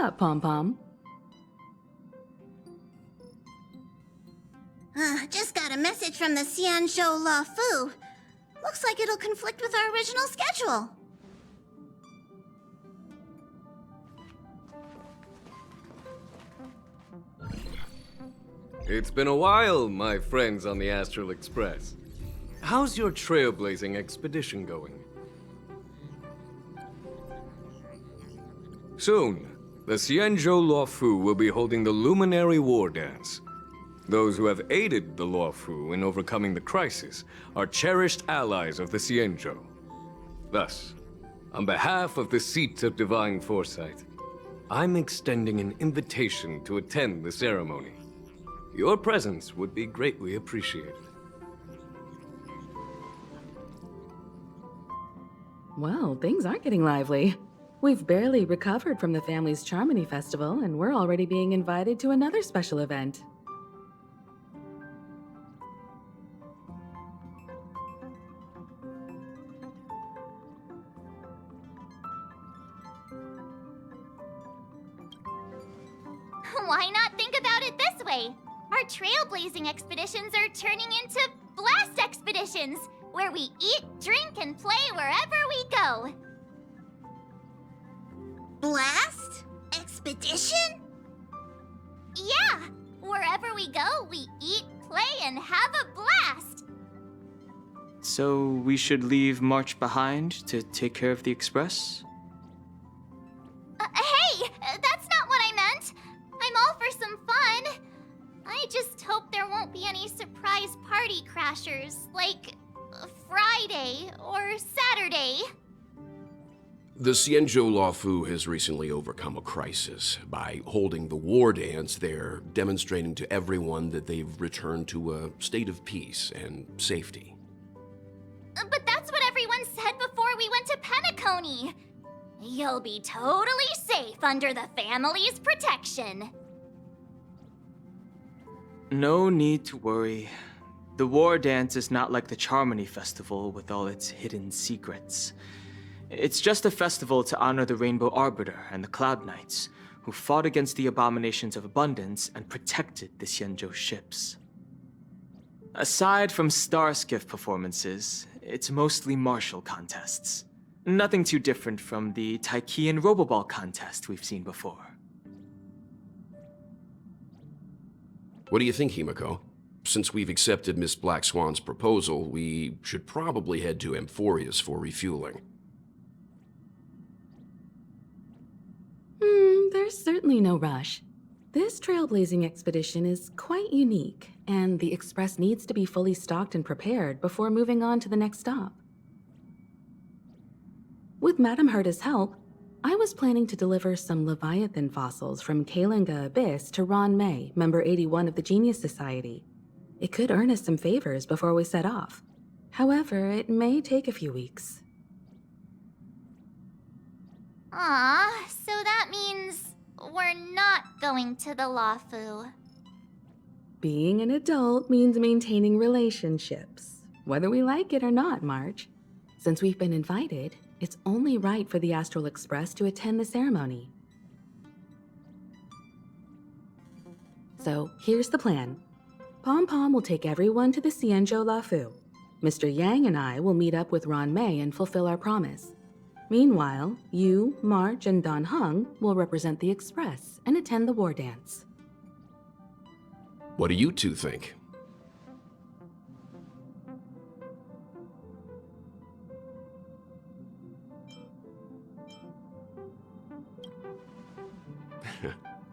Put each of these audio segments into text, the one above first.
up, Pom-Pom? Just got a message from the Sяньчжоу Loffu. Looks like it'll conflict with our original schedule. It's been a while, my friends on the Astral Express. How's your trailblazing expedition going? Soon, the Sяньчжоу Loffu will be holding the Luminary War Dance. Those who have aided the Loffu in overcoming the crisis are cherished allies of the Sяньчжоu. Thus, on behalf of the Seat of Divine Foresight, I'm extending an invitation to attend the ceremony. Your presence would be greatly appreciated. Well, things aren't getting lively. We've barely recovered from the family's Charmony Festival, and we're already being invited to another special event. Why not think about it this way? Our trailblazing expeditions are turning into blast expeditions, where we eat, drink, and play wherever we go. Blast? Expedition? Yeah, wherever we go, we eat, play, and have a blast. So we should leave March behind to take care of the Express? Hey, that's not what I meant. I'm all for some fun. I just hope there won't be any surprise party crashers, like Friday or Saturday. The Sяньчжоу Loffu has recently overcome a crisis. By holding the war dance, they're demonstrating to everyone that they've returned to a state of peace and safety. But that's what everyone said before we went to Penacony. You'll be totally safe under the family's protection. No need to worry. The war dance is not like the Charmony Festival with all its hidden secrets. It's just a festival to honor the Rainbow Arbiter and the Cloud Knights, who fought against the abominations of abundance and protected the Sяньчжоу ships. Aside from star skiff performances, it's mostly martial contests. Nothing too different from the Taiki and Roboball contest we've seen before. What do you think, Himiko? Since we've accepted Miss Black Swan's proposal, we should probably head to Amphorius for refueling. There's certainly no rush. This trailblazing expedition is quite unique, and the Express needs to be fully stocked and prepared before moving on to the next stop. With Madame Herta's help, I was planning to deliver some Leviathan fossils from Kalinga Abyss to Ron May, member 81 of the Genius Society. It could earn us some favors before we set off. However, it may take a few weeks. So that means we're not going to the Loffu. Being an adult means maintaining relationships, whether we like it or not, March. Since we've been invited, it's only right for the Astral Express to attend the ceremony. So, here's the plan. Pom-Pom will take everyone to the Sяньчжоу Loffu. Mr. Yang and I will meet up with Ron May and fulfill our promise. Meanwhile, you, March, and Don Hung will represent the Express and attend the war dance. What do you two think?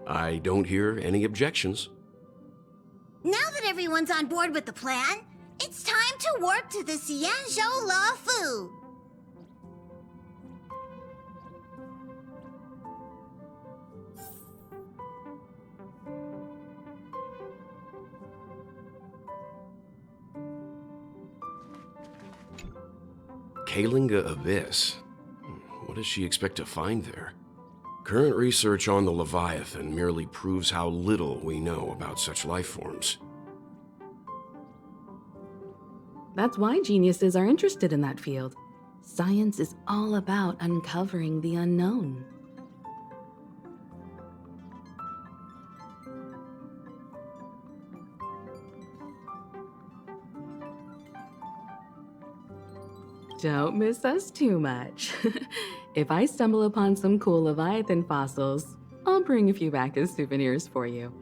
I don't hear any objections. Now that everyone's on board with the plan, it's time to warp to the Sяньчжоу Loffu. Kalinga Abyss. What does she expect to find there? Current research on the Leviathan merely proves how little we know about such life forms. That's why geniuses are interested in that field. Science is all about uncovering the unknown. Don't miss us too much. If I stumble upon some cool Leviathan fossils, I'll bring a few back as souvenirs for you.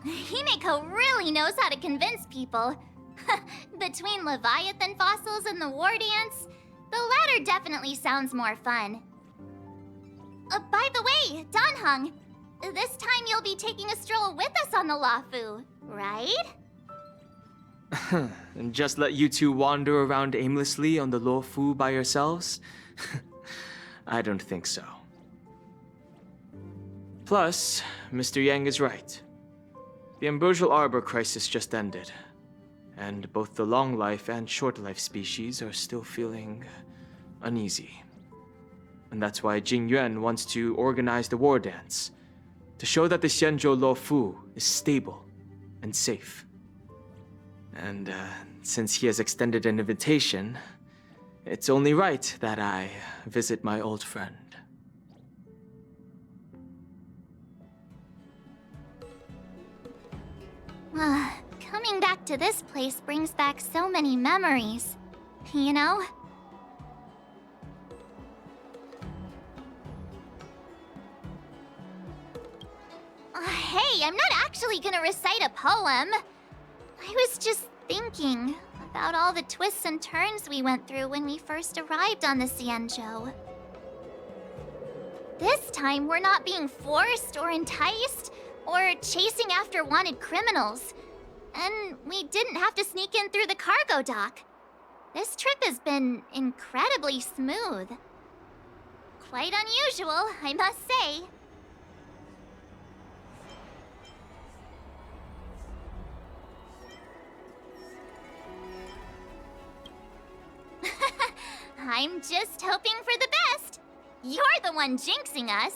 Himeko really knows how to convince people. Between Leviathan fossils and the war dance, the latter definitely sounds more fun. By the way, Danheng, this time you'll be taking a stroll with us on the Lawfu, right? And just let you two wander around aimlessly on the Lawfu by yourselves? I don't think so. Plus, Mr. Yang is right. The ambrosial arbor crisis just ended, and both the long life and short life species are still feeling uneasy. And that's why Jing Yuan wants to organize the war dance, to show that the Xianzhou Lawfu is stable and safe. And since he has extended an invitation, it's only right that I visit my old friend. Coming back to this place brings back so many memories, you know? Hey, I'm not actually gonna recite a poem. I was just thinking about all the twists and turns we went through when we first arrived on the Xianzhou. This time, we're not being forced or enticed or chasing after wanted criminals. And we didn't have to sneak in through the cargo dock. This trip has been incredibly smooth. Quite unusual, I must say. I'm just hoping for the best. You're the one jinxing us.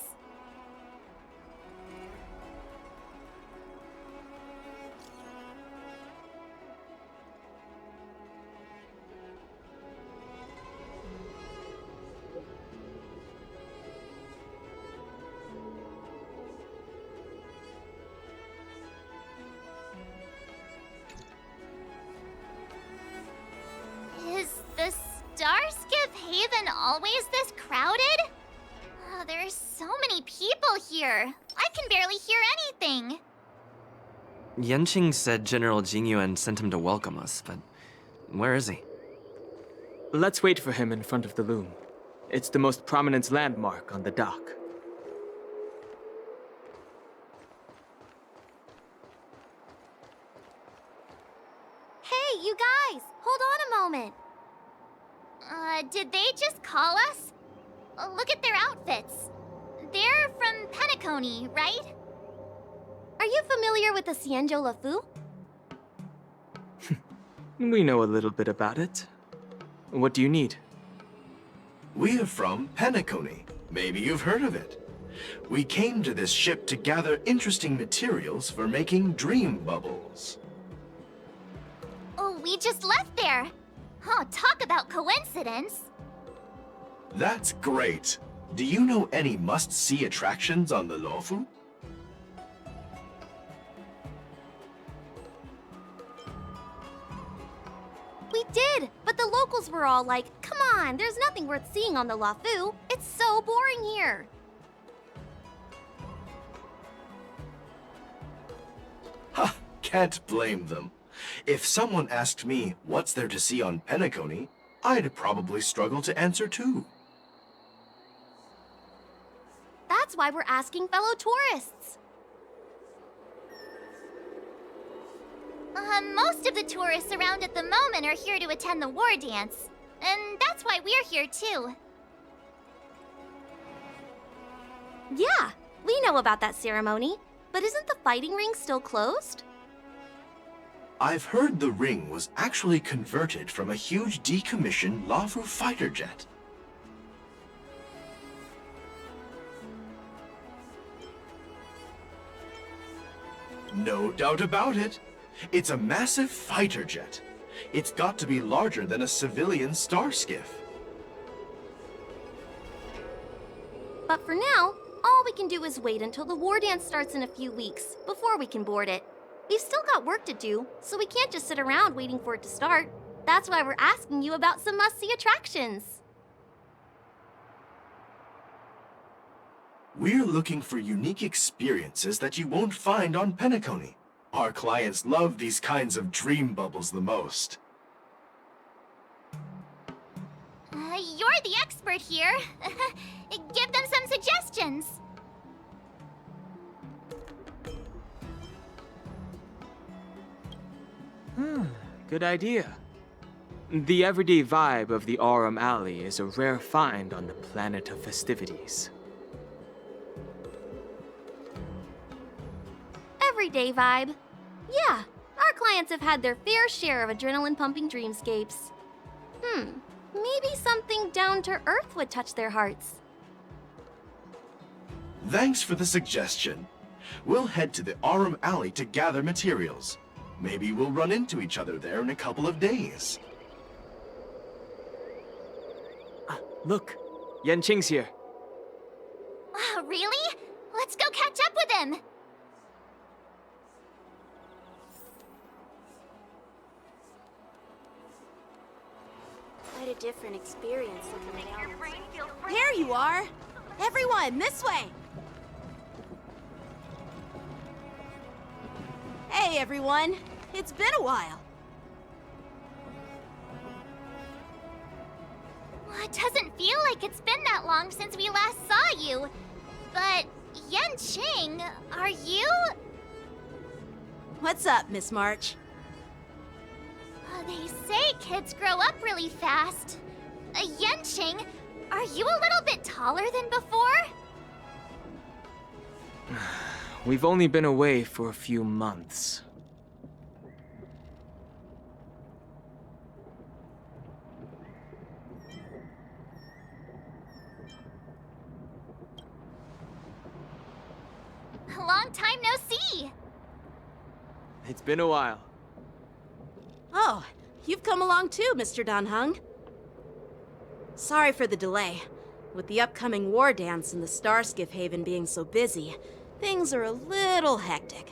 Is the Starskiff Haven always this crowded? Oh, there's so many people here. I can barely hear anything. Yanqing said General Jingyuan sent him to welcome us, but where is he? Let's wait for him in front of the loom. It's the most prominent landmark on the dock. Hey, you guys! Hold on a moment. Did they just call us? Look at their outfits. They're from Penacony, right? Are you familiar with the Xianzhou Lawfu? We know a little bit about it. What do you need? We're from Penacony. Maybe you've heard of it. We came to this ship to gather interesting materials for making dream bubbles. Oh, we just left there. Oh, talk about coincidence. That's great. Do you know any must-see attractions on the Lawfu? We did, but the locals were all like, come on, there's nothing worth seeing on the Lawfu. It's so boring here. Ha! Can't blame them. If someone asked me what's there to see on Penacony, I'd probably struggle to answer too. That's why we're asking fellow tourists. Most of the tourists around at the moment are here to attend the war dance. And that's why we're here too. Yeah, we know about that ceremony. But isn't the fighting ring still closed? I've heard the ring was actually converted from a huge decommissioned Lawfu fighter jet. No doubt about it. It's a massive fighter jet. It's got to be larger than a civilian star skiff. But But for now, all we can do is wait until the war dance starts in a few weeks before we can board it. We've still got work to do, so we can't just sit around waiting for it to start. That's why we're asking you about some must-see attractions. We're looking for unique experiences that you won't find on Penacony. Our clients love these kinds of dream bubbles the most. You're the expert here. Give them some suggestions. Good idea. The everyday vibe of the Aurum Alley is a rare find on the planet of festivities. Everyday vibe. Yeah, our clients have had their fair share of adrenaline-pumping dreamscapes. Maybe something down to earth would touch their hearts. Thanks for the suggestion. We'll head to the Aurum Alley to gather materials. Maybe we'll run into each other there in a couple of days. Look, Yanqing's here. Really? Let's go catch up with him. Quite a different experience looking around. There you are! Everyone, this way! Hey, everyone. It's been a while. Well, it doesn't feel like it's been that long since we last saw you. But, Yanqing, are you? What's up, Miss March? They say kids grow up really fast. Yanqing, are you a little bit taller than before? We've only been away for a few months. Long time no see. It's been a while. Oh, you've come along too, Mr. Danheng. Sorry for the delay. With the upcoming war dance and the Starskiff Haven being so busy, things are a little hectic.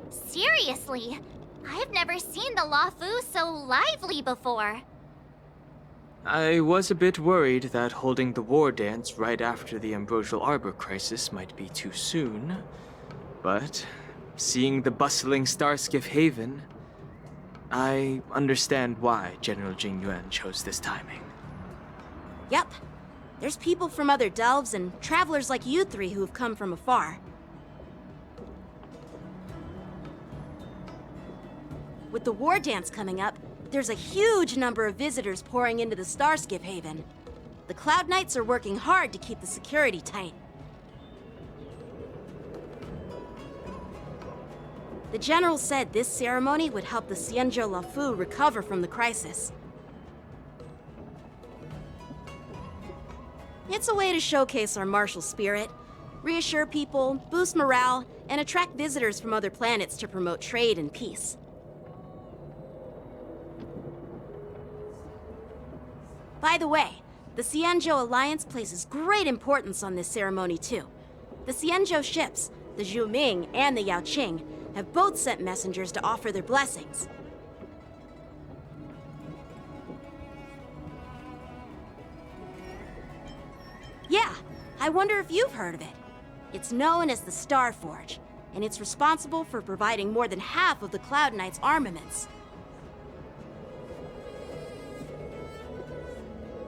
Seriously, I've never seen the Lawfu so lively before. I was a bit worried that holding the war dance right after the Ambrosial Arbor crisis might be too soon. But seeing the bustling Starskiff Haven, I understand why General Jingyuan chose this timing. Yep. There's people from other delves and travelers like you three who have come from afar. With the war dance coming up, there's a huge number of visitors pouring into the Starskiff Haven. The Cloud Knights are working hard to keep the security tight. The General said this ceremony would help the Xianzhou Lawfu recover from the crisis. It's a way to showcase our martial spirit, reassure people, boost morale, and attract visitors from other planets to promote trade and peace. By the way, the Xianzhou Alliance places great importance on this ceremony too. The Xianzhou ships, the Zhuming and the Yaoqing, have both sent messengers to offer their blessings. Yeah, I wonder if you've heard of it. It's known as the Star Forge, and it's responsible for providing more than half of the Cloud Knights' armaments.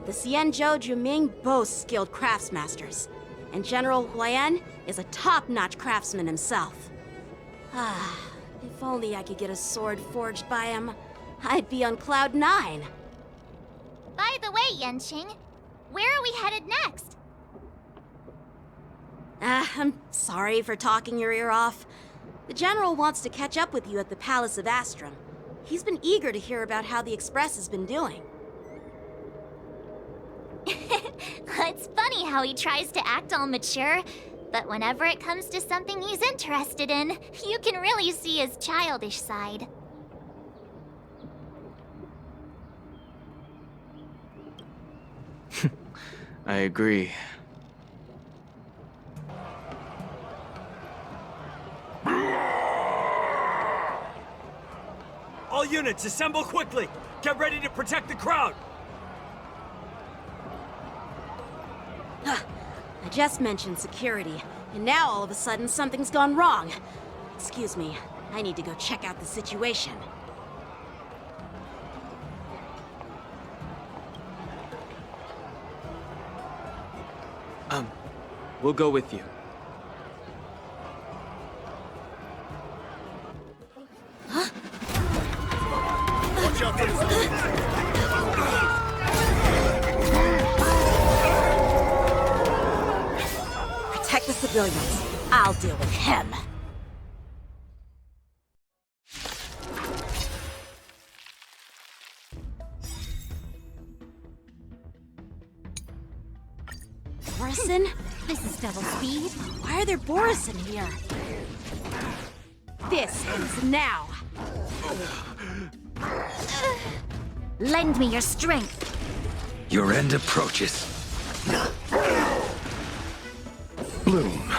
The Xianzhou Zhuming boasts skilled craftsmasters, and General Huayan is a top-notch craftsman himself. Ah, if only I could get a sword forged by him, I'd be on Cloud 9. By the way, Yanqing, where are we headed next? I'm sorry for talking your ear off. The General wants to catch up with you at the Palace of Astrum. He's been eager to hear about how the Express has been doing. It's funny how he tries to act all mature, but whenever it comes to something he's interested in, you can really see his childish side. I agree. All units, assemble quickly! Get ready to protect the crowd! I just mentioned security, and now all of a sudden something's gone wrong. Excuse me, I need to go check out the situation. We'll go with you. Watch out Protect the civilians. I'll deal with him. Borison? This is double speed. Why are there Borison here? This ends now. Lend me your strength. Your end approaches. Bloom.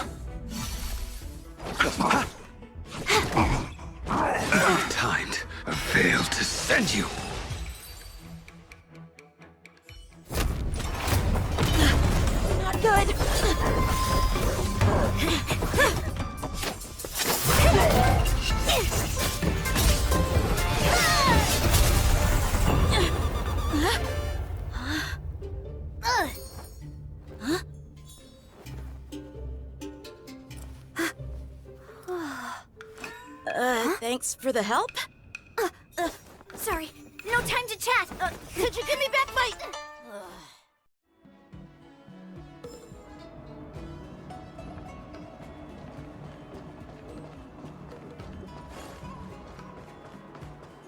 Timed. I failed to send you. Not good. Thanks for the help. Sorry, no time to chat. Could you give me back my...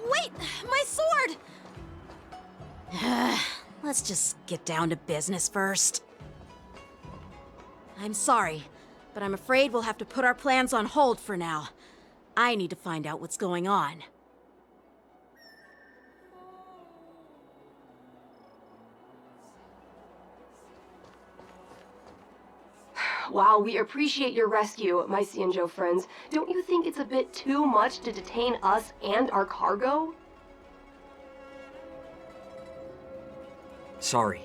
Wait, my sword! Let's just get down to business first. I'm sorry, but I'm afraid we'll have to put our plans on hold for now. I need to find out what's going on. While we appreciate your rescue, my Xianzhou friends, don't you think it's a bit too much to detain us and our cargo? Sorry,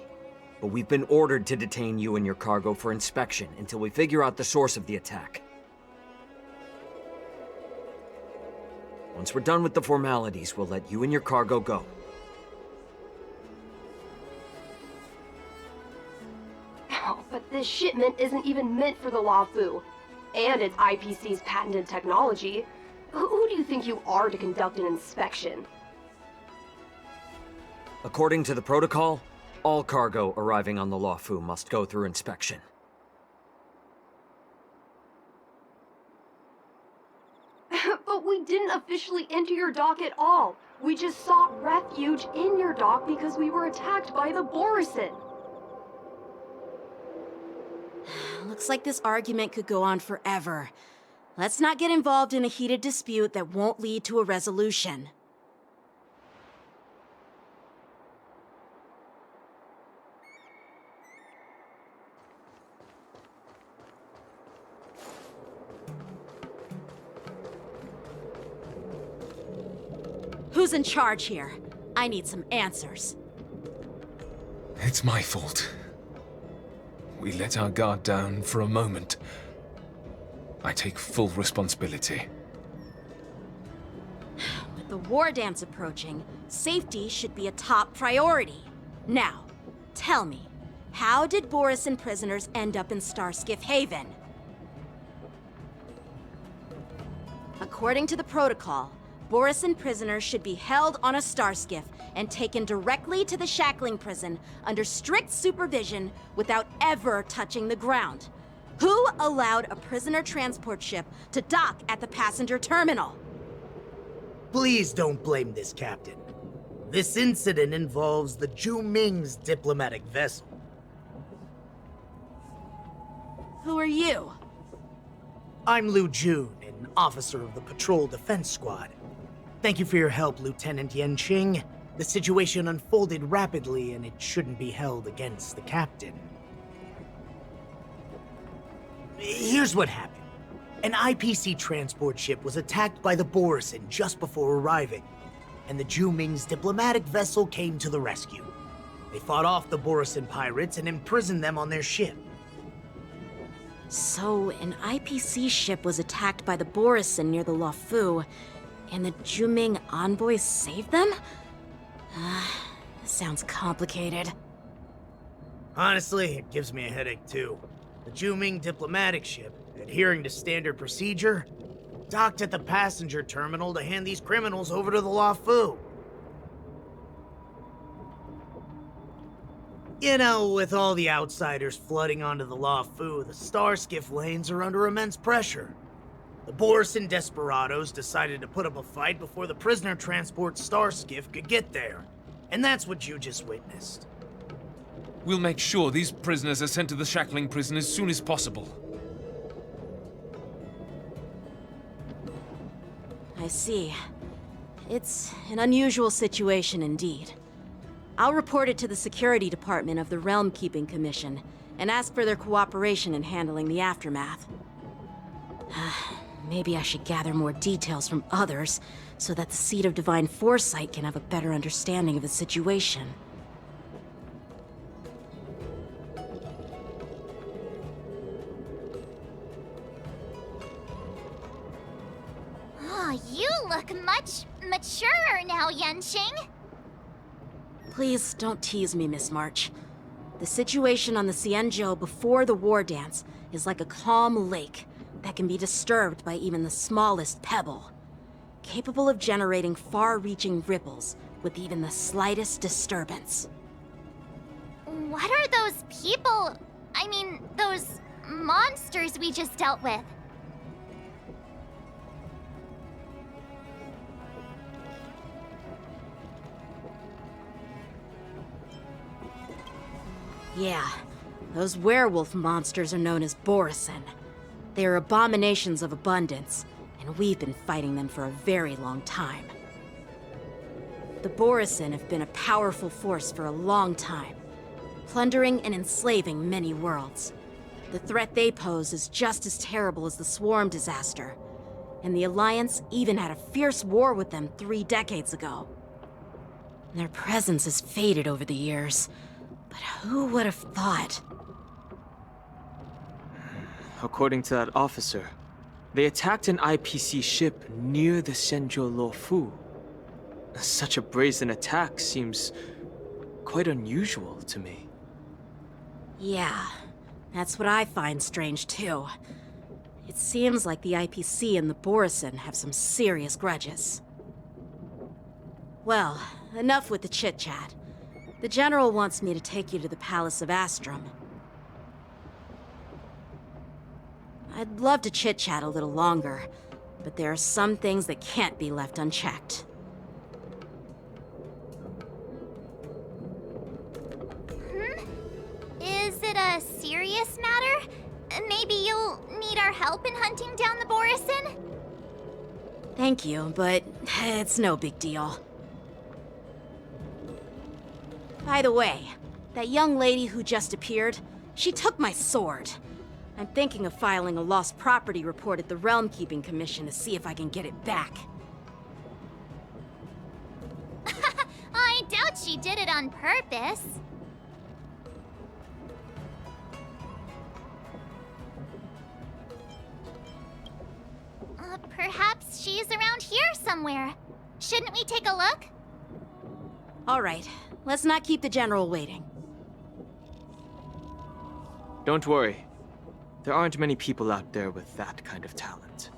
but we've been ordered to detain you and your cargo for inspection until we figure out the source of the attack. Once we're done with the formalities, we'll let you and your cargo go. Oh, but this shipment isn't even meant for the Lawfu, and it's IPC's patented technology. Who do you think you are to conduct an inspection? According to the protocol, all cargo arriving on the Lawfu must go through inspection. But we didn't officially enter your dock at all. We just sought refuge in your dock because we were attacked by the Borison. Looks like this argument could go on forever. Let's not get involved in a heated dispute that won't lead to a resolution. Who's in charge here? I need some answers. It's my fault. We let our guard down for a moment. I take full responsibility. With the war dance approaching, safety should be a top priority. Now, tell me, how did Borison prisoners end up in Starskiff Haven? According to the protocol, Borison prisoners should be held on a starskiff and taken directly to the shackling prison under strict supervision without ever touching the ground. Who allowed a prisoner transport ship to dock at the passenger terminal? Please don't blame this captain. This incident involves the Zhu Ming's diplomatic vessel. Who are you? I'm Liu Jun, an officer of the Patrol Defense Squad. Thank you for your help, Lieutenant Yanqing. The situation unfolded rapidly, and it shouldn't be held against the captain. Here's what happened. An IPC transport ship was attacked by the Borisin just before arriving, and the Juming's diplomatic vessel came to the rescue. They fought off the Borisin pirates and imprisoned them on their ship. So, an IPC ship was attacked by the Borisin near the Loffu, and the Juming envoys saved them? Sounds complicated. Honestly, it gives me a headache too. The Juming diplomatic ship, adhering to standard procedure, docked at the passenger terminal to hand these criminals over to the Loffu. You know, with all the outsiders flooding onto the Loffu, the Starskiff lanes are under immense pressure. The Borisin desperados decided to put up a fight before the prisoner transport Starskiff could get there. And that's what you just witnessed. We'll make sure these prisoners are sent to the shackling prison as soon as possible. I see. It's an unusual situation indeed. I'll report it to the security department of the Realm Keeping Commission and ask for their cooperation in handling the aftermath. Maybe I should gather more details from others so that the Seat of Divine Foresight can have a better understanding of the situation. Oh, you look much maturer now, Yanqing. Please don't tease me, Miss March. The situation on the Xianzhou before the war dance is like a calm lake that can be disturbed by even the smallest pebble, capable of generating far-reaching ripples with even the slightest disturbance. What are those people? I mean, those monsters we just dealt with? Yeah, those werewolf monsters are known as Borisin. They are abominations of abundance, and we've been fighting them for a very long time. The Borisin have been a powerful force for a long time, plundering and enslaving many worlds. The threat they pose is just as terrible as the Swarm disaster, and the Alliance even had a fierce war with them 3 decades ago. Their presence has faded over the years, but who would have thought? According to that officer, they attacked an IPC ship near the Xianzhou Loffu. Such a brazen attack seems quite unusual to me. Yeah, that's what I find strange too. It seems like the IPC and the Borisin have some serious grudges. Well, enough with the chit-chat. The General wants me to take you to the Palace of Astrum. I'd love to chit-chat a little longer, but there are some things that can't be left unchecked. Is it a serious matter? Maybe you'll need our help in hunting down the Borisin? Thank you, but it's no big deal. By the way, that young lady who just appeared, she took my sword. I'm thinking of filing a lost property report at the Realm Keeping Commission to see if I can get it back. I doubt she did it on purpose. Perhaps she's around here somewhere. Shouldn't we take a look? All right, let's not keep the General waiting. Don't worry. There aren't many people out there with that kind of talent.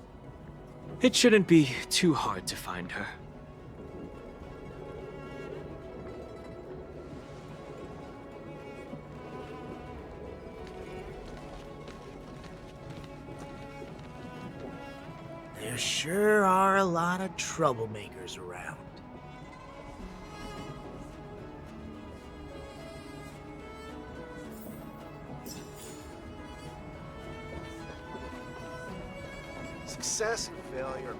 It shouldn't be too hard to find her. There sure are a lot of troublemakers around. Success and failure.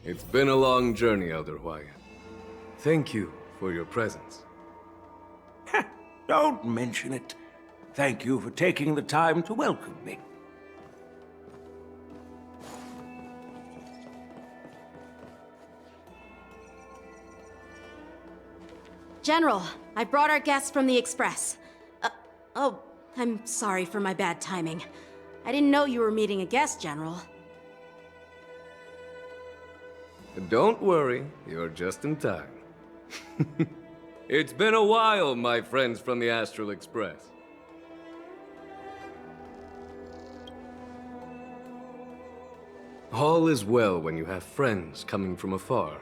It's been a long journey, Elder Huayan. Thank you for your presence. Don't mention it. Thank you for taking the time to welcome me. General, I brought our guests from the Express. Oh, I'm sorry for my bad timing. I didn't know you were meeting a guest, General. Don't worry, you're just in time. It's been a while, my friends from the Astral Express. All is well when you have friends coming from afar.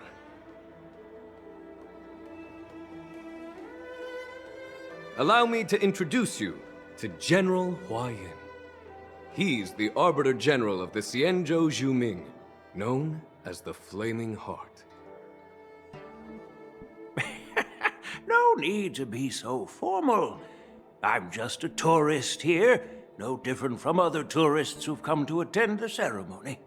Allow me to introduce you to General Huayan. He's the Arbiter General of the Xianzhou Zhuming, known as the Flaming Heart. No need to be so formal. I'm just a tourist here, no different from other tourists who've come to attend the ceremony.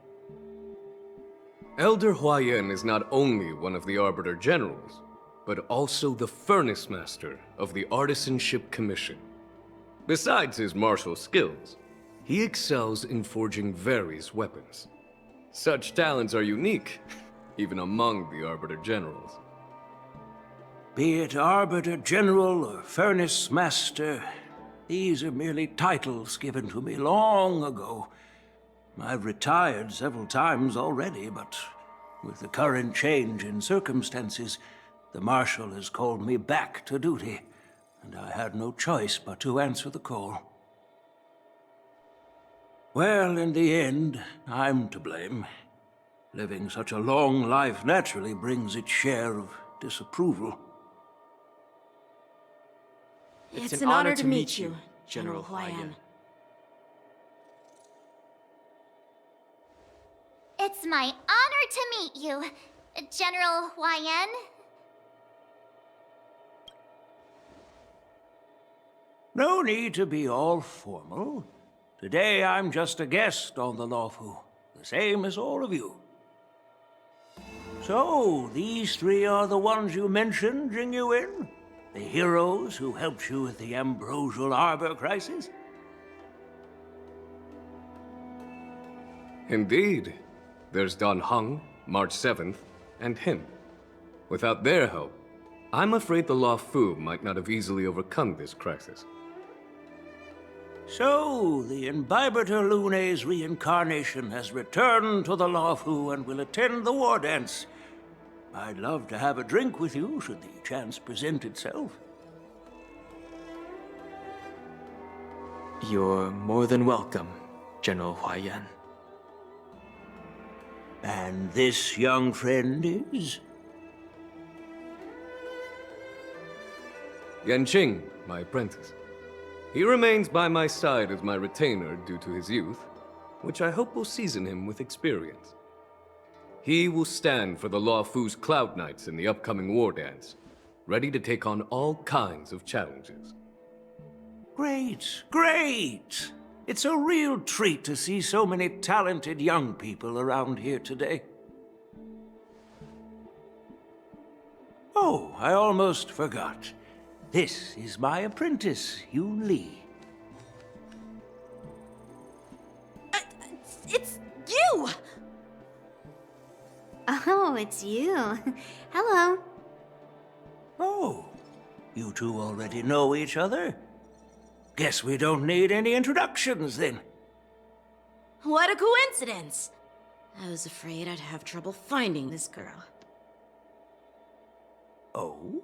Elder Huayan is not only one of the Arbiter Generals, but also the Furnace Master of the Artisanship Commission. Besides his martial skills, he excels in forging various weapons. Such talents are unique, even among the Arbiter Generals. Be it Arbiter General or Furnace Master, these are merely titles given to me long ago. I've retired several times already, but with the current change in circumstances, the Marshal has called me back to duty, and I had no choice but to answer the call. Well, in the end, I'm to blame. Living such a long life naturally brings its share of disapproval. It's an honor to meet you, General Huayan. It's my honor to meet you, General Huayan. No need to be all formal. Today I'm just a guest on the Lawfu, the same as all of you. So, these three are the ones you mentioned, Jingyuin? The heroes who helped you with the Ambrosial Arbor crisis? Indeed. There's Don Hung, March 7th, and him. Without their help, I'm afraid the Lawfu might not have easily overcome this crisis. So, the Imbibitor Lune's reincarnation has returned to the Lawfu and will attend the war dance. I'd love to have a drink with you, should the chance present itself. You're more than welcome, General Huayan. And this young friend is? Yanqing, my apprentice. He remains by my side as my retainer due to his youth, which I hope will season him with experience. He will stand for the Lawfu's Cloud Knights in the upcoming war dance, ready to take on all kinds of challenges. Great, great! It's a real treat to see so many talented young people around here today. Oh, I almost forgot. This is my apprentice, Yoon Lee. It's you! Oh, it's you. Hello. Oh, you two already know each other? Guess we don't need any introductions, then. What a coincidence! I was afraid I'd have trouble finding this girl. Oh?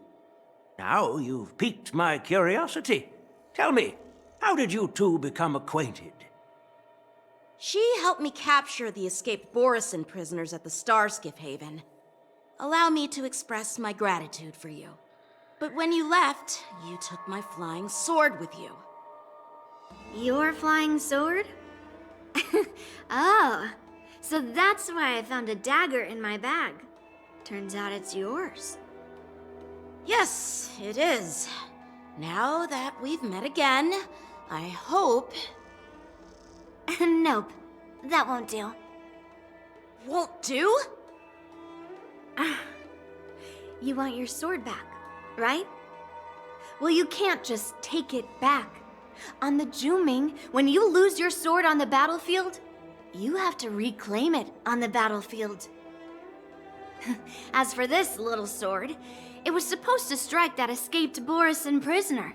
Now you've piqued my curiosity. Tell me, how did you two become acquainted? She helped me capture the escaped Borisin prisoners at the Starskiff Haven. Allow me to express my gratitude for you. But when you left, you took my flying sword with you. Your flying sword? Oh, so that's why I found a dagger in my bag. Turns out it's yours. Yes, it is. Now that we've met again, I hope... Nope, that won't do. Won't do? You want your sword back, right? Well, you can't just take it back. On the Juming, when you lose your sword on the battlefield, you have to reclaim it on the battlefield. As for this little sword, it was supposed to strike that escaped Borisin prisoner.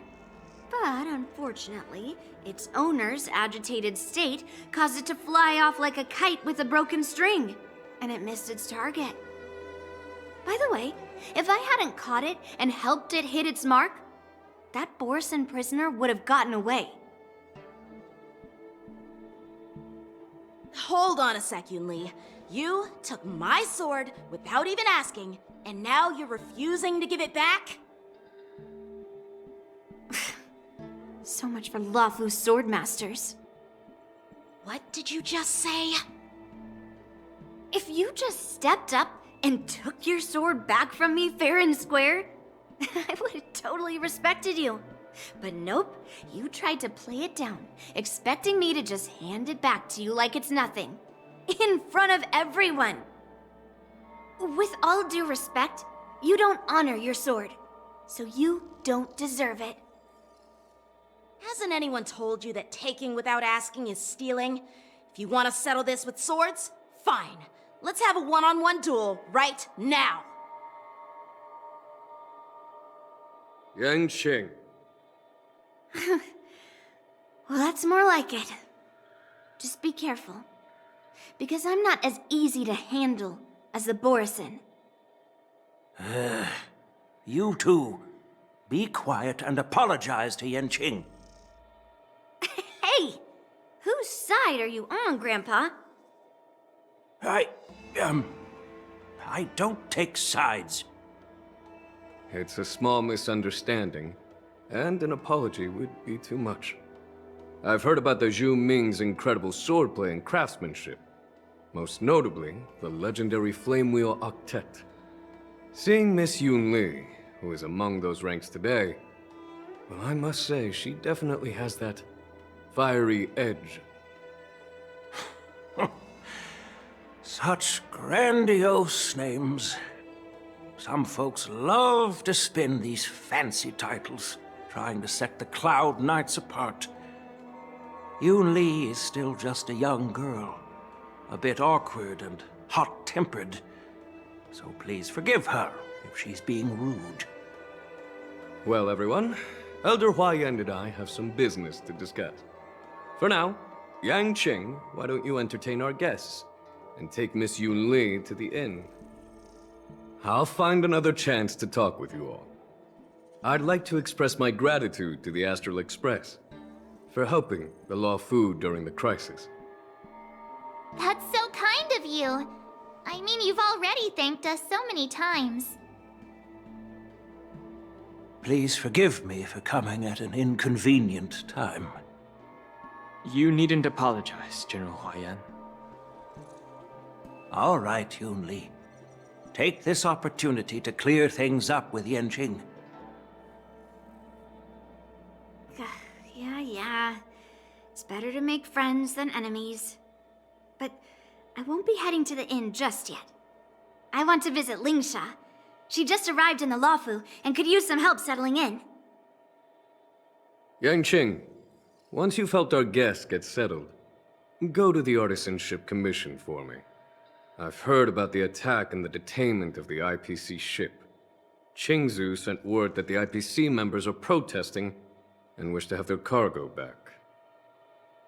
But unfortunately, its owner's agitated state caused it to fly off like a kite with a broken string, and it missed its target. By the way, if I hadn't caught it and helped it hit its mark, that Borisin prisoner would have gotten away. Hold on a sec, Yunli. You took my sword without even asking, and now you're refusing to give it back? So much for Lawfu's swordmasters. What did you just say? If you just stepped up and took your sword back from me fair and square, I would have totally respected you. But nope, you tried to play it down, expecting me to just hand it back to you like it's nothing. In front of everyone. With all due respect, you don't honor your sword, so you don't deserve it. Hasn't anyone told you that taking without asking is stealing? If you want to settle this with swords, fine. Let's have a one-on-one duel right now. Yanqing. Well, that's more like it. Just be careful, because I'm not as easy to handle as the Borisin. You two, be quiet and apologize to Yanqing. Hey! Whose side are you on, Grandpa? I don't take sides. It's a small misunderstanding, and an apology would be too much. I've heard about the Zhu Ming's incredible swordplay and craftsmanship, most notably the legendary Flame Wheel Octet. Seeing Miss Yunli, who is among those ranks today, well, I must say she definitely has that fiery edge. Such grandiose names. Some folks love to spin these fancy titles, trying to set the Cloud Knights apart. Yunli is still just a young girl, a bit awkward and hot-tempered, so please forgive her if she's being rude. Well, everyone, Elder Huayan and I have some business to discuss. For now, Yanqing, why don't you entertain our guests and take Miss Yunli to the inn? I'll find another chance to talk with you all. I'd like to express my gratitude to the Astral Express for helping the Lawfu during the crisis. That's so kind of you. I mean, you've already thanked us so many times. Please forgive me for coming at an inconvenient time. You needn't apologize, General Huayan. All right, Yunli. Take this opportunity to clear things up with Yanqing. Yeah. It's better to make friends than enemies. But I won't be heading to the inn just yet. I want to visit Lingsha. She just arrived in the Lawfu and could use some help settling in. Yanqing, once you've helped our guests get settled, go to the Artisanship Commission for me. I've heard about the attack and the detainment of the IPC ship. Qingzu sent word that the IPC members are protesting and wish to have their cargo back.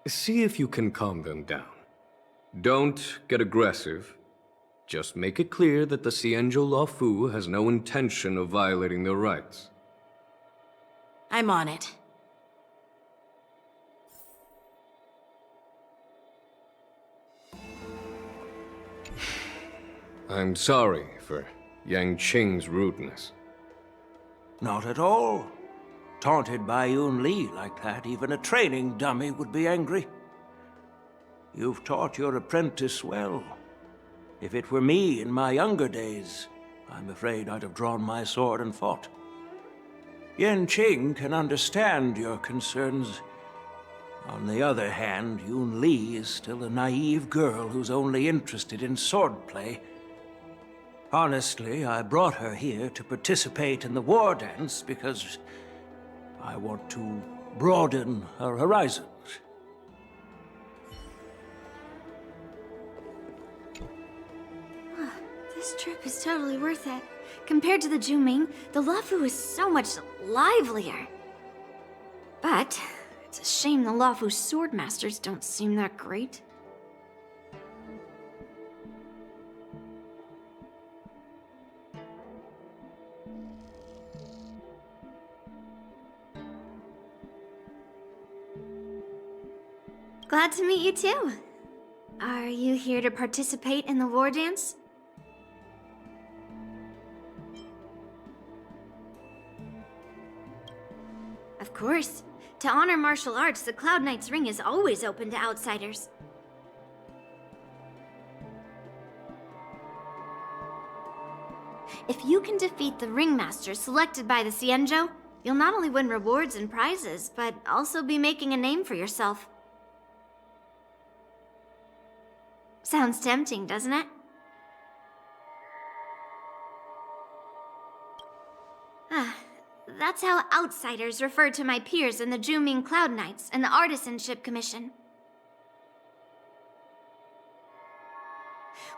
See if you can calm them down. Don't get aggressive. Just make it clear that the Xianzhou Lawfu has no intention of violating their rights. I'm on it. I'm sorry for Yanqing's rudeness. Not at all. Taunted by Yunli like that, even a training dummy would be angry. You've taught your apprentice well. If it were me in my younger days, I'm afraid I'd have drawn my sword and fought. Yanqing can understand your concerns. On the other hand, Yunli is still a naive girl who's only interested in swordplay. Honestly, I brought her here to participate in the war dance because I want to broaden her horizons. This trip is totally worth it. Compared to the Juming, the Lawfu is so much livelier. But it's a shame the Lawfu swordmasters don't seem that great. Glad to meet you too. Are you here to participate in the war dance? Of course. To honor martial arts, the Cloud Knight's ring is always open to outsiders. If you can defeat the ringmaster selected by the Xianzhou, you'll not only win rewards and prizes, but also be making a name for yourself. Sounds tempting, doesn't it? That's how outsiders refer to my peers in the Juming Cloud Knights and the Artisanship Commission.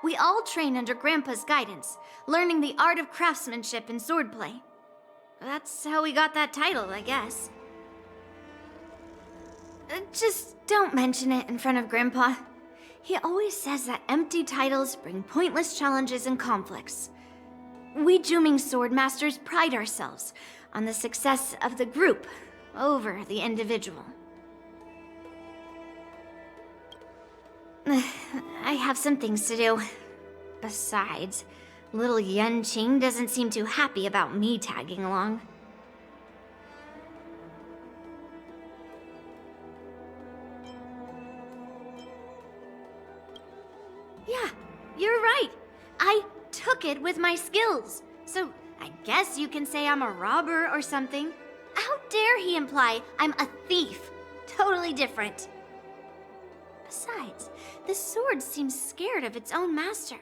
We all train under Grandpa's guidance, learning the art of craftsmanship and swordplay. That's how we got that title, I guess. Just don't mention it in front of Grandpa. He always says that empty titles bring pointless challenges and conflicts. We Juming swordmasters pride ourselves on the success of the group over the individual. I have some things to do. Besides, little Yanqing doesn't seem too happy about me tagging along. Yeah, you're right. I took it with my skills. So I guess you can say I'm a robber or something. How dare he imply I'm a thief? Totally different. Besides, the sword seems scared of its own master.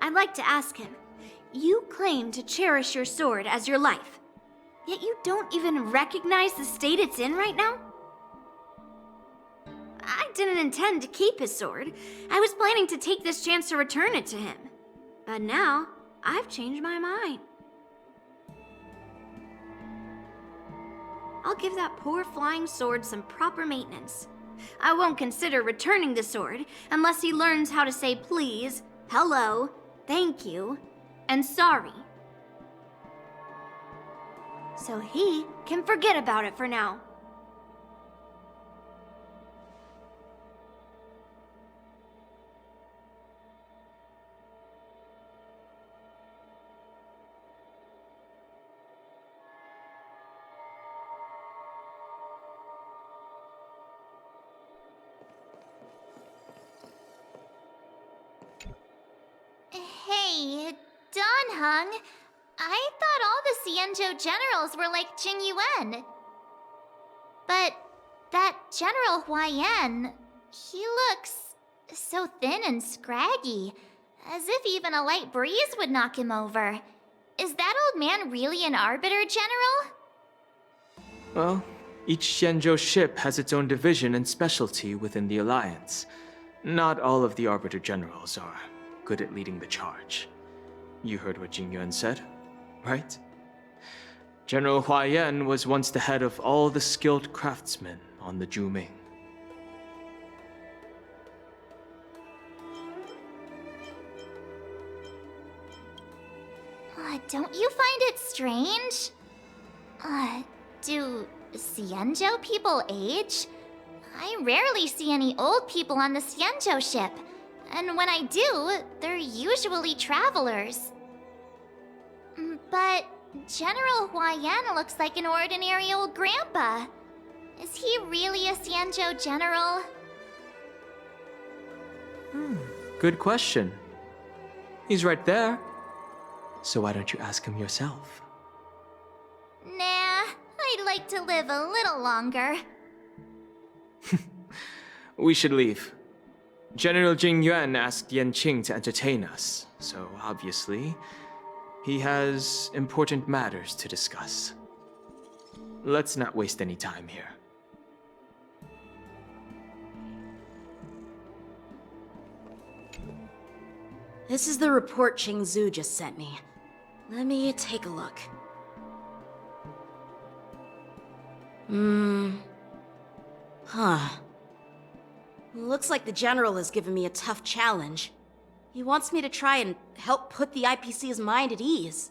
I'd like to ask him, you claim to cherish your sword as your life, yet you don't even recognize the state it's in right now? I didn't intend to keep his sword. I was planning to take this chance to return it to him. But now, I've changed my mind. I'll give that poor flying sword some proper maintenance. I won't consider returning the sword unless he learns how to say please, hello, thank you, and sorry. So he can forget about it for now. Hey, Don Hung. I thought all the Xianzhou generals were like Jing Yuan. But that General Huaiyan, he looks so thin and scraggy, as if even a light breeze would knock him over. Is that old man really an Arbiter General? Well, each Xianzhou ship has its own division and specialty within the Alliance. Not all of the Arbiter Generals are good at leading the charge. You heard what Jing Yuan said, right? General Huaiyan was once the head of all the skilled craftsmen on the Juming. Don't you find it strange? Do Xianzhou people age? I rarely see any old people on the Xianzhou ship. And when I do, they're usually travelers. But General Huaiyan looks like an ordinary old grandpa. Is he really a Xianzhou general? Good question. He's right there. So why don't you ask him yourself? Nah, I'd like to live a little longer. We should leave. General Jing Yuan asked Yan Qing to entertain us, so obviously, he has important matters to discuss. Let's not waste any time here. This is the report Ching Zhu just sent me. Let me take a look. Looks like the General has given me a tough challenge. He wants me to try and help put the IPC's mind at ease.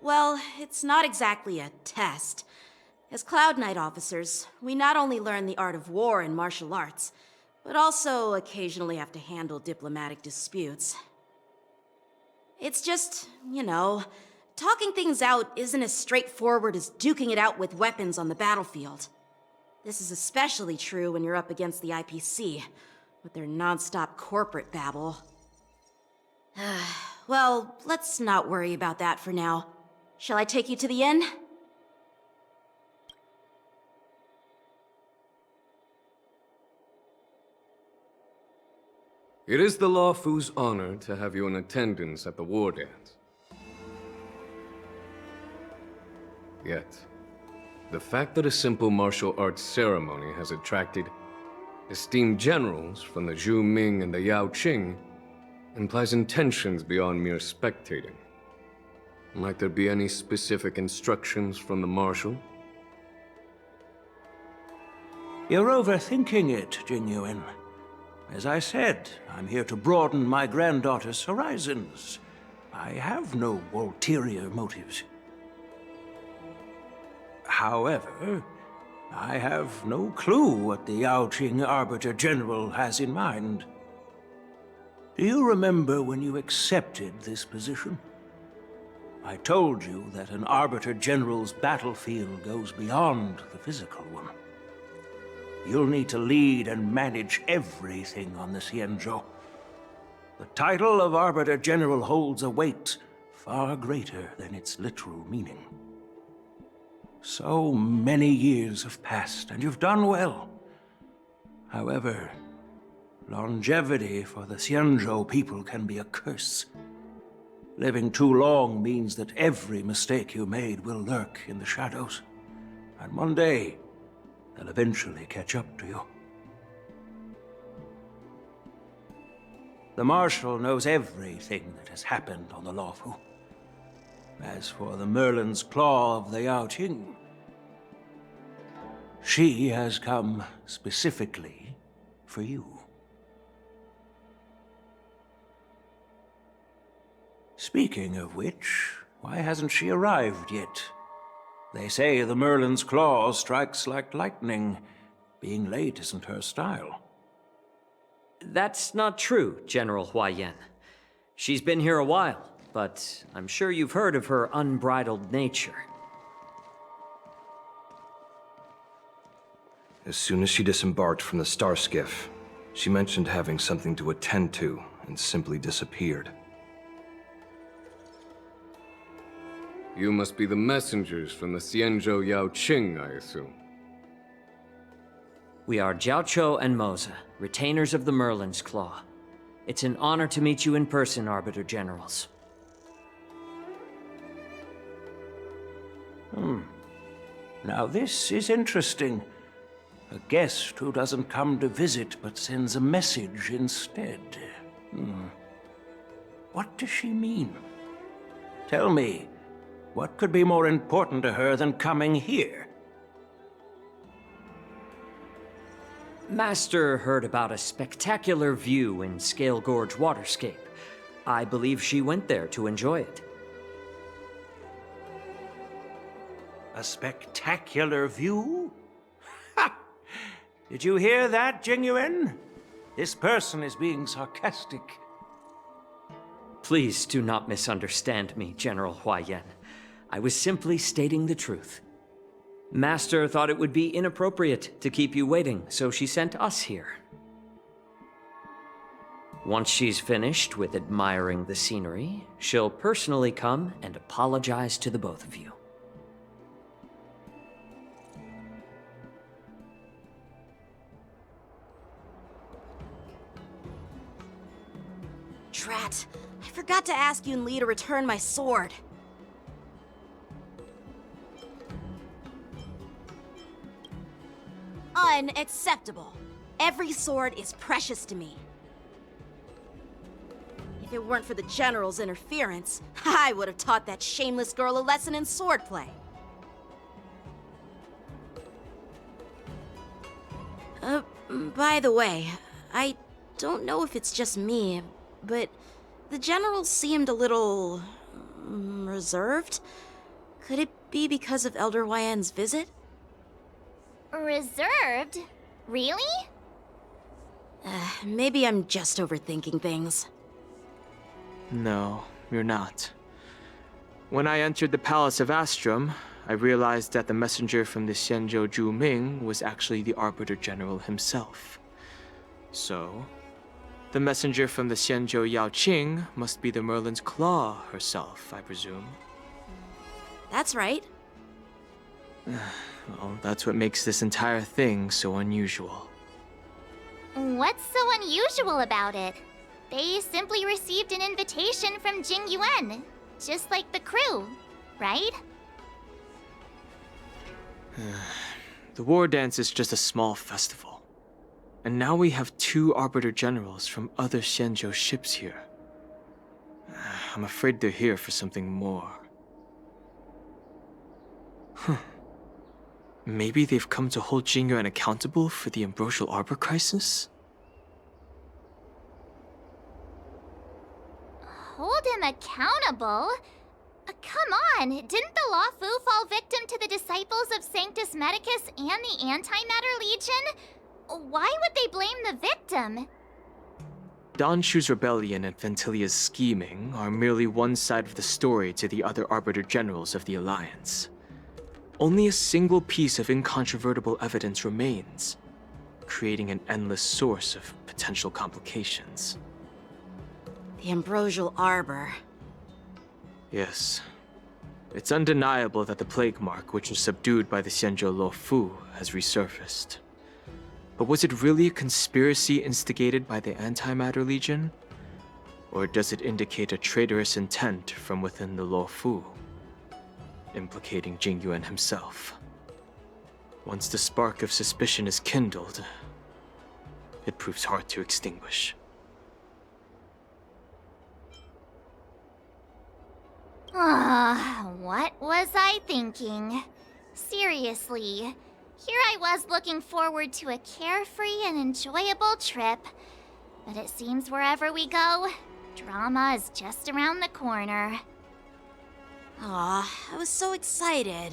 Well, it's not exactly a test. As Cloud Knight officers, we not only learn the art of war and martial arts, but also occasionally have to handle diplomatic disputes. It's just, you know, talking things out isn't as straightforward as duking it out with weapons on the battlefield. This is especially true when you're up against the IPC, with their non-stop corporate babble. Well, let's not worry about that for now. Shall I take you to the inn? It is the Lofu's honor to have you in attendance at the war dance. Yet, the fact that a simple martial arts ceremony has attracted esteemed generals from the Zhu Ming and the Yao Qing implies intentions beyond mere spectating. Might there be any specific instructions from the Marshal? You're overthinking it, Jing Yuan. As I said, I'm here to broaden my granddaughter's horizons. I have no ulterior motives. However, I have no clue what the Yao Qing Arbiter General has in mind. Do you remember when you accepted this position? I told you that an Arbiter General's battlefield goes beyond the physical one. You'll need to lead and manage everything on the Xianzhou. The title of Arbiter General holds a weight far greater than its literal meaning. So many years have passed, and you've done well. However, longevity for the Xianzhou people can be a curse. Living too long means that every mistake you made will lurk in the shadows. And one day, they'll eventually catch up to you. The Marshal knows everything that has happened on the Lawfu. As for the Merlin's Claw of the Yao Qing, she has come specifically for you. Speaking of which, why hasn't she arrived yet? They say the Merlin's Claw strikes like lightning. Being late isn't her style. That's not true, General Huaiyan. She's been here a while, but I'm sure you've heard of her unbridled nature. As soon as she disembarked from the star skiff, she mentioned having something to attend to and simply disappeared. You must be the messengers from the Xianzhou Yao Qing, I assume. We are Jiaoqiu and Moza, retainers of the Merlin's Claw. It's an honor to meet you in person, Arbiter Generals. Now this is interesting. A guest who doesn't come to visit but sends a message instead. What does she mean? Tell me, what could be more important to her than coming here? Master heard about a spectacular view in Scale Gorge Waterscape. I believe she went there to enjoy it. A spectacular view? Ha! Did you hear that, Jing Yuan? This person is being sarcastic. Please do not misunderstand me, General Huaiyan. I was simply stating the truth. Master thought it would be inappropriate to keep you waiting, so she sent us here. Once she's finished with admiring the scenery, she'll personally come and apologize to the both of you. that! I forgot to ask Yun Li to return my sword. Unacceptable. Every sword is precious to me. If it weren't for the General's interference, I would have taught that shameless girl a lesson in swordplay. By the way, I don't know if it's just me, but the General seemed a little reserved. Could it be because of Elder Huayan's visit? Reserved? Really? Maybe I'm just overthinking things. No, you're not. When I entered the Palace of Astrum, I realized that the messenger from the Xianzhou Zhu Ming was actually the Arbiter General himself. So, the messenger from the Xianzhou Yao Qing must be the Merlin's Claw herself, I presume. That's right. Well, that's what makes this entire thing so unusual. What's so unusual about it? They simply received an invitation from Jing Yuan, just like the crew, right? The war dance is just a small festival. And now we have 2 Arbiter Generals from other Xianzhou ships here. I'm afraid they're here for something more. Maybe they've come to hold Jing Yuan accountable for the Ambrosial Arbor crisis? Hold him accountable? Come on, didn't the Lawfu fall victim to the disciples of Sanctus Medicus and the Antimatter Legion? Why would they blame the victim? Danshu's rebellion and Ventilia's scheming are merely one side of the story to the other Arbiter Generals of the Alliance. Only a single piece of incontrovertible evidence remains, creating an endless source of potential complications. The Ambrosial Arbor. Yes. It's undeniable that the plague mark, which was subdued by the Xianzhou Lofú, has resurfaced. But was it really a conspiracy instigated by the Antimatter Legion? Or does it indicate a traitorous intent from within the Lofú, implicating Jing Yuan himself? Once the spark of suspicion is kindled, it proves hard to extinguish. What was I thinking? Seriously, here I was looking forward to a carefree and enjoyable trip. But it seems wherever we go, drama is just around the corner. Aw, I was so excited.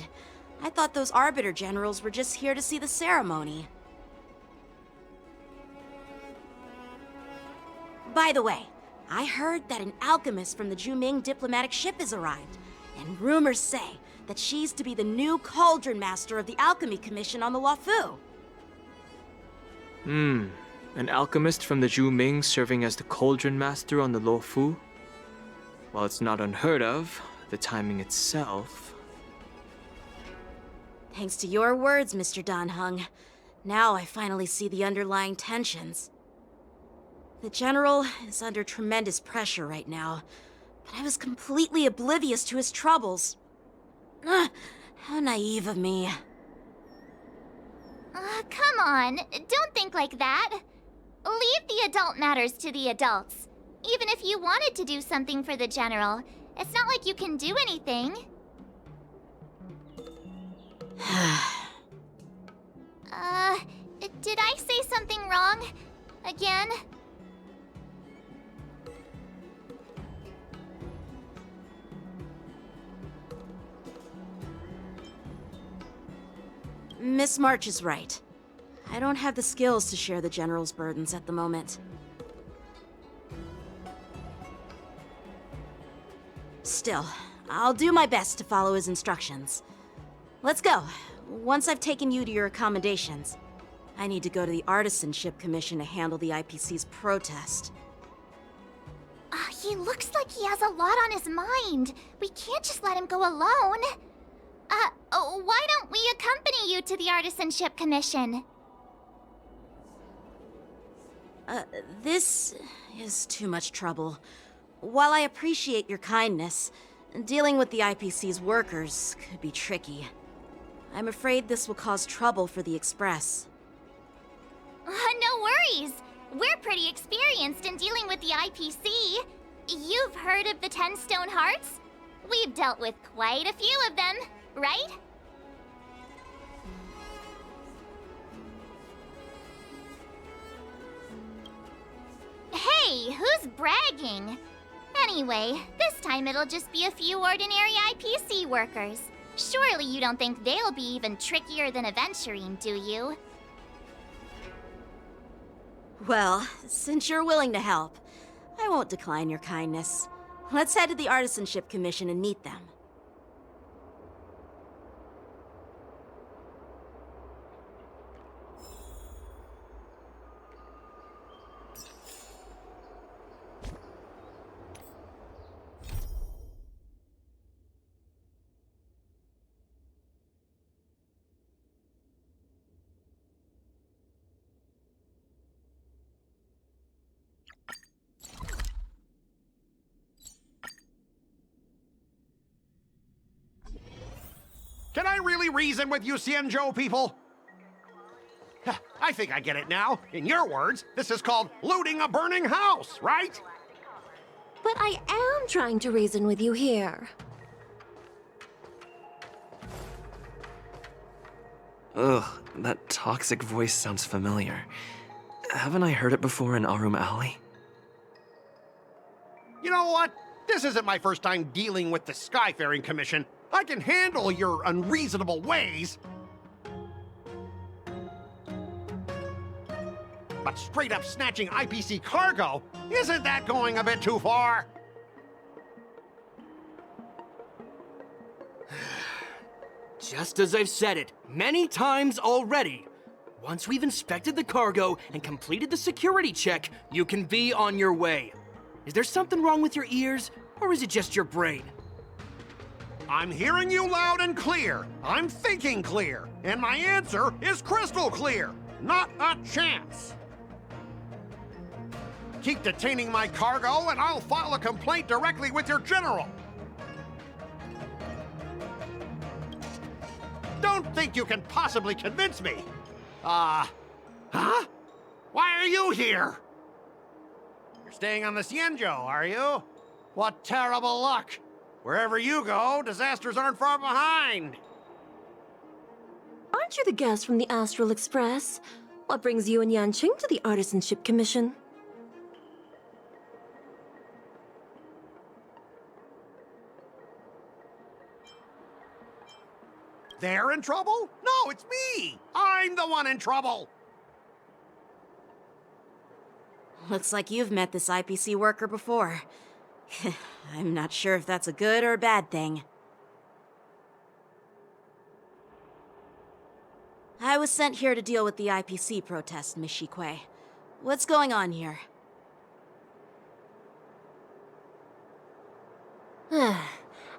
I thought those Arbiter Generals were just here to see the ceremony. By the way, I heard that an alchemist from the Zhuming diplomatic ship has arrived, and rumors say that she's to be the new Cauldron Master of the Alchemy Commission on the Lawfu. An alchemist from the Zhuming serving as the Cauldron Master on the Lawfu? While it's not unheard of, the timing itself... Thanks to your words, Mr. Dan Heng. Now I finally see the underlying tensions. The General is under tremendous pressure right now, but I was completely oblivious to his troubles. How naive of me. Come on, don't think like that. Leave the adult matters to the adults. Even if you wanted to do something for the General, it's not like you can do anything. Did I say something wrong? Again? Miss March is right. I don't have the skills to share the General's burdens at the moment. Still, I'll do my best to follow his instructions. Let's go. Once I've taken you to your accommodations, I need to go to the Artisanship Commission to handle the IPC's protest. He looks like he has a lot on his mind. We can't just let him go alone. Why don't we accompany you to the Artisanship Commission? This is too much trouble. While I appreciate your kindness, dealing with the IPC's workers could be tricky. I'm afraid this will cause trouble for the Express. No worries. We're pretty experienced in dealing with the IPC. You've heard of the 10 Stone Hearts? We've dealt with quite a few of them, right? Hey, who's bragging? Anyway, this time it'll just be a few ordinary IPC workers. Surely you don't think they'll be even trickier than Aventurine, do you? Well, since you're willing to help, I won't decline your kindness. Let's head to the Artisanship Commission and meet them. Can I really reason with you Xianzhou people? I think I get it now. In your words, this is called looting a burning house, right? But I am trying to reason with you here. Ugh, that toxic voice sounds familiar. Haven't I heard it before in Arum Alley? You know what? This isn't my first time dealing with the Skyfaring Commission. I can handle your unreasonable ways. But straight up snatching IPC cargo, isn't that going a bit too far? Just as I've said it many times already. Once we've inspected the cargo and completed the security check, you can be on your way. Is there something wrong with your ears, or is it just your brain? I'm hearing you loud and clear. I'm thinking clear. And my answer is crystal clear. Not a chance. Keep detaining my cargo and I'll file a complaint directly with your general. Don't think you can possibly convince me. Huh? Why are you here? You're staying on the Xianzhou, are you? What terrible luck. Wherever you go, disasters aren't far behind. Aren't you the guest from the Astral Express? What brings you and Yanqing to the Artisanship Commission? They're in trouble? No, it's me! I'm the one in trouble! Looks like you've met this IPC worker before. I'm not sure if that's a good or a bad thing. I was sent here to deal with the IPC protest, Miss Shikui. What's going on here?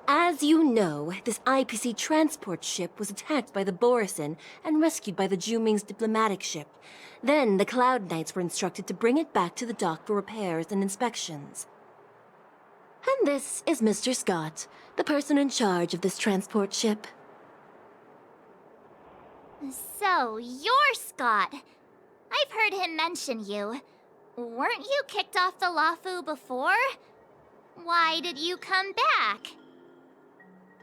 As you know, this IPC transport ship was attacked by the Borisin and rescued by the Juming's diplomatic ship. Then the Cloud Knights were instructed to bring it back to the dock for repairs and inspections. And this is Mr. Scott, the person in charge of this transport ship. So, you're Scott. I've heard him mention you. Weren't you kicked off the Lawfu before? Why did you come back?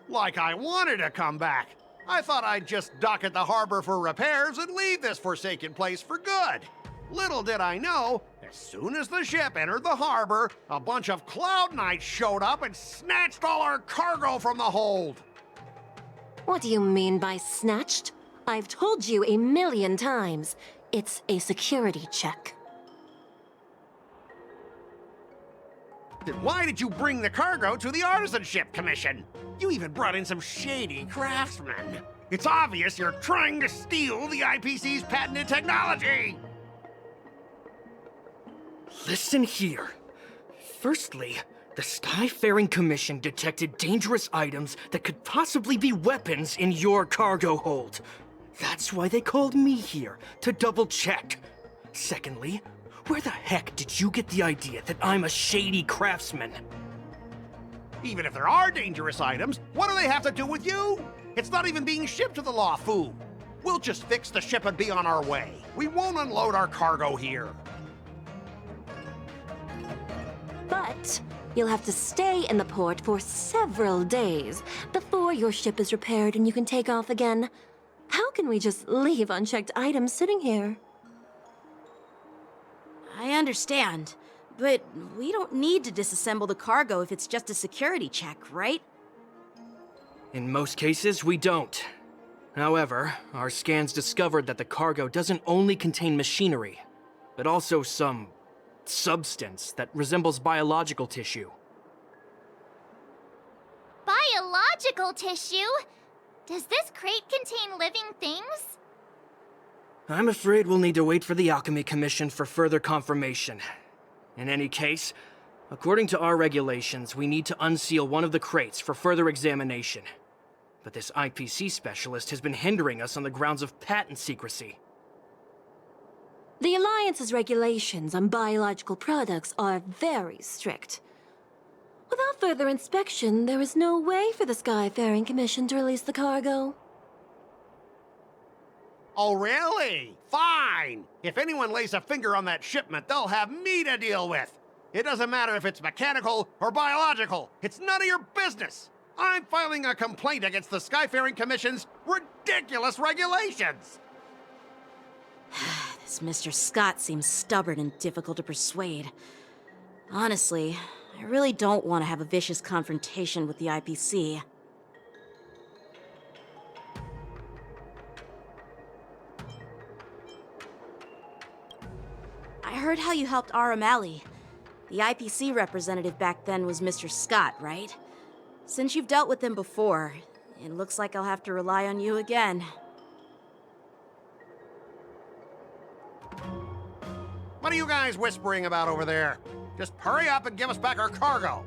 Like I wanted to come back. I thought I'd just dock at the harbor for repairs and leave this forsaken place for good. Little did I know, as soon as the ship entered the harbor, a bunch of Cloud Knights showed up and snatched all our cargo from the hold. What do you mean by snatched? I've told you 1,000,000 times. It's a security check. Then why did you bring the cargo to the Artisanship Commission? You even brought in some shady craftsmen. It's obvious you're trying to steal the IPC's patented technology! Listen here. Firstly, the Skyfaring Commission detected dangerous items that could possibly be weapons in your cargo hold. That's why they called me here, to double check. Secondly, Where the heck did you get the idea that I'm a shady craftsman? Even if there are dangerous items, what do they have to do with you? It's not even being shipped to the Lawfu. We'll just fix the ship and be on our way. We won't unload our cargo here. But you'll have to stay in the port for several days before your ship is repaired and you can take off again. How can we just leave unchecked items sitting here? I understand, but we don't need to disassemble the cargo if it's just a security check, right? In most cases, we don't. However, our scans discovered that the cargo doesn't only contain machinery, but also some substance that resembles biological tissue. Biological tissue? Does this crate contain living things? I'm afraid we'll need to wait for the Alchemy Commission for further confirmation. In any case, according to our regulations, we need to unseal one of the crates for further examination. But this IPC specialist has been hindering us on the grounds of patent secrecy. The Alliance's regulations on biological products are very strict. Without further inspection, there is no way for the Skyfaring Commission to release the cargo. Oh, really? Fine! If anyone lays a finger on that shipment, they'll have me to deal with. It doesn't matter if it's mechanical or biological. It's none of your business. I'm filing a complaint against the Skyfaring Commission's ridiculous regulations. This Mr. Scott seems stubborn and difficult to persuade. Honestly, I really don't want to have a vicious confrontation with the IPC. I heard how you helped Aramali. The IPC representative back then was Mr. Scott, right? Since you've dealt with him before, it looks like I'll have to rely on you again. What are you guys whispering about over there? Just hurry up and give us back our cargo.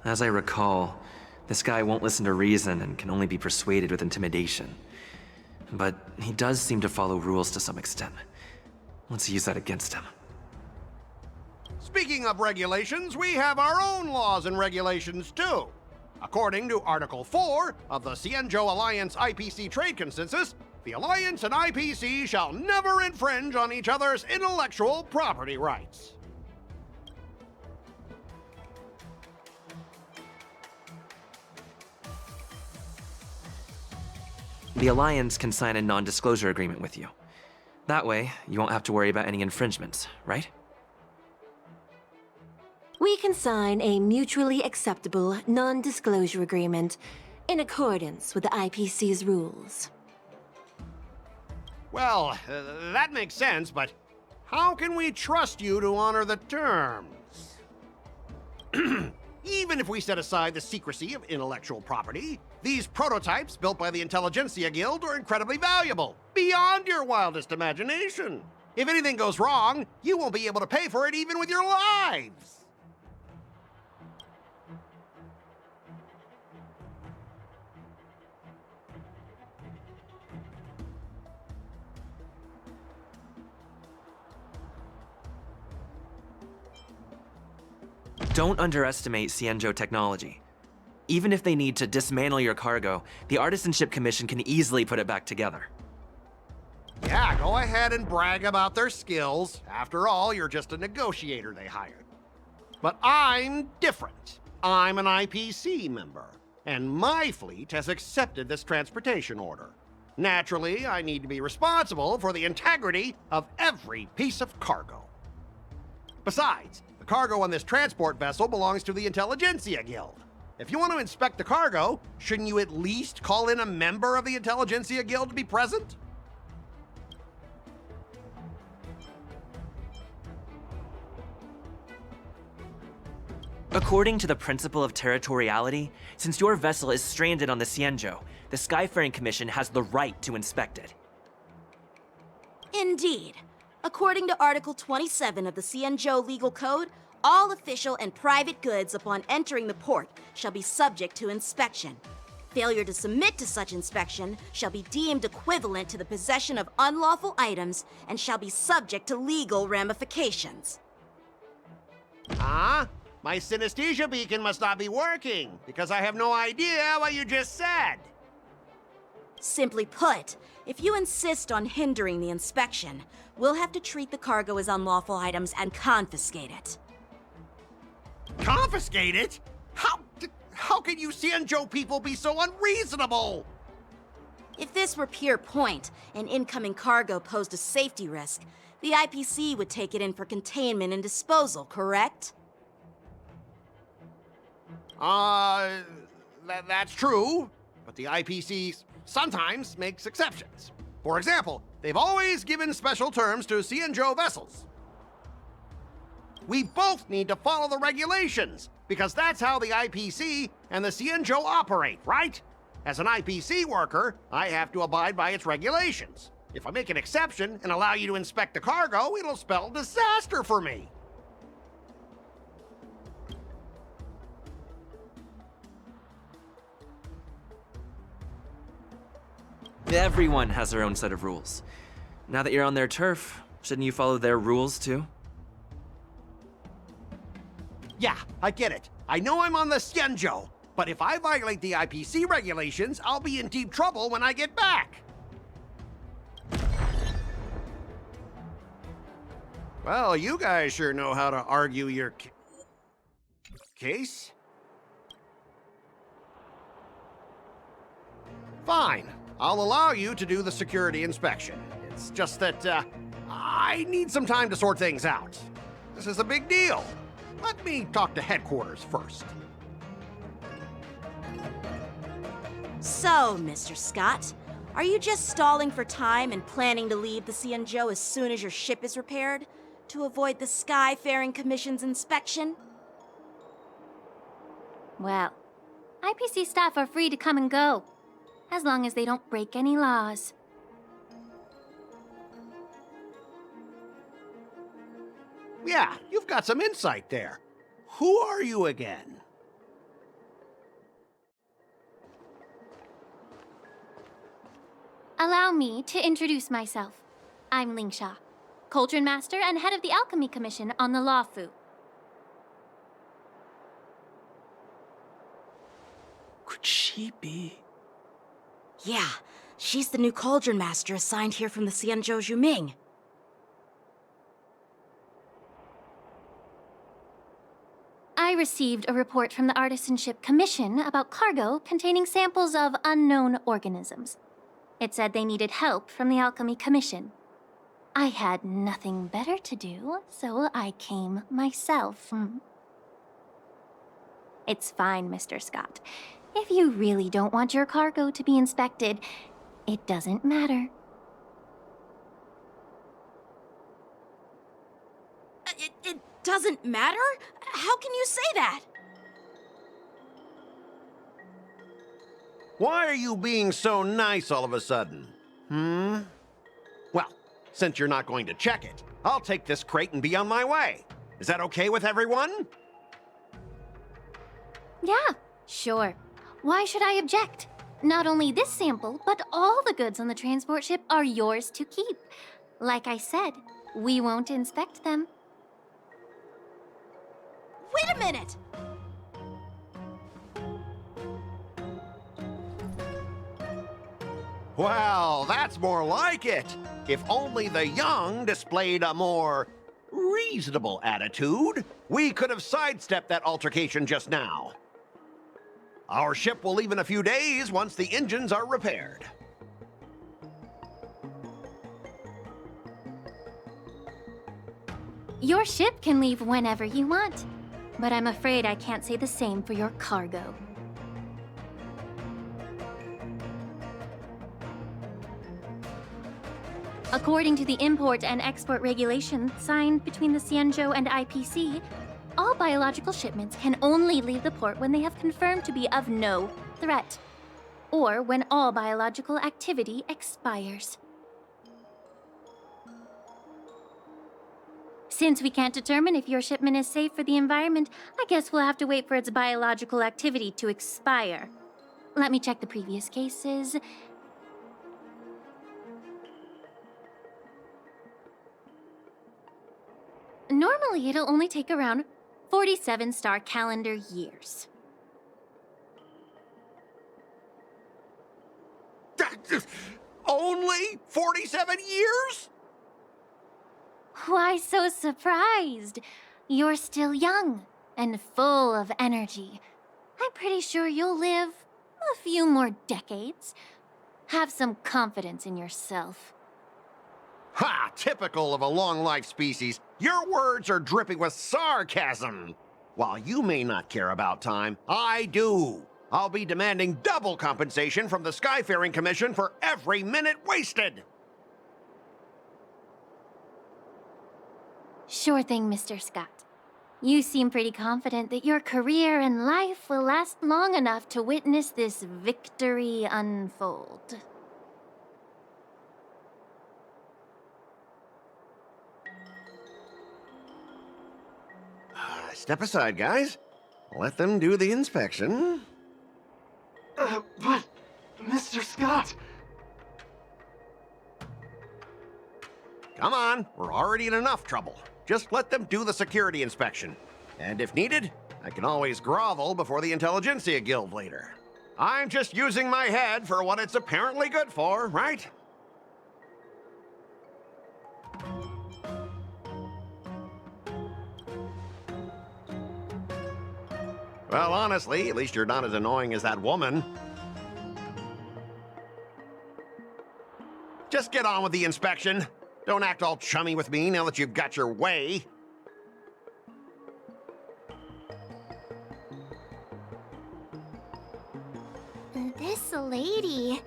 As I recall, this guy won't listen to reason and can only be persuaded with intimidation. But he does seem to follow rules to some extent. Let's use that against him. Speaking of regulations, we have our own laws and regulations too. According to Article 4 of the Xianzhou Alliance IPC Trade Consensus, the Alliance and IPC shall never infringe on each other's intellectual property rights. The Alliance can sign a non-disclosure agreement with you. That way, you won't have to worry about any infringements, right? We can sign a mutually acceptable non-disclosure agreement in accordance with the IPC's rules. Well, that makes sense, but how can we trust you to honor the terms? Even if we set aside the secrecy of intellectual property, these prototypes built by the Intelligentsia Guild are incredibly valuable, beyond your wildest imagination. If anything goes wrong, you won't be able to pay for it even with your lives. Don't underestimate Xianzhou technology. Even if they need to dismantle your cargo, the Artisanship Commission can easily put it back together. Yeah, go ahead and brag about their skills. After all, you're just a negotiator they hired. But I'm different. I'm an IPC member, and my fleet has accepted this transportation order. Naturally, I need to be responsible for the integrity of every piece of cargo. Besides, the cargo on this transport vessel belongs to the Intelligentsia Guild. If you want to inspect the cargo, shouldn't you at least call in a member of the Intelligentsia Guild to be present? According to the principle of territoriality, since your vessel is stranded on the Xianzhou, the Skyfaring Commission has the right to inspect it. Indeed. According to Article 27 of the Xianzhou Legal Code, all official and private goods upon entering the port shall be subject to inspection. Failure to submit to such inspection shall be deemed equivalent to the possession of unlawful items and shall be subject to legal ramifications. Huh? My synesthesia beacon must not be working, because I have no idea what you just said. Simply put, if you insist on hindering the inspection, we'll have to treat the cargo as unlawful items and confiscate it. Confiscate it? How can you Xianzhou people be so unreasonable? If this were pure point, and incoming cargo posed a safety risk, the IPC would take it in for containment and disposal, correct? That's true, but the IPC sometimes makes exceptions. For example, they've always given special terms to Xianzhou vessels. We both need to follow the regulations, because that's how the IPC and the Xianzhou operate, right? As an IPC worker, I have to abide by its regulations. If I make an exception and allow you to inspect the cargo, it'll spell disaster for me. Everyone has their own set of rules. Now that you're on their turf, shouldn't you follow their rules too? Yeah, I get it. I know I'm on the Xianzhou, but if I violate the IPC regulations, I'll be in deep trouble when I get back. Well, you guys sure know how to argue your case. Fine. I'll allow you to do the security inspection. It's just that, I need some time to sort things out. This is a big deal. Let me talk to headquarters first. So, Mr. Scott, are you just stalling for time and planning to leave the Xianzhou as soon as your ship is repaired? To avoid the Skyfaring Commission's inspection? Well, IPC staff are free to come and go, as long as they don't break any laws. Yeah, you've got some insight there. Who are you again? Allow me to introduce myself. I'm Lingsha, Cauldron Master and head of the Alchemy Commission on the Lawfu. Could she be? Yeah, she's the new Cauldron Master assigned here from the Xianzhou Zhuming. I received a report from the Artisanship Commission about cargo containing samples of unknown organisms. It said they needed help from the Alchemy Commission. I had nothing better to do, so I came myself. It's fine, Mr. Scott. If you really don't want your cargo to be inspected, it doesn't matter. It doesn't matter? How can you say that? Why are you being so nice all of a sudden? Well, since you're not going to check it, I'll take this crate and be on my way. Is that okay with everyone? Yeah, sure. Why should I object? Not only this sample, but all the goods on the transport ship are yours to keep. Like I said, we won't inspect them. Wait a minute! Well, that's more like it. If only the young displayed a more reasonable attitude, we could have sidestepped that altercation just now. Our ship will leave in a few days once the engines are repaired. Your ship can leave whenever you want, but I'm afraid I can't say the same for your cargo. According to the import and export regulation signed between the Xianzhou and IPC, all biological shipments can only leave the port when they have confirmed to be of no threat, or when all biological activity expires. Since we can't determine if your shipment is safe for the environment, I guess we'll have to wait for its biological activity to expire. Let me check the previous cases. Normally, it'll only take around 47 star calendar years. Only 47 years? Why so surprised? You're still young and full of energy. I'm pretty sure you'll live a few more decades. Have some confidence in yourself. Ha! Typical of a long-life species. Your words are dripping with sarcasm. While you may not care about time, I do. I'll be demanding double compensation from the Skyfaring Commission for every minute wasted. Sure thing, Mr. Scott. You seem pretty confident that your career and life will last long enough to witness this victory unfold. Step aside, guys. Let them do the inspection. But, Mr. Scott... Come on, we're already in enough trouble. Just let them do the security inspection. And if needed, I can always grovel before the Intelligentsia Guild later. I'm just using my head for what it's apparently good for, right? Well, honestly, at least you're not as annoying as that woman. Just get on with the inspection. Don't act all chummy with me now that you've got your way. This lady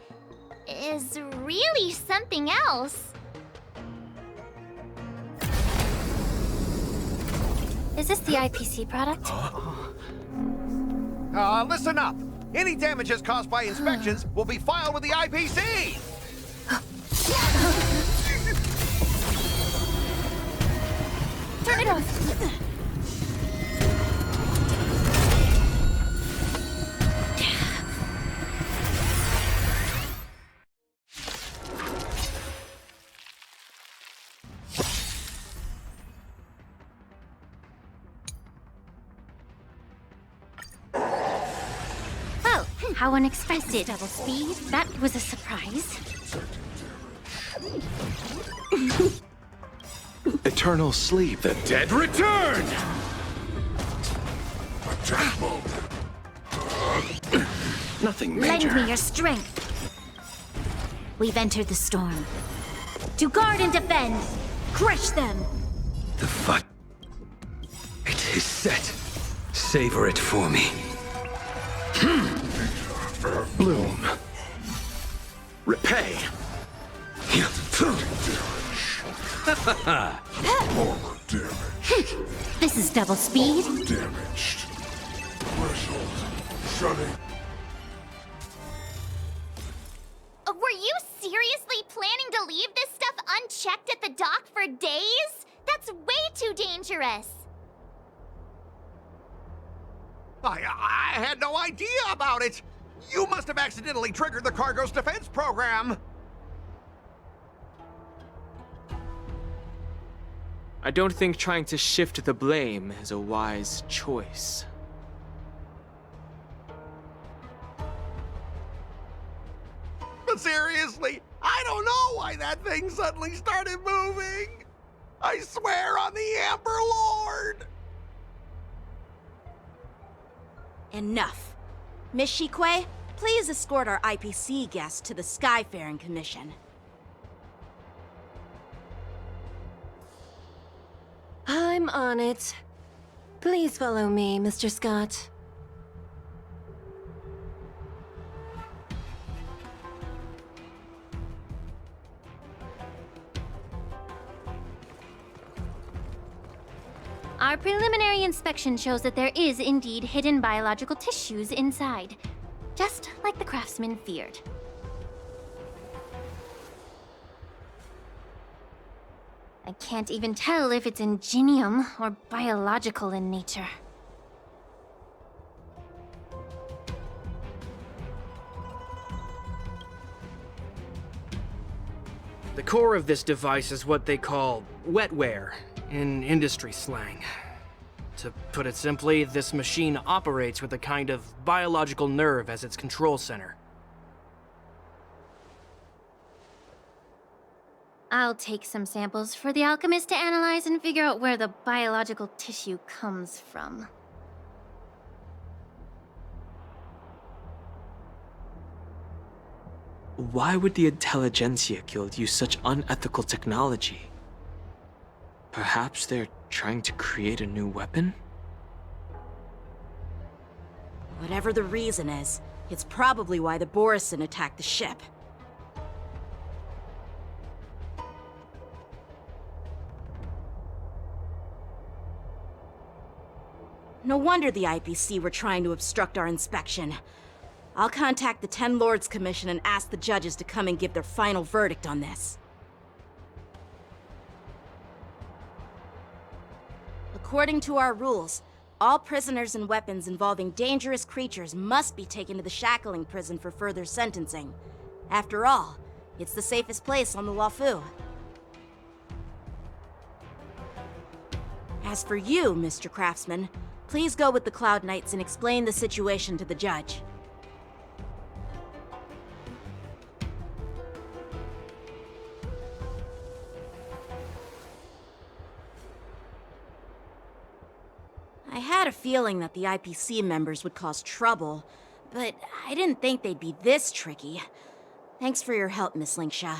is really something else. Is this the IPC product? Listen up. Any damages caused by inspections will be filed with the IPC. Turn it off. Well, how unexpected. Double speed. That was a surprise. Eternal sleep. The dead return! Nothing major. Lend me your strength. We've entered the storm. To guard and defend. Crush them. The fight. It is set. Savor it for me. Bloom. Repay. This is double speed. Damaged. Threshold shutting. Were you seriously planning to leave this stuff unchecked at the dock for days? That's way too dangerous. I had no idea about it. You must have accidentally triggered the cargo's defense program. I don't think trying to shift the blame is a wise choice. But seriously, I don't know why that thing suddenly started moving. I swear on the Amber Lord. Enough. Miss Shikue, please escort our IPC guest to the Skyfaring Commission. I'm on it. Please follow me, Mr. Scott. Our preliminary inspection shows that there is indeed hidden biological tissues inside, just like the craftsman feared. I can't even tell if it's ingenium or biological in nature. The core of this device is what they call wetware in industry slang. To put it simply, this machine operates with a kind of biological nerve as its control center. I'll take some samples for the alchemist to analyze and figure out where the biological tissue comes from. Why would the Intelligentsia Guild use such unethical technology? Perhaps they're trying to create a new weapon? Whatever the reason is, it's probably why the Borisin attacked the ship. No wonder the IPC were trying to obstruct our inspection. I'll contact the 10 Lords Commission and ask the judges to come and give their final verdict on this. According to our rules, all prisoners and weapons involving dangerous creatures must be taken to the shackling prison for further sentencing. After all, it's the safest place on the Lawfu. As for you, Mr. Craftsman, please go with the Cloud Knights and explain the situation to the judge. I had a feeling that the IPC members would cause trouble, but I didn't think they'd be this tricky. Thanks for your help, Miss Lingsha.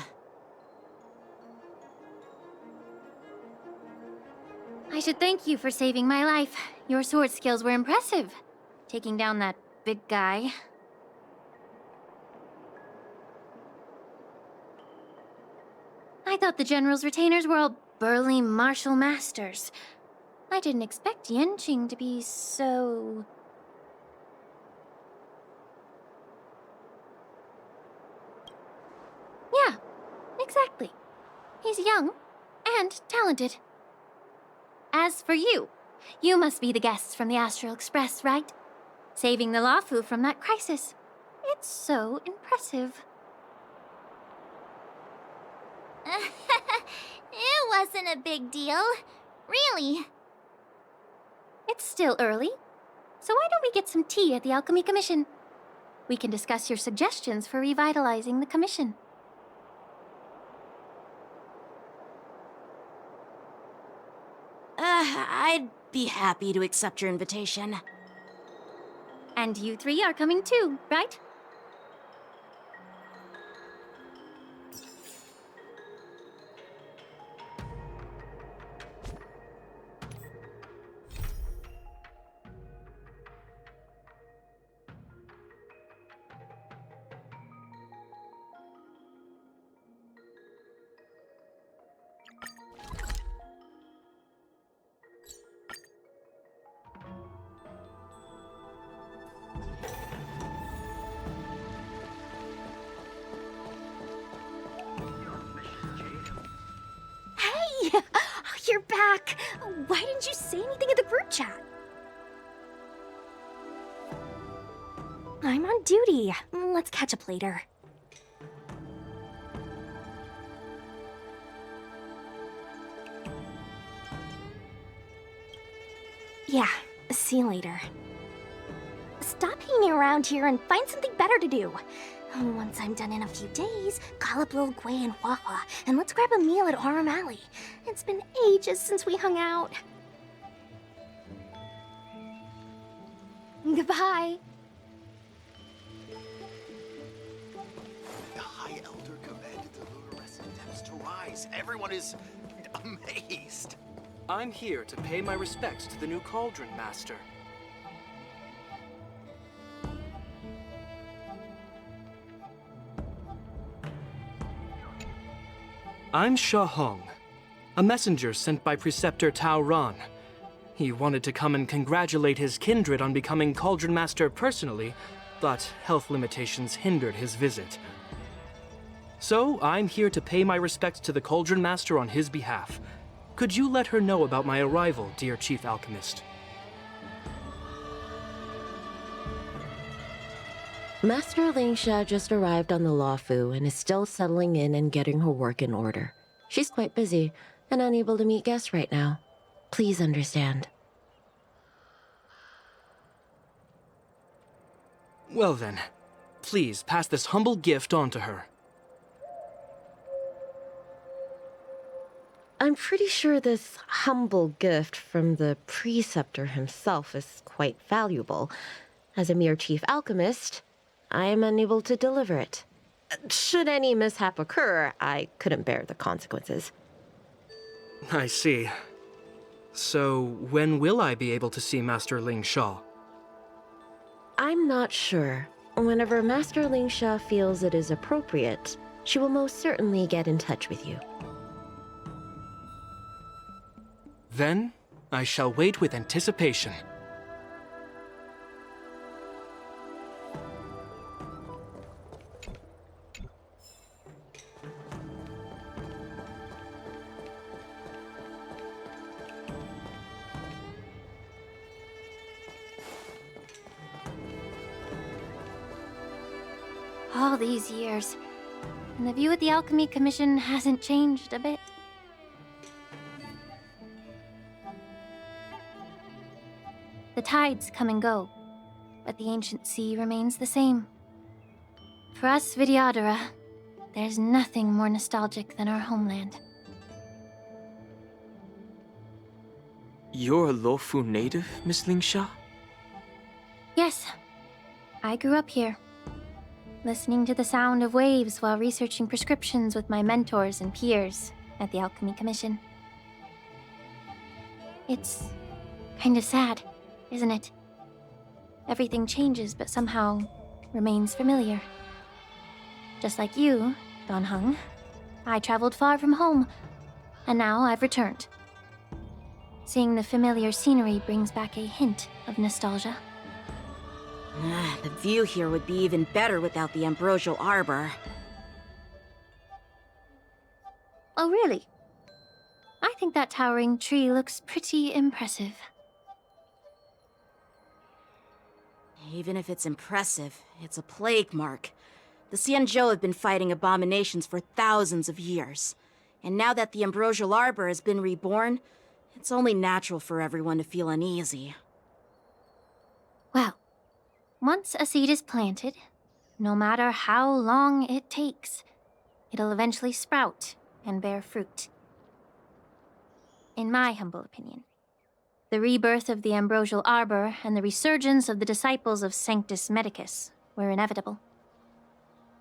I should thank you for saving my life. Your sword skills were impressive. Taking down that big guy. I thought the General's retainers were all burly martial masters. I didn't expect Yenqing to be so... Yeah, exactly. He's young and talented. As for you, you must be the guests from the Astral Express, right? Saving the Lawfu from that crisis. It's so impressive. It wasn't a big deal. Really. It's still early, so why don't we get some tea at the Alchemy Commission? We can discuss your suggestions for revitalizing the commission. I'd be happy to accept your invitation. And you three are coming too, right? You're back! Why didn't you say anything in the group chat? I'm on duty. Let's catch up later. Yeah, see you later. Stop hanging around here and find something better to do. Once I'm done in a few days, call up Lil Gui and Huahua, and let's grab a meal at Aurum Alley. It's been ages since we hung out. Goodbye. The High Elder commanded the lunar residents to rise. Everyone is amazed. I'm here to pay my respects to the new Cauldron Master. I'm Sha Hong, a messenger sent by Preceptor Tao Ran. He wanted to come and congratulate his kindred on becoming Cauldron Master personally, but health limitations hindered his visit. So I'm here to pay my respects to the Cauldron Master on his behalf. Could you let her know about my arrival, dear Chief Alchemist? Master Lingsha just arrived on the Lawfu and is still settling in and getting her work in order. She's quite busy and unable to meet guests right now. Please understand. Well then, please pass this humble gift on to her. I'm pretty sure this humble gift from the preceptor himself is quite valuable. As a mere chief alchemist, I am unable to deliver it. Should any mishap occur, I couldn't bear the consequences. I see. So, when will I be able to see Master Lingsha? I'm not sure. Whenever Master Lingsha feels it is appropriate, she will most certainly get in touch with you. Then, I shall wait with anticipation. All these years, and the view of the Alchemy Commission hasn't changed a bit. The tides come and go, but the ancient sea remains the same. For us Vidyadhara, there's nothing more nostalgic than our homeland. You're a Lawfu native, Miss Lingsha? Yes, I grew up here, listening to the sound of waves while researching prescriptions with my mentors and peers at the Alchemy Commission. It's kind of sad, isn't it? Everything changes but somehow remains familiar. Just like you, Don Hung, I traveled far from home, and now I've returned. Seeing the familiar scenery brings back a hint of nostalgia. The view here would be even better without the ambrosial arbor. Oh, really? I think that towering tree looks pretty impressive. Even if it's impressive, it's a plague mark. The Xianzhou have been fighting abominations for thousands of years. And now that the ambrosial arbor has been reborn, it's only natural for everyone to feel uneasy. Well, once a seed is planted, no matter how long it takes, it'll eventually sprout and bear fruit. In my humble opinion, the rebirth of the ambrosial arbor and the resurgence of the disciples of Sanctus Medicus were inevitable.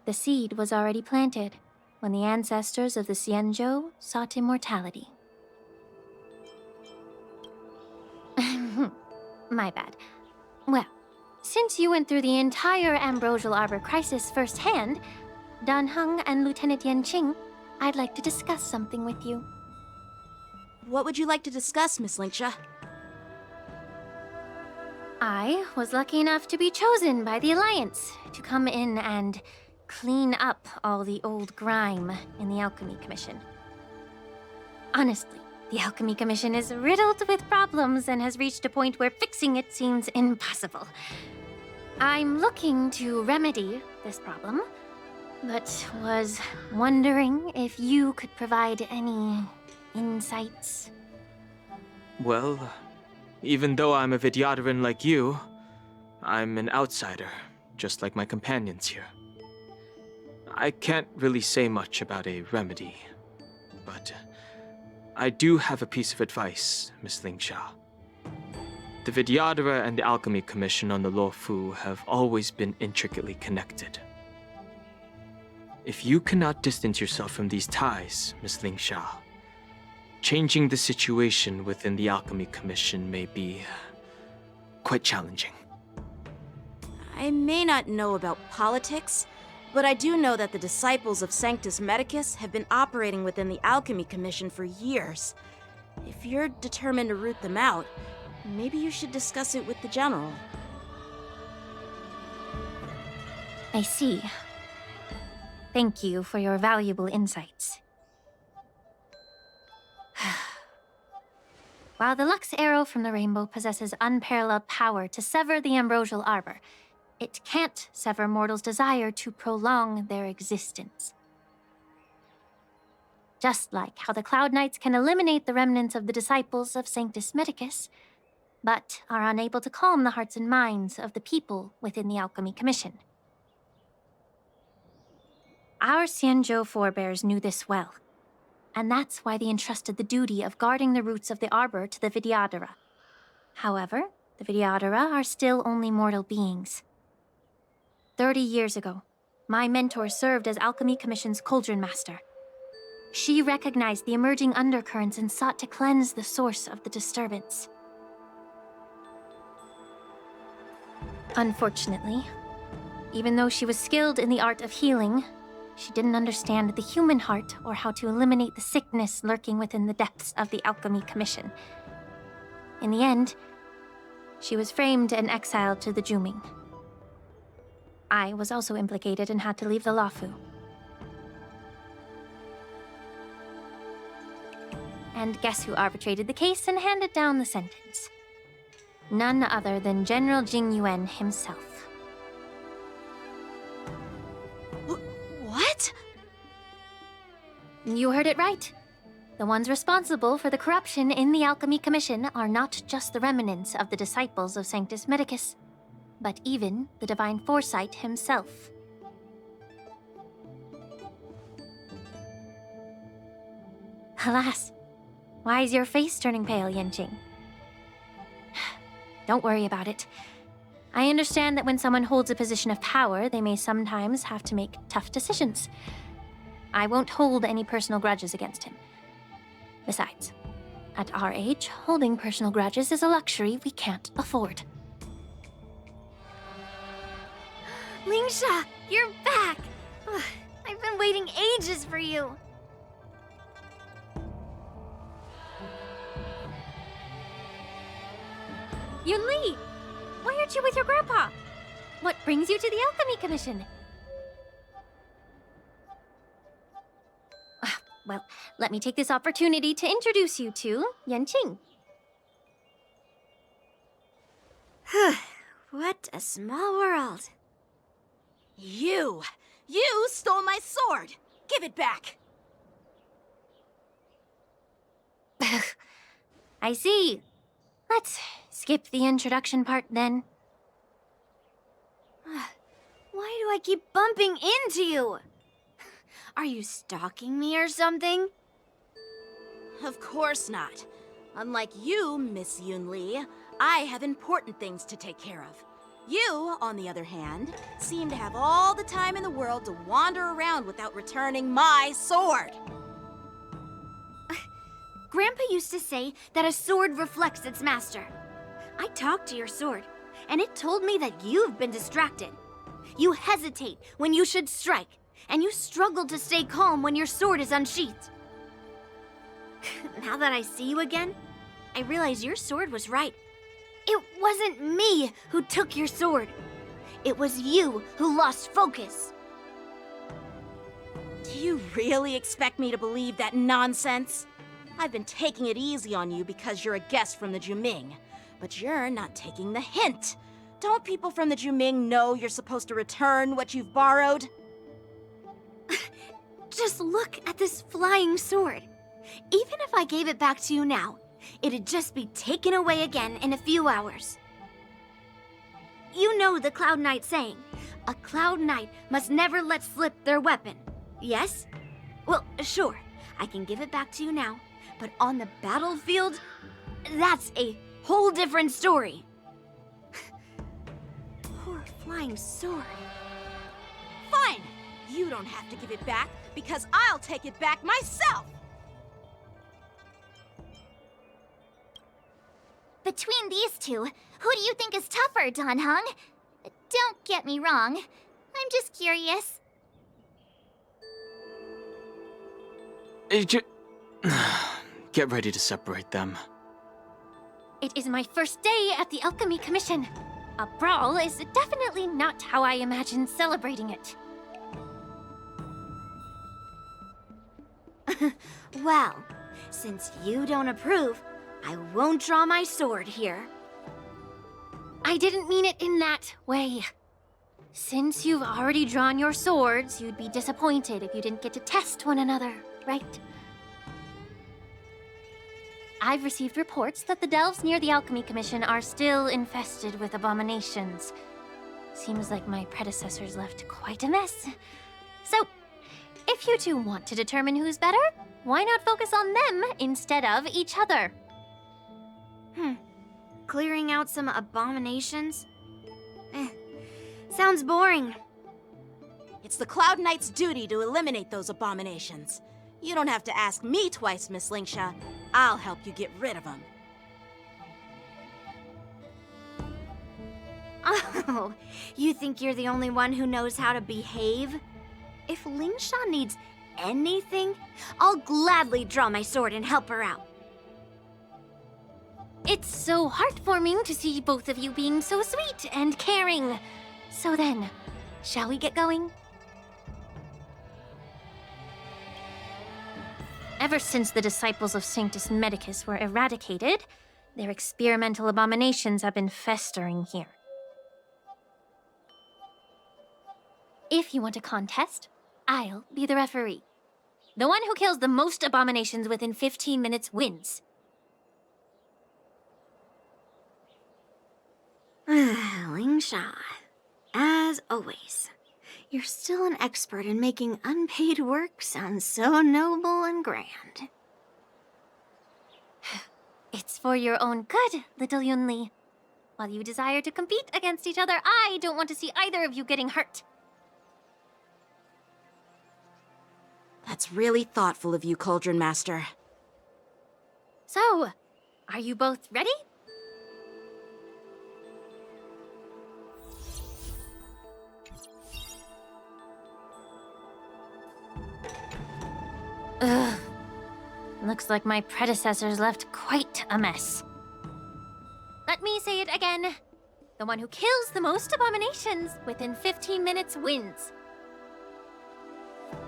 The seed was already planted when the ancestors of the Xianzhou sought immortality. My bad. Well, since you went through the entire ambrosial arbor crisis firsthand, Dan Heng and Lieutenant Yanqing, I'd like to discuss something with you. What would you like to discuss, Miss Lingsha? I was lucky enough to be chosen by the Alliance to come in and clean up all the old grime in the Alchemy Commission. Honestly, the Alchemy Commission is riddled with problems and has reached a point where fixing it seems impossible. I'm looking to remedy this problem, but was wondering if you could provide any insights. Well, even though I'm a Vidyadharan like you, I'm an outsider, just like my companions here. I can't really say much about a remedy, but I do have a piece of advice, Miss Lingsha. The Vidyadhara and the Alchemy Commission on the Lawfu have always been intricately connected. If you cannot distance yourself from these ties, Miss Lingsha, changing the situation within the Alchemy Commission may be quite challenging. I may not know about politics, but I do know that the disciples of Sanctus Medicus have been operating within the Alchemy Commission for years. If you're determined to root them out, maybe you should discuss it with the General. I see. Thank you for your valuable insights. While the Lux Arrow from the Rainbow possesses unparalleled power to sever the ambrosial arbor, it can't sever mortals' desire to prolong their existence. Just like how the Cloud Knights can eliminate the remnants of the disciples of Sanctus Medicus, but are unable to calm the hearts and minds of the people within the Alchemy Commission. Our Xianzhou forebears knew this well, and that's why they entrusted the duty of guarding the roots of the arbor to the Vidyadhara. However, the Vidyadhara are still only mortal beings. 30 years ago, my mentor served as Alchemy Commission's Cauldron Master. She recognized the emerging undercurrents and sought to cleanse the source of the disturbance. Unfortunately, even though she was skilled in the art of healing, she didn't understand the human heart or how to eliminate the sickness lurking within the depths of the Alchemy Commission. In the end, she was framed and exiled to the Juming. I was also implicated and had to leave the Lawfu. And guess who arbitrated the case and handed down the sentence? None other than General Jing Yuan himself. What? You heard it right. The ones responsible for the corruption in the Alchemy Commission are not just the remnants of the disciples of Sanctus Medicus, but even the Divine Foresight himself. Alas, why is your face turning pale, Yanqing? Don't worry about it. I understand that when someone holds a position of power, they may sometimes have to make tough decisions. I won't hold any personal grudges against him. Besides, at our age, holding personal grudges is a luxury we can't afford. Lingsha, you're back! Ugh, I've been waiting ages for you. Yunli! Why aren't you with your grandpa? What brings you to the Alchemy Commission? Well, let me take this opportunity to introduce you to Yanqing. What a small world. You stole my sword! Give it back! I see. Let's skip the introduction part then. Why do I keep bumping into you? Are you stalking me or something? Of course not. Unlike you, Miss Yunli, I have important things to take care of. You, on the other hand, seem to have all the time in the world to wander around without returning my sword. Grandpa used to say that a sword reflects its master. I talked to your sword, and it told me that you've been distracted. You hesitate when you should strike, and you struggle to stay calm when your sword is unsheathed. Now that I see you again, I realize your sword was right. It wasn't me who took your sword. It was you who lost focus. Do you really expect me to believe that nonsense? I've been taking it easy on you because you're a guest from the Juming, but you're not taking the hint. Don't people from the Juming know you're supposed to return what you've borrowed? Just look at this flying sword. Even if I gave it back to you now, it'd just be taken away again in a few hours. You know the Cloud Knight saying, a Cloud Knight must never let slip their weapon, yes? Well, sure, I can give it back to you now, but on the battlefield, that's a whole different story. Poor flying sword. Fine! You don't have to give it back, because I'll take it back myself! Between these two, who do you think is tougher, Dan Heng? Don't get me wrong. I'm just curious. Get ready to separate them. It is my first day at the Alchemy Commission. A brawl is definitely not how I imagined celebrating it. Well, since you don't approve, I won't draw my sword here. I didn't mean it in that way. Since you've already drawn your swords, you'd be disappointed if you didn't get to test one another, right? I've received reports that the delves near the Alchemy Commission are still infested with abominations. Seems like my predecessors left quite a mess. So, if you two want to determine who's better, why not focus on them instead of each other? Clearing out some abominations? Sounds boring. It's the Cloud Knight's duty to eliminate those abominations. You don't have to ask me twice, Miss Lingsha. I'll help you get rid of them. Oh, you think you're the only one who knows how to behave? If Lingsha needs anything, I'll gladly draw my sword and help her out. It's so heartwarming to see both of you being so sweet and caring. So then, shall we get going? Ever since the disciples of Sanctus Medicus were eradicated, their experimental abominations have been festering here. If you want a contest, I'll be the referee. The one who kills the most abominations within 15 minutes wins. Lingsha, as always, you're still an expert in making unpaid work sound so noble and grand. It's for your own good, little Yunli. While you desire to compete against each other, I don't want to see either of you getting hurt. That's really thoughtful of you, Cauldron Master. So, are you both ready? Ugh. Looks like my predecessors left quite a mess. Let me say it again. The one who kills the most abominations within 15 minutes wins.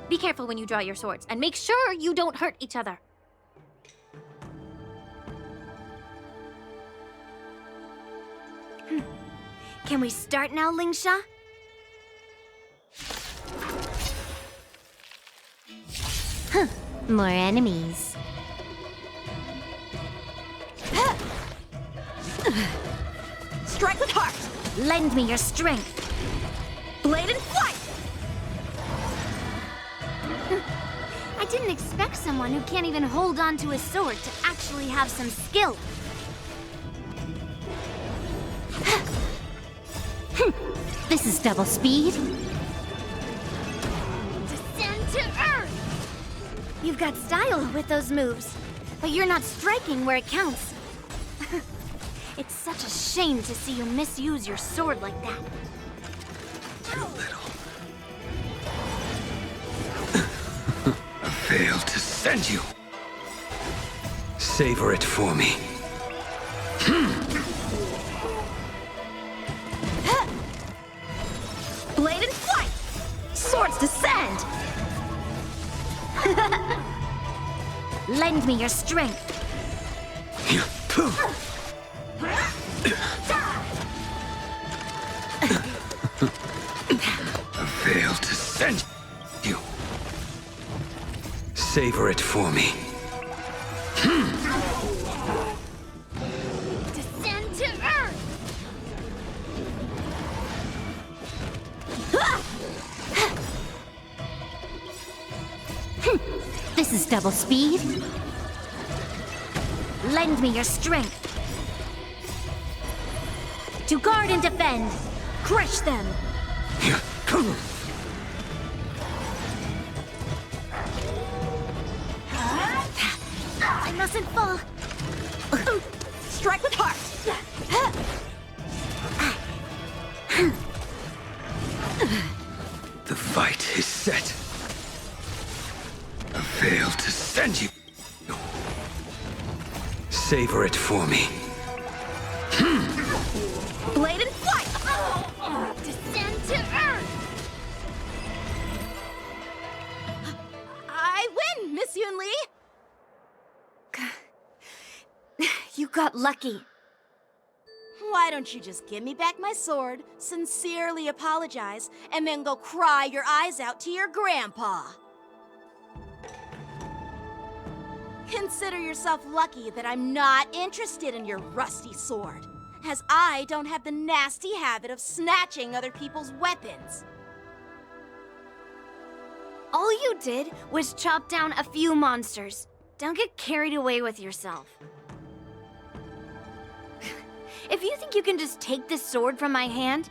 Be careful when you draw your swords, and make sure you don't hurt each other. Can we start now, Lingsha? More enemies. Strike with heart! Lend me your strength. Blade and flight! I didn't expect someone who can't even hold on to a sword to actually have some skill. This is double speed. Descend to earth! You've got style with those moves, but you're not striking where it counts. It's such a shame to see you misuse your sword like that. Too little. I failed to send you. Savor it for me. Blade and flight! Swords descend! Lend me your strength. I failed to send you. Savor it for me. Descend to earth! This is double speed. Lend me your strength. To guard and defend. Crush them. I mustn't fall. Strike with heart! The fight is set. I failed to send you. Savor it for me. Blade and flight! Descend to earth! I win, Miss Yunli! got lucky. Why don't you just give me back my sword, sincerely apologize, and then go cry your eyes out to your grandpa? Consider yourself lucky that I'm not interested in your rusty sword, as I don't have the nasty habit of snatching other people's weapons. All you did was chop down a few monsters. Don't get carried away with yourself. If you think you can just take this sword from my hand,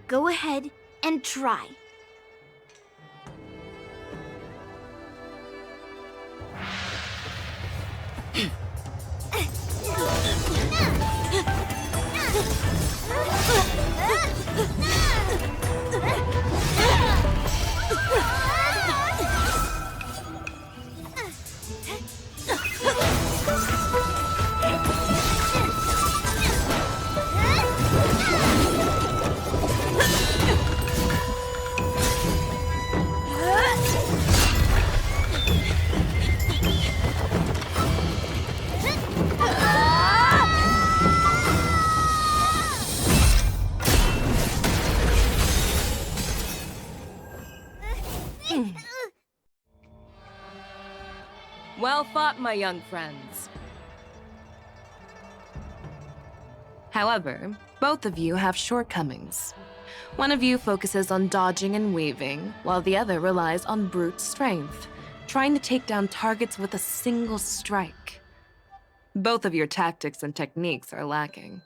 go ahead and try. Well fought, my young friends. However, both of you have shortcomings. One of you focuses on dodging and weaving, while the other relies on brute strength, trying to take down targets with a single strike. Both of your tactics and techniques are lacking.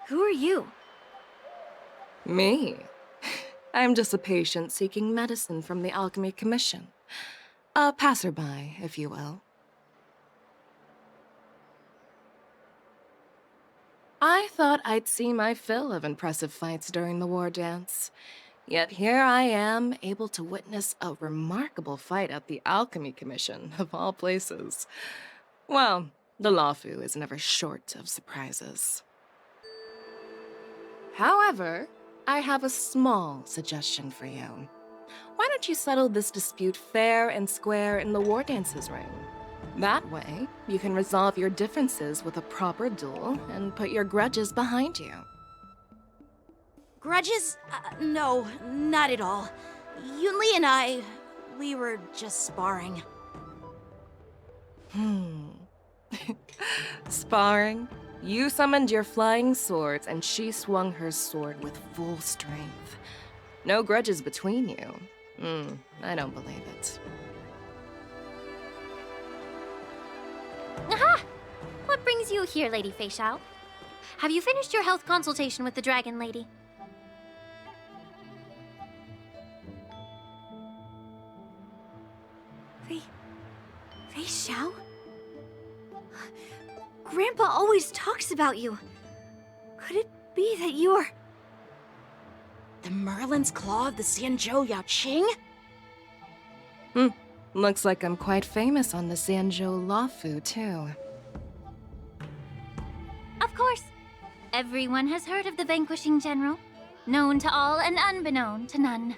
Who are you? Me? I'm just a patient seeking medicine from the Alchemy Commission. A passerby, if you will. I thought I'd see my fill of impressive fights during the war dance. Yet here I am, able to witness a remarkable fight at the Alchemy Commission, of all places. Well, the Lawfu is never short of surprises. However, I have a small suggestion for you. Why don't you settle this dispute fair and square in the war dances ring? That way, you can resolve your differences with a proper duel and put your grudges behind you. Grudges? No, not at all. Yunli and we were just sparring. Sparring? You summoned your flying swords and she swung her sword with full strength. No grudges between you. I don't believe it. Aha! What brings you here, Lady Fei Xiao? Have you finished your health consultation with the Dragon Lady? Fei Xiao? Grandpa always talks about you. Could it be that you are... The Merlin's Claw of the Xianzhou Yaoqing? Looks like I'm quite famous on the Xianzhou Lawfu, too. Of course. Everyone has heard of the Vanquishing General. Known to all and unbeknown to none.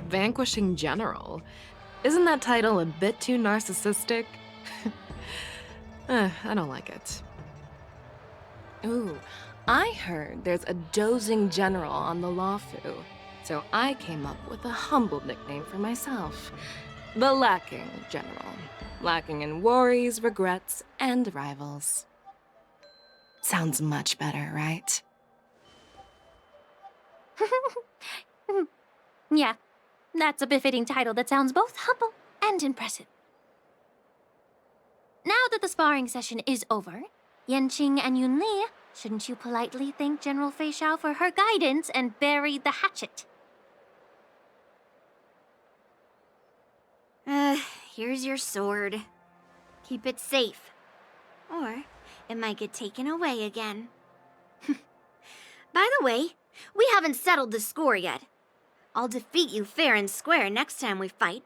Vanquishing General? Isn't that title a bit too narcissistic? I don't like it. Ooh, I heard there's a dozing general on the Lawfu, so I came up with a humble nickname for myself. The Lacking General. Lacking in worries, regrets, and rivals. Sounds much better, right? Yeah, that's a befitting title that sounds both humble and impressive. Now that the sparring session is over, Yanqing and Yunli, shouldn't you politely thank General Fei Xiao for her guidance and bury the hatchet? Here's your sword. Keep it safe. Or it might get taken away again. By the way, we haven't settled the score yet. I'll defeat you fair and square next time we fight.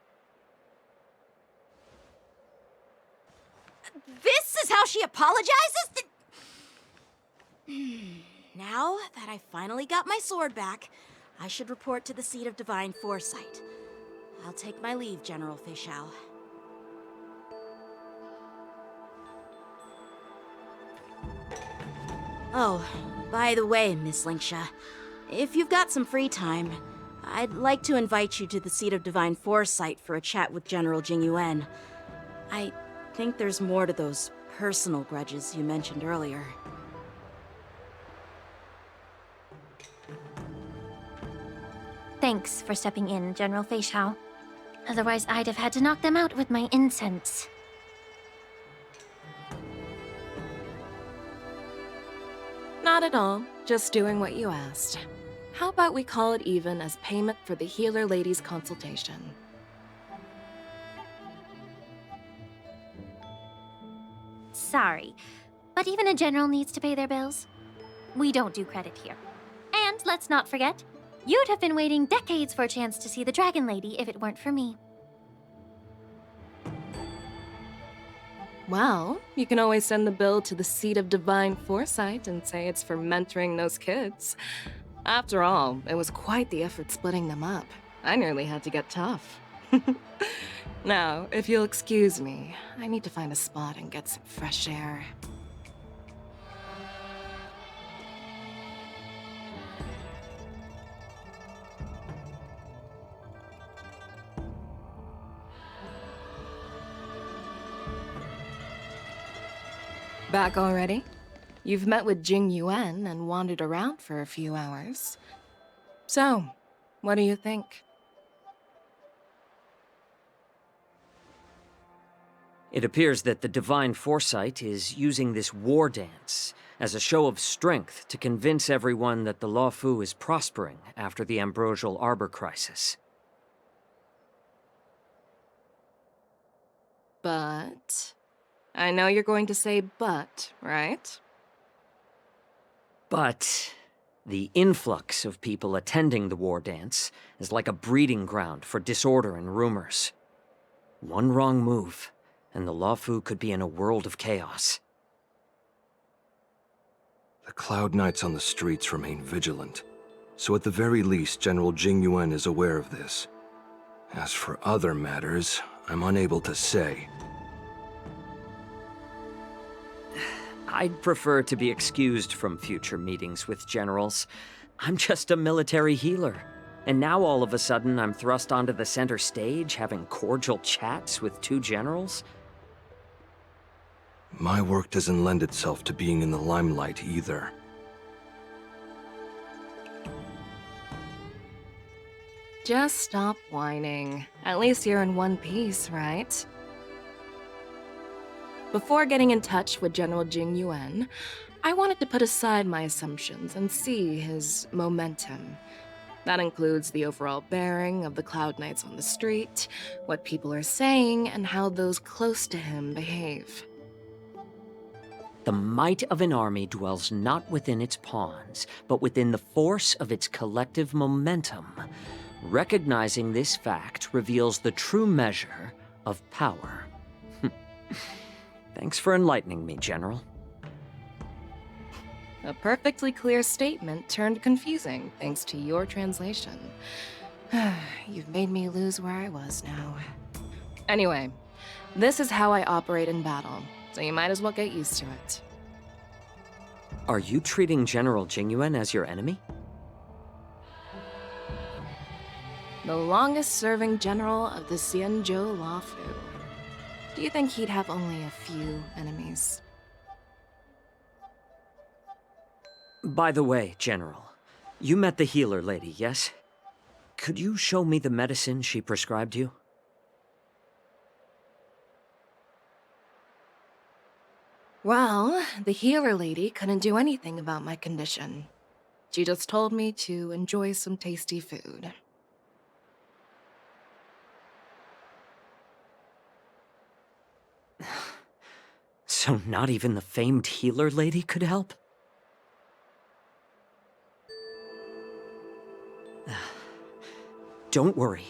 This is how she apologizes? Now that I finally got my sword back, I should report to the seat of divine foresight. I'll take my leave, General Fei Xiao. Oh, by the way, Miss Linksha, if you've got some free time, I'd like to invite you to the Seat of Divine Foresight for a chat with General Jingyuan. I think there's more to those personal grudges you mentioned earlier. Thanks for stepping in, General Feixiao. Otherwise, I'd have had to knock them out with my incense. Not at all. Just doing what you asked. How about we call it even as payment for the healer lady's consultation? Sorry, but even a general needs to pay their bills. We don't do credit here. And let's not forget, you'd have been waiting decades for a chance to see the Dragon Lady if it weren't for me. Well, you can always send the bill to the Seat of Divine Foresight and say it's for mentoring those kids. After all, it was quite the effort splitting them up. I nearly had to get tough. Now, if you'll excuse me, I need to find a spot and get some fresh air. Back already? You've met with Jingyuan and wandered around for a few hours. So, what do you think? It appears that the Divine Foresight is using this war dance as a show of strength to convince everyone that the Lawfu is prospering after the Ambrosial Arbor crisis. But... I know you're going to say but, right? But the influx of people attending the war dance is like a breeding ground for disorder and rumors. One wrong move, and the Lawfu could be in a world of chaos. The Cloud Knights on the streets remain vigilant, so at the very least, General Jingyuan is aware of this. As for other matters, I'm unable to say. I'd prefer to be excused from future meetings with generals. I'm just a military healer. And now all of a sudden I'm thrust onto the center stage having cordial chats with two generals? My work doesn't lend itself to being in the limelight either. Just stop whining. At least you're in one piece, right? Before getting in touch with General Jingyuan, I wanted to put aside my assumptions and see his momentum. That includes the overall bearing of the Cloud Knights on the street, what people are saying, and how those close to him behave. The might of an army dwells not within its pawns, but within the force of its collective momentum. Recognizing this fact reveals the true measure of power. Thanks for enlightening me, General. A perfectly clear statement turned confusing thanks to your translation. You've made me lose where I was now. Anyway, this is how I operate in battle, so you might as well get used to it. Are you treating General Jingyuan as your enemy? The longest-serving general of the Xianzhou Lawfu. Do you think he'd have only a few enemies? By the way, General, you met the healer lady, yes? Could you show me the medicine she prescribed you? Well, the healer lady couldn't do anything about my condition. She just told me to enjoy some tasty food. So not even the famed healer lady could help? Don't worry.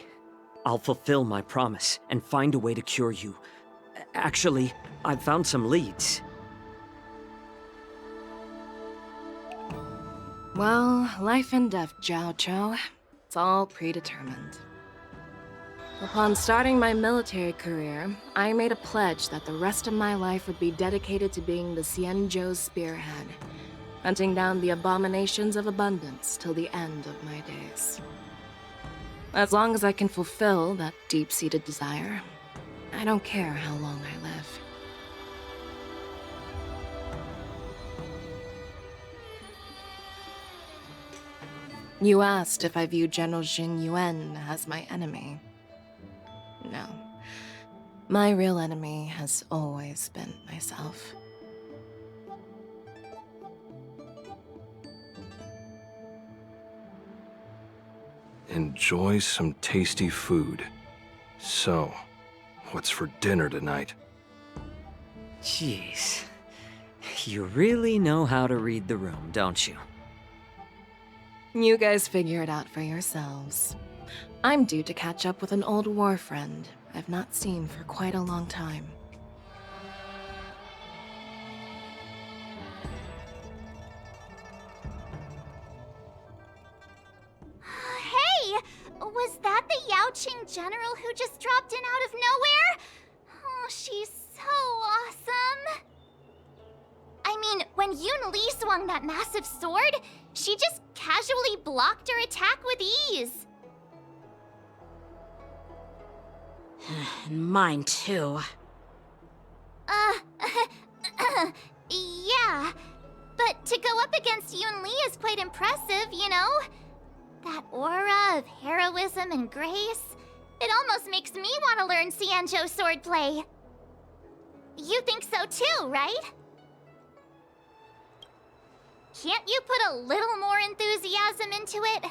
I'll fulfill my promise and find a way to cure you. Actually, I've found some leads. Well, life and death, Zhao Chou. It's all predetermined. Upon starting my military career, I made a pledge that the rest of my life would be dedicated to being the Xianzhou's spearhead. hunting down the abominations of abundance till the end of my days. As long as I can fulfill that deep-seated desire, I don't care how long I live. You asked if I view General Jing Yuan as my enemy. No. My real enemy has always been myself. Enjoy some tasty food. So, what's for dinner tonight? Jeez. You really know how to read the room, don't you? You guys figure it out for yourselves. I'm due to catch up with an old war friend I've not seen for quite a long time. Hey! Was that the Yaoqing general who just dropped in out of nowhere? Oh, she's so awesome! I mean, when Yun Li swung that massive sword, she just casually blocked her attack with ease. Mine too. Yeah. But to go up against Yun Li is quite impressive, you know? That aura of heroism and grace, it almost makes me want to learn Xianzhou swordplay. You think so too, right? Can't you put a little more enthusiasm into it?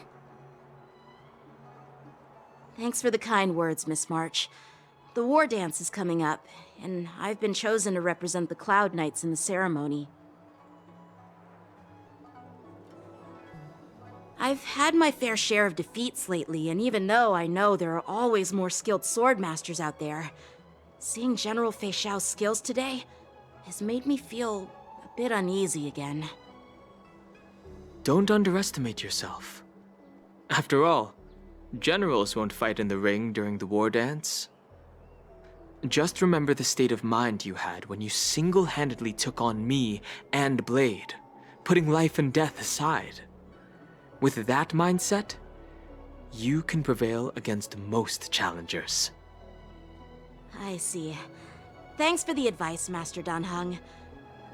Thanks for the kind words, Miss March. The war dance is coming up, and I've been chosen to represent the Cloud Knights in the ceremony. I've had my fair share of defeats lately, and even though I know there are always more skilled swordmasters out there, seeing General Fei Xiao's skills today has made me feel a bit uneasy again. Don't underestimate yourself. After all, generals won't fight in the ring during the war dance. Just remember the state of mind you had when you single-handedly took on me and Blade, putting life and death aside. With that mindset, you can prevail against most challengers. I see. Thanks for the advice, Master Danheng.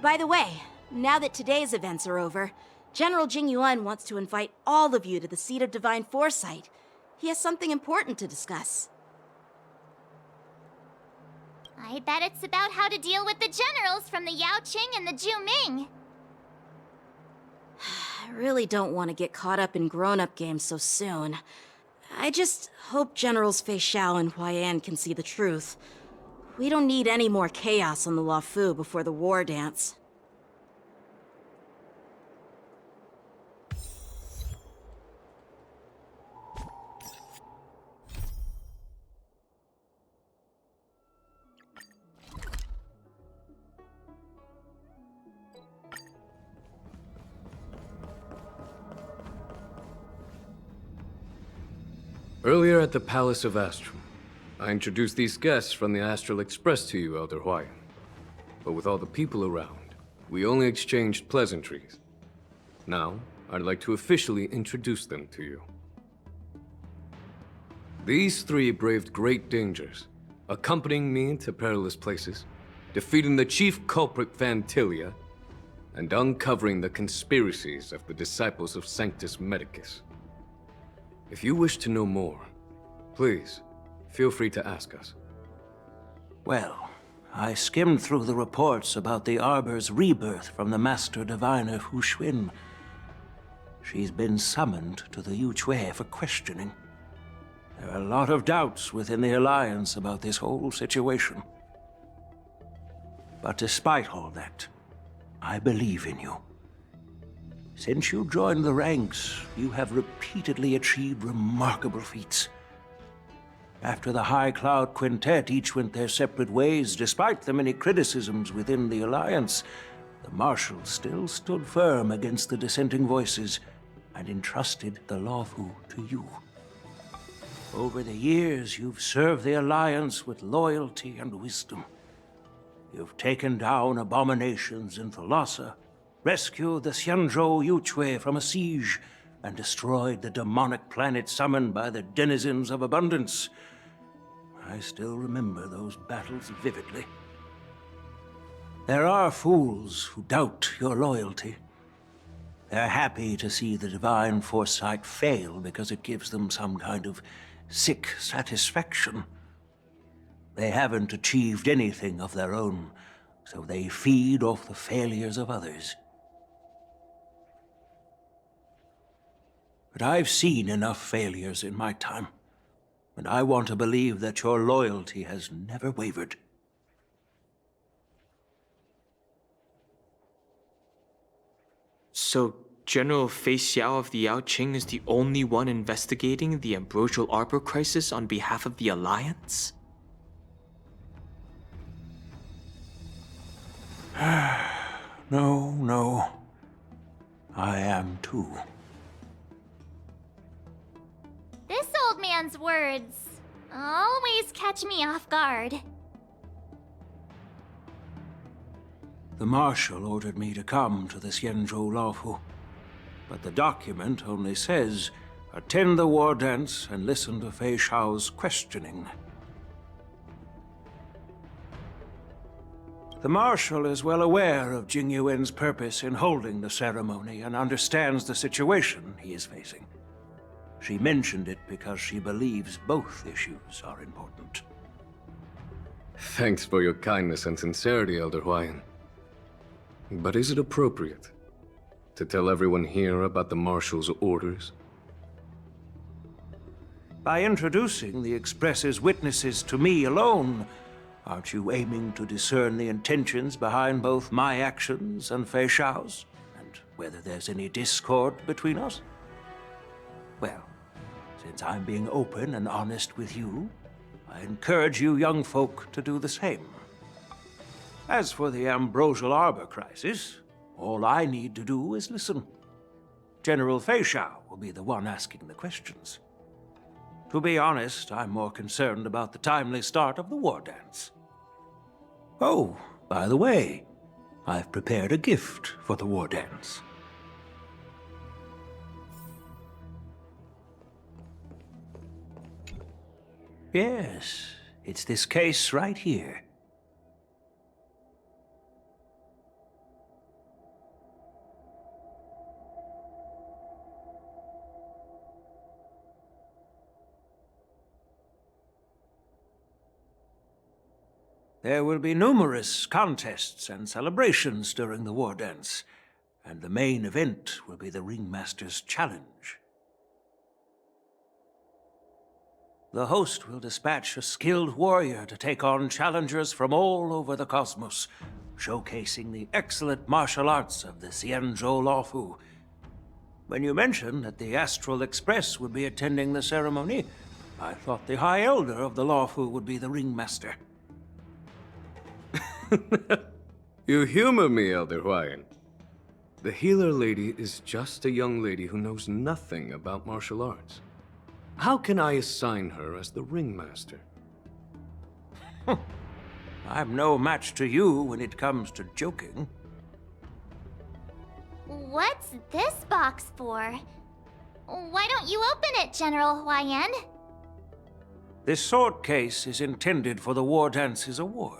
By the way, now that today's events are over, General Jing Yuan wants to invite all of you to the Seat of Divine Foresight. He has something important to discuss. I bet it's about how to deal with the generals from the Yaoqing and the Zhuming. I really don't want to get caught up in grown-up games so soon. I just hope Generals Fei Xiao and Huaiyan can see the truth. We don't need any more chaos on the Loffu before the war dance. Earlier at the Palace of Astrum, I introduced these guests from the Astral Express to you, Elder Huaiyan. But with all the people around, we only exchanged pleasantries. Now, I'd like to officially introduce them to you. These three braved great dangers, accompanying me into perilous places, defeating the chief culprit Vantilia, and uncovering the conspiracies of the disciples of Sanctus Medicus. If you wish to know more, please, feel free to ask us. Well, I skimmed through the reports about the Arbor's rebirth from the Master Diviner Hu Xuan. She's been summoned to the Yu Chui for questioning. There are a lot of doubts within the Alliance about this whole situation. But despite all that, I believe in you. Since you joined the ranks, you have repeatedly achieved remarkable feats. After the High Cloud Quintet each went their separate ways, despite the many criticisms within the Alliance, the Marshals still stood firm against the dissenting voices and entrusted the Lawfu to you. Over the years, you've served the Alliance with loyalty and wisdom. You've taken down abominations in Thalassa, rescued the Xianzhou Yuchui from a siege, and destroyed the demonic planet summoned by the denizens of abundance. I still remember those battles vividly. There are fools who doubt your loyalty. They're happy to see the divine foresight fail because it gives them some kind of sick satisfaction. They haven't achieved anything of their own, so they feed off the failures of others. But I've seen enough failures in my time, and I want to believe that your loyalty has never wavered. So, General Fei Xiao of the Yaoqing is the only one investigating the Ambrosial Arbor crisis on behalf of the Alliance? No. I am too. This old man's words always catch me off guard. The Marshal ordered me to come to the Xianzhou Lawfu, but the document only says, attend the war dance and listen to Fei Xiao's questioning. The Marshal is well aware of Jing Yuan's purpose in holding the ceremony and understands the situation he is facing. She mentioned it because she believes both issues are important. Thanks for your kindness and sincerity, Elder Huayan. But is it appropriate to tell everyone here about the Marshal's orders? By introducing the Express's witnesses to me alone, aren't you aiming to discern the intentions behind both my actions and Fei Xiao's, and whether there's any discord between us? Well, since I'm being open and honest with you, I encourage you young folk to do the same. As for the Ambrosial Arbor crisis, all I need to do is listen. General Fei Xiao will be the one asking the questions. To be honest, I'm more concerned about the timely start of the war dance. Oh, by the way, I've prepared a gift for the war dance. Yes, it's this case right here. There will be numerous contests and celebrations during the war dance, and the main event will be the Ringmaster's Challenge. The host will dispatch a skilled warrior to take on challengers from all over the cosmos, showcasing the excellent martial arts of the Xianzhou Lawfu. When you mentioned that the Astral Express would be attending the ceremony, I thought the High Elder of the Lawfu would be the Ringmaster. You humor me, Elder Huayan. The healer lady is just a young lady who knows nothing about martial arts. How can I assign her as the ringmaster? I'm no match to you when it comes to joking. What's this box for? Why don't you open it, General Huayan? This sword case is intended for the War Dance's award.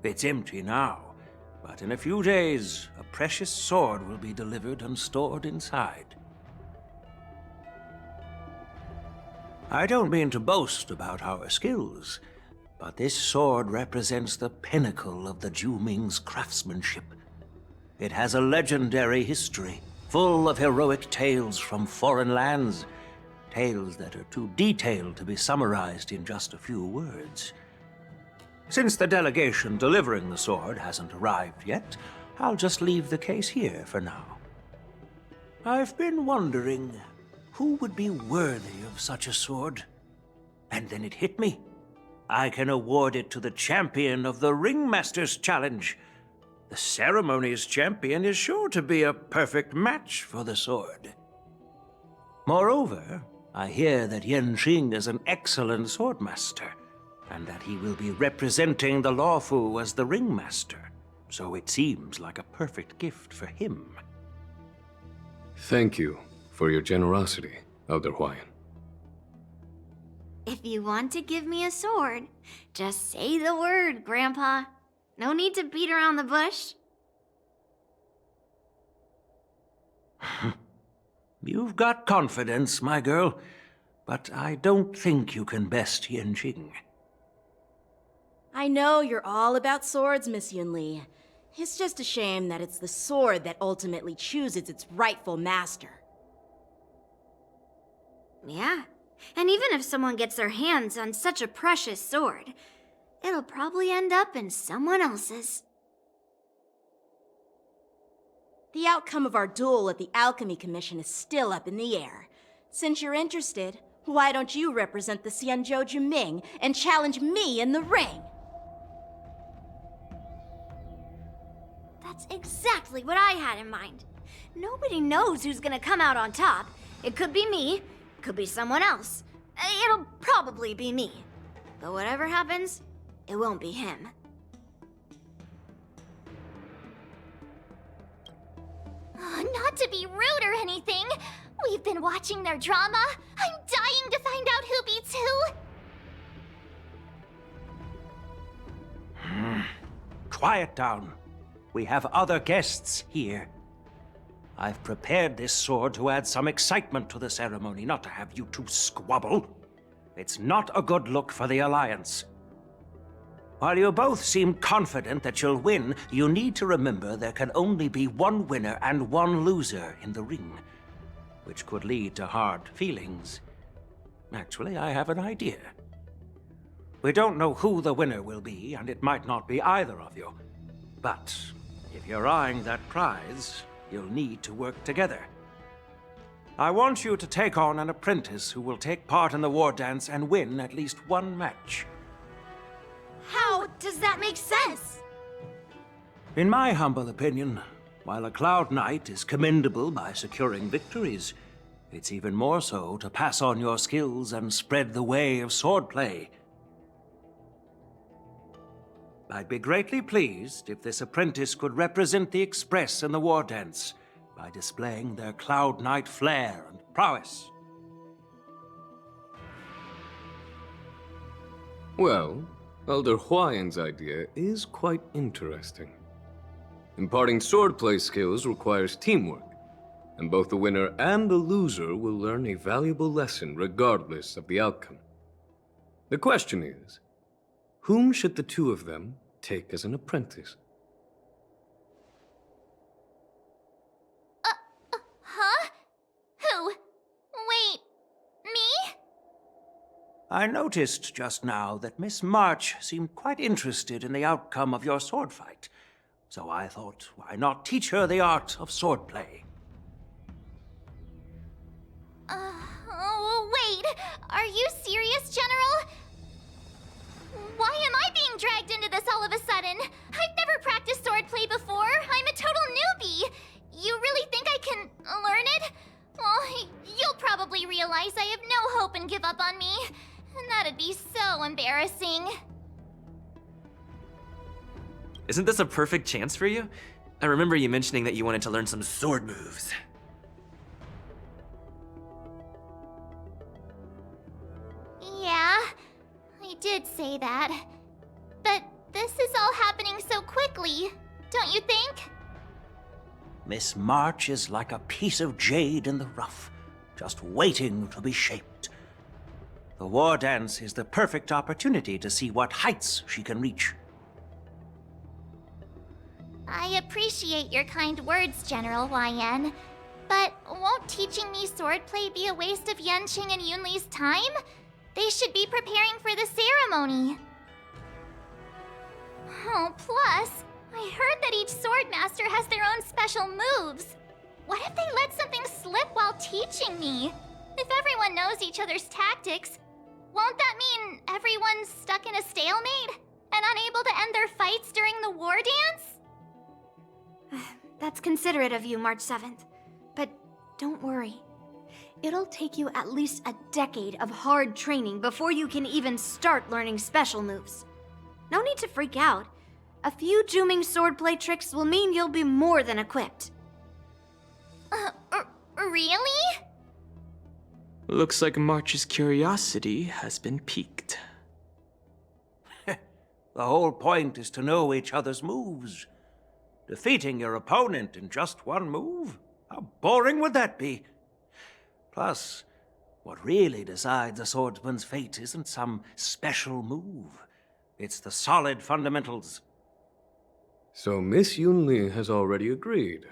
It's empty now, but in a few days, a precious sword will be delivered and stored inside. I don't mean to boast about our skills, but this sword represents the pinnacle of the Zhuming's craftsmanship. It has a legendary history, full of heroic tales from foreign lands, tales that are too detailed to be summarized in just a few words. Since the delegation delivering the sword hasn't arrived yet, I'll just leave the case here for now. I've been wondering who would be worthy of such a sword. And then it hit me. I can award it to the champion of the Ringmaster's Challenge. The ceremony's champion is sure to be a perfect match for the sword. Moreover, I hear that Yen Xing is an excellent swordmaster, and that he will be representing the Lawfu as the Ringmaster. so it seems like a perfect gift for him. Thank you for your generosity, Elder Huayan. If you want to give me a sword, just say the word, Grandpa. No need to beat around the bush. You've got confidence, my girl, but I don't think you can best Yanqing. I know you're all about swords, Miss Yunli. It's just a shame that it's the sword that ultimately chooses its rightful master. Yeah, and even if someone gets their hands on such a precious sword, it'll probably end up in someone else's. The outcome of our duel at the Alchemy Commission is still up in the air. Since you're interested, why don't you represent the Xianzhou Juming and challenge me in the ring? That's exactly what I had in mind. Nobody knows who's gonna come out on top. It could be me, could be someone else. It'll probably be me. But whatever happens, it won't be him. Not to be rude or anything. We've been watching their drama. I'm dying to find out who beats who. Quiet down. We have other guests here. I've prepared this sword to add some excitement to the ceremony, not to have you two squabble. It's not a good look for the Alliance. While you both seem confident that you'll win, you need to remember there can only be one winner and one loser in the ring, which could lead to hard feelings. Actually, I have an idea. We don't know who the winner will be, and it might not be either of you. But if you're eyeing that prize, you'll need to work together. I want you to take on an apprentice who will take part in the war dance and win at least one match. How does that make sense? In my humble opinion, while a Cloud Knight is commendable by securing victories, it's even more so to pass on your skills and spread the way of swordplay. I'd be greatly pleased if this apprentice could represent the Express in the war dance by displaying their Cloud Knight flair and prowess. Well, Elder Huayan's idea is quite interesting. Imparting swordplay skills requires teamwork, and both the winner and the loser will learn a valuable lesson regardless of the outcome. The question is, whom should the two of them take as an apprentice? Huh? Who? Wait, me? I noticed just now that Miss March seemed quite interested in the outcome of your sword fight, so I thought, why not teach her the art of swordplay? Wait, are you serious, General? Why am I being dragged into this all of a sudden? I've never practiced swordplay before. I'm a total newbie. You really think I can learn it? Well, you'll probably realize I have no hope and give up on me. And that'd be so embarrassing. Isn't this a perfect chance for you? I remember you mentioning that you wanted to learn some sword moves. Yeah, I did say that. But this is all happening so quickly, don't you think? Miss March is like a piece of jade in the rough, just waiting to be shaped. The war dance is the perfect opportunity to see what heights she can reach. I appreciate your kind words, General Huayan. But won't teaching me swordplay be a waste of Yanqing and Yunli's time? They should be preparing for the ceremony. Oh, plus, I heard that each swordmaster has their own special moves. What if they let something slip while teaching me? If everyone knows each other's tactics, won't that mean everyone's stuck in a stalemate and unable to end their fights during the war dance? That's considerate of you, March 7th. But don't worry. It'll take you at least a decade of hard training before you can even start learning special moves. No need to freak out. A few Juming swordplay tricks will mean you'll be more than equipped. Really? Looks like March's curiosity has been piqued. The whole point is to know each other's moves. Defeating your opponent in just one move? How boring would that be? Plus, what really decides a swordsman's fate isn't some special move. It's the solid fundamentals. So Miss Yunli has already agreed.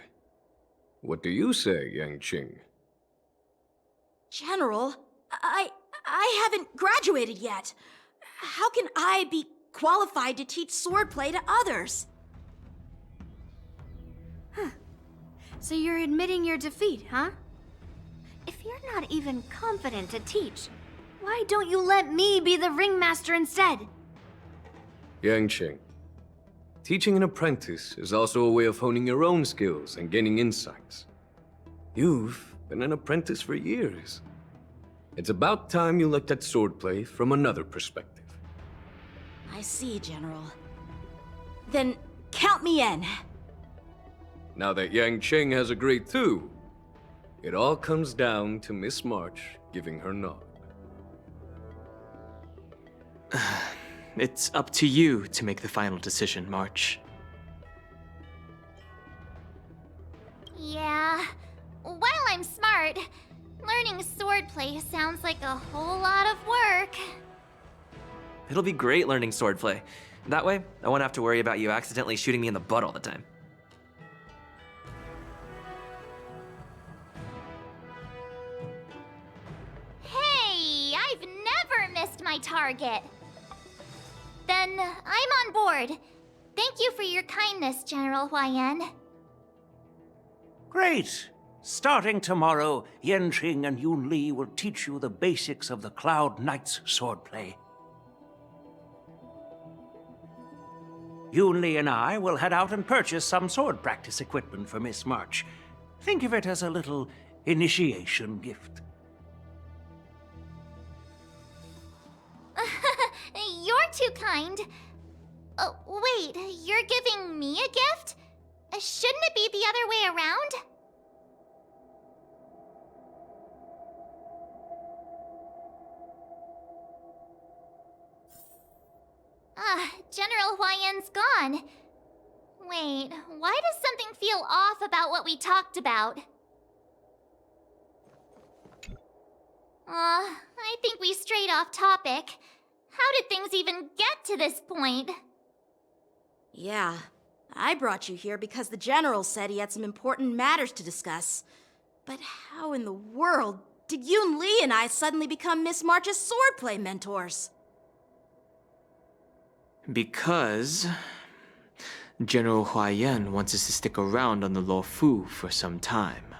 What do you say, Yang Qing? General, I haven't graduated yet. How can I be qualified to teach swordplay to others? So you're admitting your defeat, huh? If you're not even confident to teach, why don't you let me be the ringmaster instead? Yang Qing, teaching an apprentice is also a way of honing your own skills and gaining insights. You've been an apprentice for years. It's about time you looked at swordplay from another perspective. I see, General. Then count me in. Now that Yang Qing has agreed too, it all comes down to Miss March giving her nod. It's up to you to make the final decision, March. Yeah. While I'm smart, learning swordplay sounds like a whole lot of work. It'll be great learning swordplay. That way, I won't have to worry about you accidentally shooting me in the butt all the time. Hey, I've never missed my target. Then I'm on board. Thank you for your kindness, General Huayan. Great! Starting tomorrow, Yanqing and Yunli will teach you the basics of the Cloud Knight's swordplay. Yunli and I will head out and purchase some sword practice equipment for Miss March. Think of it as a little initiation gift. You're too kind. Oh, wait, you're giving me a gift? Shouldn't it be the other way around? General Huayan's gone. Wait, why does something feel off about what we talked about? I think we strayed off topic. How did things even get to this point? Yeah, I brought you here because the General said he had some important matters to discuss. But how in the world did Yun Li and I suddenly become Miss March's swordplay mentors? Because General Huayan wants us to stick around on the Lofu for some time.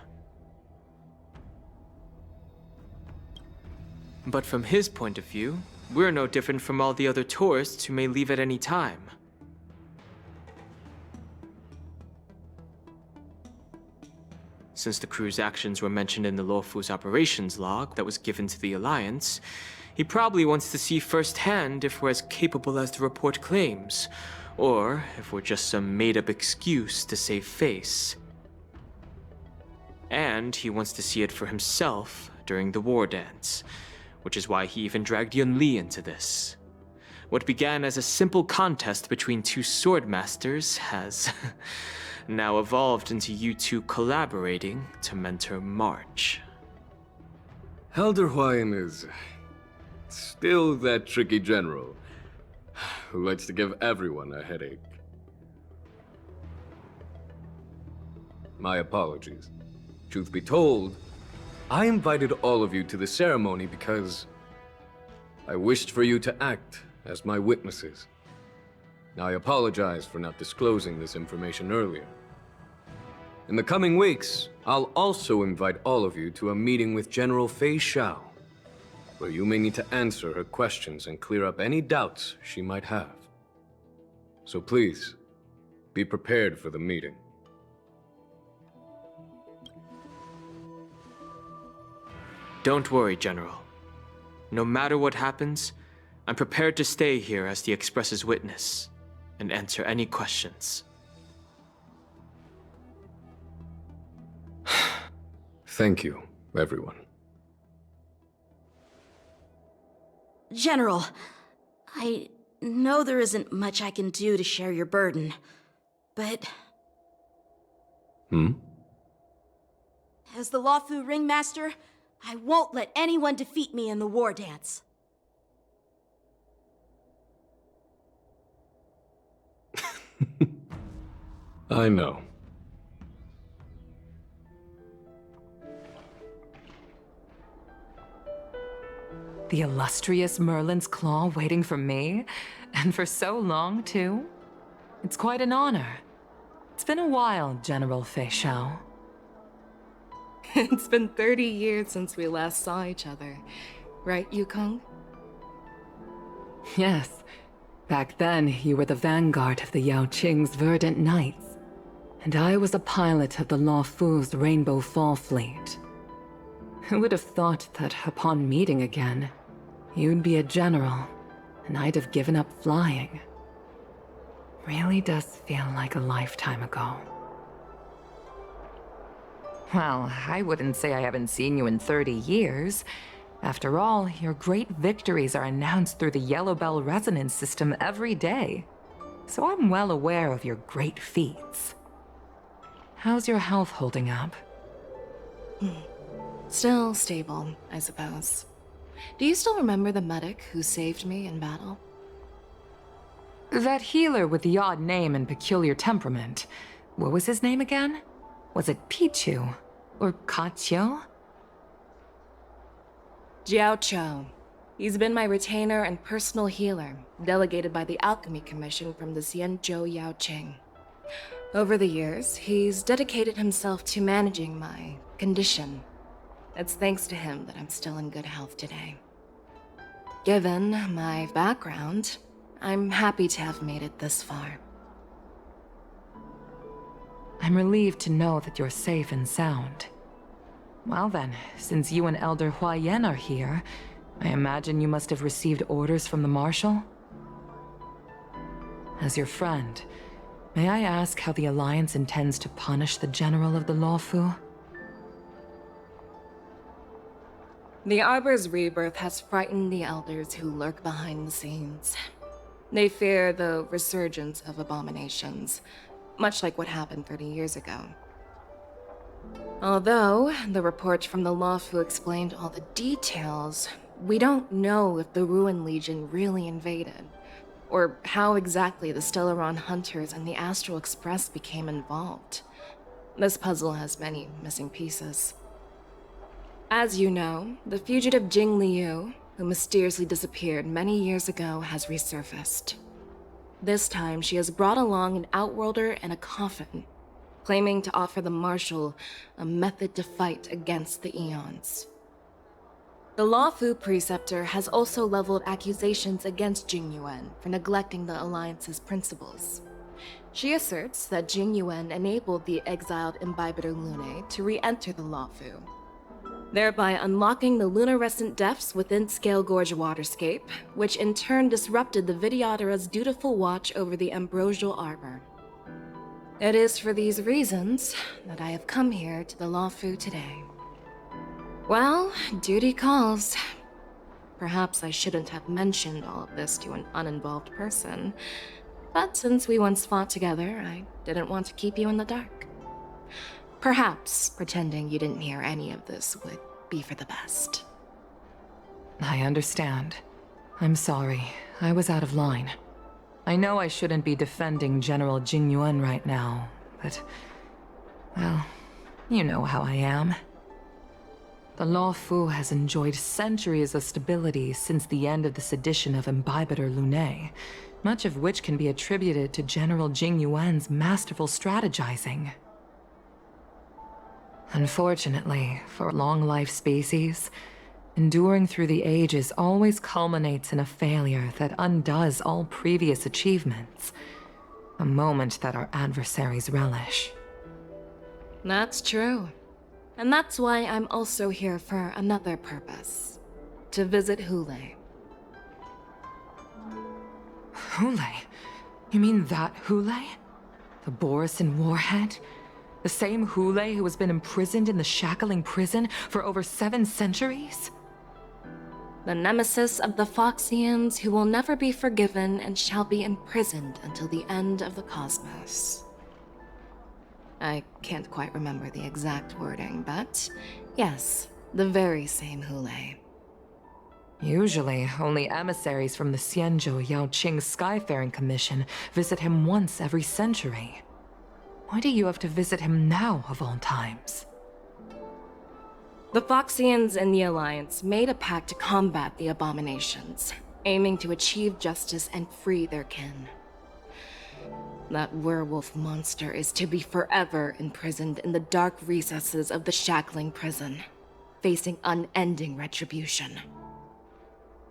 But from his point of view, we're no different from all the other tourists who may leave at any time. Since the crew's actions were mentioned in the Lofu's operations log that was given to the Alliance, he probably wants to see firsthand if we're as capable as the report claims, or if we're just some made-up excuse to save face. And he wants to see it for himself during the war dance, which is why he even dragged Yun Li into this. What began as a simple contest between two swordmasters has now evolved into you two collaborating to mentor March. Elder Huayan is still that tricky general who likes to give everyone a headache. My apologies. Truth be told, I invited all of you to the ceremony because I wished for you to act as my witnesses. I apologize for not disclosing this information earlier. In the coming weeks, I'll also invite all of you to a meeting with General Fei Xiao, where you may need to answer her questions and clear up any doubts she might have. So please, be prepared for the meeting. Don't worry, General. No matter what happens, I'm prepared to stay here as the Express's witness. and answer any questions. Thank you, everyone. General, I know there isn't much I can do to share your burden, but... As the Lawfu Ringmaster, I won't let anyone defeat me in the war dance. I know. The illustrious Merlin's Claw waiting for me? And for so long, too? It's quite an honor. It's been a while, General Fei Shao. It's been 30 years since we last saw each other. Right, Yukong? Yes. Back then, you were the vanguard of the Yao Qing's Verdant Knights. And I was a pilot of the Lawfu's Rainbow Fall Fleet. Who would have thought that upon meeting again, you'd be a general, and I'd have given up flying. Really does feel like a lifetime ago. Well, I wouldn't say I haven't seen you in 30 years. After all, your great victories are announced through the Yellow Bell resonance system every day. So I'm well aware of your great feats. How's your health holding up? Still stable, I suppose. Do you still remember the medic who saved me in battle? That healer with the odd name and peculiar temperament. What was his name again? Was it Pichu? Or Kachio? Jiao Chou. He's been my retainer and personal healer, delegated by the Alchemy Commission from the Xianzhou Yao Qing. Over the years, he's dedicated himself to managing my condition. It's thanks to him that I'm still in good health today. Given my background, I'm happy to have made it this far. I'm relieved to know that you're safe and sound. Well then, since you and Elder Huayan are here, I imagine you must have received orders from the Marshal? As your friend, may I ask how the Alliance intends to punish the General of the Lawfu? The Arbor's rebirth has frightened the elders who lurk behind the scenes. They fear the resurgence of abominations, much like what happened 30 years ago. Although the report from the Lawfu explained all the details, we don't know if the Ruin Legion really invaded, or how exactly the Stellaron Hunters and the Astral Express became involved. This puzzle has many missing pieces. As you know, the fugitive Jing Liu, who mysteriously disappeared many years ago, has resurfaced. This time, she has brought along an Outworlder and a coffin, claiming to offer the Marshal a method to fight against the Eons. The Lawfu Preceptor has also leveled accusations against Jing Yuan for neglecting the Alliance's principles. She asserts that Jing Yuan enabled the exiled Imbibitor Lunae to re-enter the Lawfu, thereby unlocking the lunarescent depths within Scale Gorge Waterscape, which in turn disrupted the Vidyadhara's dutiful watch over the Ambrosial Arbor. It is for these reasons that I have come here to the Lawfu today. Well, duty calls. Perhaps I shouldn't have mentioned all of this to an uninvolved person, but since we once fought together, I didn't want to keep you in the dark. Perhaps pretending you didn't hear any of this would be for the best. I understand. I'm sorry. I was out of line. I know I shouldn't be defending General Jing Yuan right now, but... well, you know how I am. The Lawfu has enjoyed centuries of stability since the end of the sedition of Imbibitor Lunae, much of which can be attributed to General Jing Yuan's masterful strategizing. Unfortunately, for long-life species, enduring through the ages always culminates in a failure that undoes all previous achievements, a moment that our adversaries relish. That's true. And that's why I'm also here for another purpose. To visit Hule. Hule? You mean that Hule? The Borisin warhead? The same Hule who has been imprisoned in the shackling prison for over 7 centuries? The nemesis of the Foxians who will never be forgiven and shall be imprisoned until the end of the cosmos. I can't quite remember the exact wording, but yes, the very same Hule. Usually, only emissaries from the Xianzhou Yaoqing Skyfaring Commission visit him once every century. Why do you have to visit him now, of all times? The Foxians and the Alliance made a pact to combat the abominations, aiming to achieve justice and free their kin. That werewolf monster is to be forever imprisoned in the dark recesses of the shackling prison, facing unending retribution.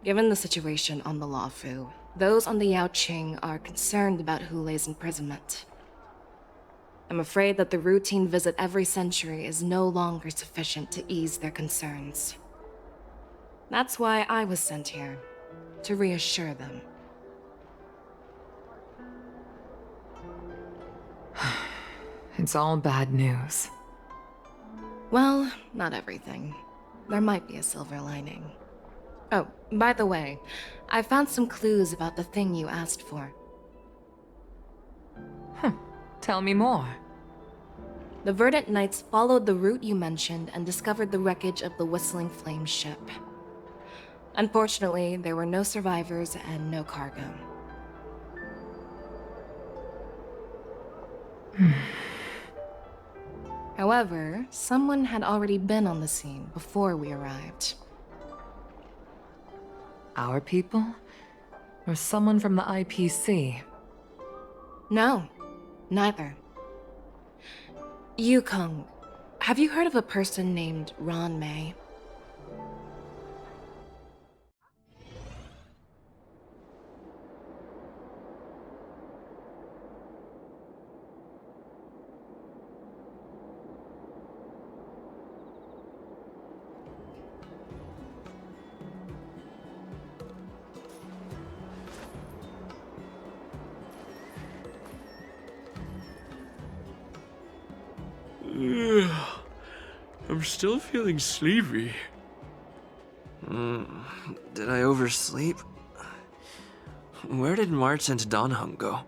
Given the situation on the Lawfu, those on the Yaoqing are concerned about Hule's imprisonment. I'm afraid that the routine visit every century is no longer sufficient to ease their concerns. That's why I was sent here, to reassure them. It's all bad news. Well, not everything. There might be a silver lining. Oh, by the way, I found some clues about the thing you asked for. Tell me more. The Verdant Knights followed the route you mentioned and discovered the wreckage of the Whistling Flame ship. Unfortunately, there were no survivors and no cargo. However, someone had already been on the scene before we arrived. Our people? Or someone from the IPC? No, neither. Yukong, have you heard of a person named Ron May? I'm still feeling sleepy. Did I oversleep? Where did March and Donhung go?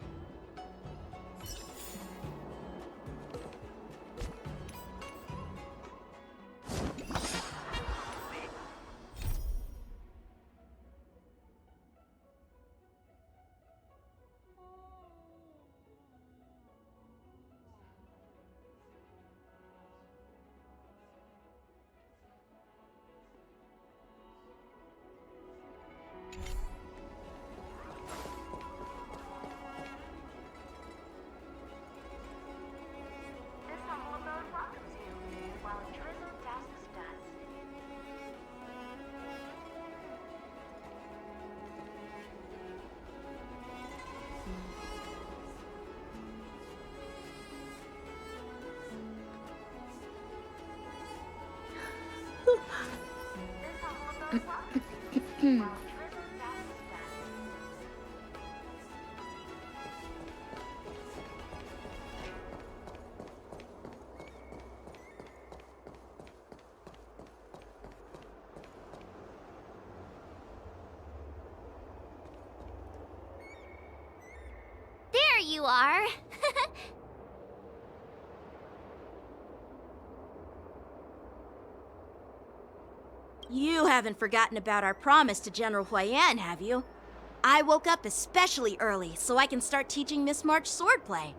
There you are. You haven't forgotten about our promise to General Huayan, have you? I woke up especially early so I can start teaching Miss March swordplay.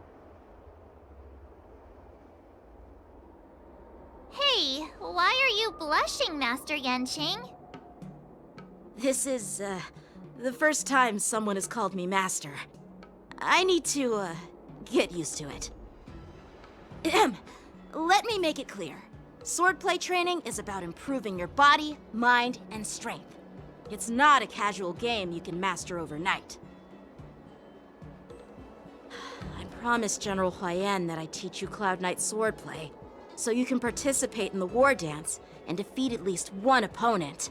Hey, why are you blushing, Master Yanqing? This is, the first time someone has called me Master. I need to, get used to it. Let me make it clear. Swordplay training is about improving your body, mind, and strength. It's not a casual game you can master overnight. I promised General Huayan that I'd teach you Cloud Knight swordplay, so you can participate in the war dance and defeat at least one opponent.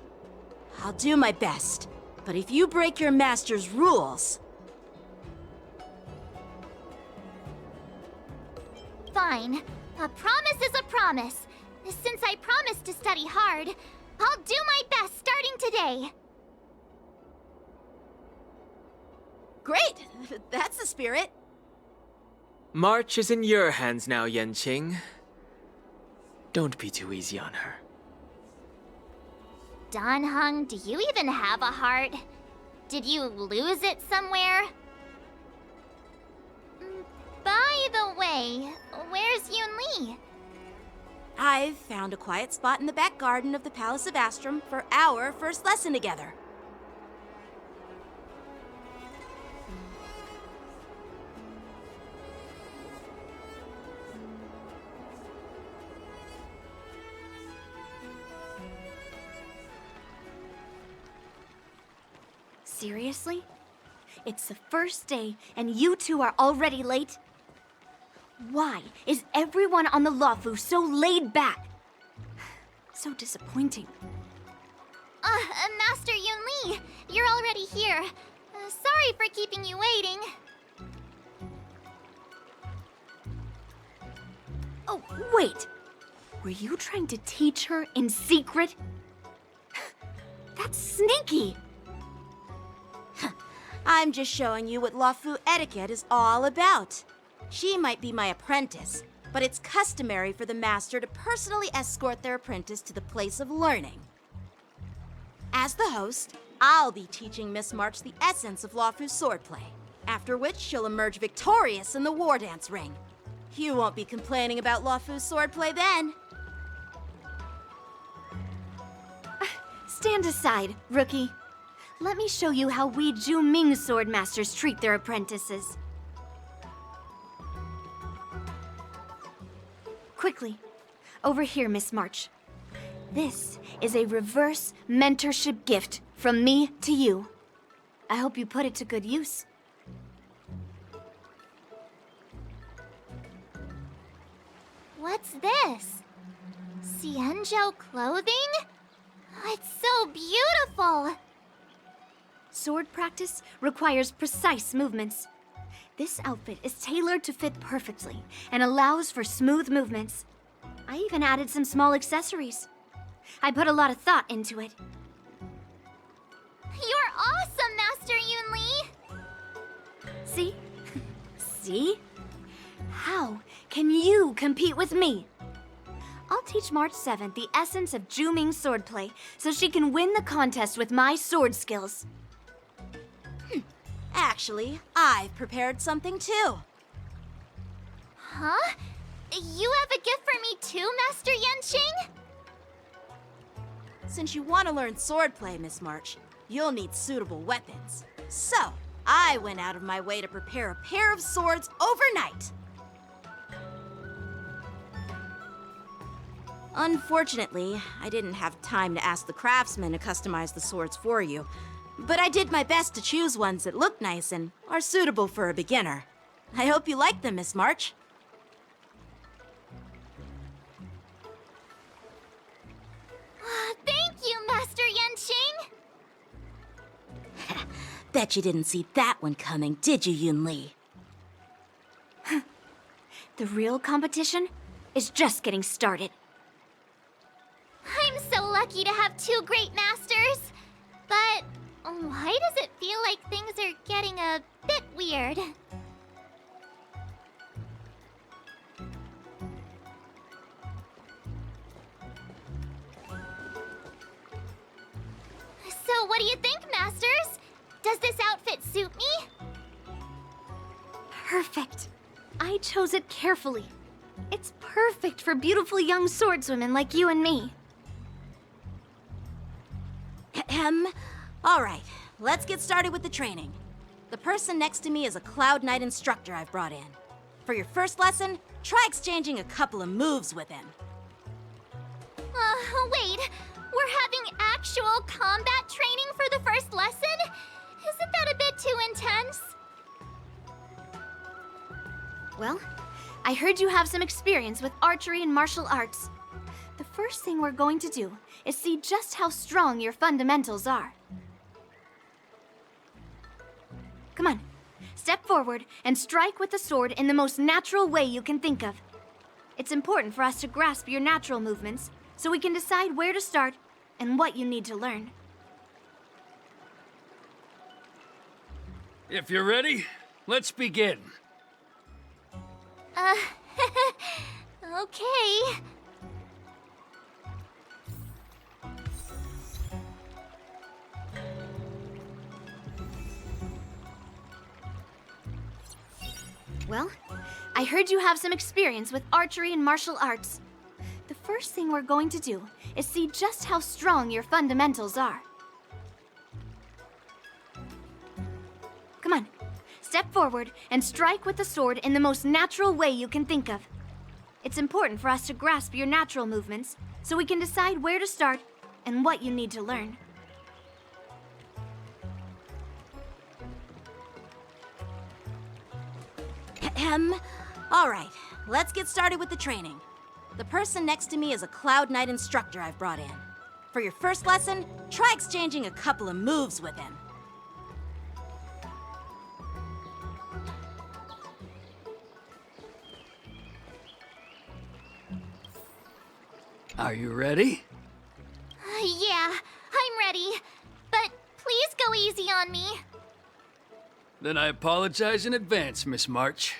I'll do my best, but if you break your master's rules... fine. A promise is a promise. Since I promised to study hard, I'll do my best starting today. Great! That's the spirit. March is in your hands now, Yanqing. Don't be too easy on her. Danheng, do you even have a heart? Did you lose it somewhere? By the way, where's Yunli? I've found a quiet spot in the back garden of the Palace of Astrum for our first lesson together. Seriously? It's the first day, and you two are already late? Why is everyone on the Lawfu so laid back? So disappointing. Master Yunli, you're already here. Sorry for keeping you waiting. Oh, wait. Were you trying to teach her in secret? That's sneaky. I'm just showing you what Lawfu etiquette is all about. She might be my apprentice, but it's customary for the master to personally escort their apprentice to the place of learning. As the host, I'll be teaching Miss March the essence of Lawfu's swordplay, after which she'll emerge victorious in the war dance ring. You won't be complaining about Lawfu's swordplay then. Stand aside, rookie. Let me show you how we Zhu-Ming sword masters treat their apprentices. Quickly, over here, Miss March. This is a reverse mentorship gift from me to you. I hope you put it to good use. What's this? Xianzhou clothing? It's so beautiful! Sword practice requires precise movements. This outfit is tailored to fit perfectly and allows for smooth movements. I even added some small accessories. I put a lot of thought into it. You're awesome, Master Yunli! See? See? How can you compete with me? I'll teach March 7th the essence of Zhu-Ming swordplay so she can win the contest with my sword skills. Actually, I've prepared something too. Huh? You have a gift for me too, Master Yanqing? Since you want to learn swordplay, Miss March, you'll need suitable weapons. So, I went out of my way to prepare a pair of swords overnight. Unfortunately, I didn't have time to ask the craftsman to customize the swords for you, but I did my best to choose ones that look nice and are suitable for a beginner. I hope you like them, Miss March. Thank you, Master Yanqing! Bet you didn't see that one coming, did you, Yunli? The real competition is just getting started. I'm so lucky to have two great masters. But why does it feel like things are getting a bit weird? So what do you think, Masters? Does this outfit suit me? Perfect. I chose it carefully. It's perfect for beautiful young swordswomen like you and me. All right, let's get started with the training. The person next to me is a Cloud Knight instructor I've brought in. For your first lesson, try exchanging a couple of moves with him. Wait. We're having actual combat training for the first lesson? Isn't that a bit too intense? Well, I heard you have some experience with archery and martial arts. The first thing we're going to do is see just how strong your fundamentals are. Come on, step forward and strike with the sword in the most natural way you can think of. It's important for us to grasp your natural movements, so we can decide where to start and what you need to learn. If you're ready, let's begin. Okay. Well, I heard you have some experience with archery and martial arts. The first thing we're going to do is see just how strong your fundamentals are. Come on, step forward and strike with the sword in the most natural way you can think of. It's important for us to grasp your natural movements, so we can decide where to start and what you need to learn. All right, let's get started with the training. The person next to me is a Cloud Knight instructor I've brought in. For your first lesson, try exchanging a couple of moves with him. Are you ready? Yeah, I'm ready. But please go easy on me. Then I apologize in advance, Miss March.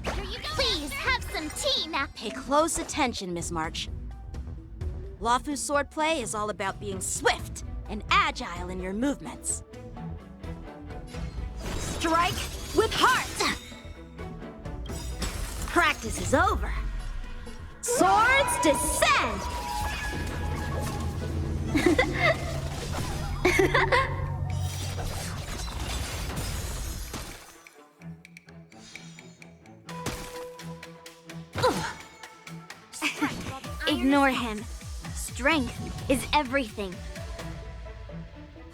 Please have some tea now. Pay close attention, Miss March. Lofu's swordplay is all about being swift and agile in your movements. Strike with heart! Practice is over. Swords descend! Ignore him. Strength is everything.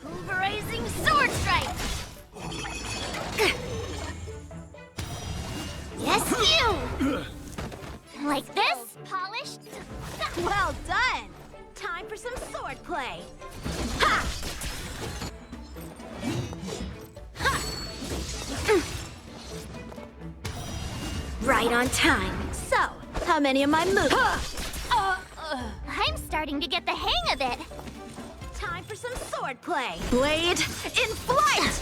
Pulverizing sword strike! Yes, you! Like this? Polished? Well done! Time for some swordplay. Ha! Right on time. So, how many of my moves? I'm starting to get the hang of it. Time for some swordplay. Blade in flight!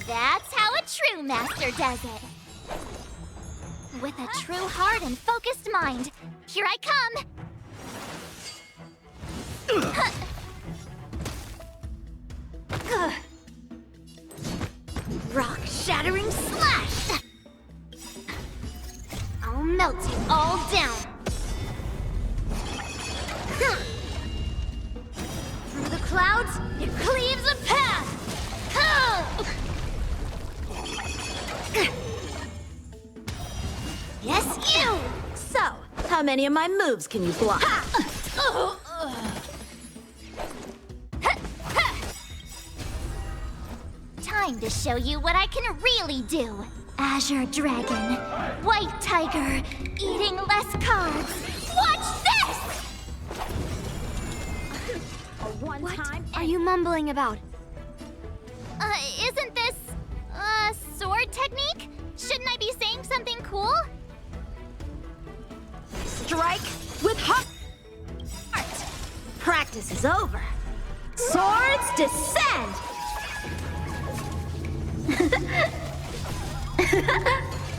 That's how a true master does it. With a true heart and focused mind. Here I come. Rock-shattering slash! I'll melt it all down. Through the clouds, it cleaves a path! Yes, you! So, how many of my moves can you block? Time to show you what I can really do. Azure Dragon, White Tiger, eating less carbs. Watch this! What are you mumbling about? Isn't this, sword technique? Shouldn't I be saying something cool? Strike with heart! Practice is over. Swords descend!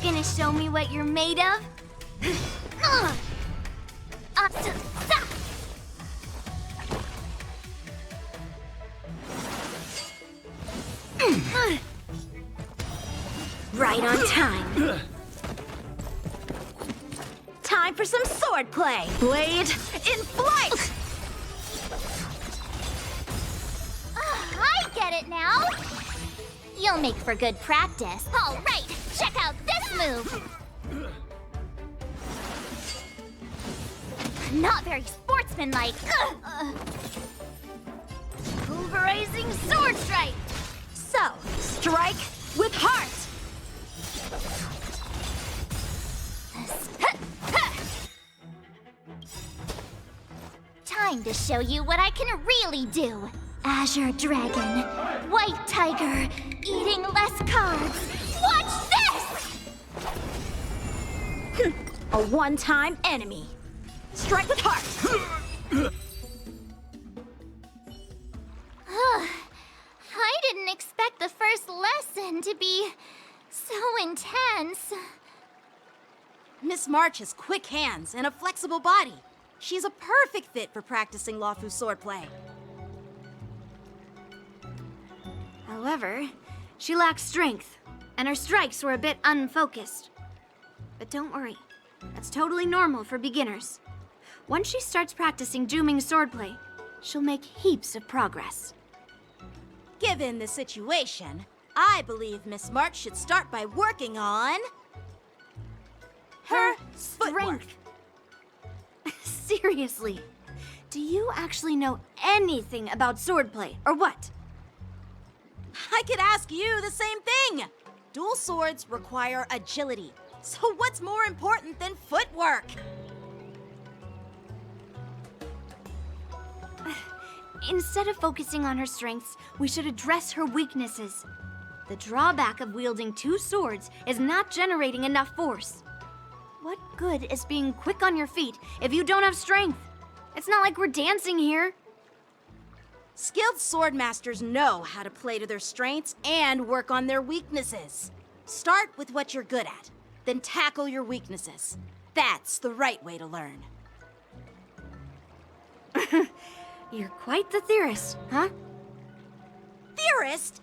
Gonna show me what you're made of? Right on time. Time for some swordplay. Blade in flight! I get it now. You'll make for good practice. All right, check out this move. Not very sportsmanlike. Pulverizing sword strike! So, strike with heart! to show you what I can really do. Azure Dragon, White Tiger, eating less cards. Watch this! A one-time enemy. Strike with heart. I didn't expect the first lesson to be so intense. Miss March has quick hands and a flexible body. She's a perfect fit for practicing Lawfu swordplay. However, she lacks strength, and her strikes were a bit unfocused. But don't worry, that's totally normal for beginners. Once she starts practicing Juming swordplay, she'll make heaps of progress. Given the situation, I believe Miss March should start by working on her strength. Seriously, do you actually know anything about swordplay, or what? I could ask you the same thing. Dual swords require agility, so what's more important than footwork? Instead of focusing on her strengths, we should address her weaknesses. The drawback of wielding two swords is not generating enough force. What good is being quick on your feet if you don't have strength? It's not like we're dancing here. Skilled sword masters know how to play to their strengths and work on their weaknesses. Start with what you're good at, then tackle your weaknesses. That's the right way to learn. You're quite the theorist, huh? Theorist?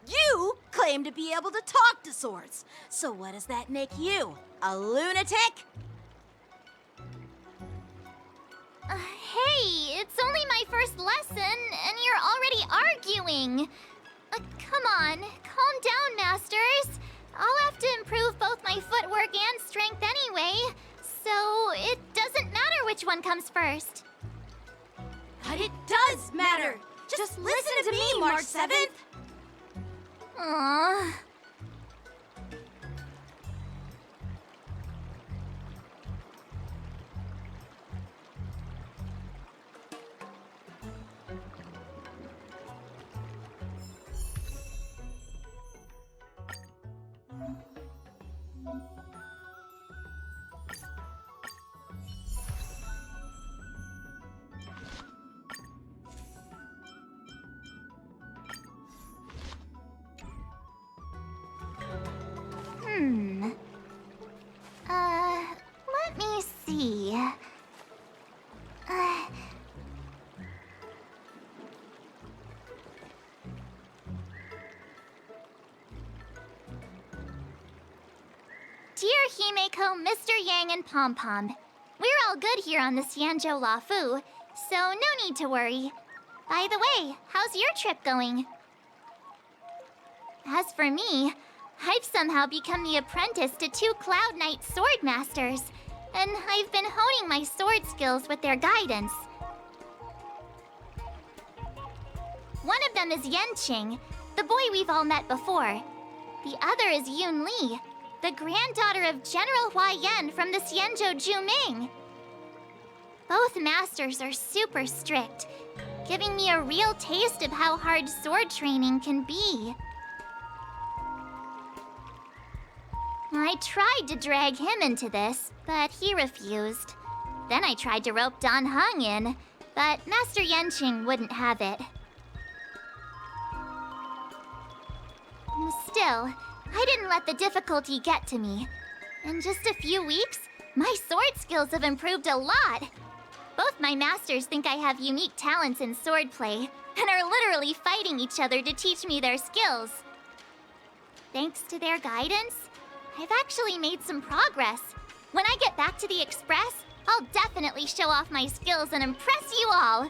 You claim to be able to talk to swords. So what does that make you? A lunatic? Hey, it's only my first lesson, and you're already arguing. Come on, calm down, masters. I'll have to improve both my footwork and strength anyway, so it doesn't matter which one comes first. But it does matter! Just listen to me, March 7th! Aww. Let me see. Dear Himeko, Mr. Yang, and Pom Pom, we're all good here on the Xianzhou Lawfu, so no need to worry. By the way, how's your trip going? As for me, I've somehow become the apprentice to 2 Cloud Knight sword masters, and I've been honing my sword skills with their guidance. One of them is Yanqing, the boy we've all met before. The other is Yun Li, the granddaughter of General Huaiyan from the Xianzhou Juming. Both masters are super strict, giving me a real taste of how hard sword training can be. I tried to drag him into this, but he refused. Then I tried to rope Dan Heng in, but Master Yanqing wouldn't have it. Still, I didn't let the difficulty get to me. In just a few weeks, my sword skills have improved a lot. Both my masters think I have unique talents in swordplay, and are literally fighting each other to teach me their skills. Thanks to their guidance, I've actually made some progress. When I get back to the Express, I'll definitely show off my skills and impress you all.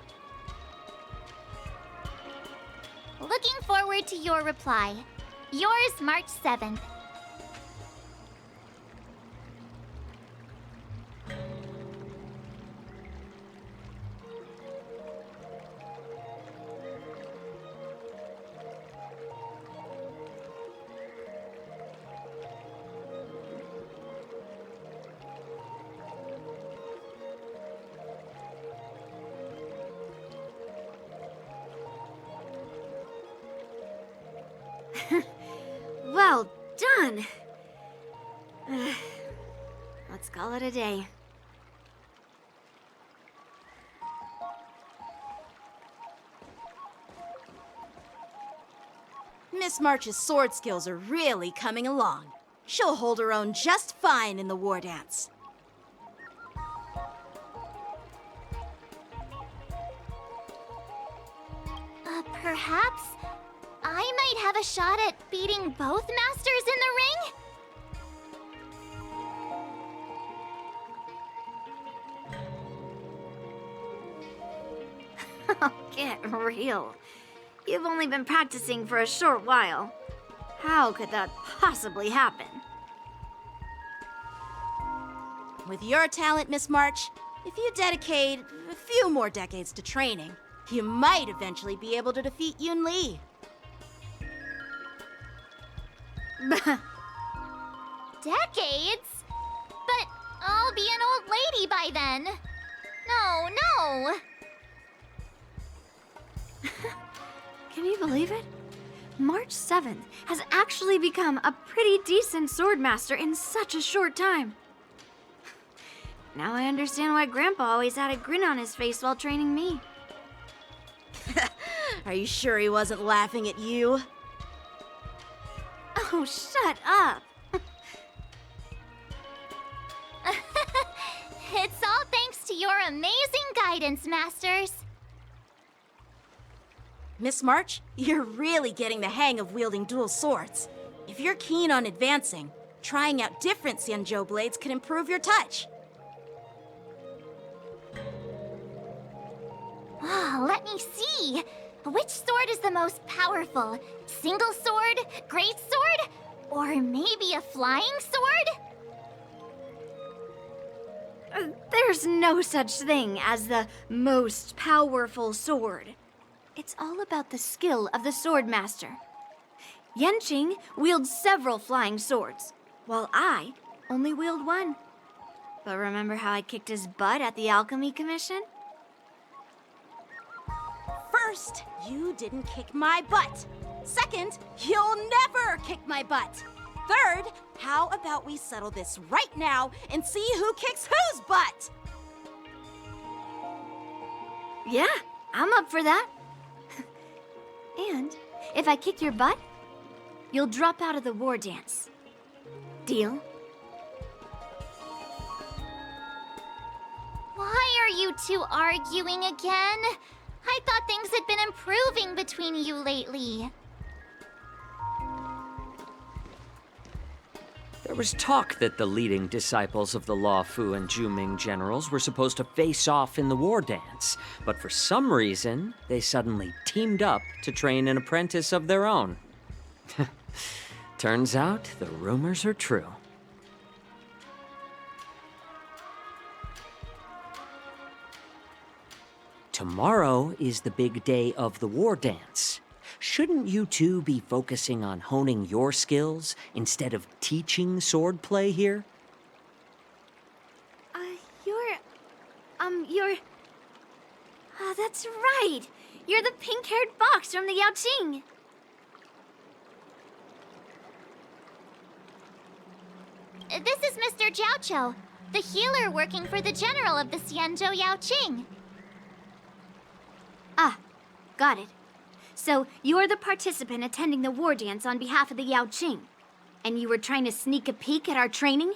Looking forward to your reply. Yours, March 7th. Well done. Let's call it a day. Miss March's sword skills are really coming along. She'll hold her own just fine in the war dance. Perhaps I might have a shot at beating both masters in the ring? Oh, get real. You've only been practicing for a short while. How could that possibly happen? With your talent, Miss March, if you dedicate a few more decades to training, you might eventually be able to defeat Yun Li. Decades? But I'll be an old lady by then. No. Can you believe it? March 7th has actually become a pretty decent swordmaster in such a short time. Now I understand why Grandpa always had a grin on his face while training me. Are you sure he wasn't laughing at you? Oh, shut up! It's all thanks to your amazing guidance, Masters. Miss March, you're really getting the hang of wielding dual swords. If you're keen on advancing, trying out different Xianzhou blades could improve your touch. Oh, let me see. Which sword is the most powerful? Single sword? Great sword? Or maybe a flying sword? There's no such thing as the most powerful sword. It's all about the skill of the swordmaster. Yanqing wields several flying swords, while I only wield one. But remember how I kicked his butt at the Alchemy Commission? First, you didn't kick my butt. Second, you'll never kick my butt. Third, how about we settle this right now and see who kicks whose butt? Yeah, I'm up for that. And if I kick your butt, you'll drop out of the war dance. Deal? Why are you two arguing again? I thought things had been improving between you lately. There was talk that the leading disciples of the Lawfu and Juming generals were supposed to face off in the war dance, but for some reason, they suddenly teamed up to train an apprentice of their own. Turns out, the rumors are true. Tomorrow is the big day of the war dance. Shouldn't you two be focusing on honing your skills instead of teaching swordplay here? That's right! You're the pink-haired fox from the Yaoqing! This is Mr. Jiaoqiu, the healer working for the general of the Xianzhou Yaoqing. Ah, got it. So, you're the participant attending the war dance on behalf of the Yaoqing. And you were trying to sneak a peek at our training?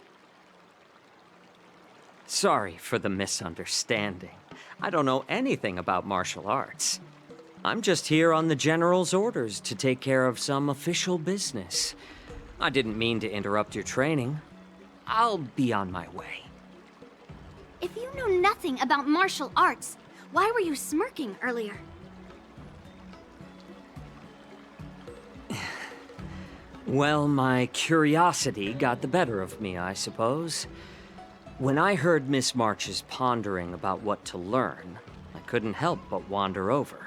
Sorry for the misunderstanding. I don't know anything about martial arts. I'm just here on the General's orders to take care of some official business. I didn't mean to interrupt your training. I'll be on my way. If you know nothing about martial arts, why were you smirking earlier? Well, my curiosity got the better of me, I suppose. When I heard Miss March's pondering about what to learn, I couldn't help but wander over.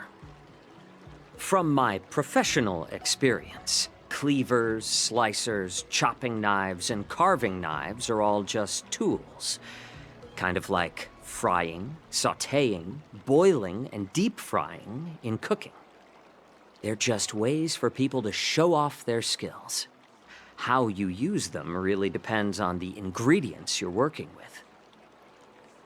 From my professional experience, cleavers, slicers, chopping knives, and carving knives are all just tools. Kind of like frying, sautéing, boiling, and deep frying in cooking. They're just ways for people to show off their skills. How you use them really depends on the ingredients you're working with.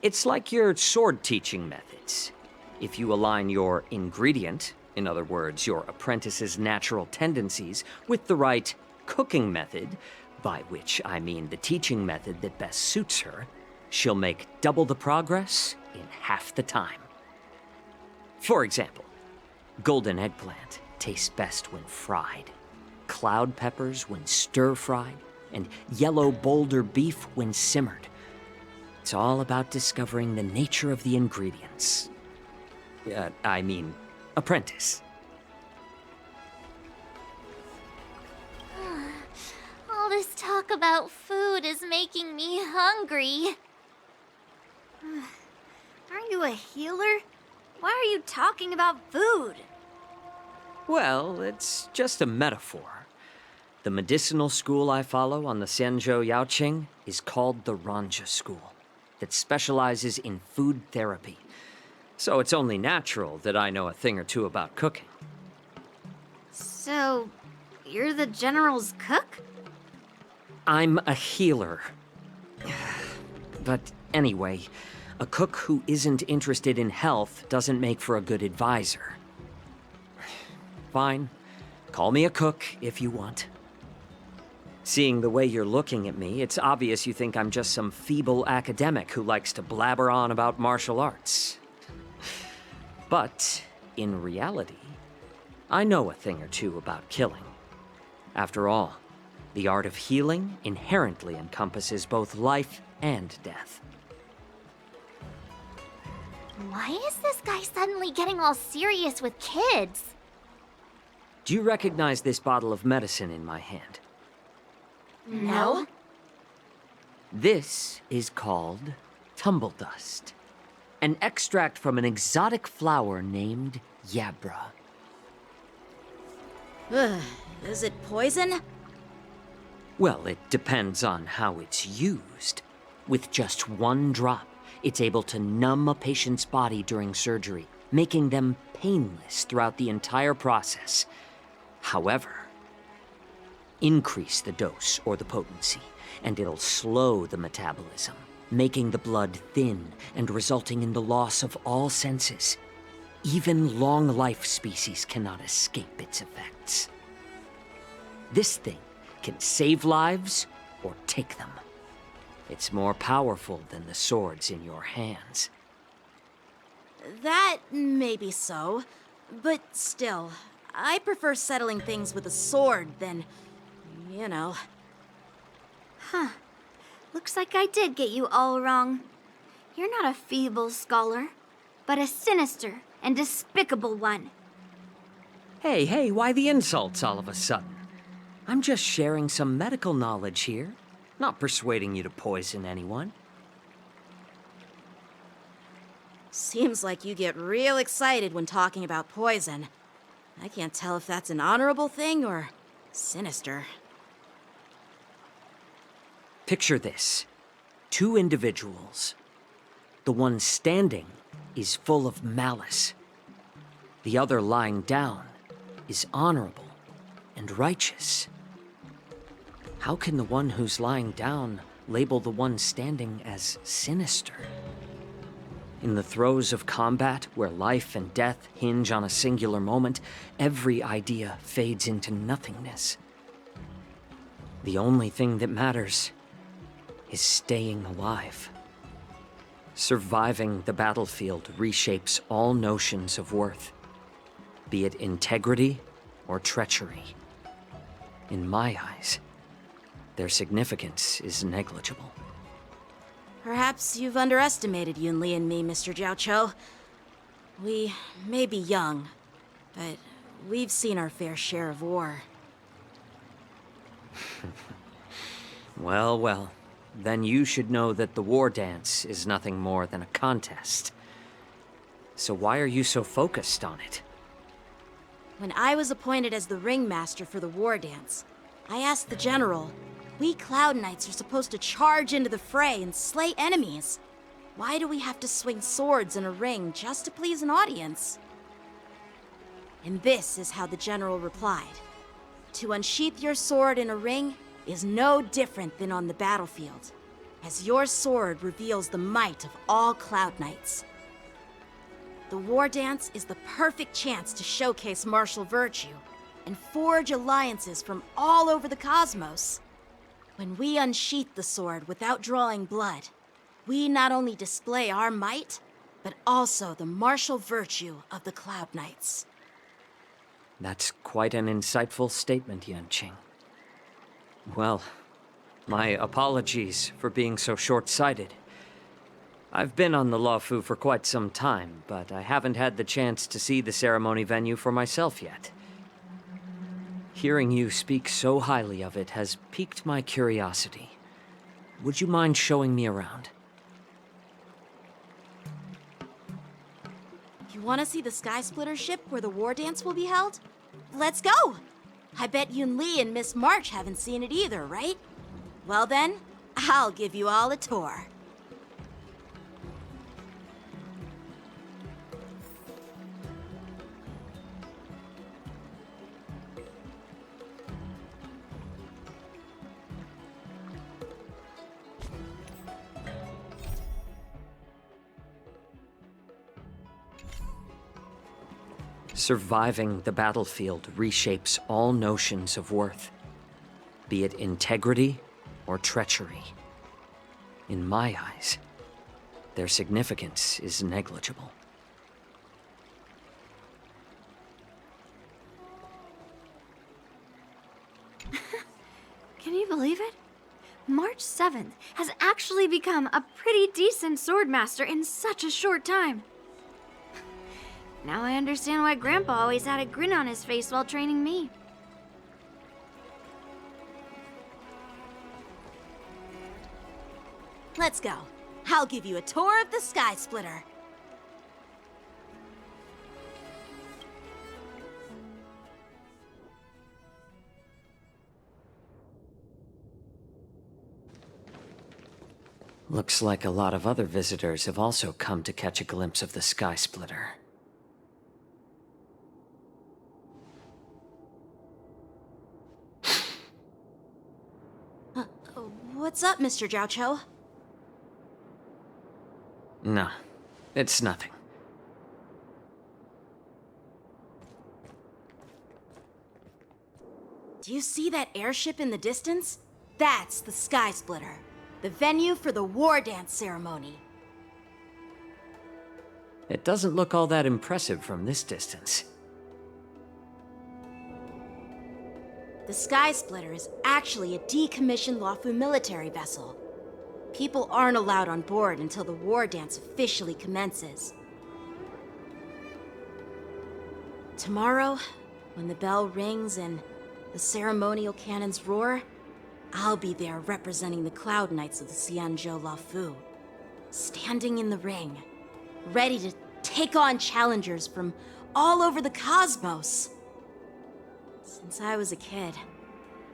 It's like your sword teaching methods. If you align your ingredient, in other words, your apprentice's natural tendencies, with the right cooking method, by which I mean the teaching method that best suits her, she'll make double the progress in half the time. For example, golden eggplant tastes best when fried, cloud peppers when stir-fried, and yellow boulder beef when simmered. It's all about discovering the nature of the ingredients. Apprentice. All this talk about food is making me hungry. Aren't you a healer? Why are you talking about food? Well, it's just a metaphor. The medicinal school I follow on the Xianzhou Yaoqing is called the Ranja School, that specializes in food therapy. So it's only natural that I know a thing or two about cooking. So, you're the General's cook? I'm a healer. But anyway, a cook who isn't interested in health doesn't make for a good advisor. Fine. Call me a cook if you want. Seeing the way you're looking at me, it's obvious you think I'm just some feeble academic who likes to blabber on about martial arts. But, in reality, I know a thing or two about killing. After all, the art of healing inherently encompasses both life and death. Why is this guy suddenly getting all serious with kids? Do you recognize this bottle of medicine in my hand? No. This is called tumble dust, an extract from an exotic flower named Yabra. Is it poison? Well, it depends on how it's used. With just one drop, it's able to numb a patient's body during surgery, making them painless throughout the entire process. However, increase the dose or the potency, and it'll slow the metabolism, making the blood thin and resulting in the loss of all senses. Even long-life species cannot escape its effects. This thing can save lives or take them. It's more powerful than the swords in your hands. That may be so, but still, I prefer settling things with a sword than, you know. Huh. Looks like I did get you all wrong. You're not a feeble scholar, but a sinister and despicable one. Hey, why the insults all of a sudden? I'm just sharing some medical knowledge here, not persuading you to poison anyone. Seems like you get real excited when talking about poison. I can't tell if that's an honorable thing or sinister. Picture this. 2 individuals. The one standing is full of malice. The other lying down is honorable and righteous. How can the one who's lying down label the one standing as sinister? In the throes of combat, where life and death hinge on a singular moment, every idea fades into nothingness. The only thing that matters is staying alive. Surviving the battlefield reshapes all notions of worth, be it integrity or treachery. In my eyes, their significance is negligible. Perhaps you've underestimated Yunli and me, Mr. Jiaoqiu. We may be young, but we've seen our fair share of war. Well, then you should know that the war dance is nothing more than a contest. So why are you so focused on it? When I was appointed as the ringmaster for the war dance, I asked the general, we Cloud Knights are supposed to charge into the fray and slay enemies. Why do we have to swing swords in a ring just to please an audience? And this is how the general replied. To unsheath your sword in a ring is no different than on the battlefield, as your sword reveals the might of all Cloud Knights. The war dance is the perfect chance to showcase martial virtue and forge alliances from all over the cosmos. When we unsheath the sword without drawing blood, we not only display our might, but also the martial virtue of the Cloud Knights. That's quite an insightful statement, Yanqing. Well, my apologies for being so short-sighted. I've been on the Lawfu for quite some time, but I haven't had the chance to see the ceremony venue for myself yet. Hearing you speak so highly of it has piqued my curiosity. Would you mind showing me around? You want to see the Sky Splitter ship where the war dance will be held? Let's go! I bet Yun Li and Miss March haven't seen it either, right? Well then, I'll give you all a tour. Surviving the battlefield reshapes all notions of worth, be it integrity or treachery. In my eyes, their significance is negligible. Can you believe it? March 7th has actually become a pretty decent swordmaster in such a short time. Now I understand why Grandpa always had a grin on his face while training me. Let's go. I'll give you a tour of the Sky Splitter. Looks like a lot of other visitors have also come to catch a glimpse of the Sky Splitter. What's up, Mr. Zhao Cho? No, it's nothing. Do you see that airship in the distance? That's the Sky Splitter, the venue for the war dance ceremony. It doesn't look all that impressive from this distance. The Sky Splitter is actually a decommissioned Lawfu military vessel. People aren't allowed on board until the war dance officially commences. Tomorrow, when the bell rings and the ceremonial cannons roar, I'll be there representing the Cloud Knights of the Xianzhou Lawfu, standing in the ring, ready to take on challengers from all over the cosmos. Since I was a kid,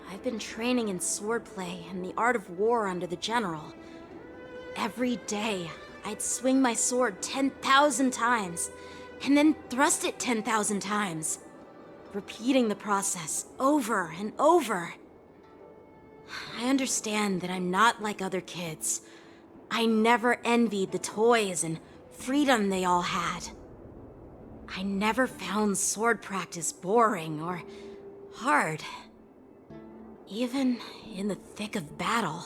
I've been training in swordplay and the art of war under the general. Every day, I'd swing my sword 10,000 times, and then thrust it 10,000 times, repeating the process over and over. I understand that I'm not like other kids. I never envied the toys and freedom they all had. I never found sword practice boring or hard. Even in the thick of battle,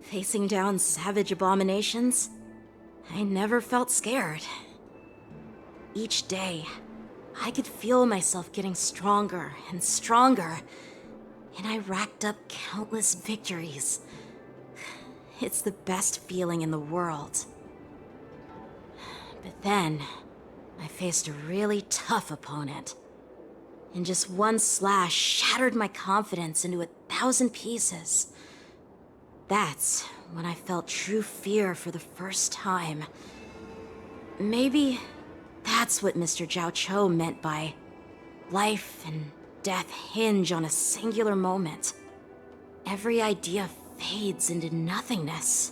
facing down savage abominations, I never felt scared. Each day, I could feel myself getting stronger and stronger, and I racked up countless victories. It's the best feeling in the world. But then, I faced a really tough opponent. And just one slash shattered my confidence into 1,000 pieces. That's when I felt true fear for the first time. Maybe that's what Mr. Zhao Cho meant by life and death hinge on a singular moment. Every idea fades into nothingness.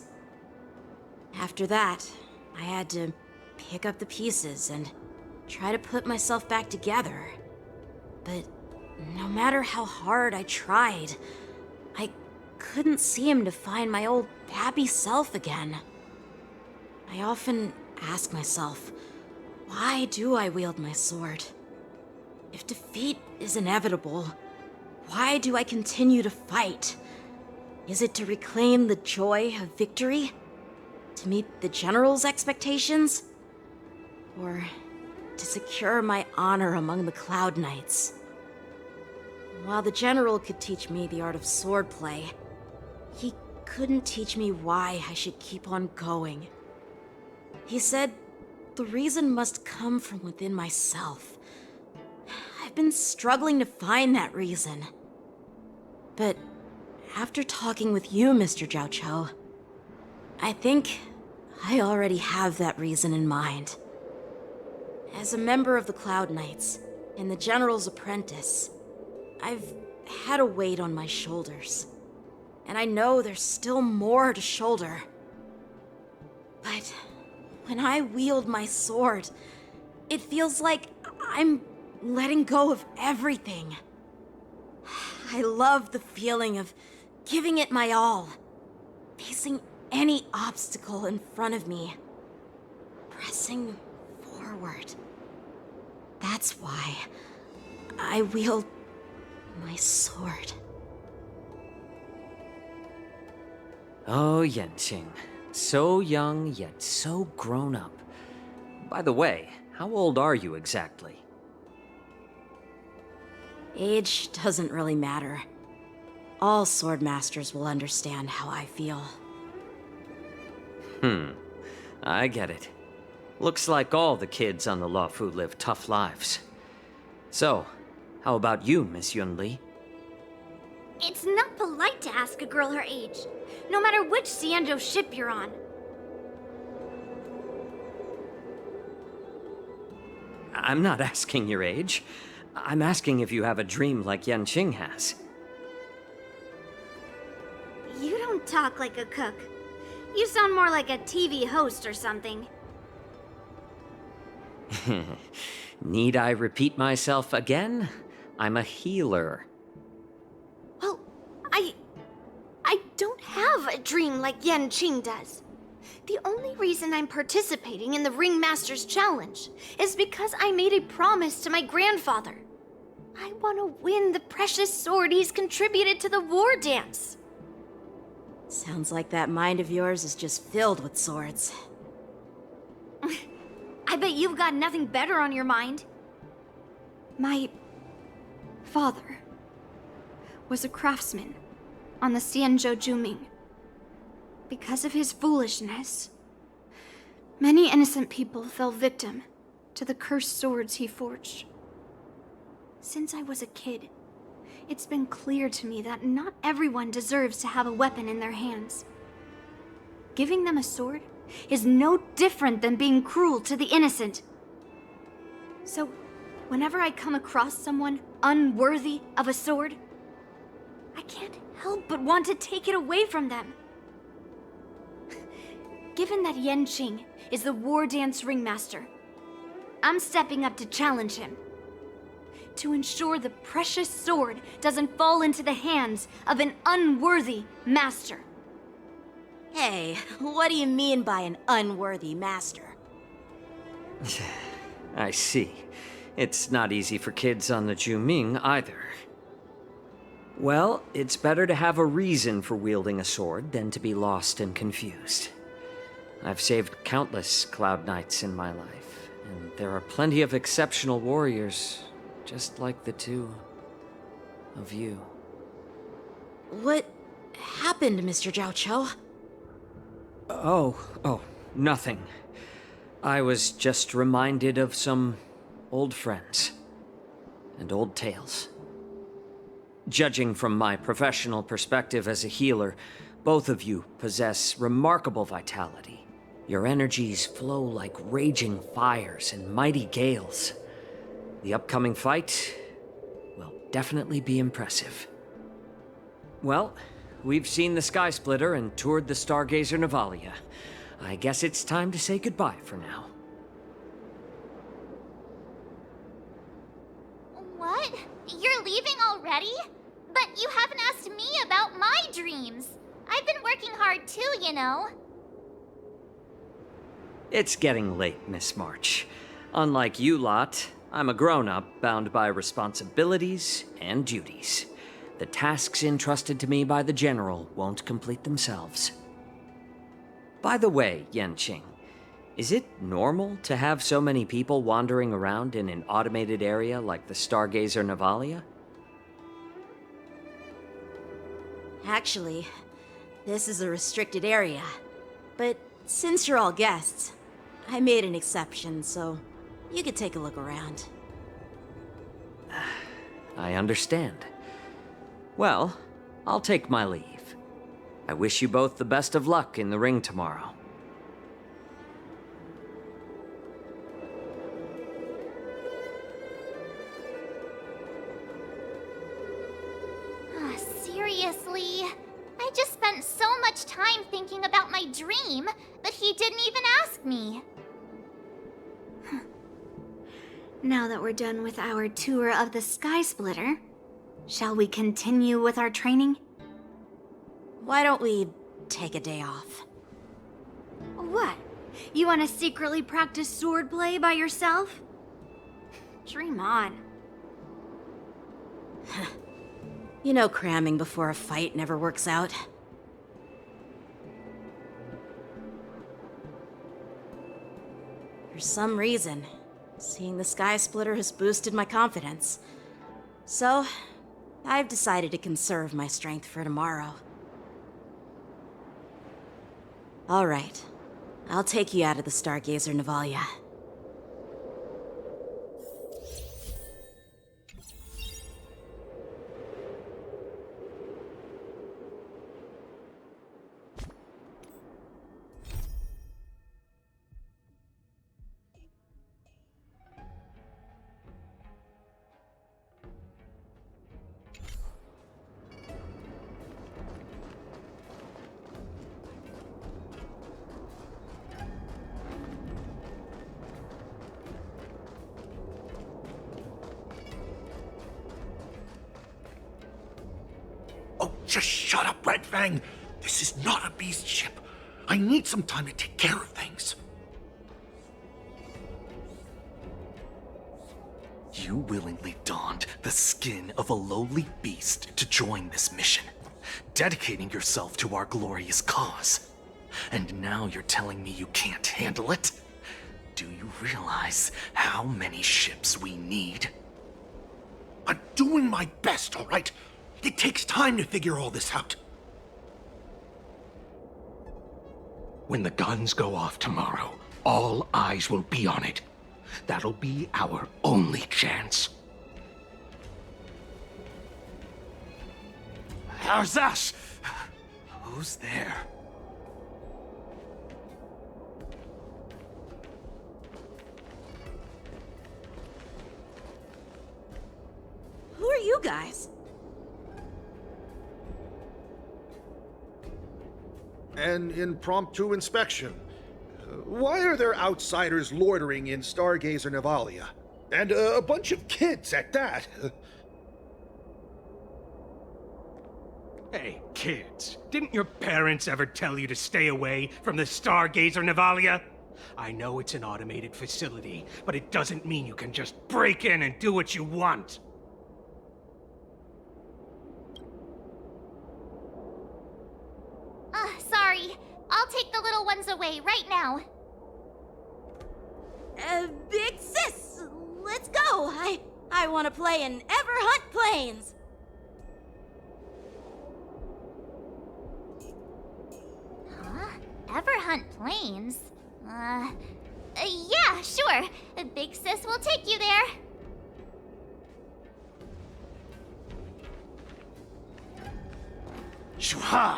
After that, I had to pick up the pieces and try to put myself back together. But no matter how hard I tried, I couldn't seem to find my old happy self again. I often ask myself, why do I wield my sword? If defeat is inevitable, why do I continue to fight? Is it to reclaim the joy of victory? To meet the general's expectations? Or to secure my honor among the Cloud Knights? While the general could teach me the art of swordplay, he couldn't teach me why I should keep on going. He said the reason must come from within myself. I've been struggling to find that reason. But after talking with you, Mr. Zhao Chou, I think I already have that reason in mind. As a member of the Cloud Knights and the General's apprentice, I've had a weight on my shoulders. And I know there's still more to shoulder. But when I wield my sword, it feels like I'm letting go of everything. I love the feeling of giving it my all, facing any obstacle in front of me, pressing forward. That's why I wield my sword. Oh, Yanqing. So young, yet so grown up. By the way, how old are you exactly? Age doesn't really matter. All sword masters will understand how I feel. I get it. Looks like all the kids on the Lawfu live tough lives. So, how about you, Miss Yunli? It's not polite to ask a girl her age, no matter which Xianzhou ship you're on. I'm not asking your age. I'm asking if you have a dream like Yanqing has. You don't talk like a cook. You sound more like a TV host or something. Need I repeat myself again? I'm a healer. Well, I don't have a dream like Yanqing does. The only reason I'm participating in the Ringmaster's Challenge is because I made a promise to my grandfather. I want to win the precious sword he's contributed to the war dance. Sounds like that mind of yours is just filled with swords. I bet you've got nothing better on your mind. My father was a craftsman on the Xianzhou Juming. Because of his foolishness, many innocent people fell victim to the cursed swords he forged. Since I was a kid, it's been clear to me that not everyone deserves to have a weapon in their hands. Giving them a sword is no different than being cruel to the innocent. So, whenever I come across someone unworthy of a sword, I can't help but want to take it away from them. Given that Yanqing is the war dance ringmaster, I'm stepping up to challenge him. To ensure the precious sword doesn't fall into the hands of an unworthy master. Hey, what do you mean by an unworthy master? I see. It's not easy for kids on the Juming either. Well, it's better to have a reason for wielding a sword than to be lost and confused. I've saved countless Cloud Knights in my life, and there are plenty of exceptional warriors, just like the two of you. What happened, Mr. Zhao Chou? Oh, nothing. I was just reminded of some old friends and old tales. Judging from my professional perspective as a healer, both of you possess remarkable vitality. Your energies flow like raging fires and mighty gales. The upcoming fight will definitely be impressive. Well, we've seen the Sky Splitter and toured the Stargazer Navalia. I guess it's time to say goodbye for now. What? You're leaving already? But you haven't asked me about my dreams. I've been working hard too, you know. It's getting late, Miss March. Unlike you lot, I'm a grown-up bound by responsibilities and duties. The tasks entrusted to me by the General won't complete themselves. By the way, Yanqing, is it normal to have so many people wandering around in an automated area like the Stargazer Navalia? Actually, this is a restricted area. But since you're all guests, I made an exception, so you could take a look around. I understand. Well, I'll take my leave. I wish you both the best of luck in the ring tomorrow. Seriously? I just spent so much time thinking about my dream, but he didn't even ask me. Now that we're done with our tour of the Sky Splitter, shall we continue with our training? Why don't we take a day off? What? You want to secretly practice swordplay by yourself? Dream on. You know cramming before a fight never works out. For some reason, seeing the Sky Splitter has boosted my confidence. So, I've decided to conserve my strength for tomorrow. All right. I'll take you out of the Stargazer Navalia. Just shut up, Red Fang! This is not a beast ship. I need some time to take care of things. You willingly donned the skin of a lowly beast to join this mission, dedicating yourself to our glorious cause. And now you're telling me you can't handle it? Do you realize how many ships we need? I'm doing my best, all right? It takes time to figure all this out. When the guns go off tomorrow, all eyes will be on it. That'll be our only chance. How's that? Who's there? Who are you guys? An impromptu inspection. Why are there outsiders loitering in Stargazer Navalia? And a bunch of kids at that. Hey, kids, didn't your parents ever tell you to stay away from the Stargazer Navalia? I know it's an automated facility, but it doesn't mean you can just break in and do what you want. Sorry. I'll take the little ones away right now. Big sis, let's go. I want to play in Everhunt Plains. Huh? Everhunt Plains? Yeah, sure. Big sis will take you there. Shuha!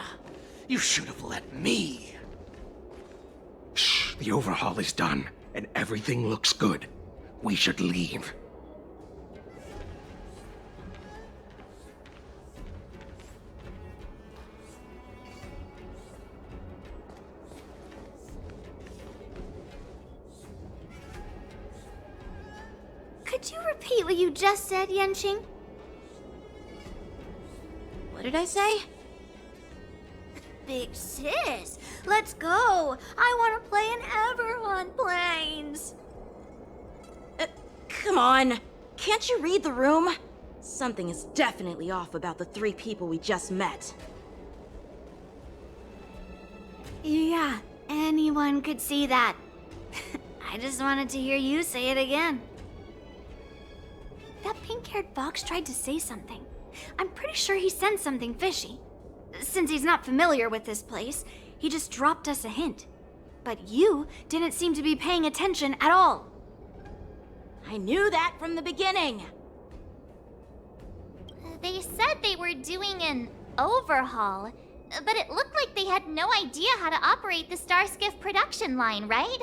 You should have let me. Shh, the overhaul is done, and everything looks good. We should leave. Could you repeat what you just said, Yanqing? What did I say? Big sis, let's go. I want to play in Everhorn Plains. Come on. Can't you read the room? Something is definitely off about the 3 people we just met. Yeah, anyone could see that. I just wanted to hear you say it again. That pink-haired fox tried to say something. I'm pretty sure he sensed something fishy. Since he's not familiar with this place, he just dropped us a hint. But you didn't seem to be paying attention at all. I knew that from the beginning. They said they were doing an overhaul, but it looked like they had no idea how to operate the Starskiff production line, right?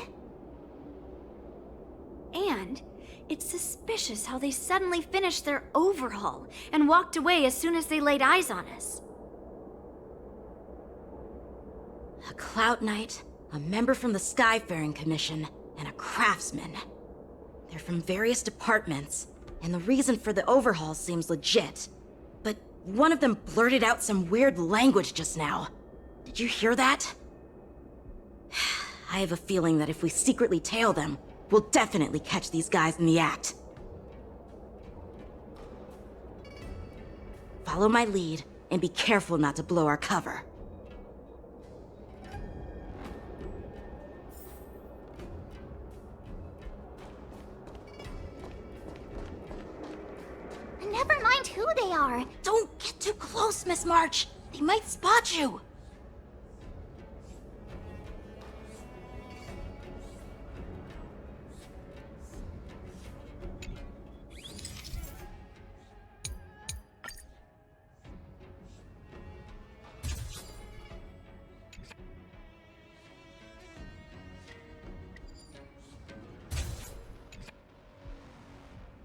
And it's suspicious how they suddenly finished their overhaul and walked away as soon as they laid eyes on us. A Cloud Knight, a member from the Skyfaring Commission, and a craftsman. They're from various departments, and the reason for the overhaul seems legit. But one of them blurted out some weird language just now. Did you hear that? I have a feeling that if we secretly tail them, we'll definitely catch these guys in the act. Follow my lead, and be careful not to blow our cover. Never mind who they are. Don't get too close, Miss March. They might spot you.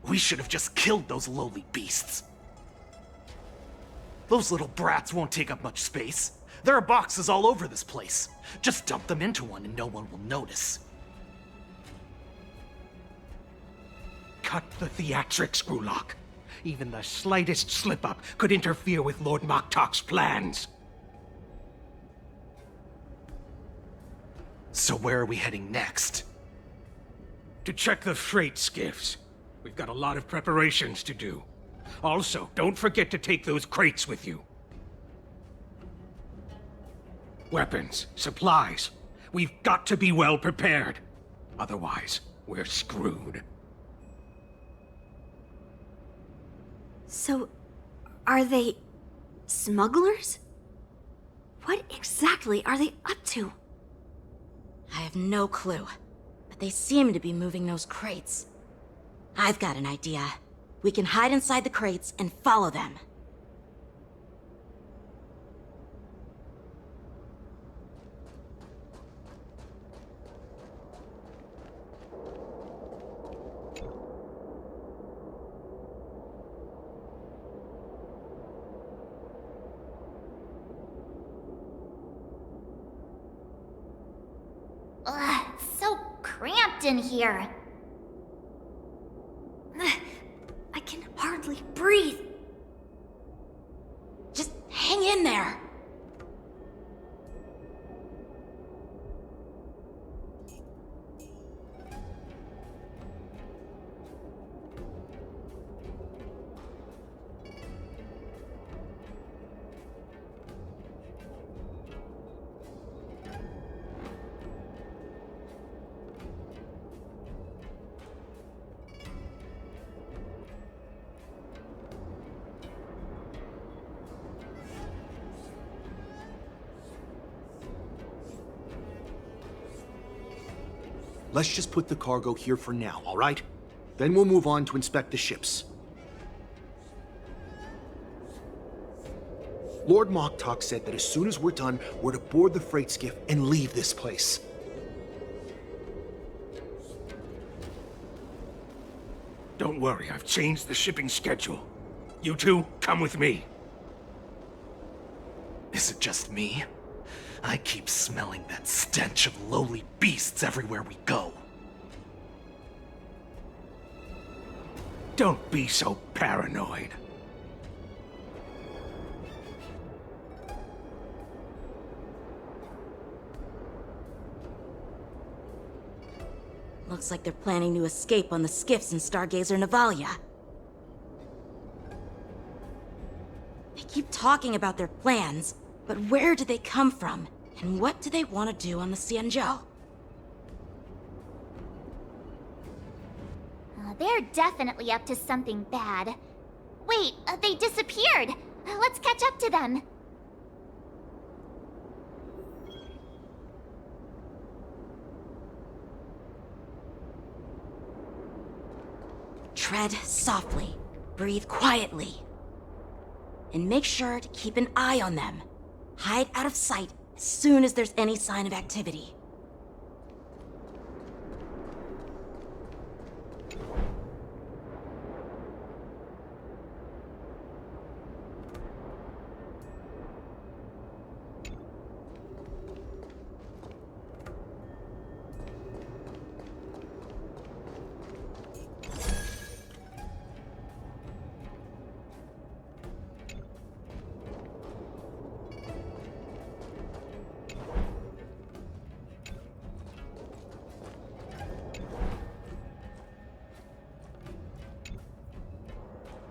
We should have just killed those lowly beasts. Those little brats won't take up much space. There are boxes all over this place. Just dump them into one and no one will notice. Cut the theatrics, Grulock. Even the slightest slip-up could interfere with Lord Moktok's plans. So where are we heading next? To check the freight skiffs. We've got a lot of preparations to do. Also, don't forget to take those crates with you. Weapons, supplies. We've got to be well prepared. Otherwise, we're screwed. So, are they smugglers? What exactly are they up to? I have no clue, but they seem to be moving those crates. I've got an idea. We can hide inside the crates and follow them. Ugh, it's so cramped in here. I can hardly breathe. Just hang in there. Let's just put the cargo here for now, all right? Then we'll move on to inspect the ships. Lord Moktok said that as soon as we're done, we're to board the freight skiff and leave this place. Don't worry, I've changed the shipping schedule. You two, come with me. Is it just me? I keep smelling that stench of lowly beasts everywhere we go. Don't be so paranoid. Looks like they're planning to escape on the skiffs in Stargazer Navalia. They keep talking about their plans, but where do they come from? And what do they want to do on the Xianzhou? They're definitely up to something bad. Wait, they disappeared! Let's catch up to them. Tread softly, breathe quietly, and make sure to keep an eye on them. Hide out of sight as soon as there's any sign of activity.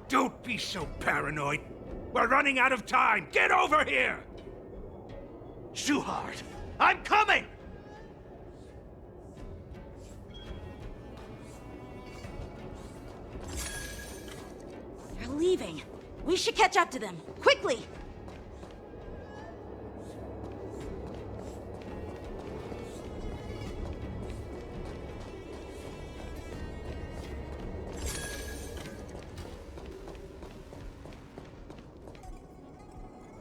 Don't be so paranoid. We're running out of time. Get over here! Shuhard, I'm coming! They're leaving. We should catch up to them. Quickly!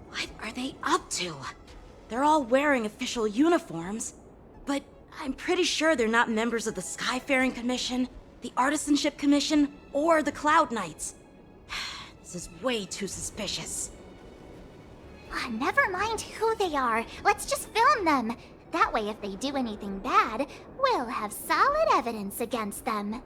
What are they up to? They're all wearing official uniforms, but I'm pretty sure they're not members of the Skyfaring Commission, the Artisanship Commission, or the Cloud Knights. This is way too suspicious. Never mind who they are. Let's just film them. That way, if they do anything bad, we'll have solid evidence against them.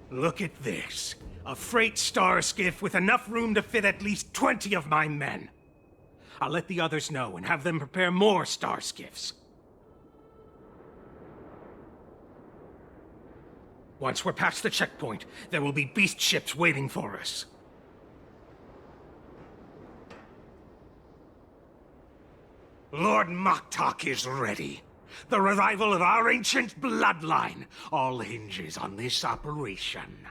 Look at this. A freight star skiff with enough room to fit at least 20 of my men. I'll let the others know and have them prepare more star skiffs. Once we're past the checkpoint, there will be beast ships waiting for us. Lord Maktak is ready. The revival of our ancient bloodline all hinges on this operation.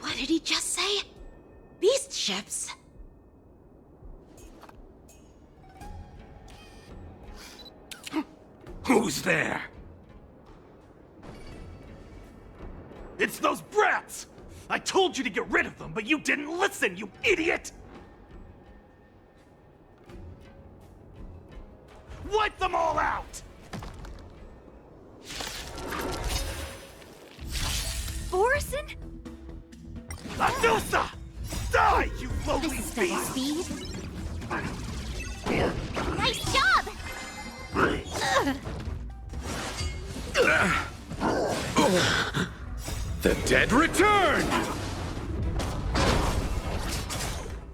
What did he just say? Beast ships? Who's there? It's those brats! I told you to get rid of them, but you didn't listen, you idiot! Wipe them all out! Borison? Adusa! Die, you lowly beast! Nice job! The dead return!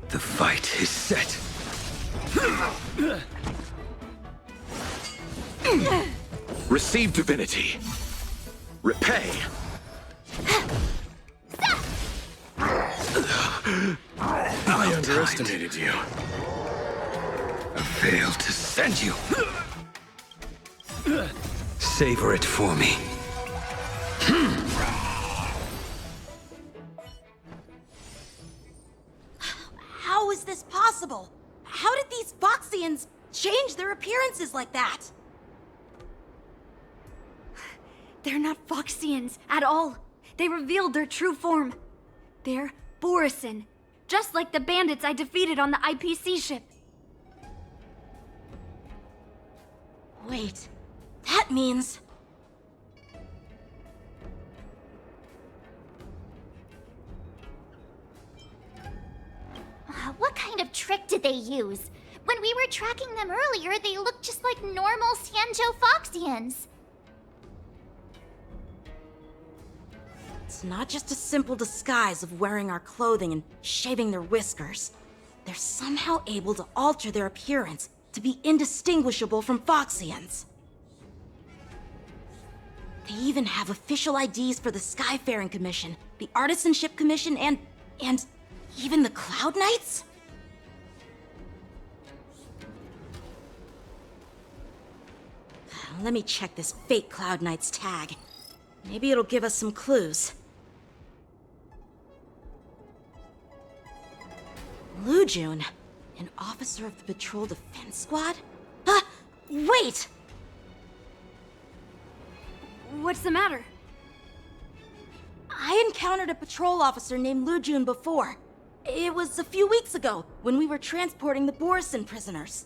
The fight is set. Receive divinity. Repay. I underestimated you. I failed to send you. Savor it for me. How is this possible? How did these Foxians change their appearances like that? They're not Foxians at all. They revealed their true form. They're Borison, just like the bandits I defeated on the IPC ship. Wait, that means... trick did they use? When we were tracking them earlier, they looked just like normal Xianzhou Foxians. It's not just a simple disguise of wearing our clothing and shaving their whiskers. They're somehow able to alter their appearance to be indistinguishable from Foxians. They even have official IDs for the Skyfaring Commission, the Artisanship Commission, and even the Cloud Knights? Let me check this fake Cloud Knight's tag. Maybe it'll give us some clues. Lu Jun, an officer of the Patrol Defense Squad? Wait! What's the matter? I encountered a patrol officer named Lu Jun before. It was a few weeks ago, when we were transporting the Borison prisoners.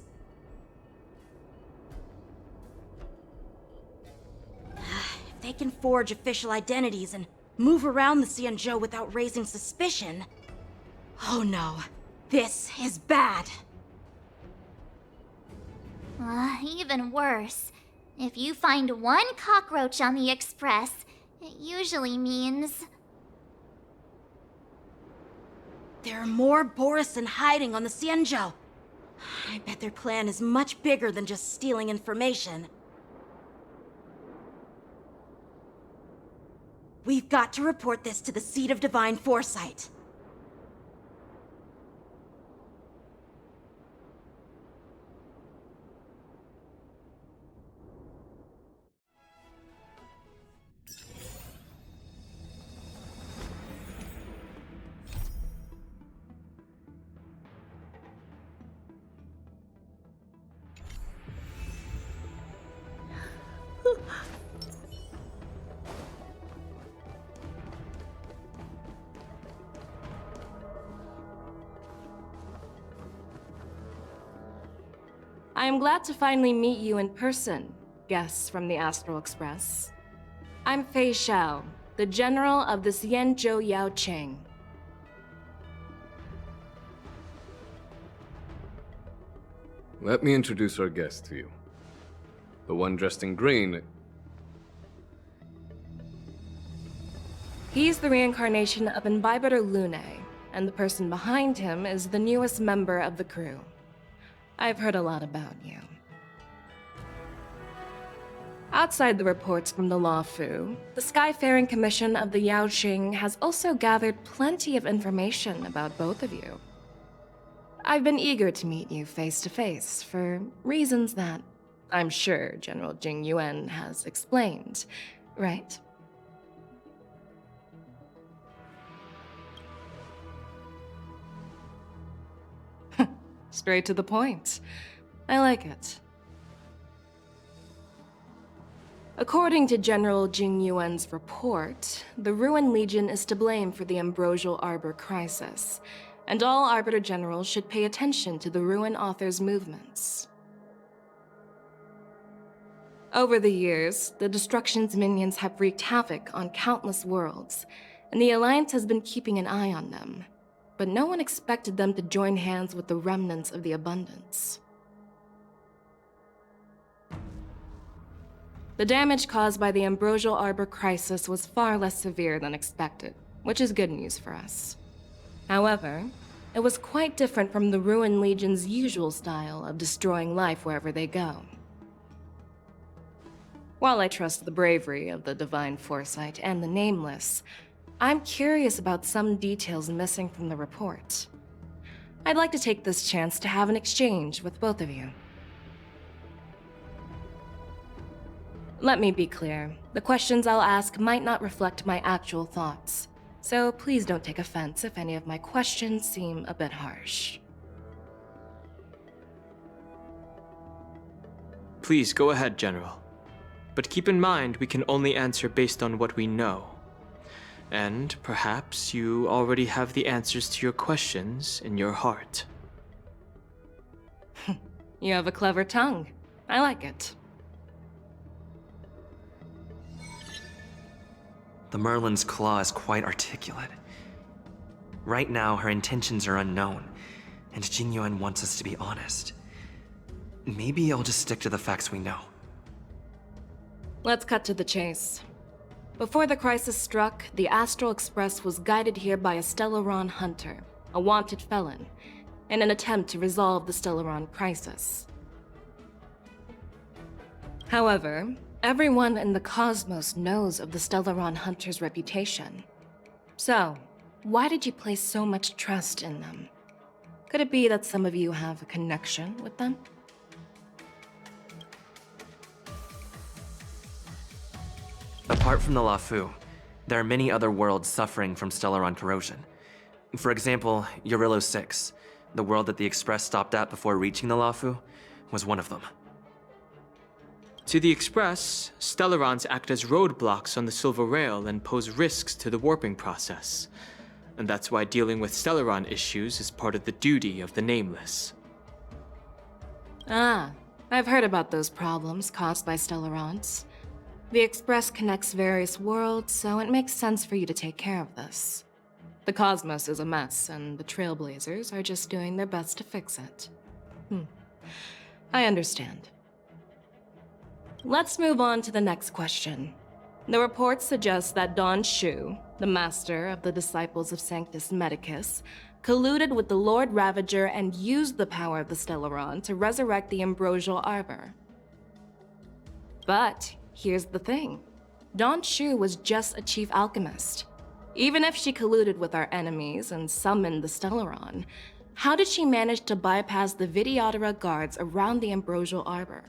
If they can forge official identities and move around the Xianzhou without raising suspicion... Oh no, this is bad. Even worse. If you find one cockroach on the Express, it usually means... There are more Borison hiding on the Xianzhou. I bet their plan is much bigger than just stealing information. We've got to report this to the Seat of Divine Foresight. I am glad to finally meet you in person, guests from the Astral Express. I'm Fei Xiao, the General of the Xianzhou Yaocheng. Let me introduce our guest to you. The one dressed in green. He's the reincarnation of Imbibitor Lune, and the person behind him is the newest member of the crew. I've heard a lot about you. Outside the reports from the Lawfu, the Skyfaring Commission of the Yaoqing has also gathered plenty of information about both of you. I've been eager to meet you face to face for reasons that I'm sure General Jing Yuan has explained, right? Straight to the point. I like it. According to General Jing Yuan's report, the Ruin Legion is to blame for the Ambrosial Arbor crisis, and all Arbiter Generals should pay attention to the Ruin Author's movements. Over the years, the Destruction's minions have wreaked havoc on countless worlds, and the Alliance has been keeping an eye on them. But no one expected them to join hands with the remnants of the Abundance. The damage caused by the Ambrosial Arbor crisis was far less severe than expected, which is good news for us. However, it was quite different from the Ruin Legion's usual style of destroying life wherever they go. While I trust the bravery of the Divine Foresight and the Nameless, I'm curious about some details missing from the report. I'd like to take this chance to have an exchange with both of you. Let me be clear, the questions I'll ask might not reflect my actual thoughts, so please don't take offense if any of my questions seem a bit harsh. Please go ahead, General. But keep in mind we can only answer based on what we know. And perhaps you already have the answers to your questions in your heart. You have a clever tongue. I like it. The Merlin's claw is quite articulate. Right now, her intentions are unknown, and Jingyuan wants us to be honest. Maybe I'll just stick to the facts we know. Let's cut to the chase. Before the crisis struck, the Astral Express was guided here by a Stellaron hunter, a wanted felon, in an attempt to resolve the Stellaron crisis. However, everyone in the cosmos knows of the Stellaron hunter's reputation. So, why did you place so much trust in them? Could it be that some of you have a connection with them? Apart from the Lofu, there are many other worlds suffering from Stellaron corrosion. For example, Eurillo 6, the world that the Express stopped at before reaching the Lofu, was one of them. To the Express, Stellarons act as roadblocks on the Silver Rail and pose risks to the warping process. And that's why dealing with Stellaron issues is part of the duty of the Nameless. Ah, I've heard about those problems caused by Stellarons. The Express connects various worlds, so it makes sense for you to take care of this. The cosmos is a mess, and the Trailblazers are just doing their best to fix it. I understand. Let's move on to the next question. The report suggests that Don Shu, the master of the disciples of Sanctus Medicus, colluded with the Lord Ravager and used the power of the Stellaron to resurrect the Ambrosial Arbor. But here's the thing. Don Shu was just a chief alchemist. Even if she colluded with our enemies and summoned the Stellaron, how did she manage to bypass the Vidyadhara guards around the Ambrosial Arbor?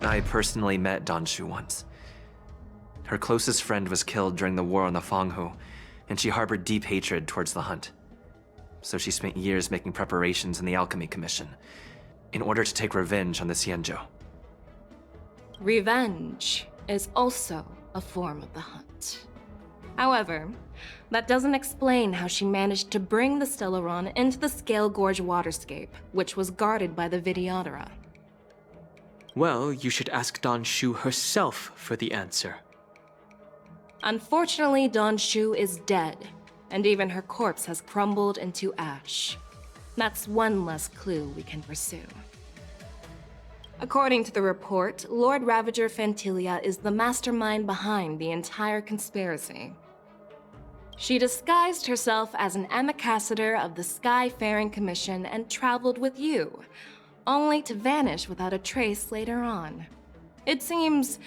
I personally met Don Shu once. Her closest friend was killed during the war on the Fanghu, and she harbored deep hatred towards the Hunt. So she spent years making preparations in the Alchemy Commission, in order to take revenge on the Xianzhou. Revenge is also a form of the Hunt. However, that doesn't explain how she managed to bring the Stellaron into the Scale Gorge waterscape, which was guarded by the Vidyadhara. Well, you should ask Don Shu herself for the answer. Unfortunately, Don Shu is dead, and even her corpse has crumbled into ash. That's one less clue we can pursue. According to the report, Lord Ravager Fantilia is the mastermind behind the entire conspiracy. She disguised herself as an ambassador of the Skyfaring Commission and traveled with you, only to vanish without a trace later on. It seems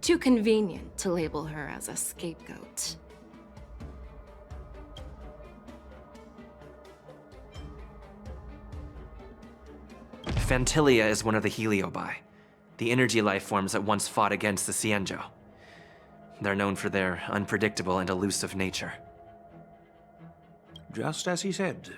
too convenient to label her as a scapegoat. Fantilia is one of the Heliobi, the energy life forms that once fought against the Xianzhou. They're known for their unpredictable and elusive nature. Just as he said,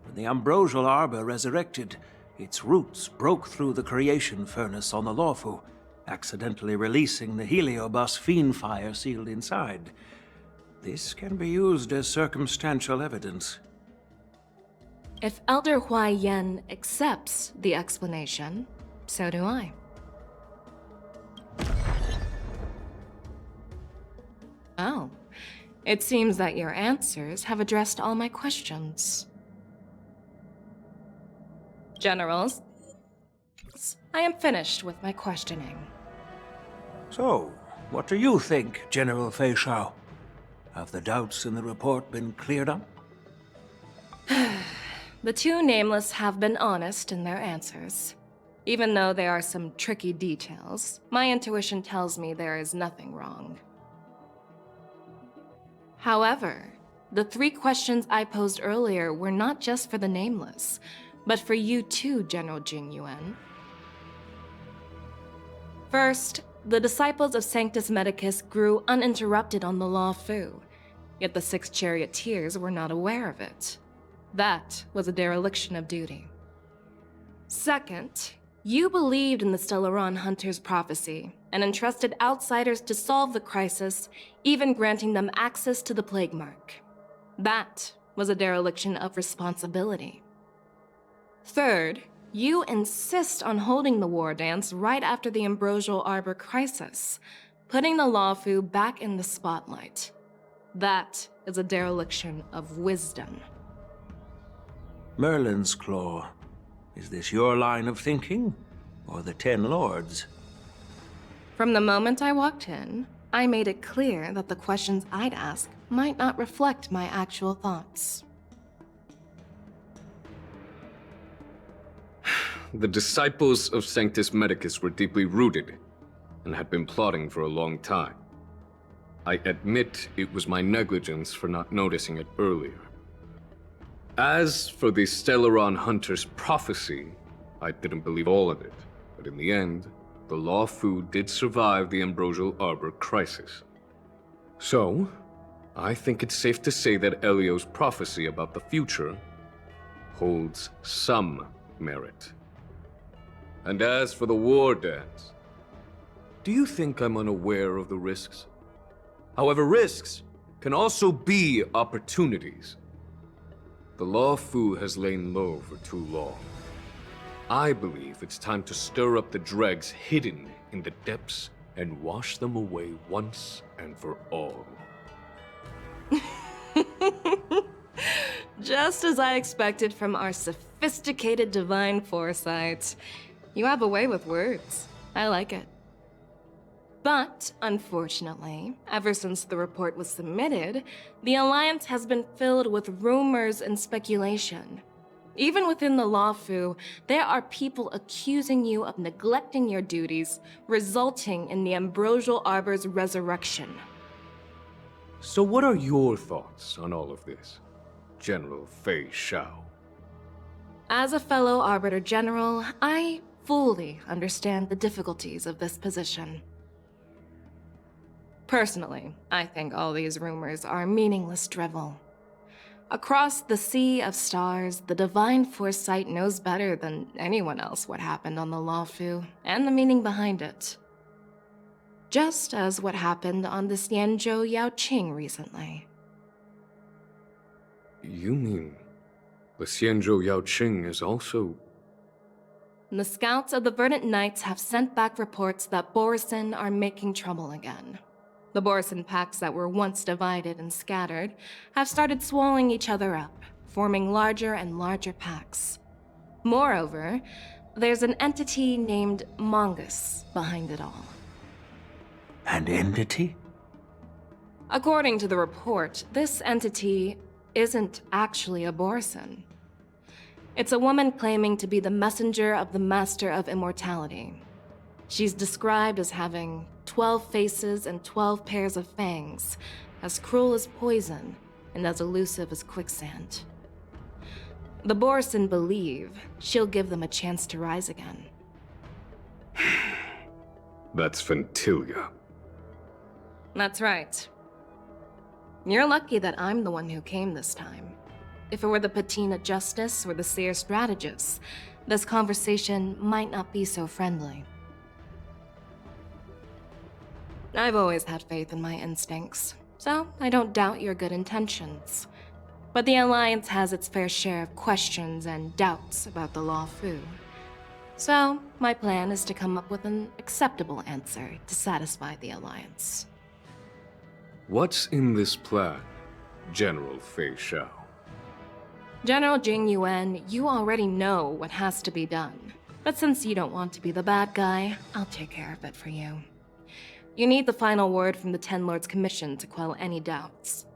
when the Ambrosial Arbor resurrected, its roots broke through the creation furnace on the Lawfu, accidentally releasing the Heliobus fiend fire sealed inside. This can be used as circumstantial evidence. If Elder Huai Yen accepts the explanation, so do I. Oh, it seems that your answers have addressed all my questions. Generals, I am finished with my questioning. So, what do you think, General Fei Shao? Have the doubts in the report been cleared up? The two Nameless have been honest in their answers. Even though there are some tricky details, my intuition tells me there is nothing wrong. However, the 3 questions I posed earlier were not just for the Nameless, but for you too, General Jingyuan. First, the disciples of Sanctus Medicus grew uninterrupted on the Lawfu, yet the 6 charioteers were not aware of it. That was a dereliction of duty. Second, you believed in the Stellaron Hunter's prophecy and entrusted outsiders to solve the crisis, even granting them access to the Plague Mark. That was a dereliction of responsibility. Third, you insist on holding the war dance right after the Ambrosial Arbor crisis. putting the Lawfu back in the spotlight. That is a dereliction of wisdom. Merlin's Claw. Is this your line of thinking? Or the Ten Lords? From the moment I walked in, I made it clear that the questions I'd ask might not reflect my actual thoughts. The disciples of Sanctus Medicus were deeply rooted and had been plotting for a long time. I admit it was my negligence for not noticing it earlier. As for the Stellaron Hunter's prophecy, I didn't believe all of it, but in the end, the Lawfu did survive the Ambrosial Arbor crisis. So, I think it's safe to say that Elio's prophecy about the future holds some merit. And as for the war dance, do you think I'm unaware of the risks? However, risks can also be opportunities. The Lawfu has lain low for too long. I believe it's time to stir up the dregs hidden in the depths and wash them away once and for all. Just as I expected from our sophisticated divine foresight. You have a way with words. I like it. But, unfortunately, ever since the report was submitted, the Alliance has been filled with rumors and speculation. Even within the Lawfu, there are people accusing you of neglecting your duties, resulting in the Ambrosial Arbor's resurrection. So what are your thoughts on all of this, General Fei Shao? As a fellow Arbiter General, I fully understand the difficulties of this position. Personally, I think all these rumors are meaningless drivel. Across the sea of stars, the divine foresight knows better than anyone else what happened on the Lawfu and the meaning behind it. Just as what happened on the Xianzhou Yaoqing recently. You mean the Xianzhou Yaoqing is also... The scouts of the Verdant Knights have sent back reports that Borisin are making trouble again. The Borisin packs that were once divided and scattered have started swallowing each other up, forming larger and larger packs. Moreover, there's an entity named Mongus behind it all. An entity? According to the report, this entity isn't actually a Borisin. It's a woman claiming to be the messenger of the Master of Immortality. She's described as having 12 faces and 12 pairs of fangs, as cruel as poison and as elusive as quicksand. The Borisin believe she'll give them a chance to rise again. That's Ventilia. That's right. You're lucky that I'm the one who came this time. If it were the Patina Justice or the Seer Strategist, this conversation might not be so friendly. I've always had faith in my instincts, so I don't doubt your good intentions. But the Alliance has its fair share of questions and doubts about the Lawfu. So, my plan is to come up with an acceptable answer to satisfy the Alliance. What's in this plan, General Fei Shao? General Jing Yuan, you already know what has to be done. But since you don't want to be the bad guy, I'll take care of it for you. You need the final word from the Ten Lords' Commission to quell any doubts.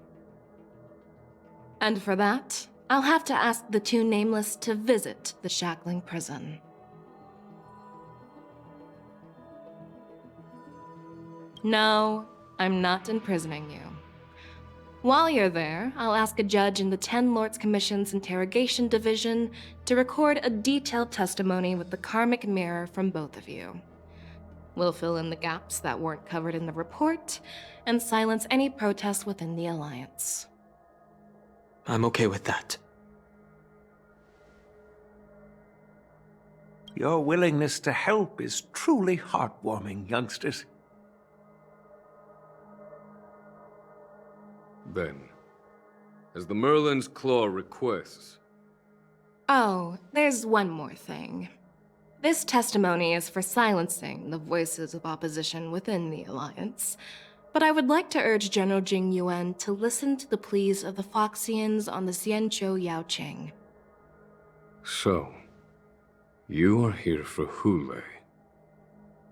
And for that, I'll have to ask the two Nameless to visit the Shackling Prison. No, I'm not imprisoning you. While you're there, I'll ask a judge in the Ten Lords Commission's Interrogation Division to record a detailed testimony with the karmic mirror from both of you. We'll fill in the gaps that weren't covered in the report, and silence any protest within the Alliance. I'm okay with that. Your willingness to help is truly heartwarming, youngsters. Then, as the Merlin's Claw requests... Oh, there's one more thing. This testimony is for silencing the voices of opposition within the Alliance, but I would like to urge General Jing Yuan to listen to the pleas of the Foxians on the Xianzhou Yaoqing. So, you are here for Hule.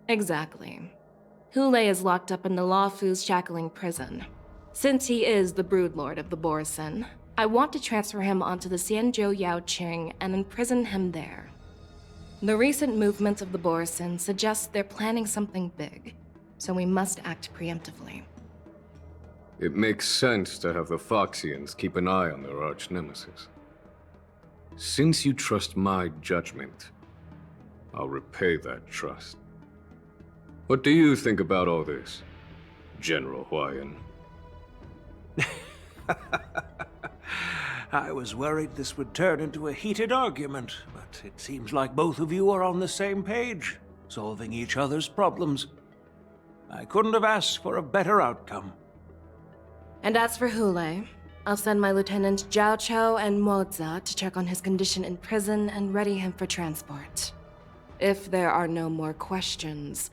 Exactly. Hule is locked up in the Lofu's shackling prison. Since he is the broodlord of the Borsen, I want to transfer him onto the Xianzhou Yaoqing and imprison him there. The recent movements of the Borsen suggest they're planning something big, so we must act preemptively. It makes sense to have the Foxians keep an eye on their arch-nemesis. Since you trust my judgment, I'll repay that trust. What do you think about all this, General Huayan? I was worried this would turn into a heated argument, but it seems like both of you are on the same page, solving each other's problems. I couldn't have asked for a better outcome. And as for Hule, I'll send my lieutenants Zhao Chou and Moza to check on his condition in prison and ready him for transport. If there are no more questions,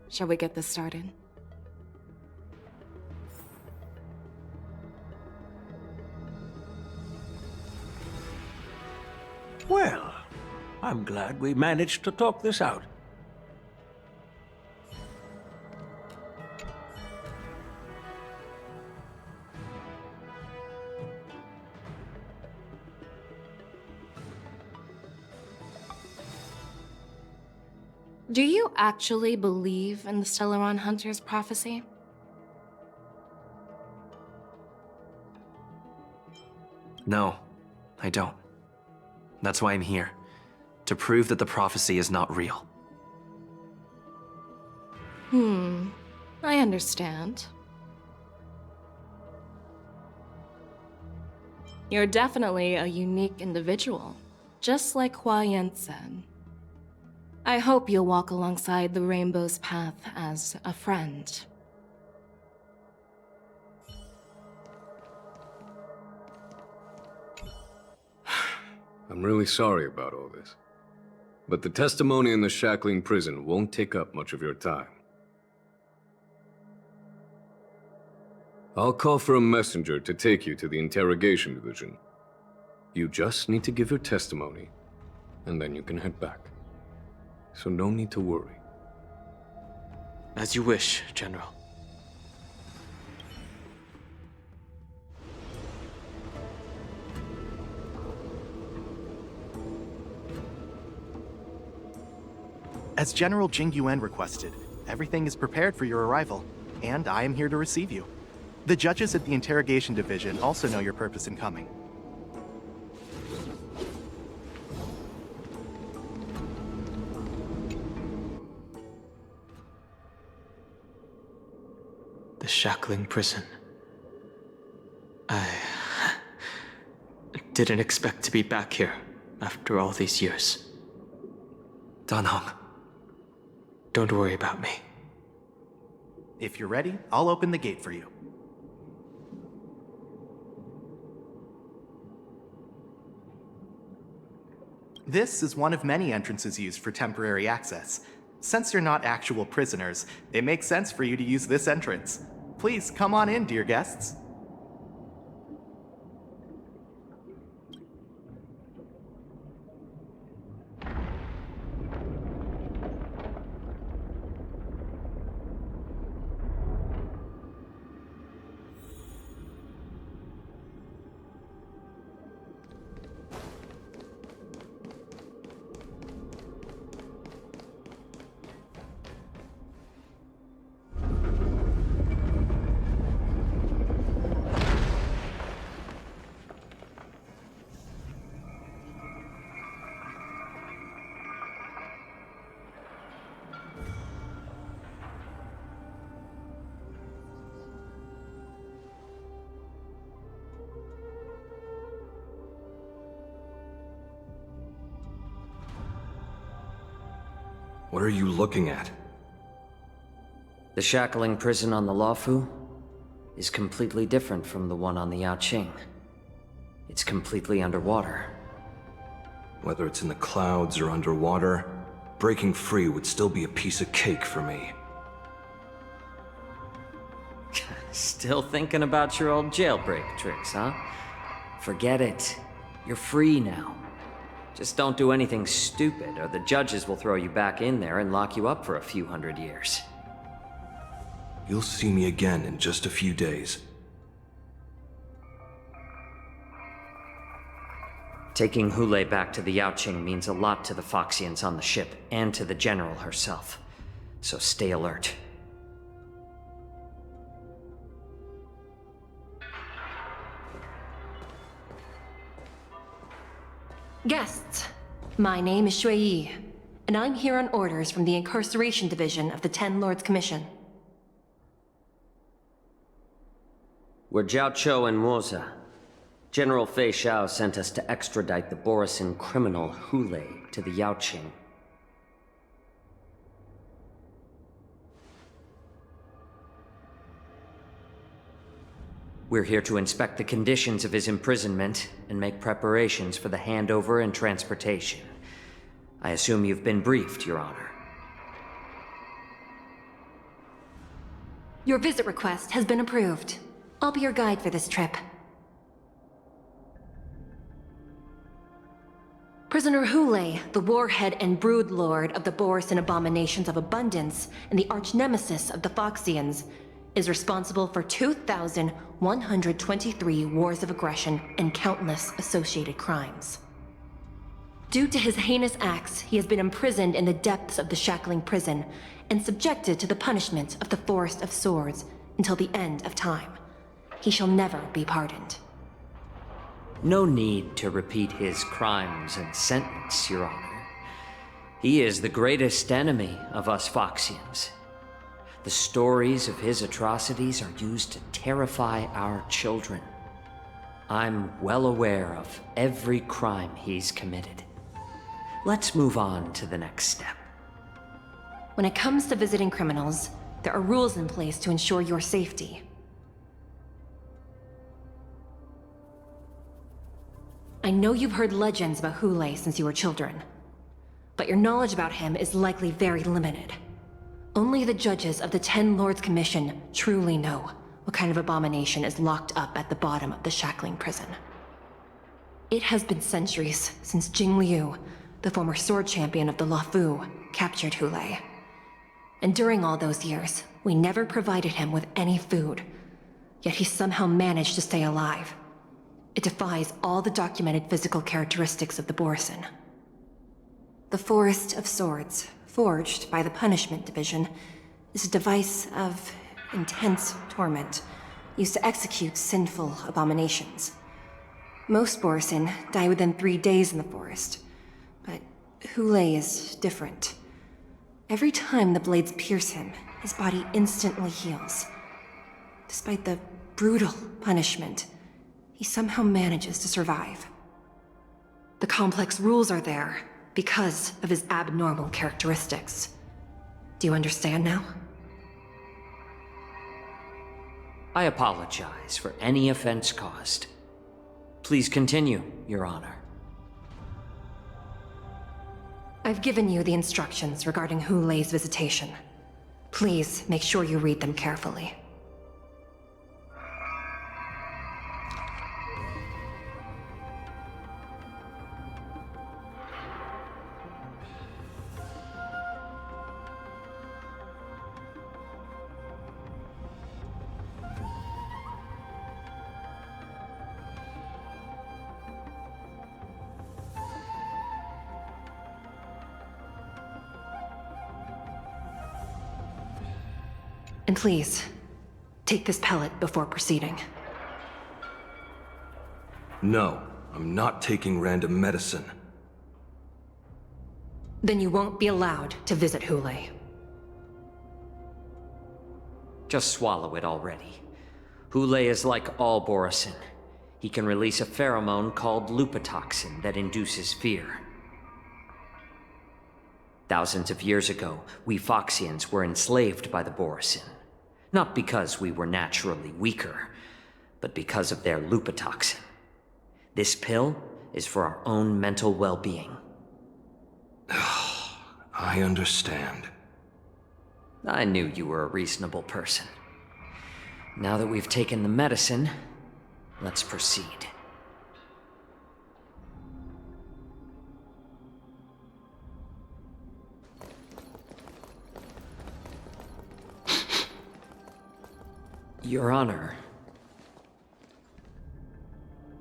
shall we get this started? Well, I'm glad we managed to talk this out. Do you actually believe in the Stellaron Hunter's prophecy? No, I don't. That's why I'm here. To prove that the prophecy is not real. I understand. You're definitely a unique individual, just like Huayan said. I hope you'll walk alongside the Rainbow's path as a friend. I'm really sorry about all this. But the testimony in the shackling prison won't take up much of your time. I'll call for a messenger to take you to the interrogation division. You just need to give your testimony, and then you can head back. So no need to worry. As you wish, General. As General Jing Yuan requested, everything is prepared for your arrival, and I am here to receive you. The judges at the interrogation division also know your purpose in coming. The shackling prison. I didn't expect to be back here after all these years. Danhong. Don't worry about me. If you're ready, I'll open the gate for you. This is one of many entrances used for temporary access. Since you're not actual prisoners, it makes sense for you to use this entrance. Please come on in, dear guests. What are you looking at? The shackling prison on the Lawfu is completely different from the one on the Yaoqing. It's completely underwater. Whether it's in the clouds or underwater, breaking free would still be a piece of cake for me. Still thinking about your old jailbreak tricks, huh? Forget it. You're free now. Just don't do anything stupid, or the judges will throw you back in there and lock you up for a few hundred years. You'll see me again in just a few days. Taking Hule back to the Yaoqing means a lot to the Foxians on the ship, and to the General herself. So stay alert. Guests, my name is Shui Yi, and I'm here on orders from the Incarceration Division of the Ten Lords Commission. We're Jiao Chou and Moza. General Fei Xiao sent us to extradite the Borisin criminal Hule to the Yaoqing. We're here to inspect the conditions of his imprisonment and make preparations for the handover and transportation. I assume you've been briefed, Your Honor. Your visit request has been approved. I'll be your guide for this trip. Prisoner Hule, the warhead and brood lord of the Borisin abominations of abundance and the arch-nemesis of the Foxians, is responsible for 2,123 wars of aggression and countless associated crimes. Due to his heinous acts, he has been imprisoned in the depths of the shackling prison and subjected to the punishment of the Forest of Swords until the end of time. He shall never be pardoned. No need to repeat his crimes and sentence, Your Honor. He is the greatest enemy of us Foxians. The stories of his atrocities are used to terrify our children. I'm well aware of every crime he's committed. Let's move on to the next step. When it comes to visiting criminals, there are rules in place to ensure your safety. I know you've heard legends about Hule since you were children, but your knowledge about him is likely very limited. Only the judges of the Ten Lords Commission truly know what kind of abomination is locked up at the bottom of the shackling prison. It has been centuries since Jing Liu, the former sword champion of the Loffu, captured Hule. And during all those years, we never provided him with any food, yet he somehow managed to stay alive. It defies all the documented physical characteristics of the Borisin. The Forest of Swords, forged by the Punishment Division, is a device of intense torment, used to execute sinful abominations. Most Borisin die within 3 days in the forest, but Hule is different. Every time the blades pierce him, his body instantly heals. Despite the brutal punishment, he somehow manages to survive. The complex rules are there because of his abnormal characteristics. Do you understand now? I apologize for any offense caused. Please continue, Your Honor. I've given you the instructions regarding Hule's visitation. Please make sure you read them carefully. And please, take this pellet before proceeding. No, I'm not taking random medicine. Then you won't be allowed to visit Hule. Just swallow it already. Hule is like all Borisin. He can release a pheromone called lupatoxin that induces fear. Thousands of years ago, we Foxians were enslaved by the Borisin. Not because we were naturally weaker, but because of their lupatoxin. This pill is for our own mental well-being. I understand. I knew you were a reasonable person. Now that we've taken the medicine, let's proceed. Your Honor.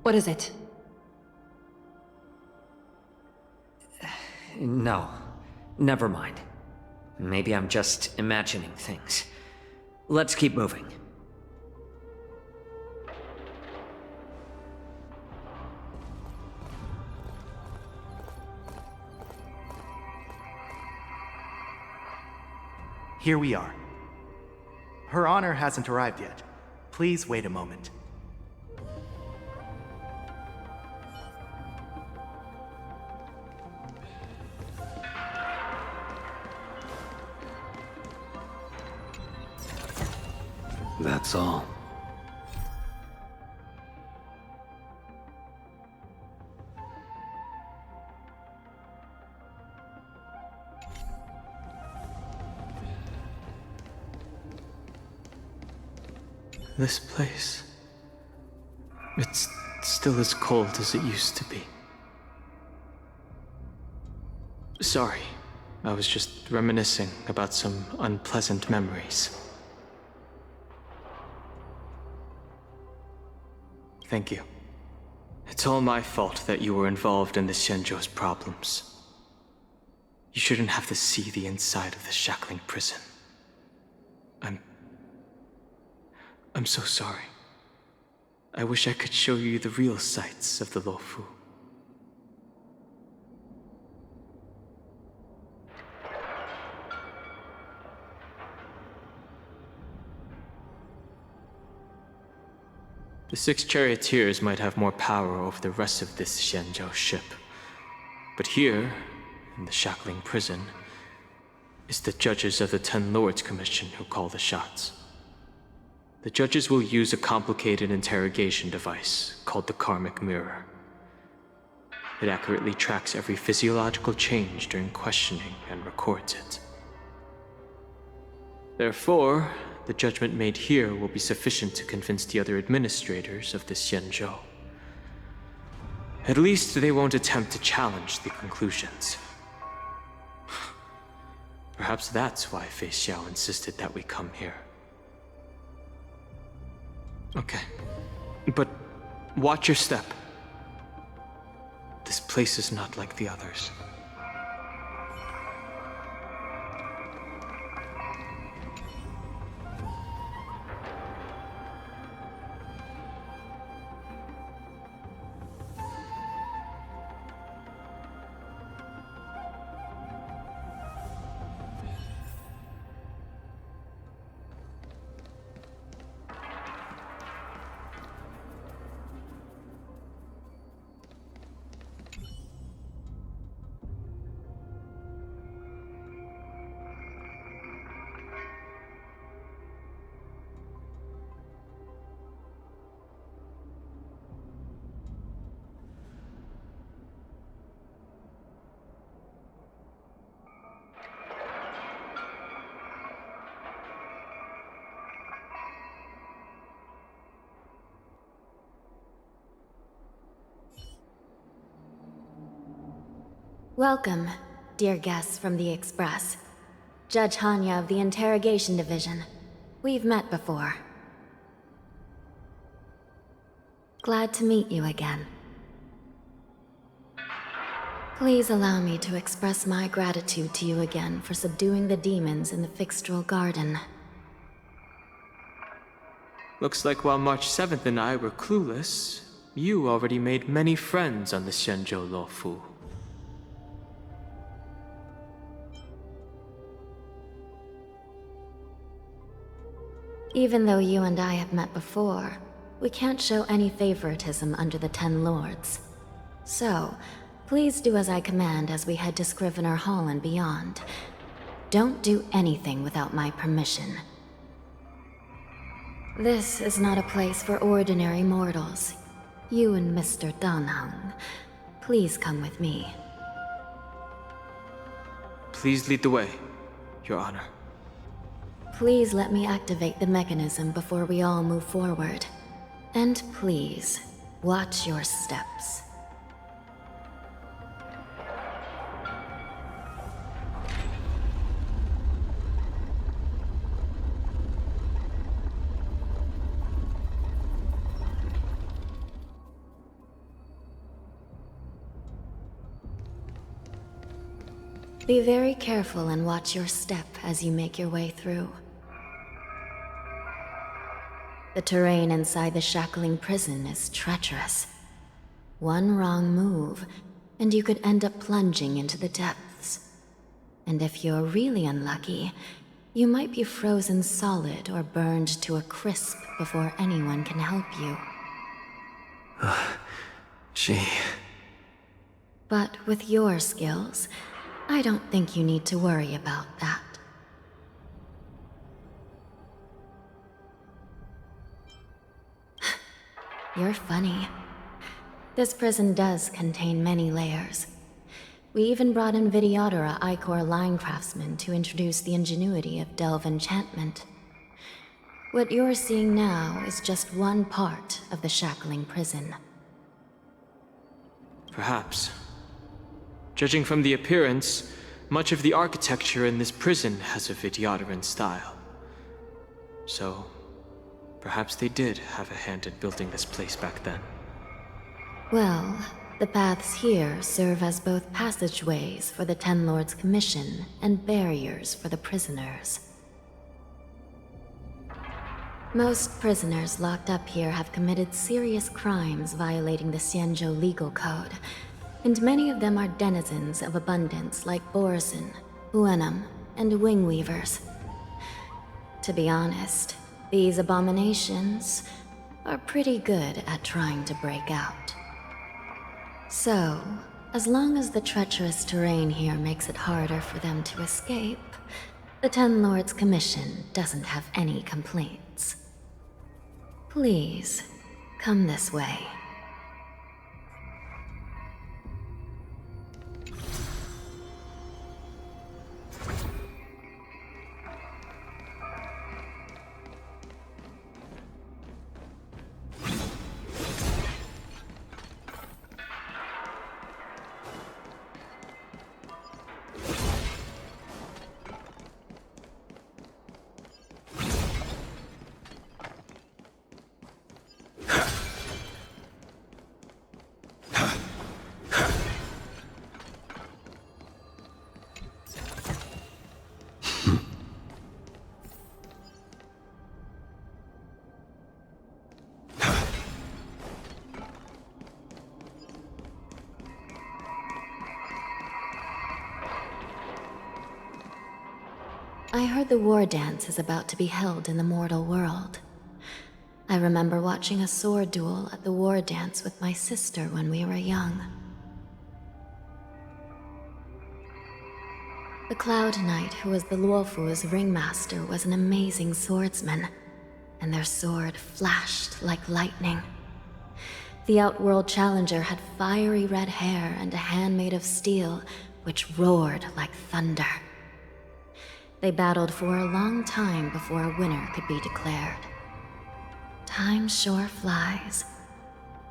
What is it? No. Never mind. Maybe I'm just imagining things. Let's keep moving. Here we are. Her Honor hasn't arrived yet. Please wait a moment. That's all. This place... it's still as cold as it used to be. Sorry, I was just reminiscing about some unpleasant memories. Thank you. It's all my fault that you were involved in the Shenzhou's problems. You shouldn't have to see the inside of the shackling prison. I'm so sorry. I wish I could show you the real sights of the Lofu. The 6 charioteers might have more power over the rest of this Shenzhou ship. But here, in the shackling prison, is the judges of the 10 Lords Commission who call the shots. The judges will use a complicated interrogation device called the Karmic Mirror. It accurately tracks every physiological change during questioning and records it. Therefore, the judgment made here will be sufficient to convince the other administrators of the Xianzhou. At least they won't attempt to challenge the conclusions. Perhaps that's why Fei Xiao insisted that we come here. Okay. But watch your step. This place is not like the others. Welcome, dear guests from the Express. Judge Hanya of the Interrogation Division. We've met before. Glad to meet you again. Please allow me to express my gratitude to you again for subduing the demons in the Fixtral Garden. Looks like while March 7th and I were clueless, you already made many friends on the Xianzhou Lofu. Even though you and I have met before, we can't show any favoritism under the 10 Lords. So, please do as I command as we head to Scrivener Hall and beyond. Don't do anything without my permission. This is not a place for ordinary mortals. You and Mr. Danheng, please come with me. Please lead the way, Your Honor. Please let me activate the mechanism before we all move forward. And please, watch your steps. Be very careful and watch your step as you make your way through. The terrain inside the shackling prison is treacherous. One wrong move, and you could end up plunging into the depths. And if you're really unlucky, you might be frozen solid or burned to a crisp before anyone can help you. Gee. But with your skills, I don't think you need to worry about that. You're funny. This prison does contain many layers. We even brought in Vidyadhara Ichor line craftsmen to introduce the ingenuity of delve enchantment. What you're seeing now is just one part of the shackling prison. Perhaps. Judging from the appearance, much of the architecture in this prison has a Vidyadharan style. So, perhaps they did have a hand in building this place back then. Well, the paths here serve as both passageways for the Ten Lords' Commission and barriers for the prisoners. Most prisoners locked up here have committed serious crimes violating the Xianzhou legal code, and many of them are denizens of abundance like Borison, Huenum, and Wingweavers. To be honest, these abominations are pretty good at trying to break out. So, as long as the treacherous terrain here makes it harder for them to escape, the Ten Lords' Commission doesn't have any complaints. Please, come this way. I heard the war dance is about to be held in the mortal world. I remember watching a sword duel at the war dance with my sister when we were young. The Cloud Knight who was the Luofu's ringmaster was an amazing swordsman, and their sword flashed like lightning. The Outworld Challenger had fiery red hair and a hand made of steel, which roared like thunder. They battled for a long time before a winner could be declared. Time sure flies.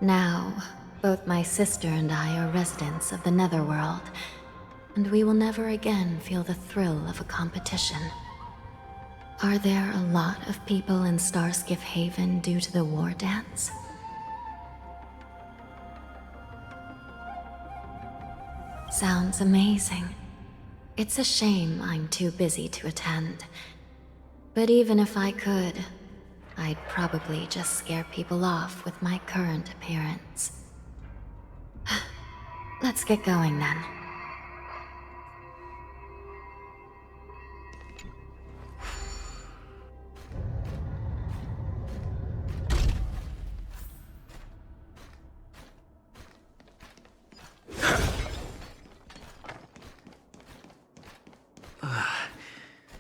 Now, both my sister and I are residents of the Netherworld, and we will never again feel the thrill of a competition. Are there a lot of people in Starskiff Haven due to the war dance? Sounds amazing. It's a shame I'm too busy to attend. But even if I could, I'd probably just scare people off with my current appearance. Let's get going then.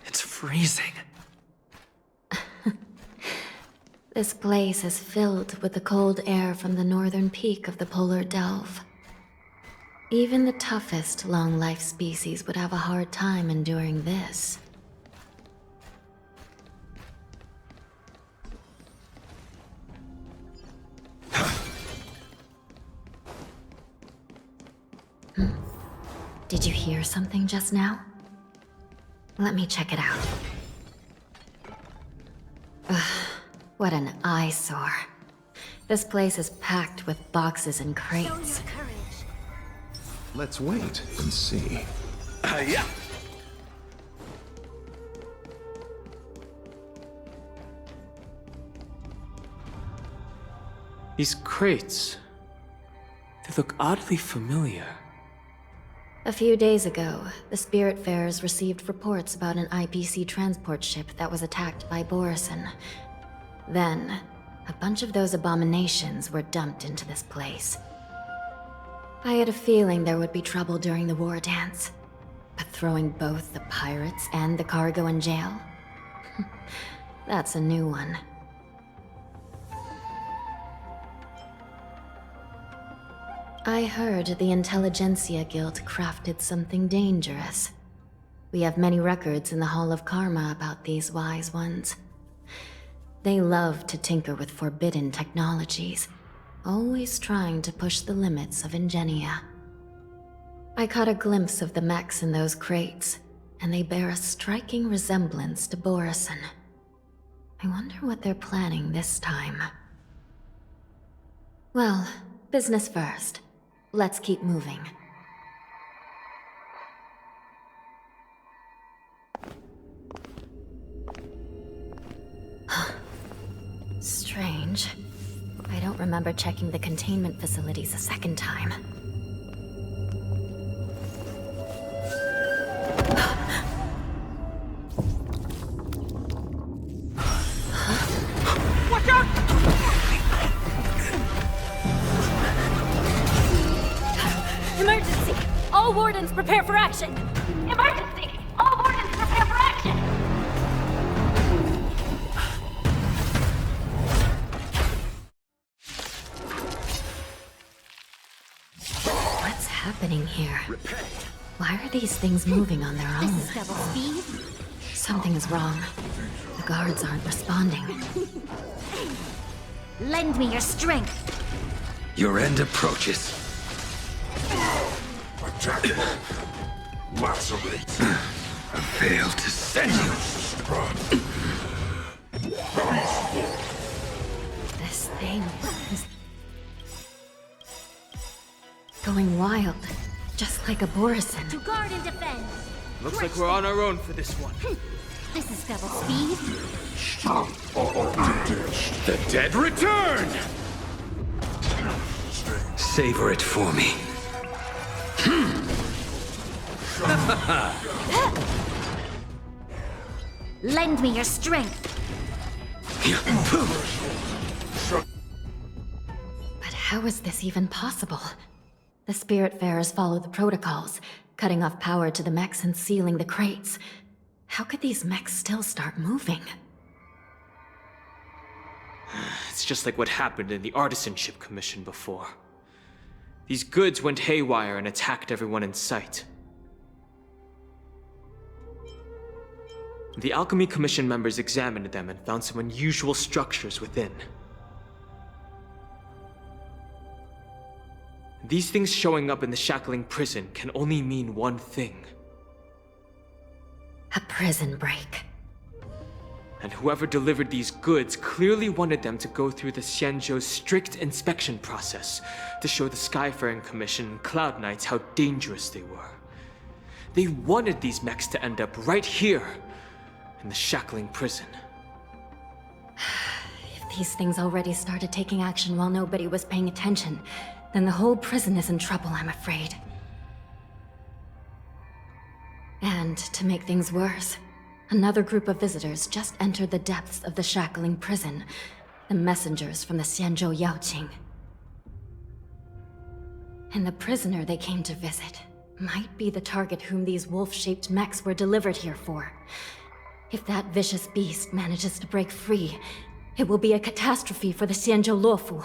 It's freezing. This place is filled with the cold air from the northern peak of the polar delve. Even the toughest long-life species would have a hard time enduring this. Did you hear something just now? Let me check it out. Ugh, what an eyesore. This place is packed with boxes and crates. Let's wait and see. Yeah. These crates, they look oddly familiar. A few days ago, the Spiritfarers received reports about an IPC transport ship that was attacked by Borison. Then, a bunch of those abominations were dumped into this place. I had a feeling there would be trouble during the war dance, but throwing both the pirates and the cargo in jail? That's a new one. I heard the Intelligentsia Guild crafted something dangerous. We have many records in the Hall of Karma about these wise ones. They love to tinker with forbidden technologies, always trying to push the limits of ingenia. I caught a glimpse of the mechs in those crates, and they bear a striking resemblance to Borison. I wonder what they're planning this time. Well, business first. Let's keep moving. Strange. I don't remember checking the containment facilities a second time. Watch out! Emergency! All wardens prepare for action! Emergency! All wardens prepare for action! What's happening here? Why are these things moving on their own? This is double speed. Something is wrong. The guards aren't responding. Lend me your strength. Your end approaches. Attack. Lacerate. I failed to send you. This thing is going wild, just like a Borison. To guard and defend. Looks like we're on our own for this one. This is double speed. The dead return! Savor it for me. Lend me your strength. But how is this even possible? The Spiritfarers follow the protocols, cutting off power to the mechs and sealing the crates. How could these mechs still start moving? It's just like what happened in the Artisanship Commission before. These goods went haywire and attacked everyone in sight. The Alchemy Commission members examined them and found some unusual structures within. These things showing up in the shackling prison can only mean one thing. A prison break. And whoever delivered these goods clearly wanted them to go through the Xianzhou's strict inspection process to show the Skyfaring Commission and Cloud Knights how dangerous they were. They wanted these mechs to end up right here, in the shackling prison. If these things already started taking action while nobody was paying attention, then the whole prison is in trouble, I'm afraid. And to make things worse, another group of visitors just entered the depths of the shackling prison, the messengers from the Xianzhou Yaoqing. And the prisoner they came to visit might be the target whom these wolf-shaped mechs were delivered here for. If that vicious beast manages to break free, it will be a catastrophe for the Xianzhou Lofu.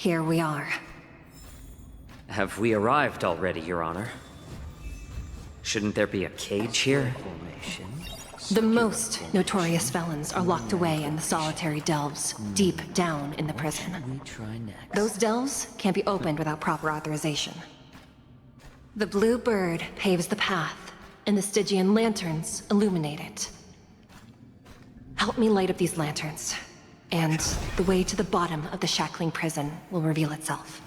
here we are. Have we arrived already, Your Honor? Shouldn't there be a cage here? The most notorious felons are locked away in the solitary delves, deep down in the prison. Those delves can't be opened without proper authorization. The blue bird paves the path, and the Stygian lanterns illuminate it. Help me light up these lanterns, and the way to the bottom of the shackling prison will reveal itself.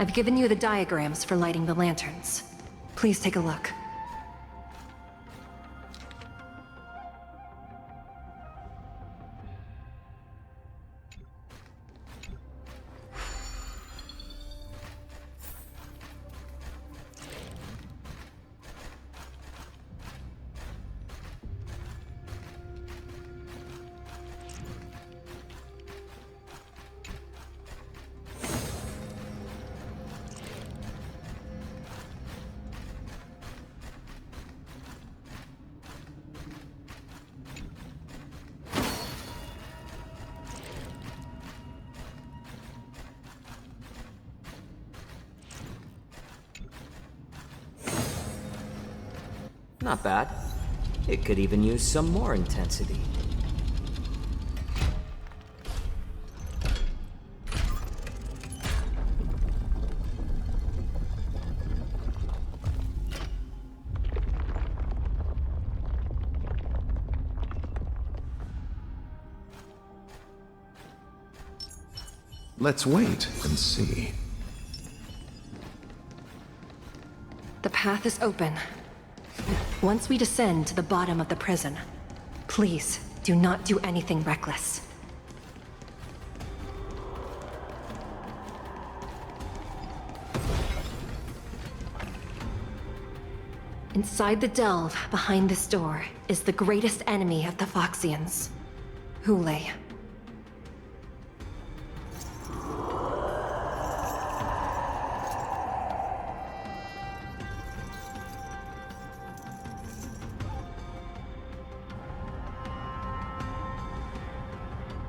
I've given you the diagrams for lighting the lanterns. Please take a look. Not bad. It could even use some more intensity. Let's wait and see. The path is open. Once we descend to the bottom of the prison, please do not do anything reckless. Inside the delve, behind this door, is the greatest enemy of the Foxians, Hule.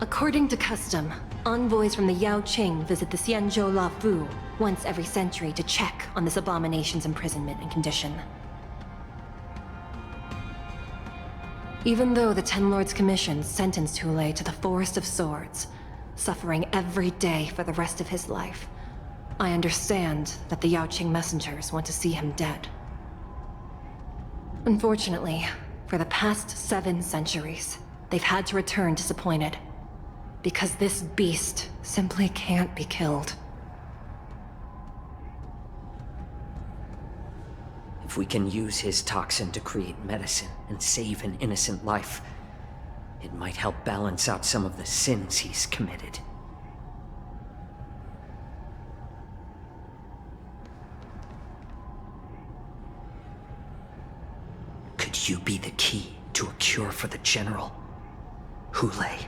According to custom, envoys from the Yao Qing visit the Xianzhou Loffu once every century to check on this abomination's imprisonment and condition. Even though the Ten Lords' Commission sentenced Hule to the Forest of Swords, suffering every day for the rest of his life, I understand that the Yao Qing messengers want to see him dead. Unfortunately, for the past 7 centuries, they've had to return disappointed. Because this beast simply can't be killed. If we can use his toxin to create medicine and save an innocent life, it might help balance out some of the sins he's committed. Could you be the key to a cure for the General, Hule?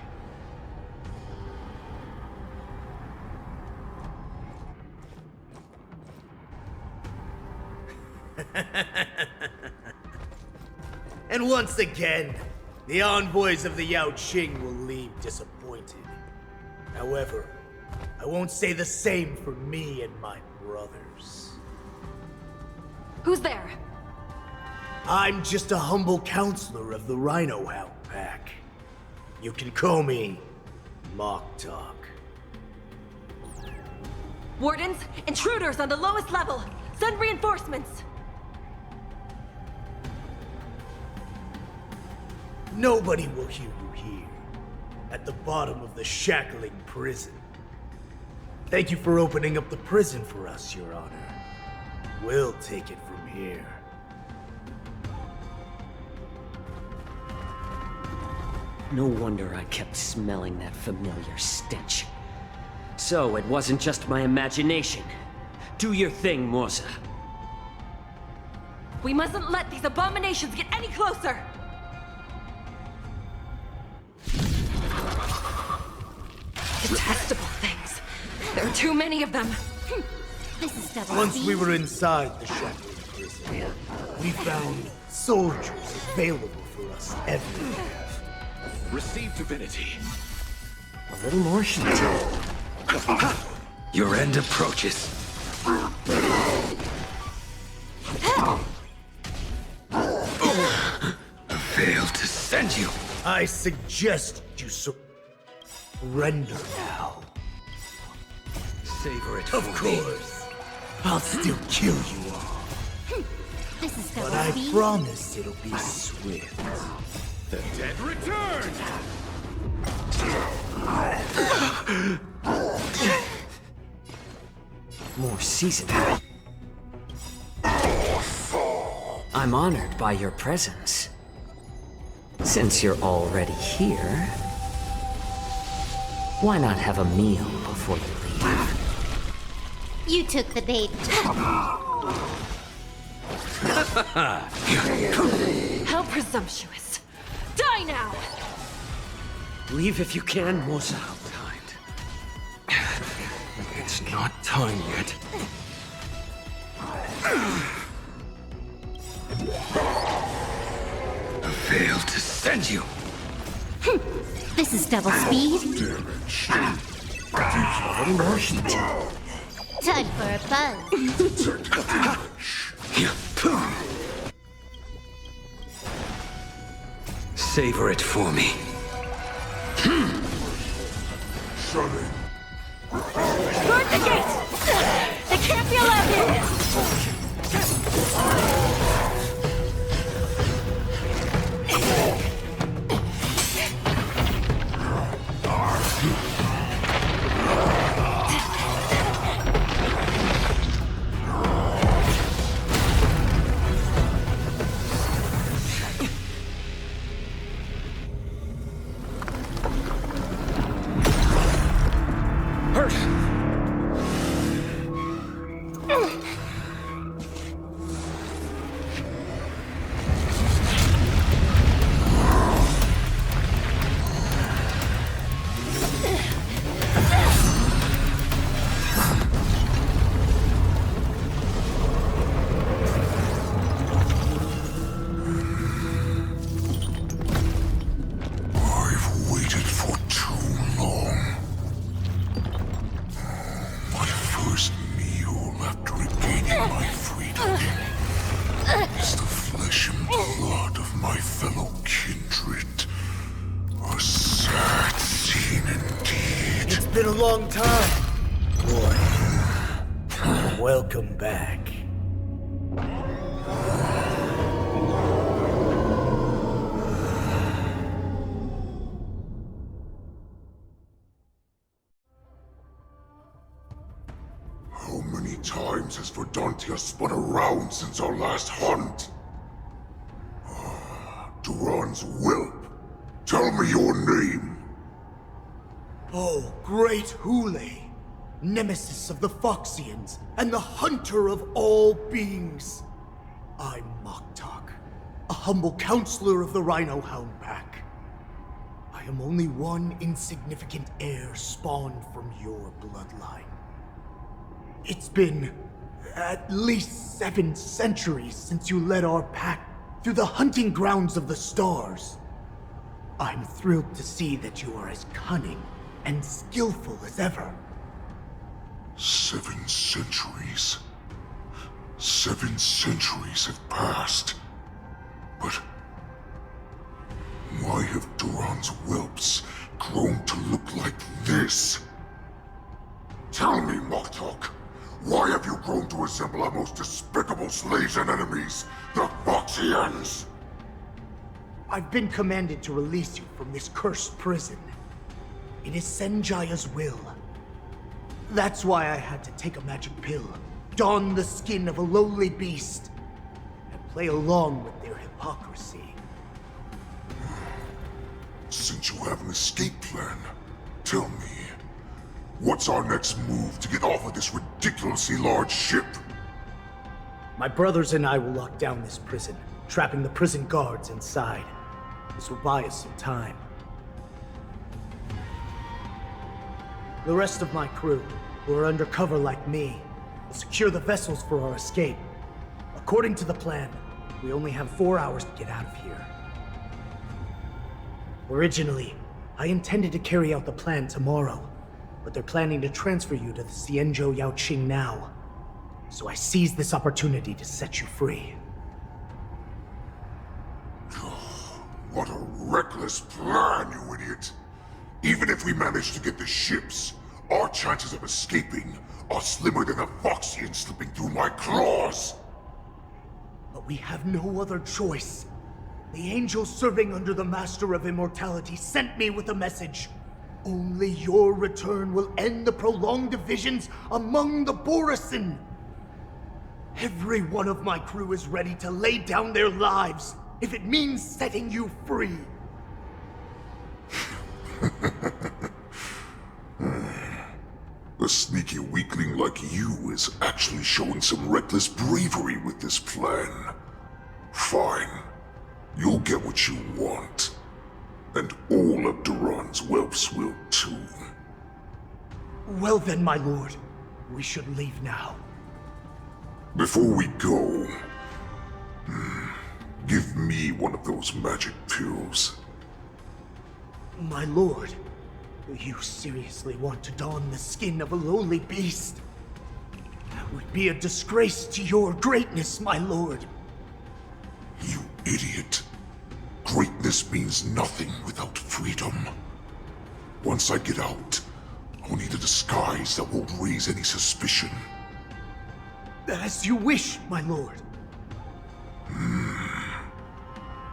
And once again, the envoys of the Yao Qing will leave disappointed. However, I won't say the same for me and my brothers. Who's there? I'm just a humble counselor of the Rhino Hound Pack. You can call me Mock Talk. Wardens, intruders on the lowest level! Send reinforcements! Nobody will hear you here, at the bottom of the shackling prison. Thank you for opening up the prison for us, Your Honor. We'll take it from here. No wonder I kept smelling that familiar stench. So, it wasn't just my imagination. Do your thing, Morza. We mustn't let these abominations get any closer! Detestable things. There are too many of them. This is double Once speed. we were inside the shadowy prison, we found soldiers available for us everywhere. Receive divinity. A little more heat. Your end approaches. Failed to send you. I suggest you surrender now. Savor it Of for me. course. I'll still kill you all. This is double But I speed. promise it'll be swift. The dead return! More seasoned. I'm honored by your presence. Since you're already here, why not have a meal before you leave? You took the bait. How presumptuous. Die now! Leave if you can, Morza. It's not time yet. I failed to send you. This is double speed. A little more heat. Time for a buzz. Savor it for me. Guard the gate! They can't be allowed in! Been a long time, boy. Welcome back. How many times has Verdantia spun around since our last hunt? Duran's whelp. Tell me your name. Oh, great Hule, nemesis of the Foxians, and the hunter of all beings. I'm Moktok, a humble counselor of the Rhino Hound Pack. I am only one insignificant heir spawned from your bloodline. It's been at least 7 centuries since you led our pack through the hunting grounds of the stars. I'm thrilled to see that you are as cunning and skillful as ever. 7 centuries. 7 centuries have passed. But why have Duran's whelps grown to look like this? Tell me, Moktok, why have you grown to resemble our most despicable slaves and enemies, the Foxians? I've been commanded to release you from this cursed prison. It is Senjaya's will. That's why I had to take a magic pill, don the skin of a lowly beast, and play along with their hypocrisy. since you have an escape plan. Tell me, what's our next move to get off of this ridiculously large ship? My brothers and I will lock down this prison, trapping the prison guards inside. This will buy us some time. The rest of my crew, who are undercover like me, will secure the vessels for our escape. According to the plan, we only have 4 hours to get out of here. Originally, I intended to carry out the plan tomorrow, but they're planning to transfer you to the Xianzhou Yaoqing now. So I seized this opportunity to set you free. What a reckless plan, you idiot! Even if we manage to get the ships, our chances of escaping are slimmer than a Foxian slipping through my claws! But we have no other choice. The angel serving under the Master of Immortality sent me with a message. Only your return will end the prolonged divisions among the Borisin. Every one of my crew is ready to lay down their lives if it means setting you free. A sneaky weakling like you is actually showing some reckless bravery with this plan. Fine. You'll get what you want. And all of Duran's whelps will too. Well then, my lord. We should leave now. Before we go, give me one of those magic pills. My lord, do you seriously want to don the skin of a lowly beast? That would be a disgrace to your greatness, my lord. You idiot. Greatness means nothing without freedom. Once I get out, I'll need a disguise that won't raise any suspicion. As you wish, my lord.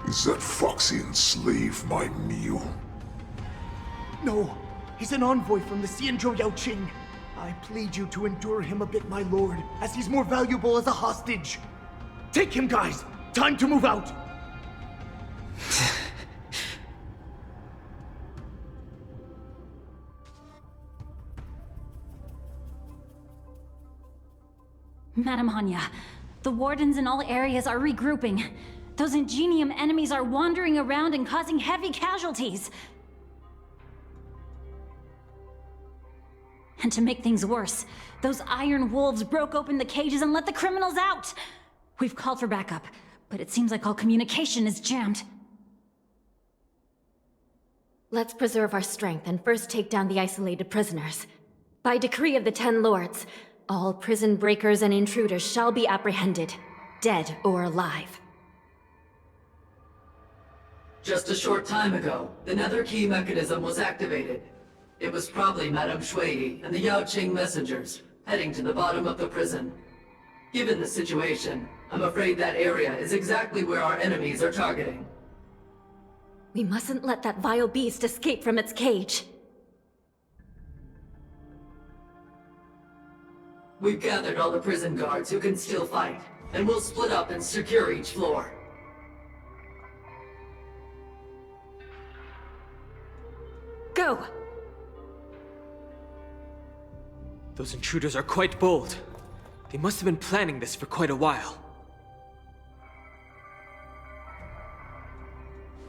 Is that Foxian slave my meal? No, he's an envoy from the Xianzhou Yaoqing. I plead you to endure him a bit, my lord, as he's more valuable as a hostage. Take him, guys! Time to move out! Madam Hanya, the wardens in all areas are regrouping. Those Ingenium enemies are wandering around and causing heavy casualties. And to make things worse, those iron wolves broke open the cages and let the criminals out! We've called for backup, but it seems like all communication is jammed. Let's preserve our strength and first take down the isolated prisoners. By decree of the 10 Lords, all prison breakers and intruders shall be apprehended, dead or alive. Just a short time ago, the nether key mechanism was activated. It was probably Madame Shui and the Yaoqing messengers, heading to the bottom of the prison. Given the situation, I'm afraid that area is exactly where our enemies are targeting. We mustn't let that vile beast escape from its cage. We've gathered all the prison guards who can still fight, and we'll split up and secure each floor. Go! Those intruders are quite bold. They must have been planning this for quite a while.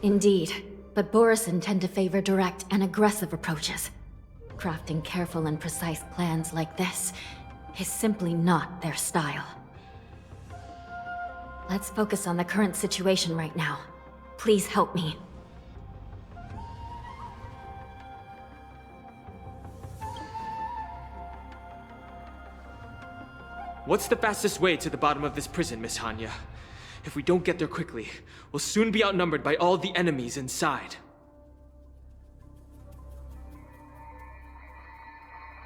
Indeed, but Borisin tend to favor direct and aggressive approaches. Crafting careful and precise plans like this is simply not their style. Let's focus on the current situation right now. Please help me. What's the fastest way to the bottom of this prison, Miss Hanya? If we don't get there quickly, we'll soon be outnumbered by all the enemies inside.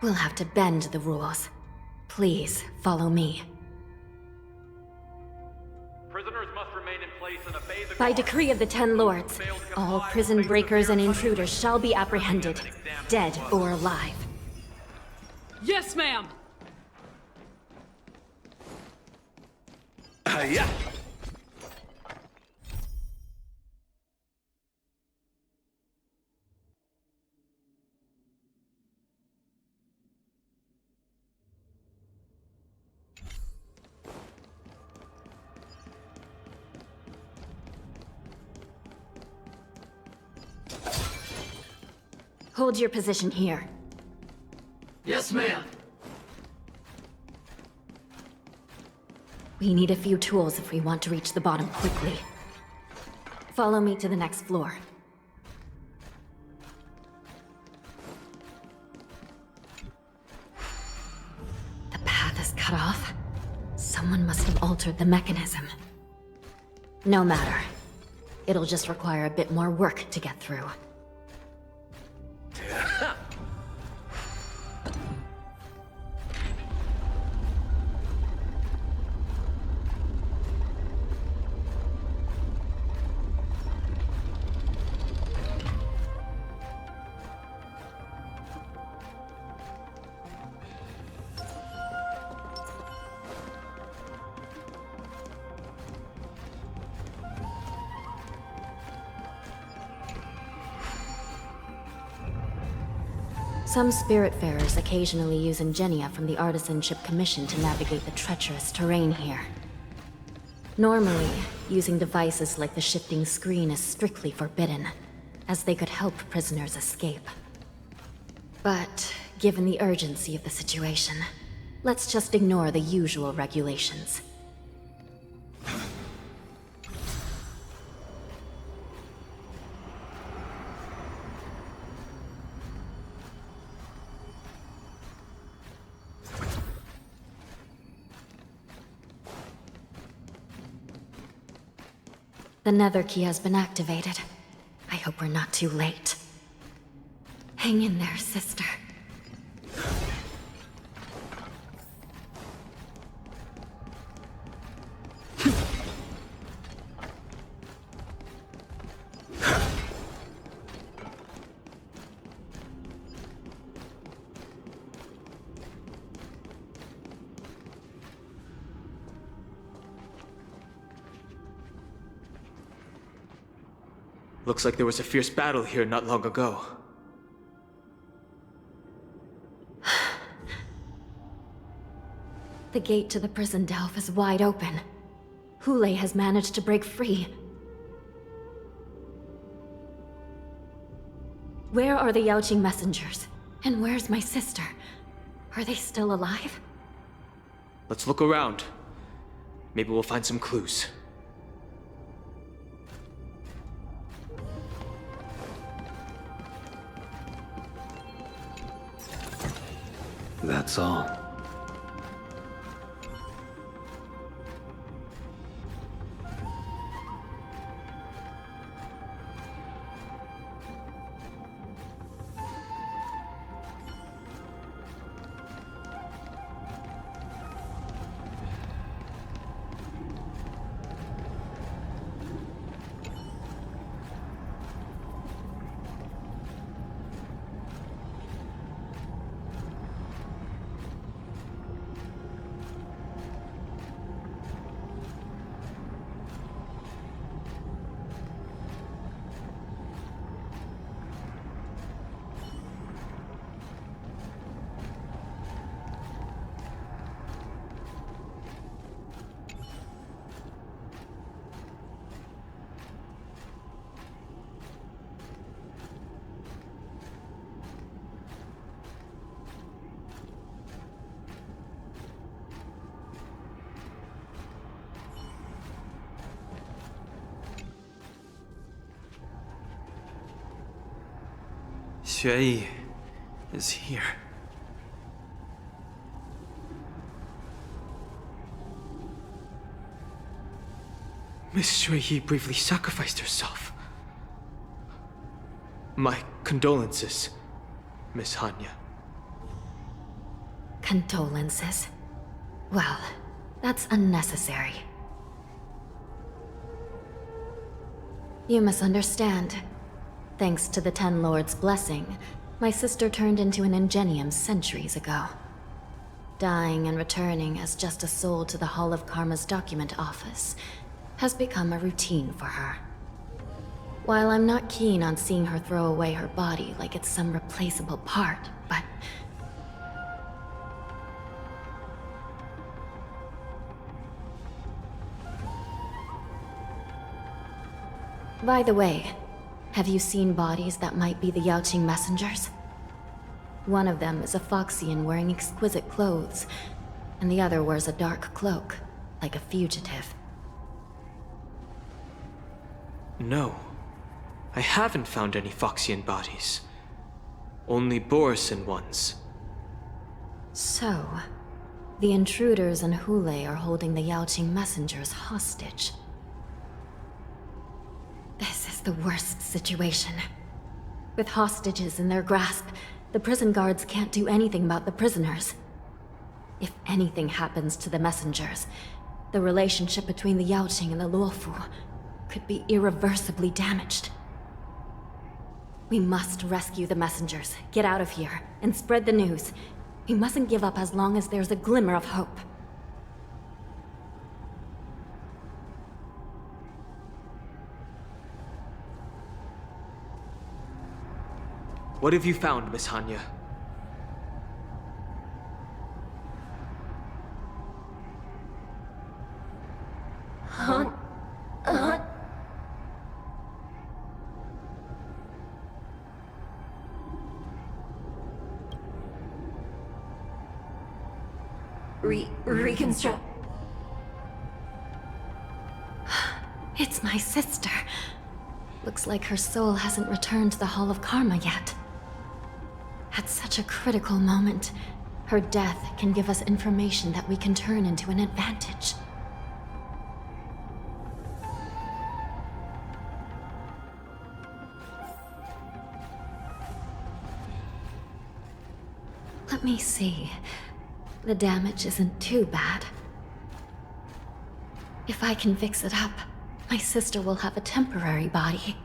We'll have to bend the rules. Please, follow me. Prisoners must remain in place and obey the By decree of the 10 Lords, all prison breakers and intruders shall be apprehended, dead or alive. Yes, ma'am! Yeah. Hold your position here. Yes, ma'am. We need a few tools if we want to reach the bottom quickly. Follow me to the next floor. The path is cut off. Someone must have altered the mechanism. No matter. It'll just require a bit more work to get through. Some Spiritfarers occasionally use ingenia from the Artisanship Commission to navigate the treacherous terrain here. Normally, using devices like the shifting screen is strictly forbidden, as they could help prisoners escape. But, given the urgency of the situation, let's just ignore the usual regulations. The nether key has been activated. I hope we're not too late. Hang in there, sister. Looks like there was a fierce battle here not long ago. The gate to the prison delve is wide open. Hule has managed to break free. Where are the Yaoqing messengers? And where's my sister? Are they still alive? Let's look around. Maybe we'll find some clues. That's all. Xueyi is here. Miss Xueyi bravely sacrificed herself. My condolences, Miss Hanya. Condolences? Well, that's unnecessary. You misunderstand. Thanks to the Ten Lords' blessing, my sister turned into an ingenium centuries ago. Dying and returning as just a soul to the Hall of Karma's document office has become a routine for her. While I'm not keen on seeing her throw away her body like it's some replaceable part, but... By the way, Have you seen bodies that might be the Yaoqing messengers? One of them is a Foxian wearing exquisite clothes, and the other wears a dark cloak, like a fugitive. No. I haven't found any Foxian bodies. Only Borisin ones. So, the intruders and Hule are holding the Yaoqing messengers hostage. This is the worst situation. With hostages in their grasp, the prison guards can't do anything about the prisoners. If anything happens to the messengers, the relationship between the Yaoqing and the Luofu could be irreversibly damaged. We must rescue the messengers, get out of here, and spread the news. We mustn't give up as long as there's a glimmer of hope. What have you found, Miss Hanya? Reconstruct. It's my sister. Looks like her soul hasn't returned to the Hall of Karma yet. At such a critical moment, her death can give us information that we can turn into an advantage. Let me see. The damage isn't too bad. If I can fix it up, my sister will have a temporary body.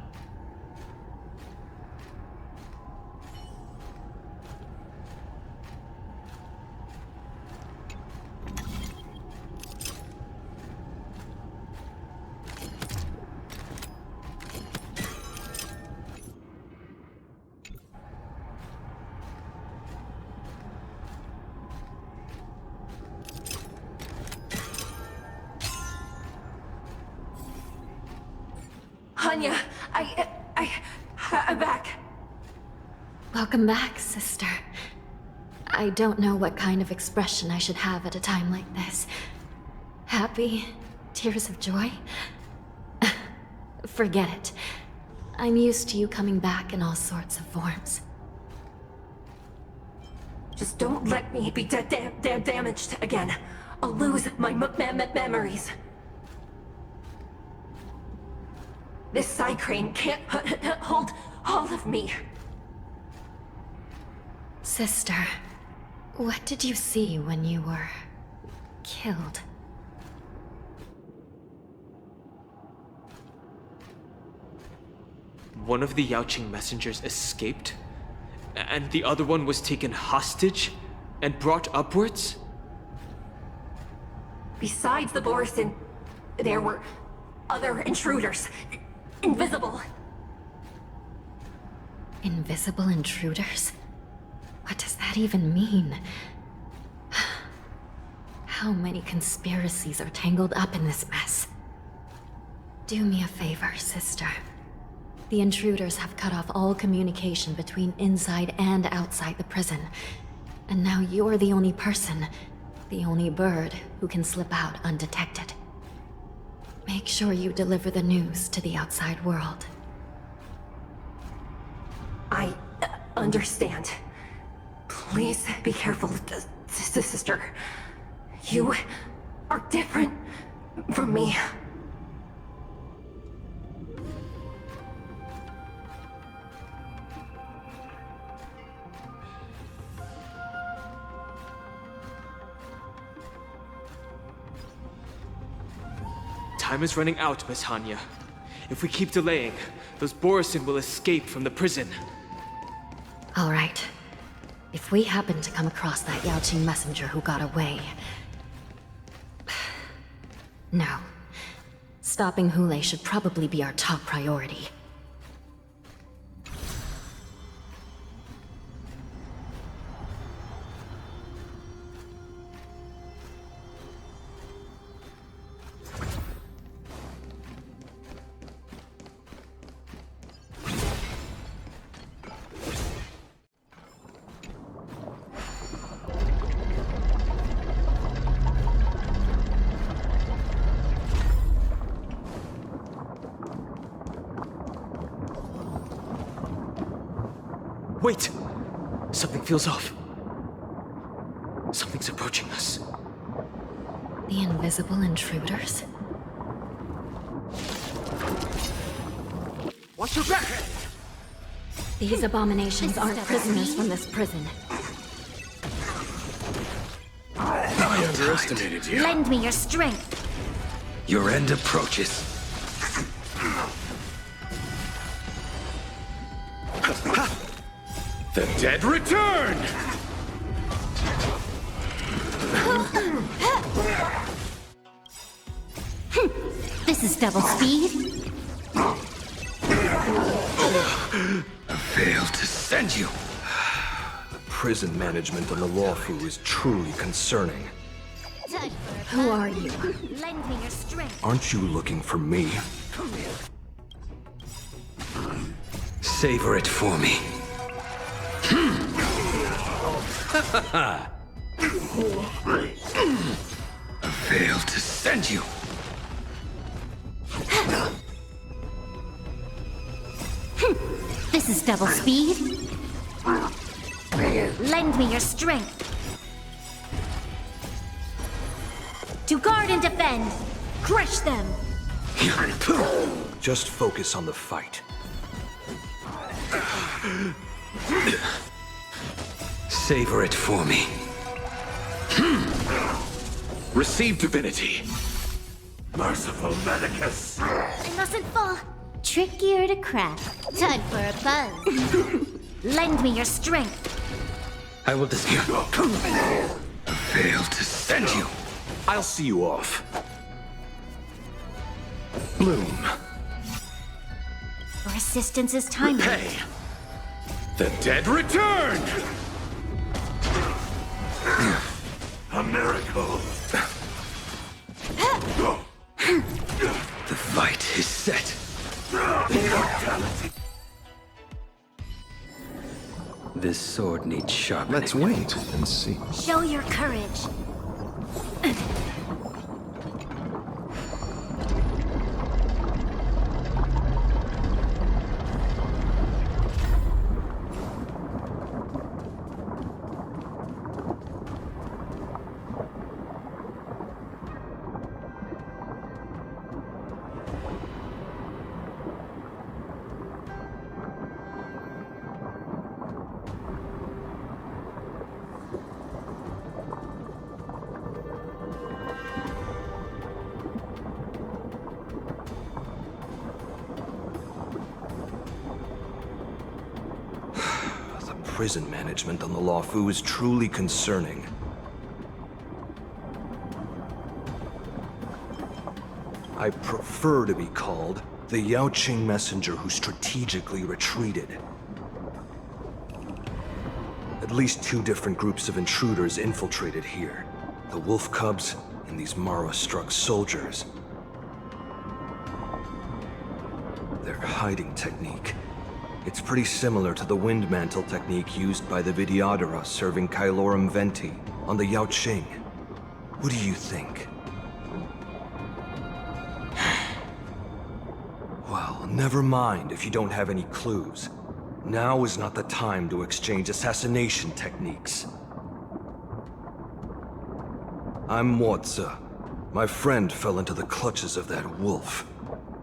Hanya, I'm back. Welcome back, sister. I don't know what kind of expression I should have at a time like this. Happy? Tears of joy? Forget it. I'm used to you coming back in all sorts of forms. Just don't let me be damaged again. I'll lose my memories. This side crane can't hold all of me. Sister, what did you see when you were killed? One of the Yaoqing messengers escaped, and the other one was taken hostage and brought upwards? Besides the Borisin, there were other intruders. Invisible. Invisible intruders? What does that even mean? How many conspiracies are tangled up in this mess? Do me a favor, sister. The intruders have cut off all communication between inside and outside the prison. And now you're the only person, the only bird, who can slip out undetected. Make sure you deliver the news to the outside world. I understand. Please be careful, sister. You are different from me. Time is running out, Miss Hanya. If we keep delaying, those Borisin will escape from the prison. All right. If we happen to come across that Yaoqing messenger who got away... No. Stopping Hule should probably be our top priority. Wait! Something feels off. Something's approaching us. The invisible intruders? Watch your back! These abominations aren't prisoners from this prison. I underestimated you. Lend me your strength. Your end approaches. The dead return! This is double speed. I failed to send you. The prison management on the Lawfu is truly concerning. Who are you? Lend me your strength. Aren't you looking for me? Savor it for me. I failed to send you. This is double speed. Lend me your strength. To guard and defend. Crush them. Just focus on the fight. Savor it for me. Receive divinity. Merciful Medicus. I mustn't fall. Trickier to crack. Time for a buzz. Lend me your strength. I will dispute. Failed to send you. I'll see you off. Bloom. Your assistance is timely. Hey! The dead return! A miracle. The fight is set. This sword needs sharpening. Let's wait and see. Show your courage. Prison management on the Lawfu is truly concerning. I prefer to be called the Yaoqing messenger who strategically retreated. At least 2 different groups of intruders infiltrated here. The wolf cubs and these Mara-struck soldiers. Their hiding technique. It's pretty similar to the wind mantle technique used by the Vidyadhara serving Kailorum Venti on the Yaoqing. What do you think? Well, never mind if you don't have any clues. Now is not the time to exchange assassination techniques. I'm Mozi. My friend fell into the clutches of that wolf.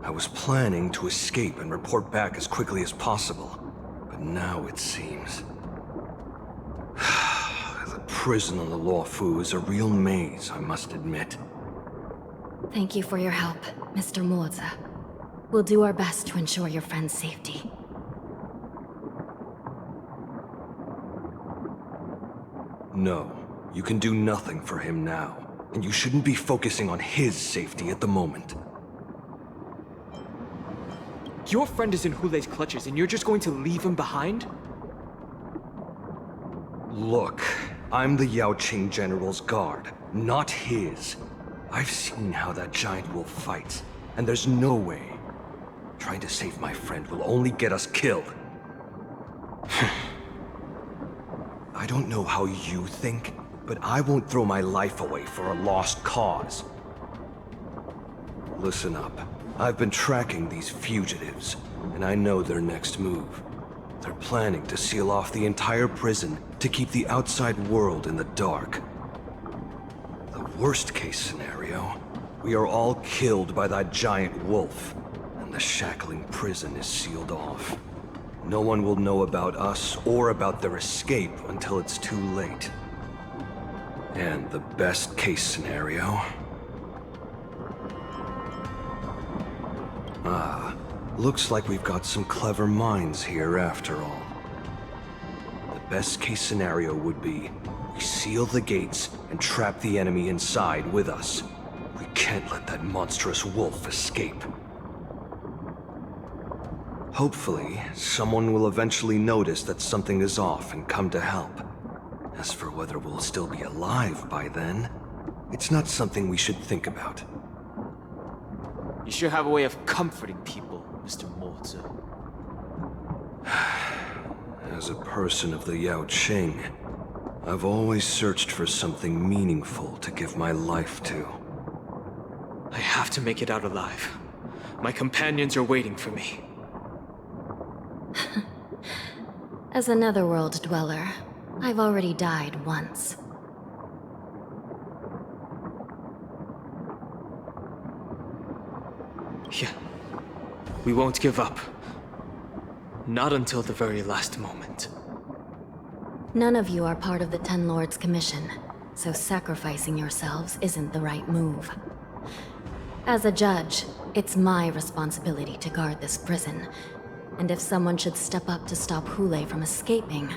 I was planning to escape and report back as quickly as possible, but now it seems... the prison on the Lawfu is a real maze, I must admit. Thank you for your help, Mr. Mozi. We'll do our best to ensure your friend's safety. No, you can do nothing for him now, and you shouldn't be focusing on his safety at the moment. Your friend is in Hulei's clutches and you're just going to leave him behind? Look, I'm the Yaoqing General's guard, not his. I've seen how that giant wolf fights, and there's no way. Trying to save my friend will only get us killed. I don't know how you think, but I won't throw my life away for a lost cause. Listen up. I've been tracking these fugitives, and I know their next move. They're planning to seal off the entire prison to keep the outside world in the dark. The worst case scenario, we are all killed by that giant wolf, and the shackling prison is sealed off. No one will know about us or about their escape until it's too late. And the best case scenario... looks like we've got some clever minds here after all. The best case scenario would be we seal the gates and trap the enemy inside with us. We can't let that monstrous wolf escape. Hopefully, someone will eventually notice that something is off and come to help. As for whether we'll still be alive by then, it's not something we should think about. You sure have a way of comforting people, Mr. Mozi. As a person of the Yaoqing, I've always searched for something meaningful to give my life to. I have to make it out alive. My companions are waiting for me. As a netherworld dweller, I've already died once. Yeah. We won't give up. Not until the very last moment. None of you are part of the Ten Lords' commission, so sacrificing yourselves isn't the right move. As a judge, it's my responsibility to guard this prison, and if someone should step up to stop Hule from escaping,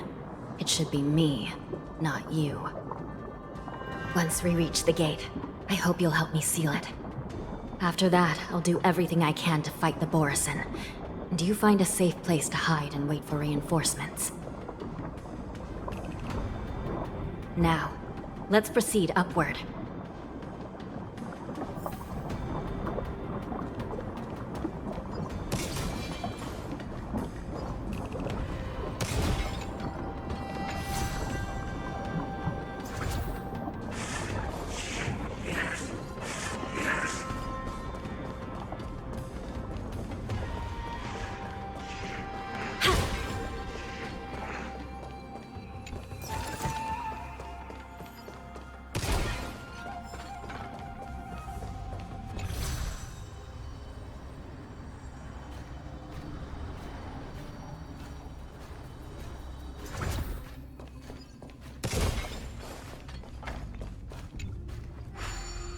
it should be me, not you. Once we reach the gate, I hope you'll help me seal it. After that, I'll do everything I can to fight the Borisin, and you find a safe place to hide and wait for reinforcements. Now, let's proceed upward.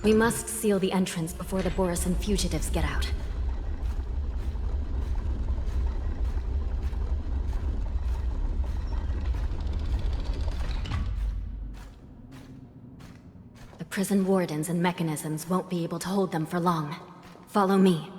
We must seal the entrance before the Borisin fugitives get out. The prison wardens and mechanisms won't be able to hold them for long. Follow me.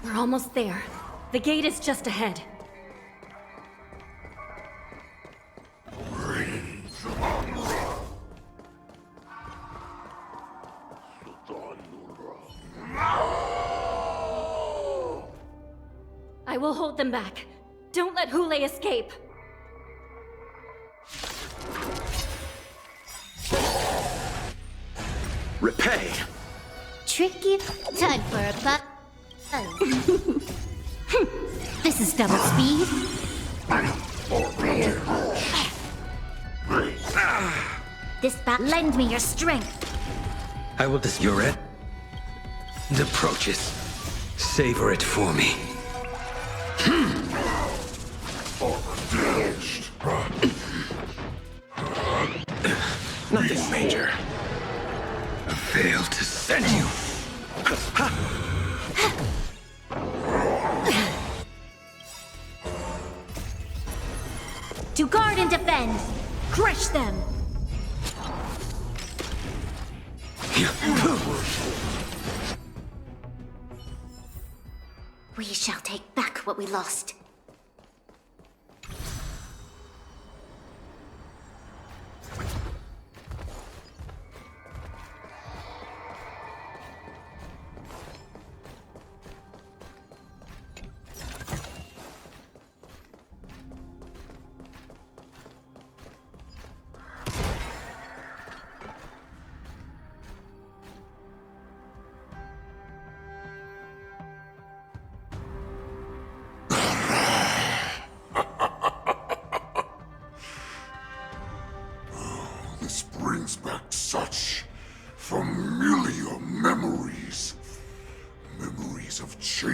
We're almost there. The gate is just ahead. I will hold them back. Don't let Hule escape. Repay! Tricky. Time for a buck. This is double speed. This bat, lend me your strength. I will you're it. The approaches. Savor it for me. Nothing major. I failed to send you. To guard and defend. Crush them. We shall take back what we lost.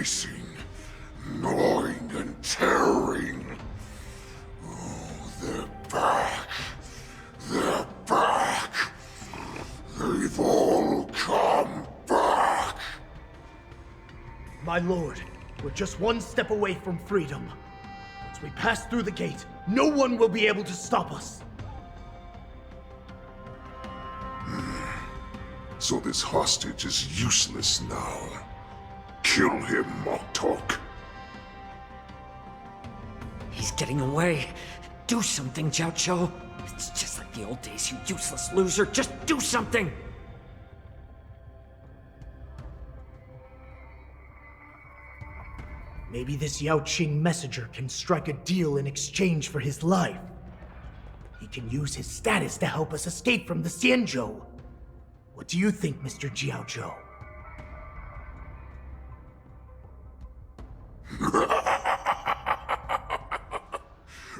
racing, gnawing and tearing. Oh, they're back. They're back. They've all come back. My lord, we're just one step away from freedom. Once we pass through the gate, no one will be able to stop us. So this hostage is useless now. Kill him, Moktok. He's getting away. Do something, Jiao. It's just like the old days, you useless loser. Just do something! Maybe this Yao Qing messenger can strike a deal in exchange for his life. He can use his status to help us escape from the Xianzhou. What do you think, Mr. Jiaozhou?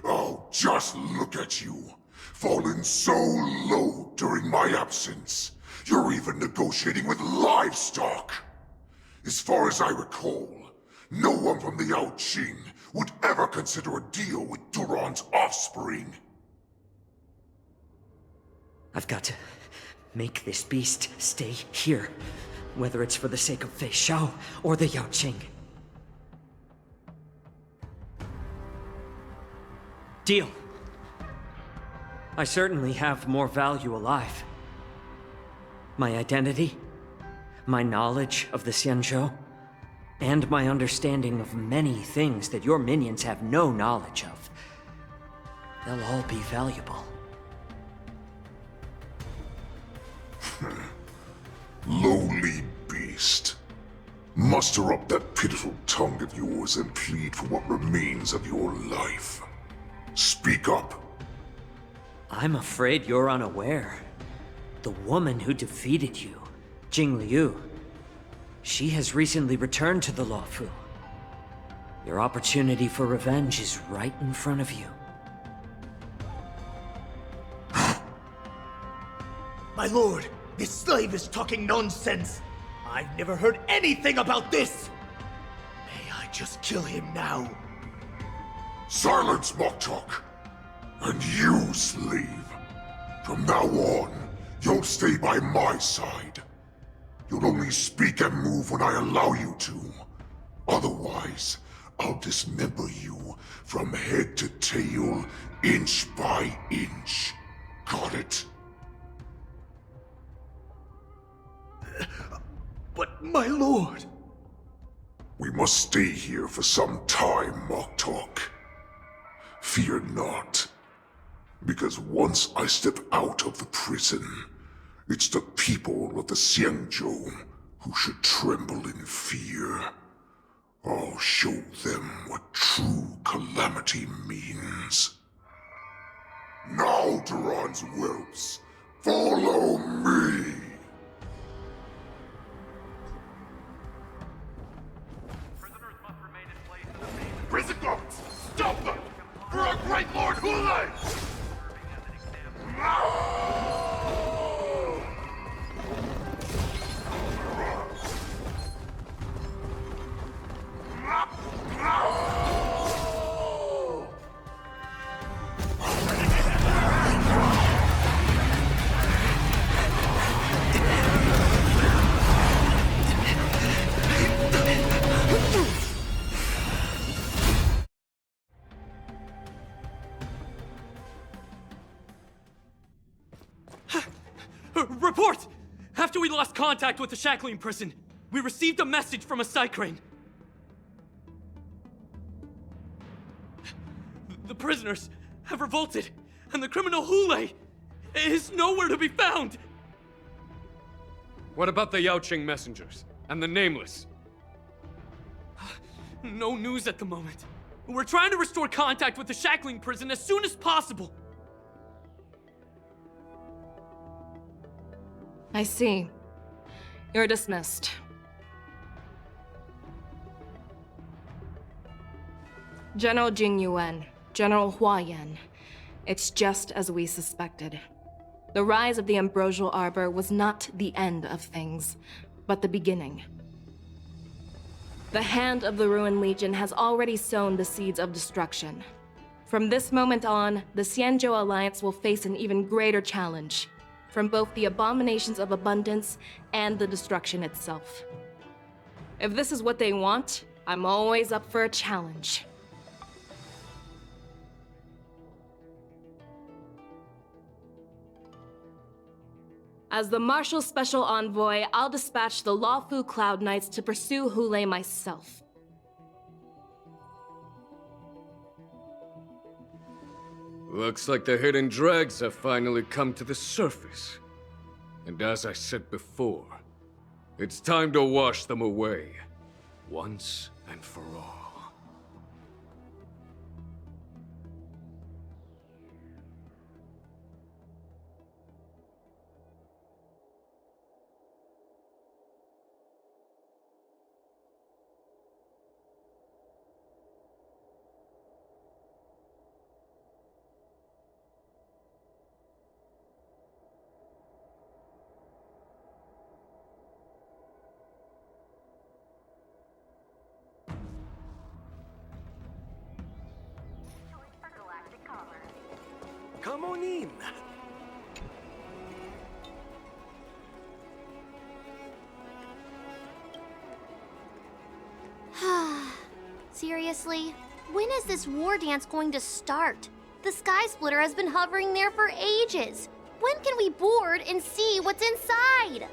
Oh, just look at you. Fallen so low during my absence. You're even negotiating with livestock. As far as I recall, no one from the Yao Qing would ever consider a deal with Duran's offspring. I've got to make this beast stay here, whether it's for the sake of Fei Xiao or the Yao Qing. Deal. I certainly have more value alive. My identity, my knowledge of the Xianzhou, and my understanding of many things that your minions have no knowledge of. They'll all be valuable. Lowly beast. Muster up that pitiful tongue of yours and plead for what remains of your life. Speak up. I'm afraid you're unaware. The woman who defeated you, Jing Liu, she has recently returned to the Luofu. Your opportunity for revenge is right in front of you. My lord, this slave is talking nonsense. I've never heard anything about this. May I just kill him now? Silence, Moktok! And you, slave. From now on, you'll stay by my side. You'll only speak and move when I allow you to. Otherwise, I'll dismember you from head to tail, inch by inch. Got it? But my lord... We must stay here for some time, Moktok. Fear not. Because once I step out of the prison, it's the people of the Xianzhou who should tremble in fear. I'll show them what true calamity means. Now, Duran's whelps, follow me! Prison guards, stop them! For our great Lord Hulei! Report! After we lost contact with the shackling prison, we received a message from a Psycrane. The prisoners have revolted, and the criminal Hulei is nowhere to be found! What about the Yao Qing messengers? And the Nameless? No news at the moment. We're trying to restore contact with the shackling prison as soon as possible. I see. You're dismissed. General Jing Yuan, General Hua Yan. It's just as we suspected. The rise of the Ambrosial Arbor was not the end of things, but the beginning. The hand of the Ruined Legion has already sown the seeds of destruction. From this moment on, the Xianzhou Alliance will face an even greater challenge, from both the abominations of abundance and the destruction itself. If this is what they want, I'm always up for a challenge. As the Marshal Special Envoy, I'll dispatch the Lawfu Cloud Knights to pursue Hulei myself. Looks like the hidden dregs have finally come to the surface. And as I said before, it's time to wash them away, once and for all. Come on in. Seriously? When is this war dance going to start? The Sky Splitter has been hovering there for ages. When can we board and see what's inside?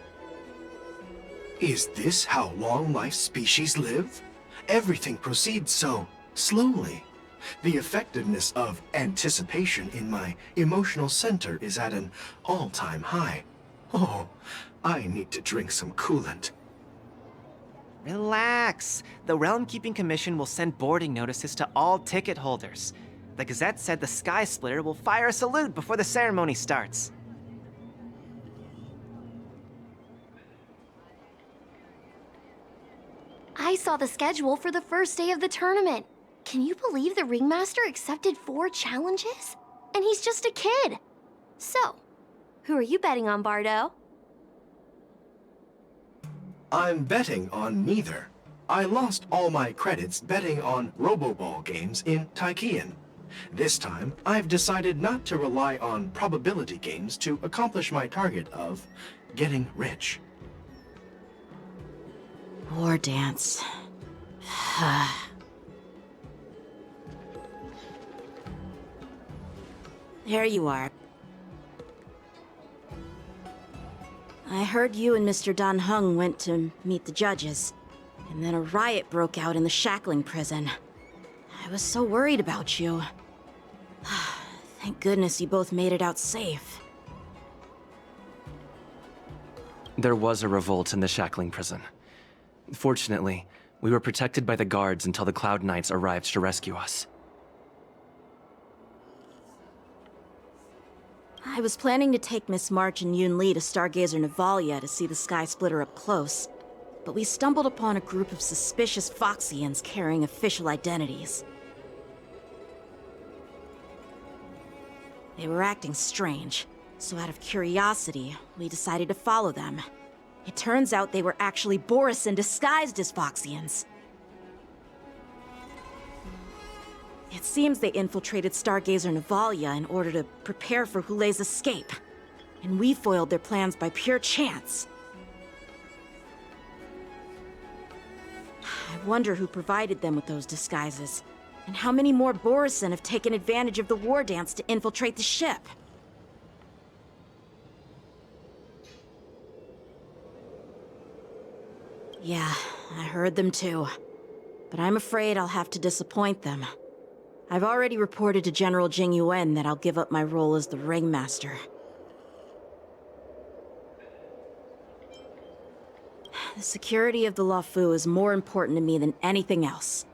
Is this how long life species live? Everything proceeds so slowly. The effectiveness of anticipation in my emotional center is at an all-time high. Oh, I need to drink some coolant. Relax. The Realm Keeping Commission will send boarding notices to all ticket holders. The Gazette said the Sky Splitter will fire a salute before the ceremony starts. I saw the schedule for the first day of the tournament. Can you believe the Ringmaster accepted 4 challenges? And he's just a kid. So, who are you betting on, Bardo? I'm betting on neither. I lost all my credits betting on Roboball games in Taikian. This time, I've decided not to rely on probability games to accomplish my target of getting rich. War dance. There you are. I heard you and Mr. Dan Heng went to meet the judges, and then a riot broke out in the shackling prison. I was so worried about you. Thank goodness you both made it out safe. There was a revolt in the shackling prison. Fortunately, we were protected by the guards until the Cloud Knights arrived to rescue us. I was planning to take Miss March and Yun Li to Stargazer Navalia to see the Sky Splitter up close, but we stumbled upon a group of suspicious Foxians carrying official identities. They were acting strange, so out of curiosity, we decided to follow them. It turns out they were actually Borisin disguised as Foxians. It seems they infiltrated Stargazer Navalia in order to prepare for Hulei's escape, and we foiled their plans by pure chance. I wonder who provided them with those disguises, and how many more Borisin have taken advantage of the war dance to infiltrate the ship. Yeah, I heard them too. But I'm afraid I'll have to disappoint them. I've already reported to General Jing Yuan that I'll give up my role as the Ringmaster. The security of the Lawfu is more important to me than anything else.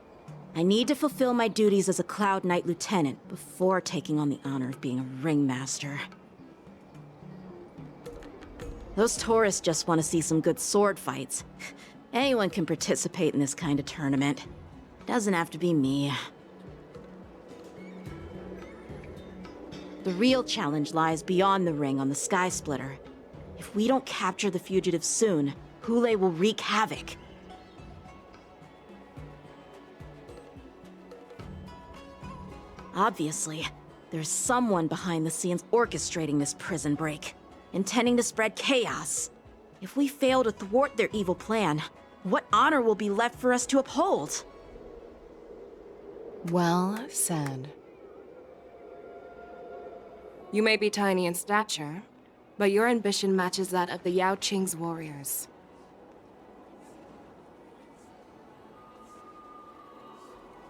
I need to fulfill my duties as a Cloud Knight Lieutenant before taking on the honor of being a Ringmaster. Those tourists just want to see some good sword fights. Anyone can participate in this kind of tournament. Doesn't have to be me. The real challenge lies beyond the ring on the Sky Splitter. If we don't capture the fugitives soon, Hulei will wreak havoc. Obviously, there's someone behind the scenes orchestrating this prison break, intending to spread chaos. If we fail to thwart their evil plan, what honor will be left for us to uphold? Well said. You may be tiny in stature, but your ambition matches that of the Yao Qing's warriors.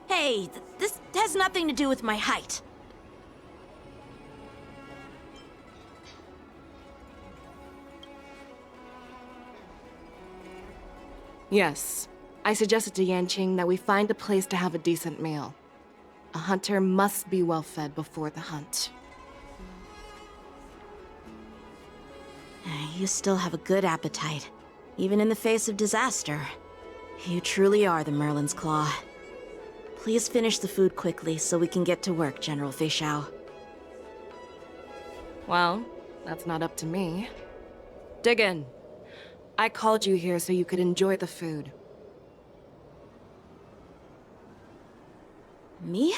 Hey, this has nothing to do with my height. Yes, I suggested to Yanqing that we find a place to have a decent meal. A hunter must be well fed before the hunt. You still have a good appetite, even in the face of disaster. You truly are the Merlin's Claw. Please finish the food quickly so we can get to work, General Fei Xiao. Well, that's not up to me. Dig in. I called you here so you could enjoy the food. Me?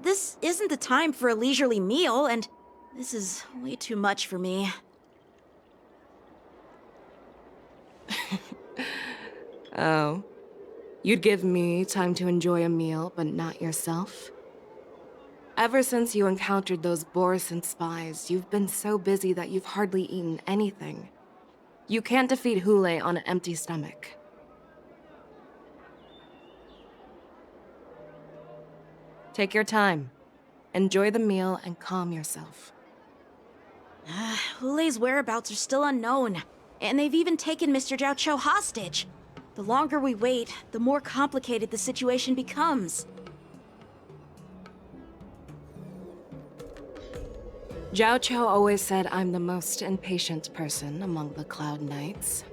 This isn't the time for a leisurely meal, and this is way too much for me. Oh. You'd give me time to enjoy a meal, but not yourself? Ever since you encountered those Borisin spies, you've been so busy that you've hardly eaten anything. You can't defeat Hulei on an empty stomach. Take your time. Enjoy the meal and calm yourself. Hulei's whereabouts are still unknown, and they've even taken Mr. Zhao Cho hostage. The longer we wait, the more complicated the situation becomes. Zhao Cho always said I'm the most impatient person among the Cloud Knights,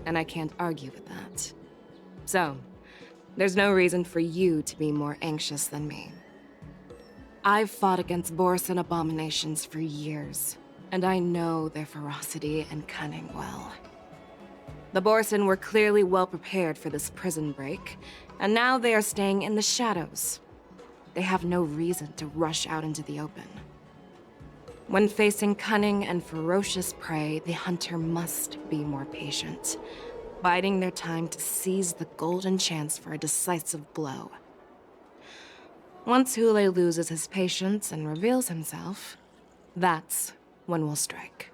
and I can't argue with that. So, there's no reason for you to be more anxious than me. I've fought against Borisin abominations for years, and I know their ferocity and cunning well. The Borisin were clearly well prepared for this prison break, and now they are staying in the shadows. They have no reason to rush out into the open. When facing cunning and ferocious prey, the hunter must be more patient, biding their time to seize the golden chance for a decisive blow. Once Hulei loses his patience and reveals himself, that's when we'll strike.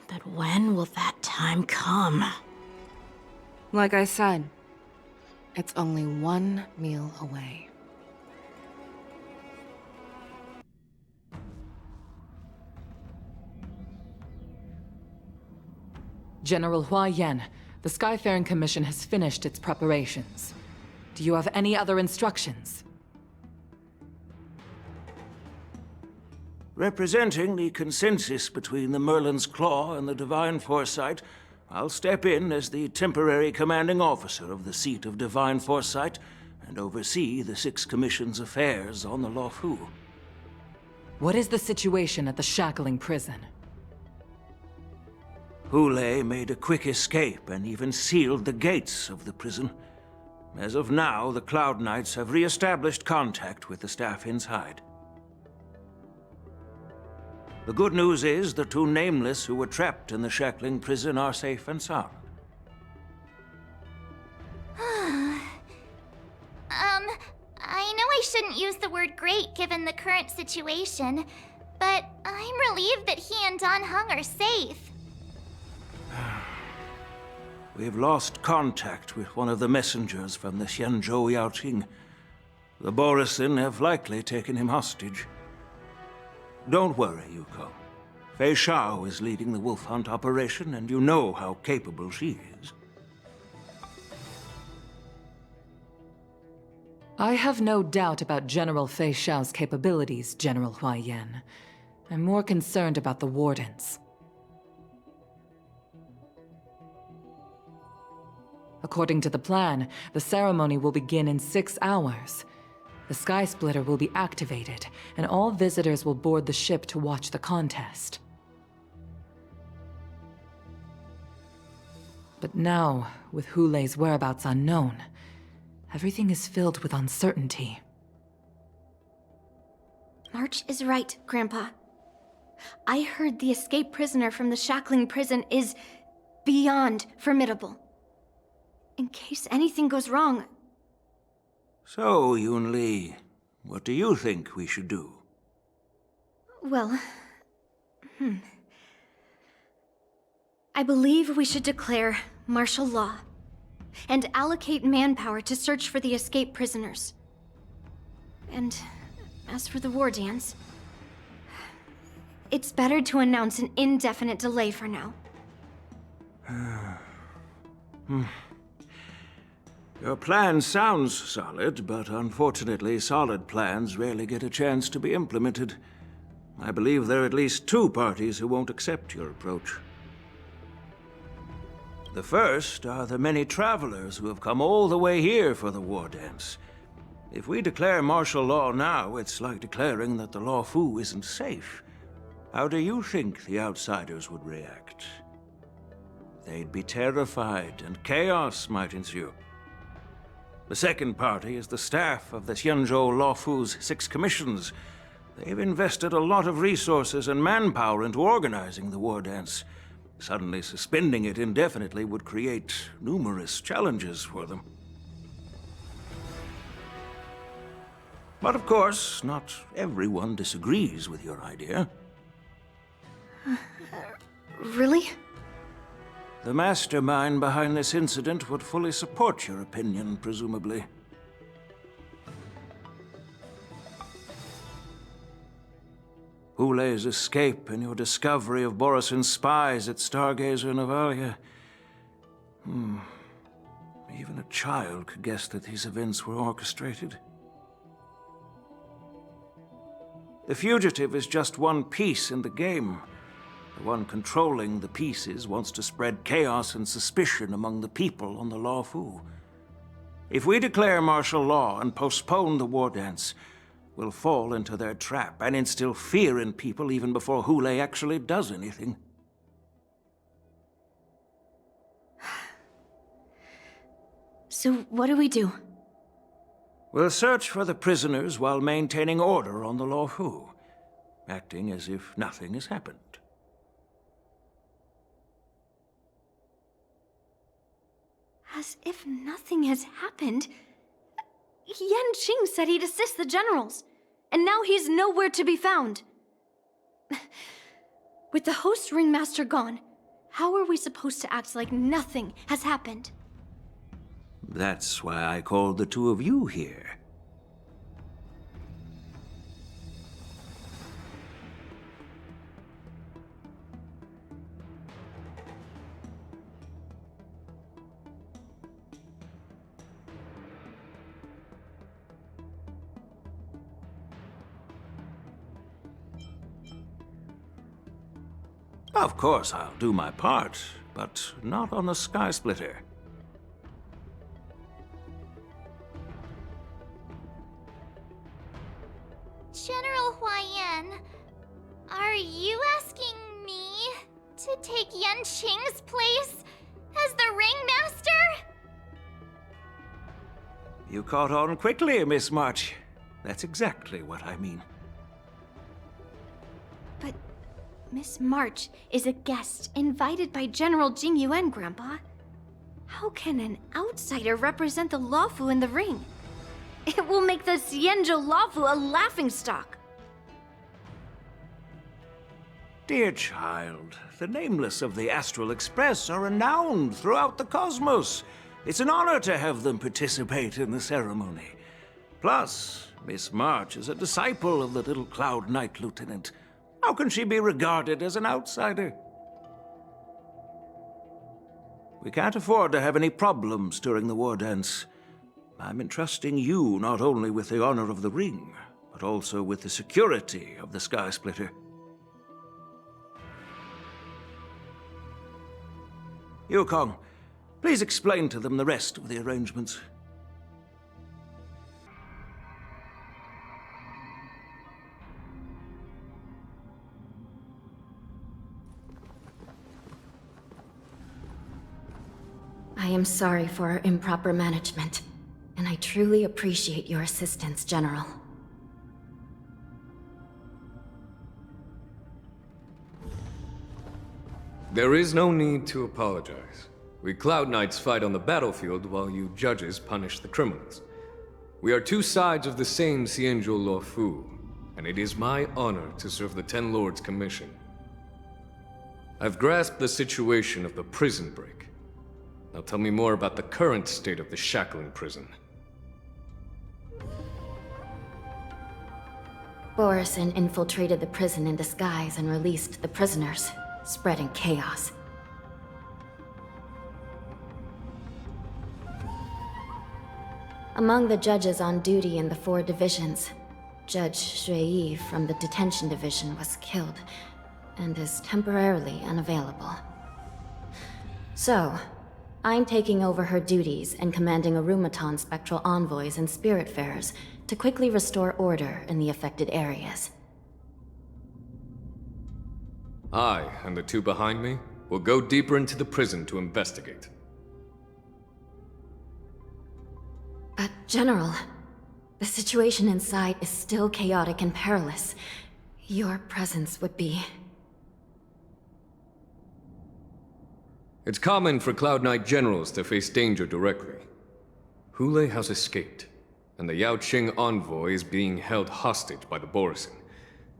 But when will that time come? Like I said, it's only one meal away. General Hua Yan, the Skyfaring Commission has finished its preparations. Do you have any other instructions? Representing the consensus between the Merlin's Claw and the Divine Foresight, I'll step in as the temporary commanding officer of the seat of Divine Foresight and oversee the Six Commission's affairs on the Lofu. What is the situation at the shackling prison? Hulei made a quick escape and even sealed the gates of the prison. As of now, the Cloud Knights have re-established contact with the staff inside. The good news is the two Nameless who were trapped in the shackling prison are safe and sound. I know I shouldn't use the word great given the current situation, but I'm relieved that he and Don Hung are safe. We've lost contact with one of the messengers from the Xianzhou Yaoqing. The Borisin have likely taken him hostage. Don't worry, Yuko. Fei Xiao is leading the wolf hunt operation, and you know how capable she is. I have no doubt about General Fei Xiao's capabilities, General Hua Yan. I'm more concerned about the Wardens. According to the plan, the ceremony will begin in 6 hours. The Sky Splitter will be activated, and all visitors will board the ship to watch the contest. But now, with Hulei's whereabouts unknown, Everything is filled with uncertainty. March is right, Grandpa. I heard the escaped prisoner from the shackling prison is beyond formidable. In case anything goes wrong... So, Yun Li, what do you think we should do? Well... I believe we should declare martial law and allocate manpower to search for the escaped prisoners. And as for the war dance, it's better to announce an indefinite delay for now. Your plan sounds solid, but unfortunately, solid plans rarely get a chance to be implemented. I believe there are at least 2 parties who won't accept your approach. The first are the many travelers who have come all the way here for the war dance. If we declare martial law now, it's like declaring that the Lawfu isn't safe. How do you think the outsiders would react? They'd be terrified, and chaos might ensue. The second party is the staff of the Xianzhou Lawfu's 6 commissions. They've invested a lot of resources and manpower into organizing the war dance. Suddenly suspending it indefinitely would create numerous challenges for them. But of course, not everyone disagrees with your idea. Really? The mastermind behind this incident would fully support your opinion, presumably. Hulei's escape and your discovery of Borisin's spies at Stargazer Navalia. Even a child could guess that these events were orchestrated. The fugitive is just one piece in the game. The one controlling the pieces wants to spread chaos and suspicion among the people on the Lawfu. If we declare martial law and postpone the war dance, we'll fall into their trap and instill fear in people even before Hulei actually does anything. So what do we do? We'll search for the prisoners while maintaining order on the Lawfu, acting as if nothing has happened. As if nothing has happened? Yanqing said he'd assist the generals, and now he's nowhere to be found. With the host ringmaster gone, how are we supposed to act like nothing has happened? That's why I called the 2 of you here. Of course, I'll do my part, but not on the Sky Splitter. General Huaiyan, are you asking me to take Yanqing's place as the ringmaster? You caught on quickly, Miss March. That's exactly what I mean. But Miss March is a guest invited by General Jing Yuan, Grandpa. How can an outsider represent the Lawfu in the ring? It will make the Xianzhou Lawfu a laughingstock. Dear child, the nameless of the Astral Express are renowned throughout the cosmos. It's an honor to have them participate in the ceremony. Plus, Miss March is a disciple of the Little Cloud Knight Lieutenant. How can she be regarded as an outsider? We can't afford to have any problems during the war dance. I'm entrusting you not only with the honor of the ring, but also with the security of the Sky Splitter. Yukong, please explain to them the rest of the arrangements. I am sorry for our improper management, and I truly appreciate your assistance, General. There is no need to apologize. We Cloud Knights fight on the battlefield while you judges punish the criminals. We are two sides of the same Xianzhou Lofú, and it is my honor to serve the Ten Lords' commission. I've grasped the situation of the prison break. Now tell me more about the current state of the shackling prison. Borisin infiltrated the prison in disguise and released the prisoners, spreading chaos. Among the judges on duty in the 4 divisions, Judge Shui from the detention division was killed and is temporarily unavailable. So, I'm taking over her duties and commanding Arumaton spectral envoys and spiritfarers to quickly restore order in the affected areas. I, and the 2 behind me, will go deeper into the prison to investigate. But, General, the situation inside is still chaotic and perilous. Your presence would be... It's common for Cloud Knight generals to face danger directly. Hulei has escaped, and the Yaoqing envoy is being held hostage by the Borisin.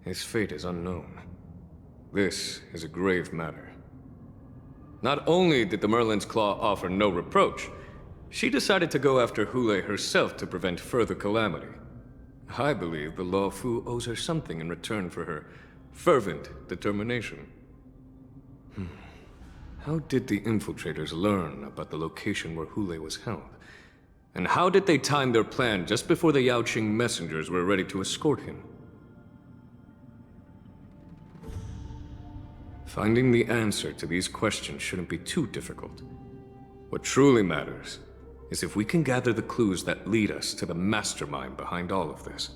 His fate is unknown. This is a grave matter. Not only did the Merlin's Claw offer no reproach, she decided to go after Hulei herself to prevent further calamity. I believe the Lofú owes her something in return for her fervent determination. How did the infiltrators learn about the location where Hulei was held? And how did they time their plan just before the Yaoqing messengers were ready to escort him? Finding the answer to these questions shouldn't be too difficult. What truly matters is if we can gather the clues that lead us to the mastermind behind all of this.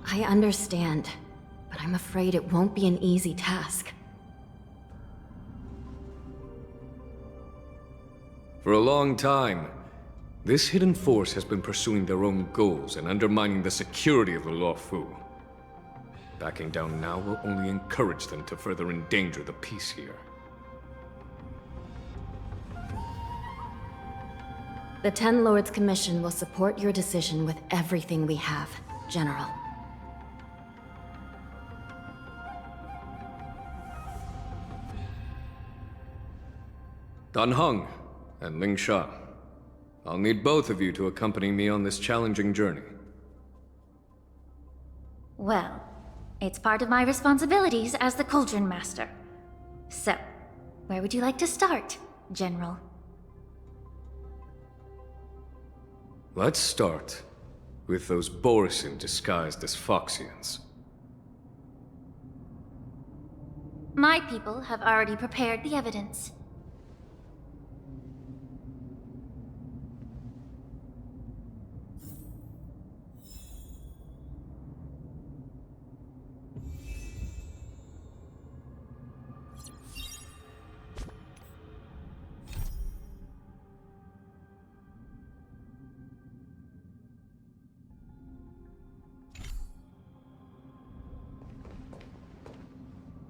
I understand, but I'm afraid it won't be an easy task. For a long time, this hidden force has been pursuing their own goals and undermining the security of the Lofú. Backing down now will only encourage them to further endanger the peace here. The Ten Lords Commission will support your decision with everything we have, General. Dan Heng and Ling Sha, I'll need both of you to accompany me on this challenging journey. Well, it's part of my responsibilities as the Cauldron Master. So, where would you like to start, General? Let's start with those Borisin disguised as Foxians. My people have already prepared the evidence.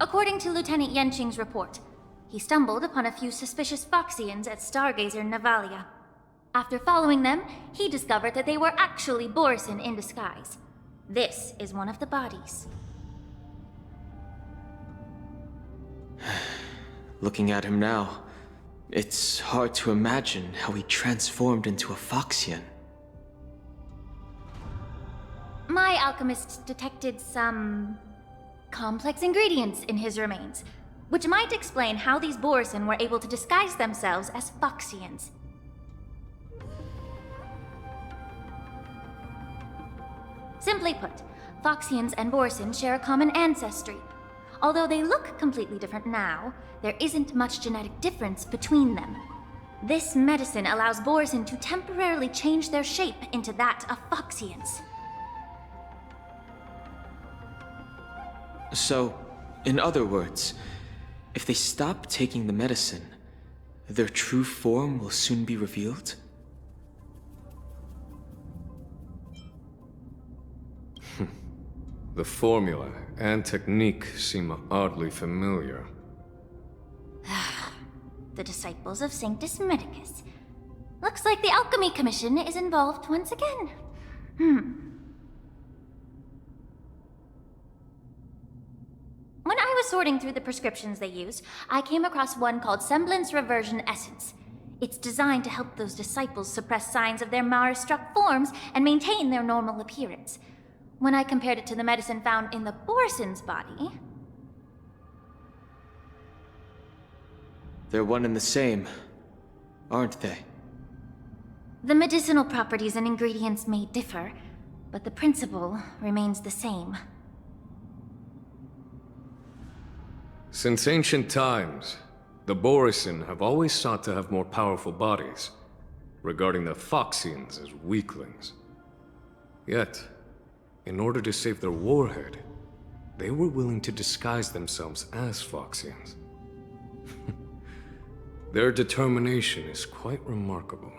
According to Lieutenant Yanqing's report, he stumbled upon a few suspicious Foxians at Stargazer Navalia. After following them, he discovered that they were actually Borisin in disguise. This is one of the bodies. Looking at him now, it's hard to imagine how he transformed into a Foxian. My alchemist detected some complex ingredients in his remains, which might explain how these Borisin were able to disguise themselves as Foxians. Simply put, Foxians and Borisin share a common ancestry. Although they look completely different now, there isn't much genetic difference between them. This medicine allows Borisin to temporarily change their shape into that of Foxians. So, in other words, if they stop taking the medicine, their true form will soon be revealed? The formula and technique seem oddly familiar. The disciples of Sanctus Medicus. Looks like the Alchemy Commission is involved once again. When I was sorting through the prescriptions they use, I came across one called Semblance Reversion Essence. It's designed to help those disciples suppress signs of their Mara-struck forms and maintain their normal appearance. When I compared it to the medicine found in the Borison's body... They're one and the same, aren't they? The medicinal properties and ingredients may differ, but the principle remains the same. Since ancient times, the Borison have always sought to have more powerful bodies, regarding the Foxians as weaklings. Yet, in order to save their warhead, they were willing to disguise themselves as Foxians. Their determination is quite remarkable.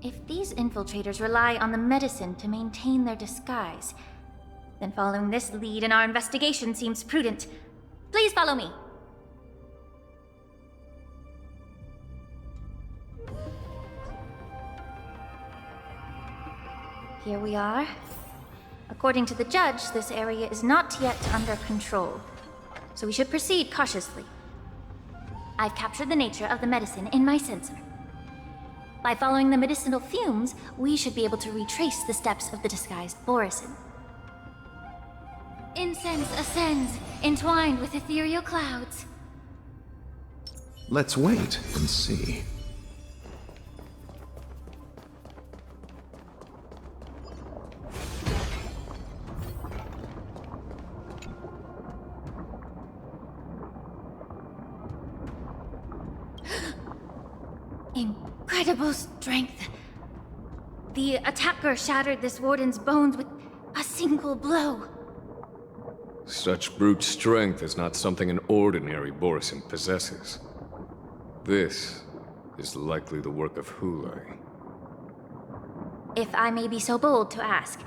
If these infiltrators rely on the medicine to maintain their disguise, then following this lead in our investigation seems prudent. Please follow me. Here we are. According to the judge, this area is not yet under control, so we should proceed cautiously. I've captured the nature of the medicine in my sensor. By following the medicinal fumes, we should be able to retrace the steps of the disguised Borison. Incense ascends, entwined with ethereal clouds. Let's wait and see. Incredible strength. The attacker shattered this warden's bones with a single blow. Such brute strength is not something an ordinary Borison possesses. This is likely the work of Hulei. If I may be so bold to ask,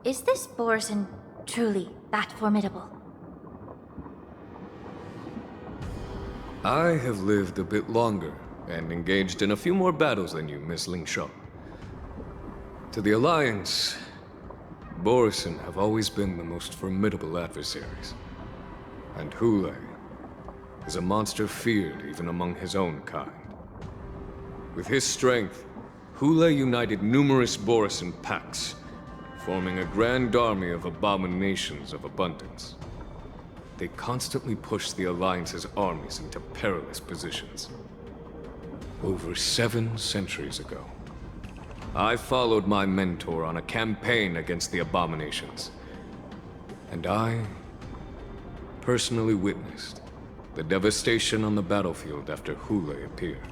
is this Borison truly that formidable? I have lived a bit longer and engaged in a few more battles than you, Miss Lingshaw. To the Alliance, Borison have always been the most formidable adversaries. And Hulei is a monster feared even among his own kind. With his strength, Hulei united numerous Borison packs, forming a grand army of abominations of abundance. They constantly push the Alliance's armies into perilous positions. Over 7 centuries ago, I followed my mentor on a campaign against the abominations. And I personally witnessed the devastation on the battlefield after Hulei appeared.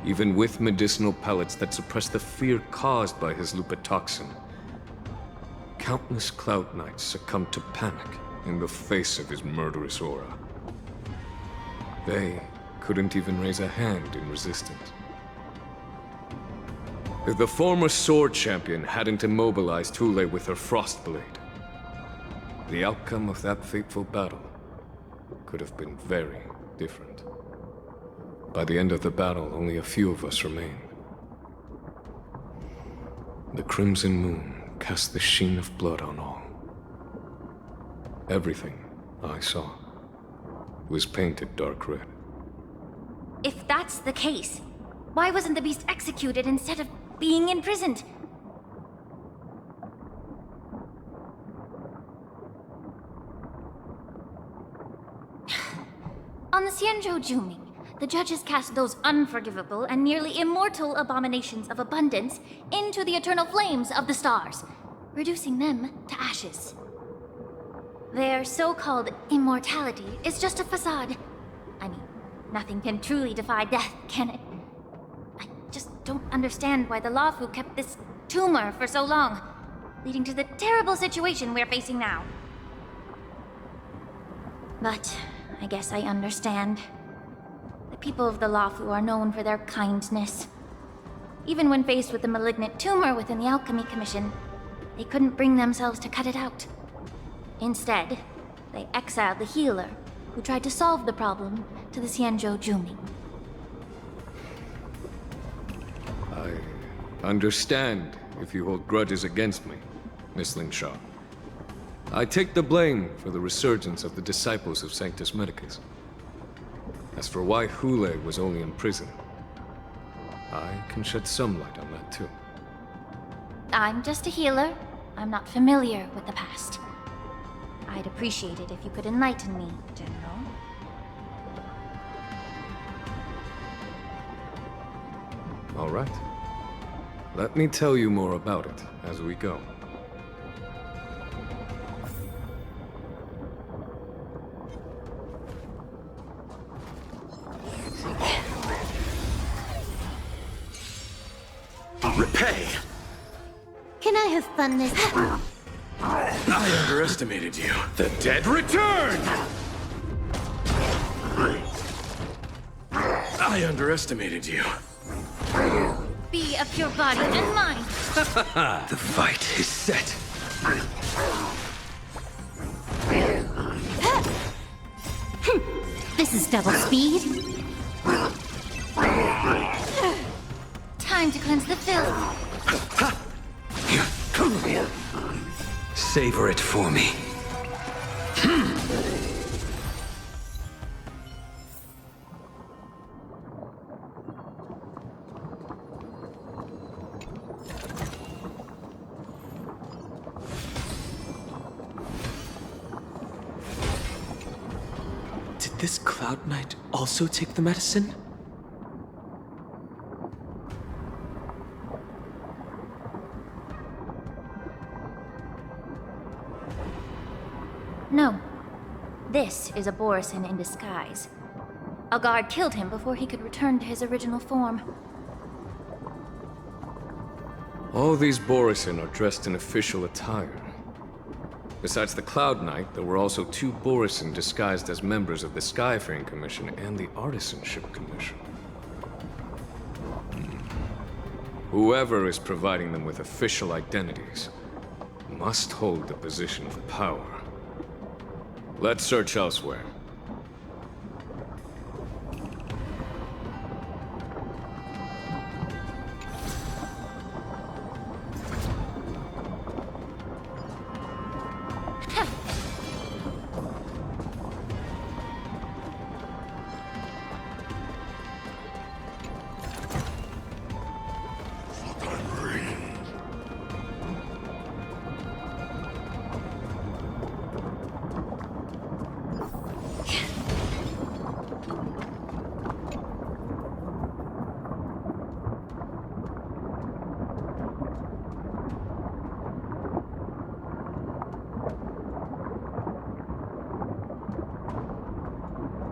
Even with medicinal pellets that suppressed the fear caused by his lupatoxin, countless Cloud Knights succumbed to panic in the face of his murderous aura. They couldn't even raise a hand in resistance. If the former sword champion hadn't immobilized Hulei with her Frostblade, the outcome of that fateful battle could have been very different. By the end of the battle, only a few of us remained. The crimson moon cast the sheen of blood on all. Everything I saw was painted dark red. If that's the case, why wasn't the beast executed instead of being imprisoned? On the Xianzhou Juming, the judges cast those unforgivable and nearly immortal abominations of abundance into the eternal flames of the stars, reducing them to ashes. Their so-called immortality is just a facade. I mean, nothing can truly defy death, can it? I just don't understand why the Lawfu kept this tumor for so long, leading to the terrible situation we're facing now. But I guess I understand. The people of the Lawfu are known for their kindness. Even when faced with the malignant tumor within the Alchemy Commission, they couldn't bring themselves to cut it out. Instead, they exiled the healer, who tried to solve the problem, to the Xianzhou Juming. I understand if you hold grudges against me, Miss Lingshaw. I take the blame for the resurgence of the disciples of Sanctus Medicus. As for why Hule was only in prison, I can shed some light on that too. I'm just a healer. I'm not familiar with the past. I'd appreciate it if you could enlighten me, General. All right. Let me tell you more about it as we go. Repay! Can I have fun this time? I underestimated you. The dead return! I underestimated you. Be of your body and mind. The fight is set. This is double speed. Time to cleanse the filth. Savor it for me. Did this Cloud Knight also take the medicine? No. This is a Borisin in disguise. A guard killed him before he could return to his original form. All these Borisin are dressed in official attire. Besides the Cloud Knight, there were also 2 Borisin disguised as members of the Skyfaring Commission and the Artisanship Commission. Whoever is providing them with official identities must hold the position of power. Let's search elsewhere.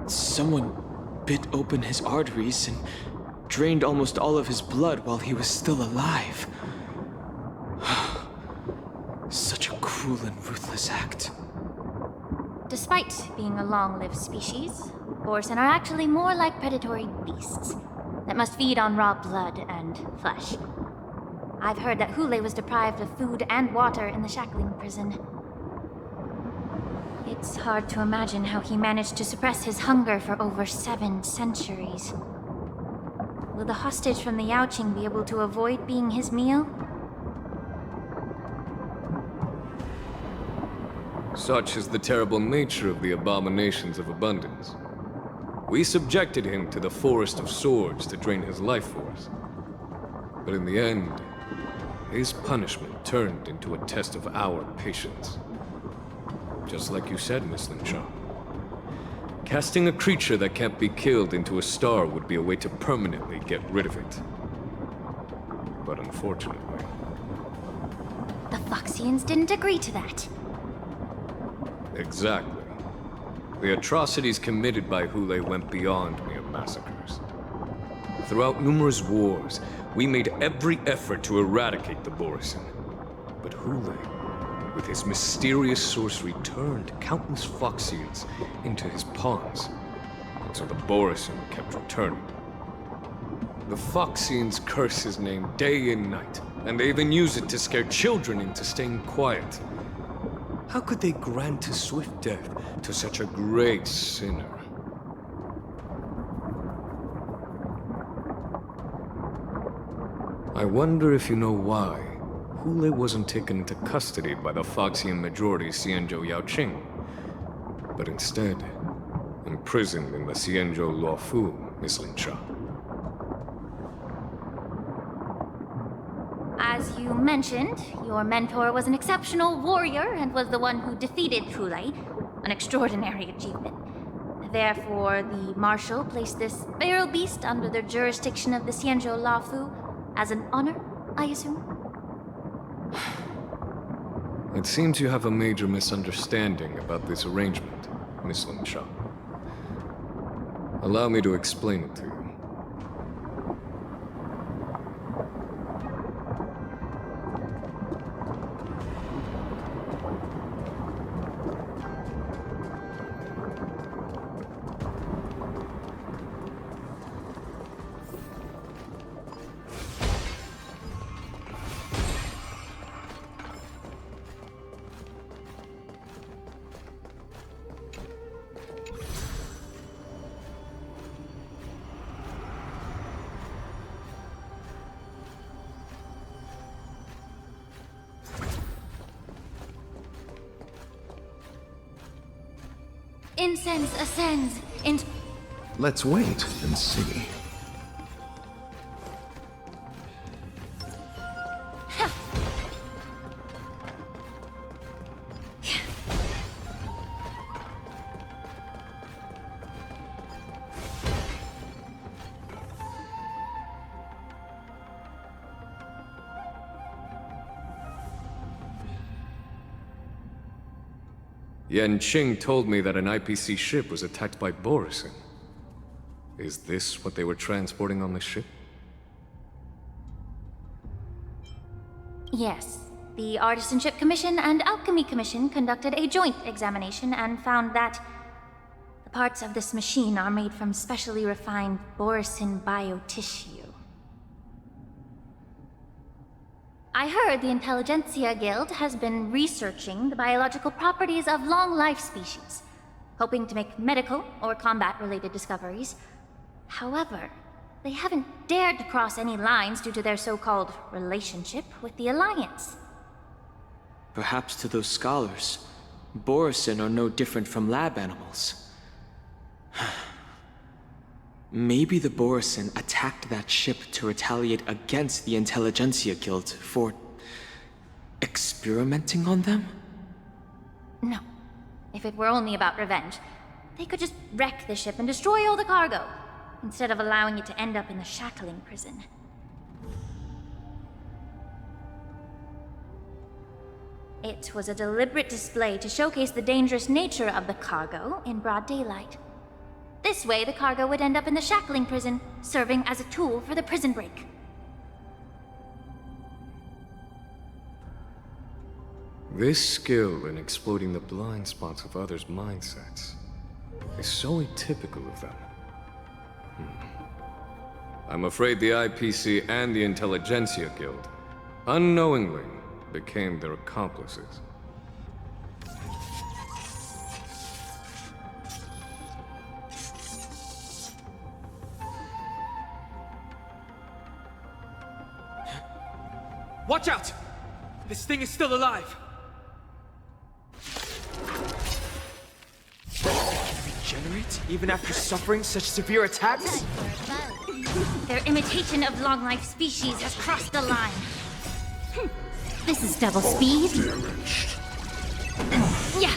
Someone bit open his arteries and drained almost all of his blood while he was still alive. Such a cruel and ruthless act. Despite being a long-lived species, Borisin are actually more like predatory beasts that must feed on raw blood and flesh. I've heard that Hule was deprived of food and water in the shackling prison. It's hard to imagine how he managed to suppress his hunger for over 7 centuries. Will the hostage from the Yaoqing be able to avoid being his meal? Such is the terrible nature of the abominations of abundance. We subjected him to the Forest of Swords to drain his life force. But in the end, his punishment turned into a test of our patience. Just like you said, Miss Lingshaw. Casting a creature that can't be killed into a star would be a way to permanently get rid of it. But unfortunately... The Foxians didn't agree to that. Exactly. The atrocities committed by Hule went beyond mere massacres. Throughout numerous wars, we made every effort to eradicate the Borisin. But Hule, with his mysterious sorcery, turned countless Foxians into his pawns. And so the Borisin kept returning. The Foxians curse his name day and night, And they even use it to scare children into staying quiet. How could they grant a swift death to such a great sinner? I wonder if you know why Hule wasn't taken into custody by the Foxian majority Xianzhou Yaoqing, but instead imprisoned in the Xianzhou Luofu, Miss Linsha. As you mentioned, your mentor was an exceptional warrior and was the one who defeated Hule, an extraordinary achievement. Therefore, the Marshal placed this feral beast under the jurisdiction of the Xianzhou Luofu as an honor, I assume? It seems you have a major misunderstanding about this arrangement, Miss Linsha. Allow me to explain it to you. Incense ascends into... Let's wait and see. Yanqing told me that an IPC ship was attacked by Borisin. Is this what they were transporting on the ship? Yes. The Artisanship Commission and Alchemy Commission conducted a joint examination and found that the parts of this machine are made from specially refined Borisin biotissue. I heard the Intelligentsia Guild has been researching the biological properties of long-life species, hoping to make medical or combat-related discoveries. However, they haven't dared to cross any lines due to their so-called relationship with the Alliance. Perhaps to those scholars, Borisin are no different from lab animals. Maybe the Borisin attacked that ship to retaliate against the Intelligentsia Guild for experimenting on them? No. If it were only about revenge, they could just wreck the ship and destroy all the cargo, instead of allowing it to end up in the shackling prison. It was a deliberate display to showcase the dangerous nature of the cargo in broad daylight. This way, the cargo would end up in the shackling prison, serving as a tool for the prison break. This skill in exploiting the blind spots of others' mindsets is so atypical of them. I'm afraid the IPC and the Intelligentsia Guild unknowingly became their accomplices. Watch out! This thing is still alive! Regenerate, even after suffering such severe attacks? Their imitation of long-life species has crossed the line. This is double speed. Yeah.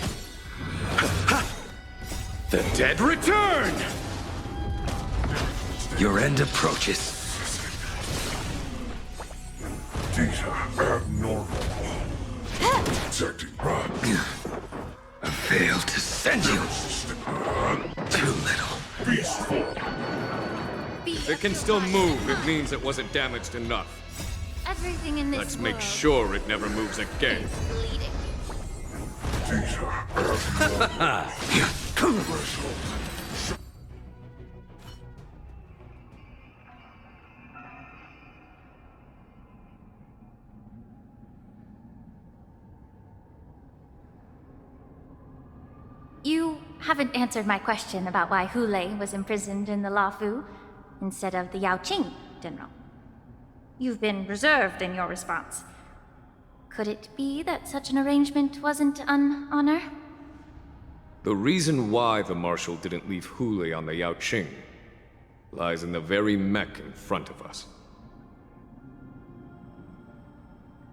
The dead return! Your end approaches. These are abnormal. Detecting rot. I failed to send you. Too little. Beastful. If it can still move, it means it wasn't damaged enough. Everything in this Let's make world sure it never moves again. is bleeding. These are abnormal. You haven't answered my question about why Hulei was imprisoned in the Lawfu instead of the Yaoqing, General. You've been reserved in your response. Could it be that such an arrangement wasn't an honor? The reason why the Marshal didn't leave Hulei on the Yaoqing lies in the very mech in front of us.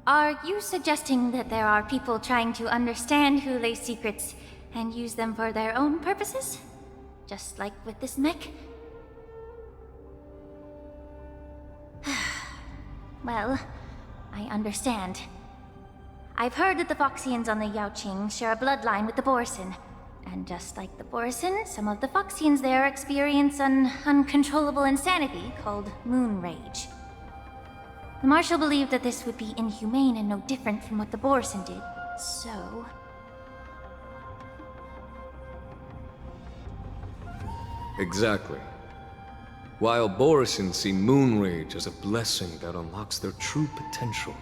Are you suggesting that there are people trying to understand Hulei's secrets and use them for their own purposes? Just like with this mech? Well, I understand. I've heard that the Foxians on the Yaoqing share a bloodline with the Borisin. And just like the Borisin, some of the Foxians there experience an uncontrollable insanity called moon rage. The Marshal believed that this would be inhumane and no different from what the Borisin did, so... Exactly. While Borisin see moon rage as a blessing that unlocks their true potential,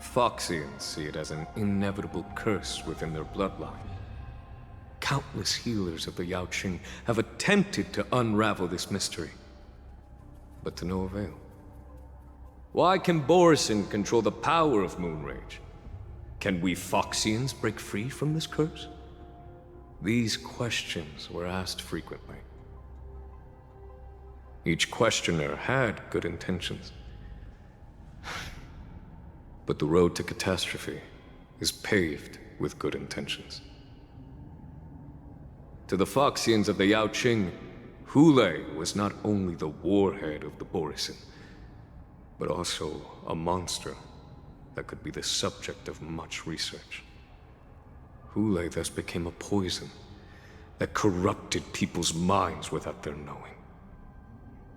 Foxians see it as an inevitable curse within their bloodline. Countless healers of the Yaoqing have attempted to unravel this mystery, but to no avail. Why can Borisin control the power of moon rage? Can we Foxians break free from this curse? These questions were asked frequently. Each questioner had good intentions. But the road to catastrophe is paved with good intentions. To the Foxians of the Yaoqing, Hulei was not only the warhead of the Borisin, but also a monster that could be the subject of much research. Hulei thus became a poison that corrupted people's minds without their knowing.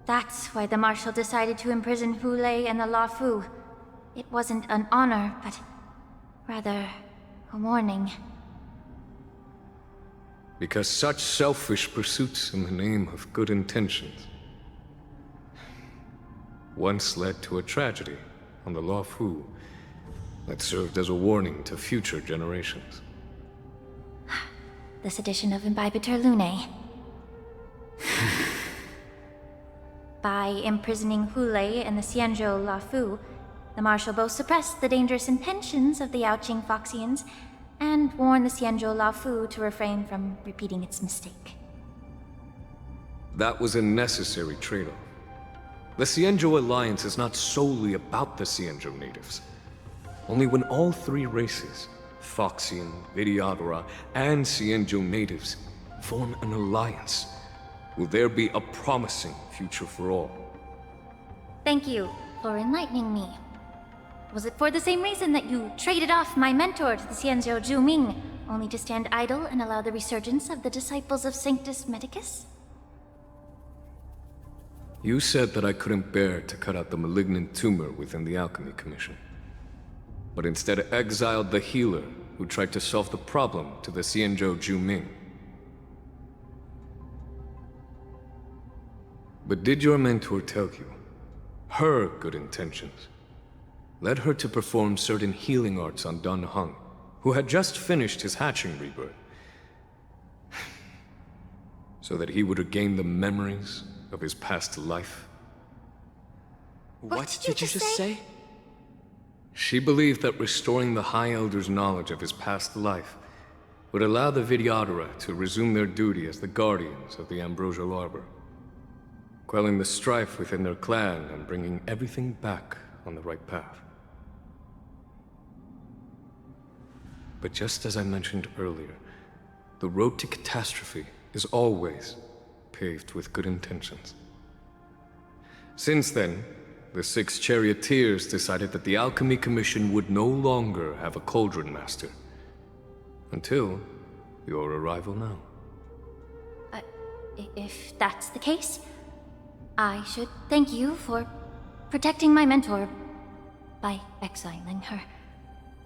That's why the Marshal decided to imprison Hulei and the Lawfu. It wasn't an honor, but rather a warning. Because such selfish pursuits in the name of good intentions once led to a tragedy on the Lawfu that served as a warning to future generations. The sedition of Imbibitor Lunae. By imprisoning Hulei and the Xianzhou Lawfu, the Marshal both suppressed the dangerous intentions of the Yaoqing Foxians and warned the Xianzhou Lawfu to refrain from repeating its mistake. That was a necessary trade-off. The Xianzhou alliance is not solely about the Xianzhou natives. Only when all three races, Foxian, Vidyadhara, and Xianzhou natives, form an alliance, will there be a promising future for all. Thank you for enlightening me. Was it for the same reason that you traded off my mentor to the Xianzhou Zhuming, only to stand idle and allow the resurgence of the disciples of Sanctus Medicus? You said that I couldn't bear to cut out the malignant tumor within the Alchemy Commission, but instead exiled the healer who tried to solve the problem to the Xianzhou Zhuming. But did your mentor tell you her good intentions led her to perform certain healing arts on Dan Heng, who had just finished his hatching rebirth, so that he would regain the memories of his past life? What did you just say? She believed that restoring the High Elder's knowledge of his past life would allow the Vidyadhara to resume their duty as the guardians of the Ambrosial Arbor, quelling the strife within their clan and bringing everything back on the right path. But just as I mentioned earlier, the road to catastrophe is always paved with good intentions. Since then, the 6 charioteers decided that the Alchemy Commission would no longer have a cauldron master. Until your arrival now. If that's the case, I should thank you for protecting my mentor by exiling her,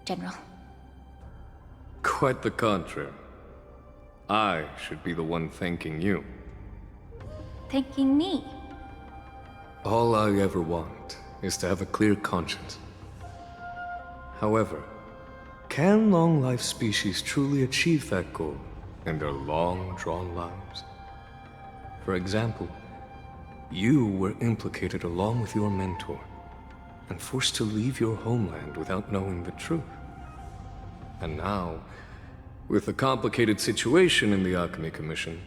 General. Quite the contrary. I should be the one thanking you. Thanking me? All I ever want is to have a clear conscience. However, can long-life species truly achieve that goal in their long, drawn lives. For example, you were implicated along with your mentor, and forced to leave your homeland without knowing the truth. And now, with the complicated situation in the Alchemy Commission,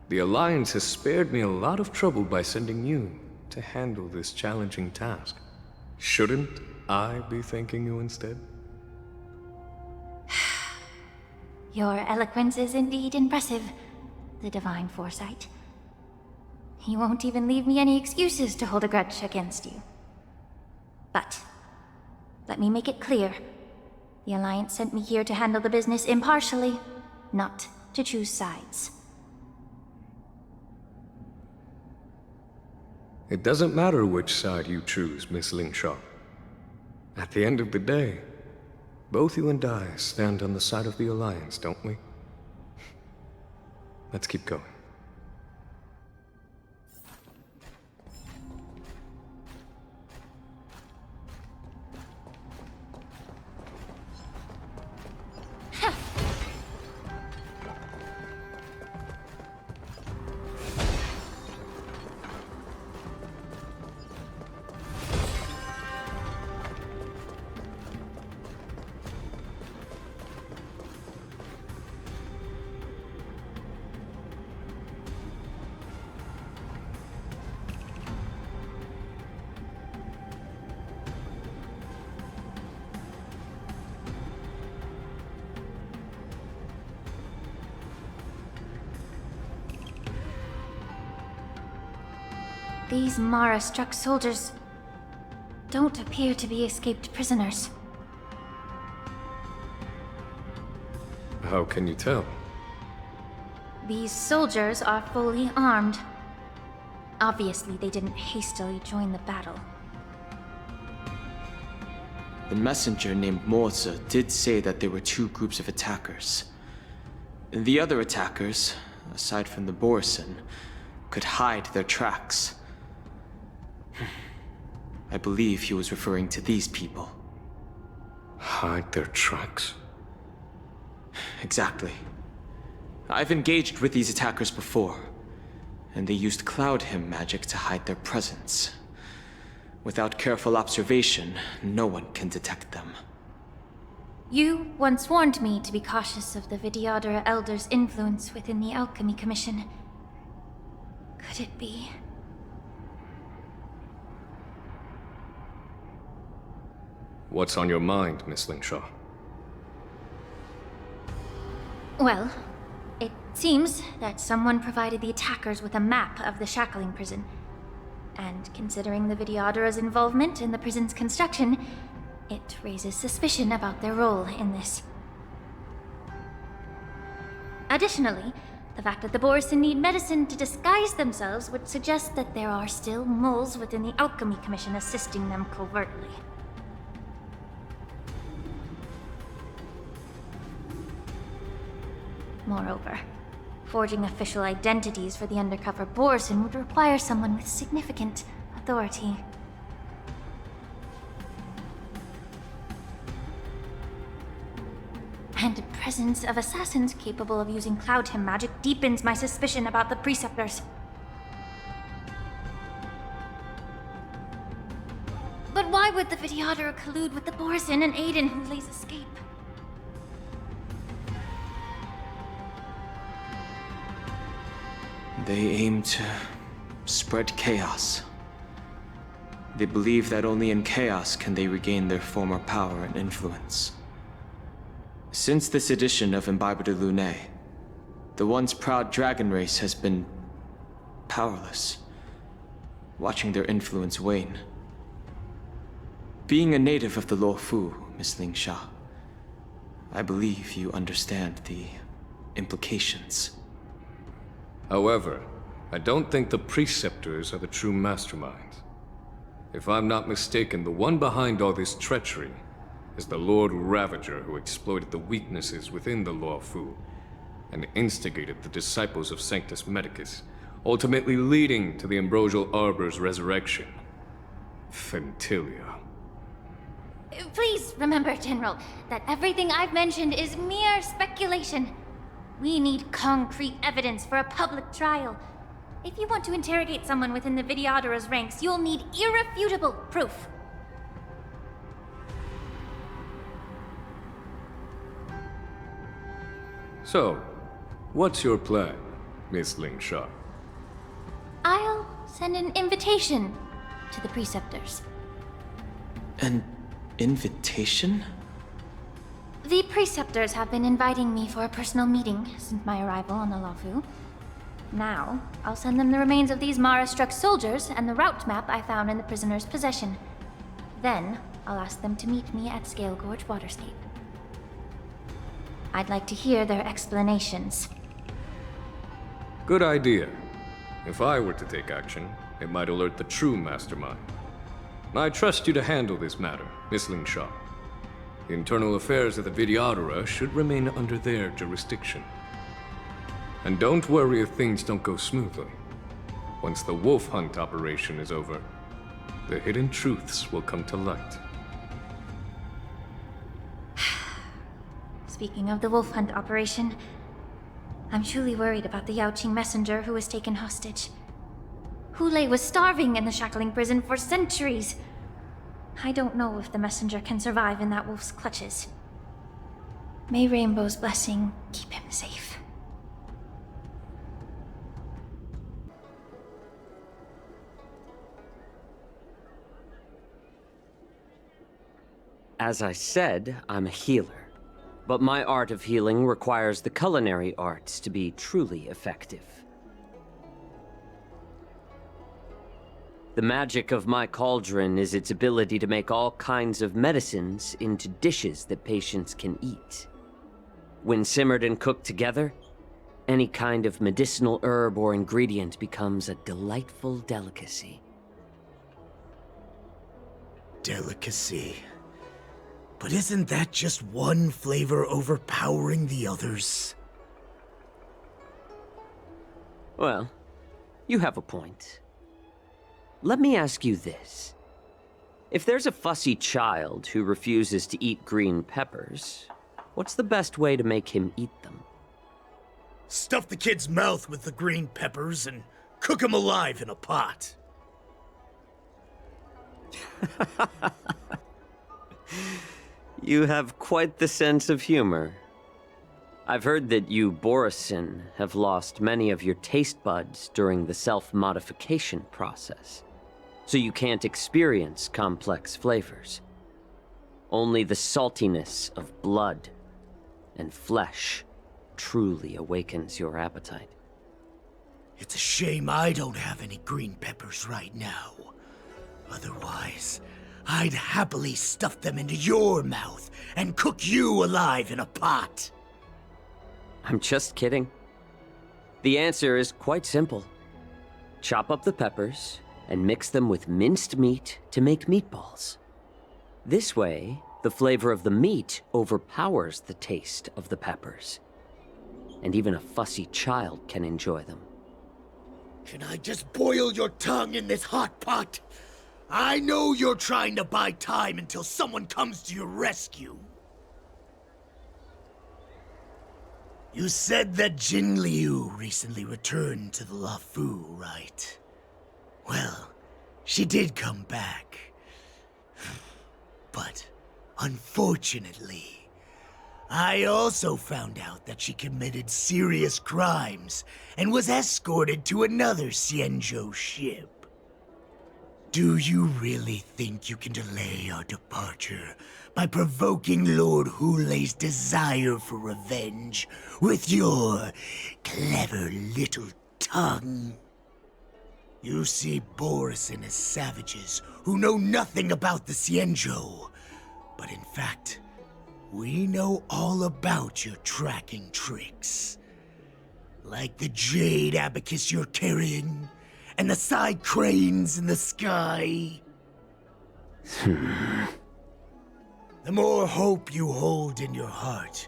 the Alliance has spared me a lot of trouble by sending you to handle this challenging task. Shouldn't I be thanking you instead? Your eloquence is indeed impressive, the divine foresight. You won't even leave me any excuses to hold a grudge against you. But, let me make it clear. The Alliance sent me here to handle the business impartially, not to choose sides. It doesn't matter which side you choose, Miss Lingshaw. At the end of the day, both you and I stand on the side of the Alliance, don't we? Let's keep going. These Mara-struck soldiers don't appear to be escaped prisoners. How can you tell? These soldiers are fully armed. Obviously, they didn't hastily join the battle. The messenger named Moza did say that there were two groups of attackers. The other attackers, aside from the Borison, could hide their tracks. I believe he was referring to these people. Hide their tracks? Exactly. I've engaged with these attackers before, and they used Cloud Hymn magic to hide their presence. Without careful observation, no one can detect them. You once warned me to be cautious of the Vidyadhara Elder's influence within the Alchemy Commission. Could it be? What's on your mind, Miss Lingshaw? Well, it seems that someone provided the attackers with a map of the shackling prison. And considering the Vidyadhara's involvement in the prison's construction, it raises suspicion about their role in this. Additionally, the fact that the Borison need medicine to disguise themselves would suggest that there are still moles within the Alchemy Commission assisting them covertly. Moreover, forging official identities for the undercover Borison would require someone with significant authority. And the presence of assassins capable of using Cloud Hymn magic deepens my suspicion about the Preceptors. But why would the Vidyadhara collude with the Borison and aid in Hulei's escape? They aim to spread chaos. They believe that only in chaos can they regain their former power and influence. Since this edition of Imbibe de Lune, the once proud dragon race has been powerless, watching their influence wane. Being a native of the Lofu, Miss Lingshaw, I believe you understand the implications. However, I don't think the Preceptors are the true masterminds. If I'm not mistaken, the one behind all this treachery is the Lord Ravager who exploited the weaknesses within the Lofu and instigated the disciples of Sanctus Medicus, ultimately leading to the Ambrosial Arbor's resurrection. Fentilia. Please remember, General, that everything I've mentioned is mere speculation. We need concrete evidence for a public trial. If you want to interrogate someone within the Vidyadhara's ranks, you'll need irrefutable proof. So, what's your plan, Miss Ling Sha? I'll send an invitation to the preceptors. An invitation? The preceptors have been inviting me for a personal meeting since my arrival on the Lawfu. Now, I'll send them the remains of these Mara-struck soldiers and the route map I found in the prisoner's possession. Then, I'll ask them to meet me at Scale Gorge Waterscape. I'd like to hear their explanations. Good idea. If I were to take action, it might alert the true mastermind. I trust you to handle this matter, Miss Ling Sha. The internal affairs of the Vidyadhara should remain under their jurisdiction. And don't worry if things don't go smoothly. Once the wolf hunt operation is over, the hidden truths will come to light. Speaking of the wolf hunt operation, I'm truly worried about the Yaoqing messenger who was taken hostage. Hulei was starving in the shackling prison for centuries. I don't know if the messenger can survive in that wolf's clutches. May Rainbow's blessing keep him safe. As I said, I'm a healer. But my art of healing requires the culinary arts to be truly effective. The magic of my cauldron is its ability to make all kinds of medicines into dishes that patients can eat. When simmered and cooked together, any kind of medicinal herb or ingredient becomes a delightful delicacy. Delicacy. But isn't that just one flavor overpowering the others? Well, you have a point. Let me ask you this. If there's a fussy child who refuses to eat green peppers, what's the best way to make him eat them? Stuff the kid's mouth with the green peppers and cook him alive in a pot. You have quite the sense of humor. I've heard that you, Borisin, have lost many of your taste buds during the self-modification process, so you can't experience complex flavors. Only the saltiness of blood and flesh truly awakens your appetite. It's a shame I don't have any green peppers right now. Otherwise, I'd happily stuff them into your mouth and cook you alive in a pot. I'm just kidding. The answer is quite simple. Chop up the peppers and mix them with minced meat to make meatballs. This way, the flavor of the meat overpowers the taste of the peppers. And even a fussy child can enjoy them. Can I just boil your tongue in this hot pot? I know you're trying to buy time until someone comes to your rescue. You said that Jin Liu recently returned to the Lawfu, right? Well, she did come back. But, unfortunately, I also found out that she committed serious crimes and was escorted to another Xianzhou ship. Do you really think you can delay our departure by provoking Lord Hulei's desire for revenge with your clever little tongue? You see Borisin as savages who know nothing about the Xianzhou, but in fact, we know all about your tracking tricks. Like the jade abacus you're carrying, and the side cranes in the sky. The more hope you hold in your heart,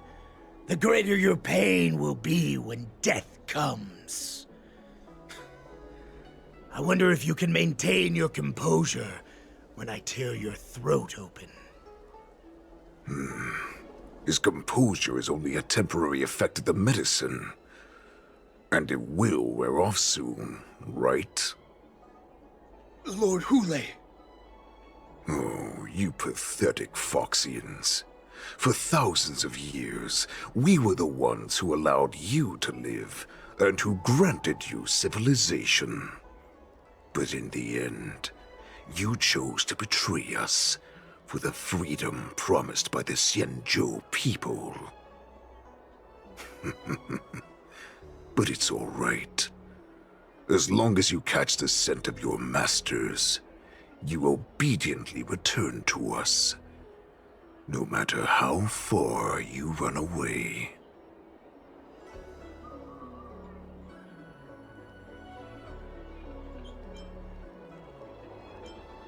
the greater your pain will be when death comes. I wonder if you can maintain your composure when I tear your throat open. His composure is only a temporary effect of the medicine. And it will wear off soon, right? Lord Hule. Oh, you pathetic Foxians. For thousands of years, we were the ones who allowed you to live, and who granted you civilization. But in the end, you chose to betray us for the freedom promised by the Syanzhou people. But it's all right. As long as you catch the scent of your masters, you obediently return to us, no matter how far you run away.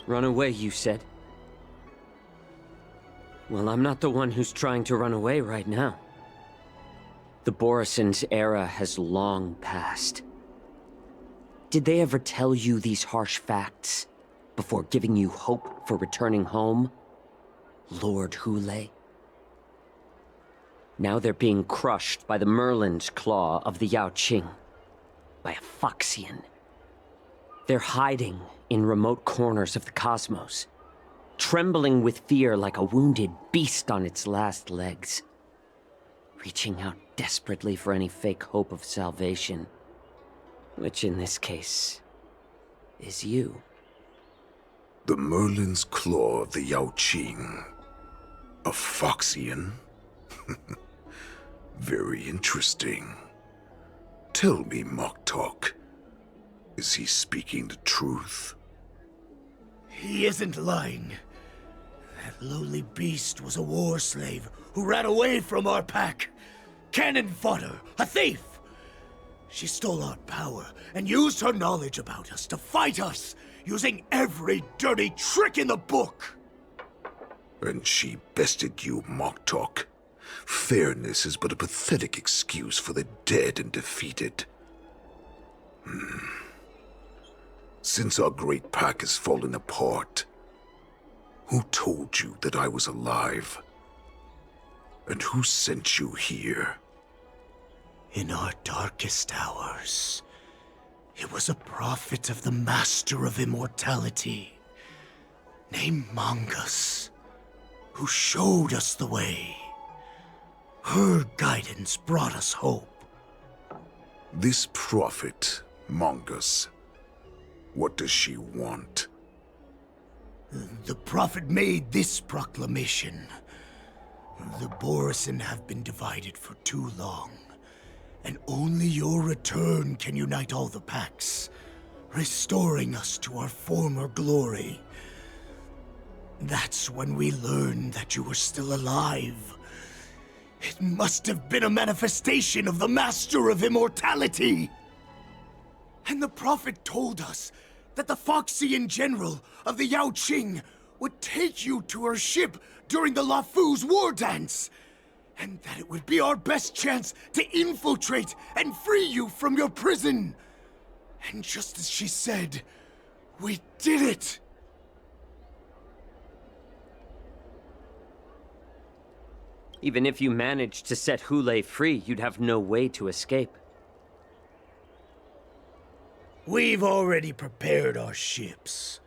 Run away, you said? Well, I'm not the one who's trying to run away right now. The Borison's era has long passed. Did they ever tell you these harsh facts before giving you hope for returning home, Lord Hule? Now they're being crushed by the Merlin's claw of the Yaoqing, by a Foxian. They're hiding in remote corners of the cosmos, trembling with fear like a wounded beast on its last legs, reaching out desperately for any fake hope of salvation, which in this case is you. The Merlin's claw of the Yaoqing. A Foxian? Very interesting. Tell me, Moktok, is he speaking the truth? He isn't lying. That lowly beast was a war slave who ran away from our pack. Cannon fodder, a thief! She stole our power and used her knowledge about us to fight us, using every dirty trick in the book! And she bested you, Moktok. Fairness is but a pathetic excuse for the dead and defeated. Since our great pack has fallen apart, who told you that I was alive? And who sent you here? In our darkest hours, it was a prophet of the Master of Immortality, named Mongus, who showed us the way. Her guidance brought us hope. This prophet, Mongus, what does she want? The prophet made this proclamation. The Borison have been divided for too long, and only your return can unite all the packs, restoring us to our former glory. That's when we learned that you were still alive. It must have been a manifestation of the Master of Immortality! And the prophet told us that the Foxian general of the Yaoqing would take you to her ship during the Lofu's war dance, and that it would be our best chance to infiltrate and free you from your prison. And just as she said, we did it! Even if you managed to set Hule free, you'd have no way to escape. We've already prepared our ships,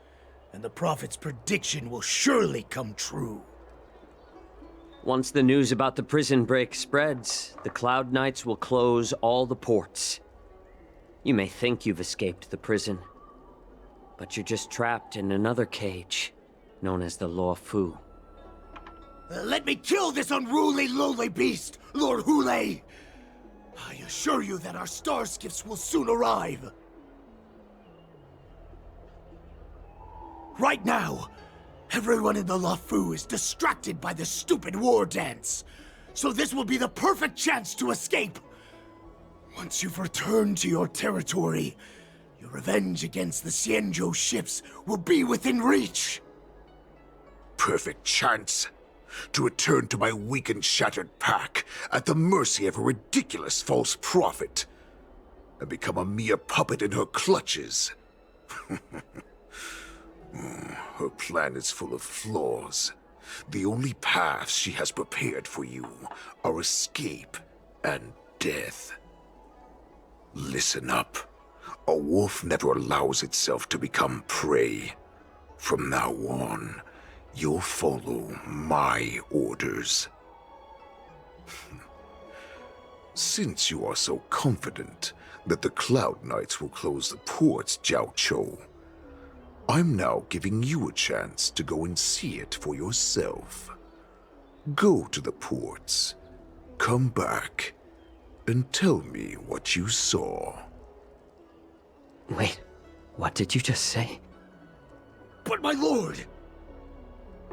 and the prophet's prediction will surely come true. Once the news about the prison break spreads, the Cloud Knights will close all the ports. You may think you've escaped the prison, but you're just trapped in another cage, known as the Lawfu. Let me kill this unruly, lowly beast, Lord Hule! I assure you that our star skiffs will soon arrive. Right now, everyone in the Lawfu is distracted by this stupid war dance, so this will be the perfect chance to escape. Once you've returned to your territory, your revenge against the Xianzhou ships will be within reach. Perfect chance to return to my weak and shattered pack at the mercy of a ridiculous false prophet and become a mere puppet in her clutches. Her plan is full of flaws, The only paths she has prepared for you are escape and death. Listen up. A wolf never allows itself to become prey. From now on, you'll follow my orders. Since you are so confident that the Cloud Knights will close the ports, Jiao Chou, I'm now giving you a chance to go and see it for yourself. Go to the ports, come back, and tell me what you saw. Wait, what did you just say? But my lord!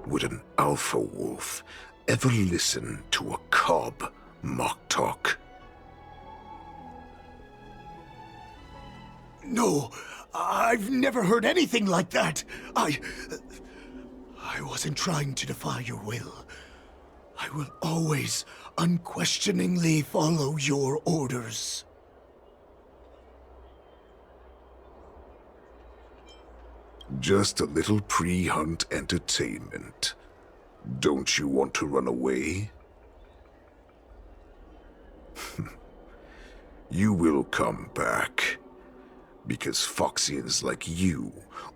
Would an alpha wolf ever listen to a cub mock talk? No, I've never heard anything like that. I wasn't trying to defy your will. I will always unquestioningly follow your orders. Just a little pre-hunt entertainment. Don't you want to run away? You will come back. Because Foxians like you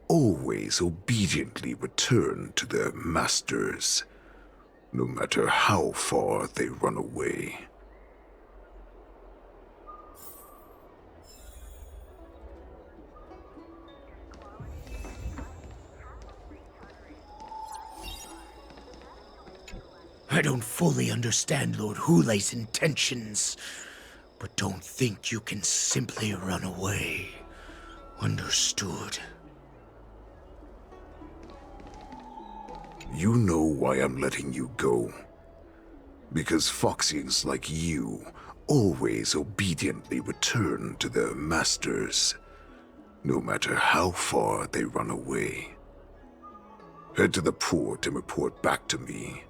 always obediently return to their masters, no matter how far they run away. I don't fully understand Lord Hulei's intentions, but don't think you can simply run away. Understood. You know why I'm letting you go. Because Foxians like you always obediently return to their masters, no matter how far they run away. Head to the port and report back to me.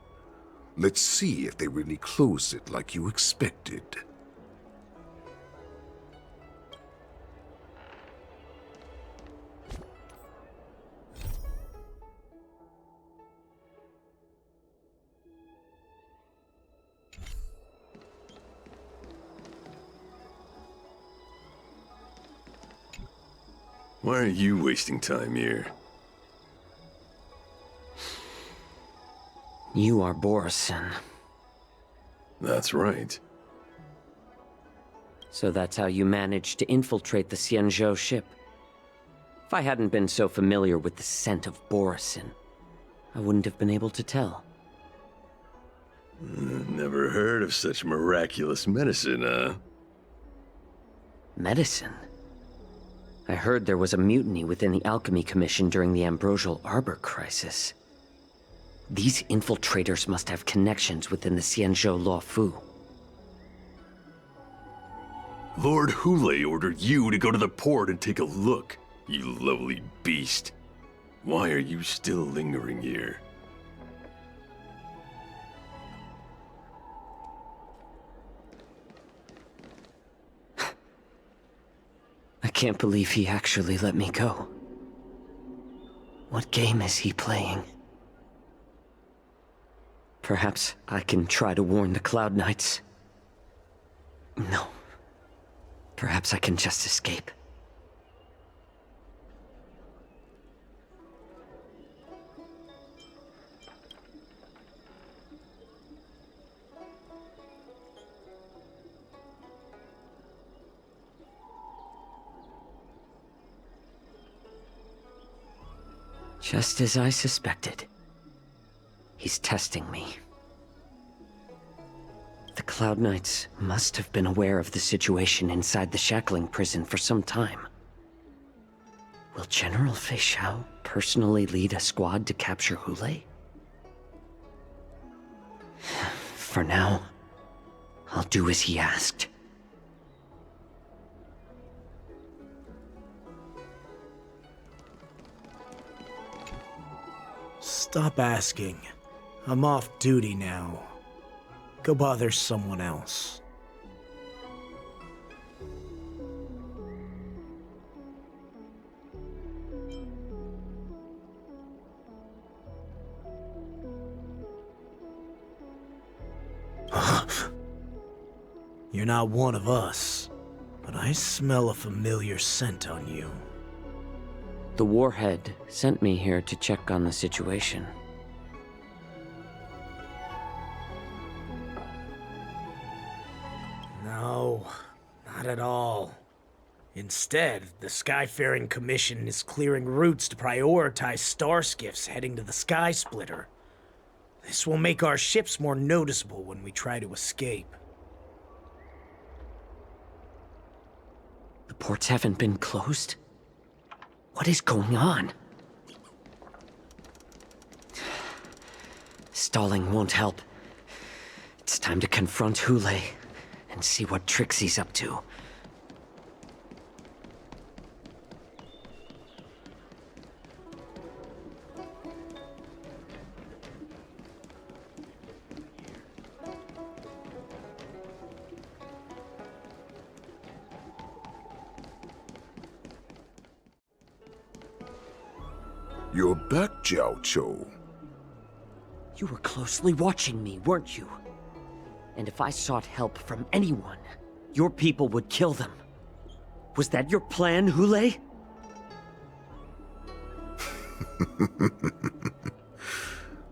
Let's see if they really closed it like you expected. Why are you wasting time here? You are Borisin. That's right. So that's how you managed to infiltrate the Xianzhou ship. If I hadn't been so familiar with the scent of Borisin, I wouldn't have been able to tell. Never heard of such miraculous medicine, huh? Medicine? I heard there was a mutiny within the Alchemy Commission during the Ambrosial Arbor crisis. These infiltrators must have connections within the Xianzhou Lawfu. Lord Hulei ordered you to go to the port and take a look, you lowly beast. Why are you still lingering here? I can't believe he actually let me go. What game is he playing? Perhaps I can try to warn the Cloud Knights. No. Perhaps I can just escape. Just as I suspected. He's testing me. The Cloud Knights must have been aware of the situation inside the shackling prison for some time. Will General Fei Xiao personally lead a squad to capture Hulei? For now, I'll do as he asked. Stop asking. I'm off duty now. Go bother someone else. You're not one of us, but I smell a familiar scent on you. The warhead sent me here to check on the situation. No, not at all. Instead, the Skyfaring Commission is clearing routes to prioritize star skiffs heading to the Sky Splitter. This will make our ships more noticeable when we try to escape. The ports haven't been closed? What is going on? Stalling won't help. It's time to confront Hule and see what tricks he's up to. You're back, Jiao Chou. You were closely watching me, weren't you? And if I sought help from anyone, your people would kill them. Was that your plan, Hule?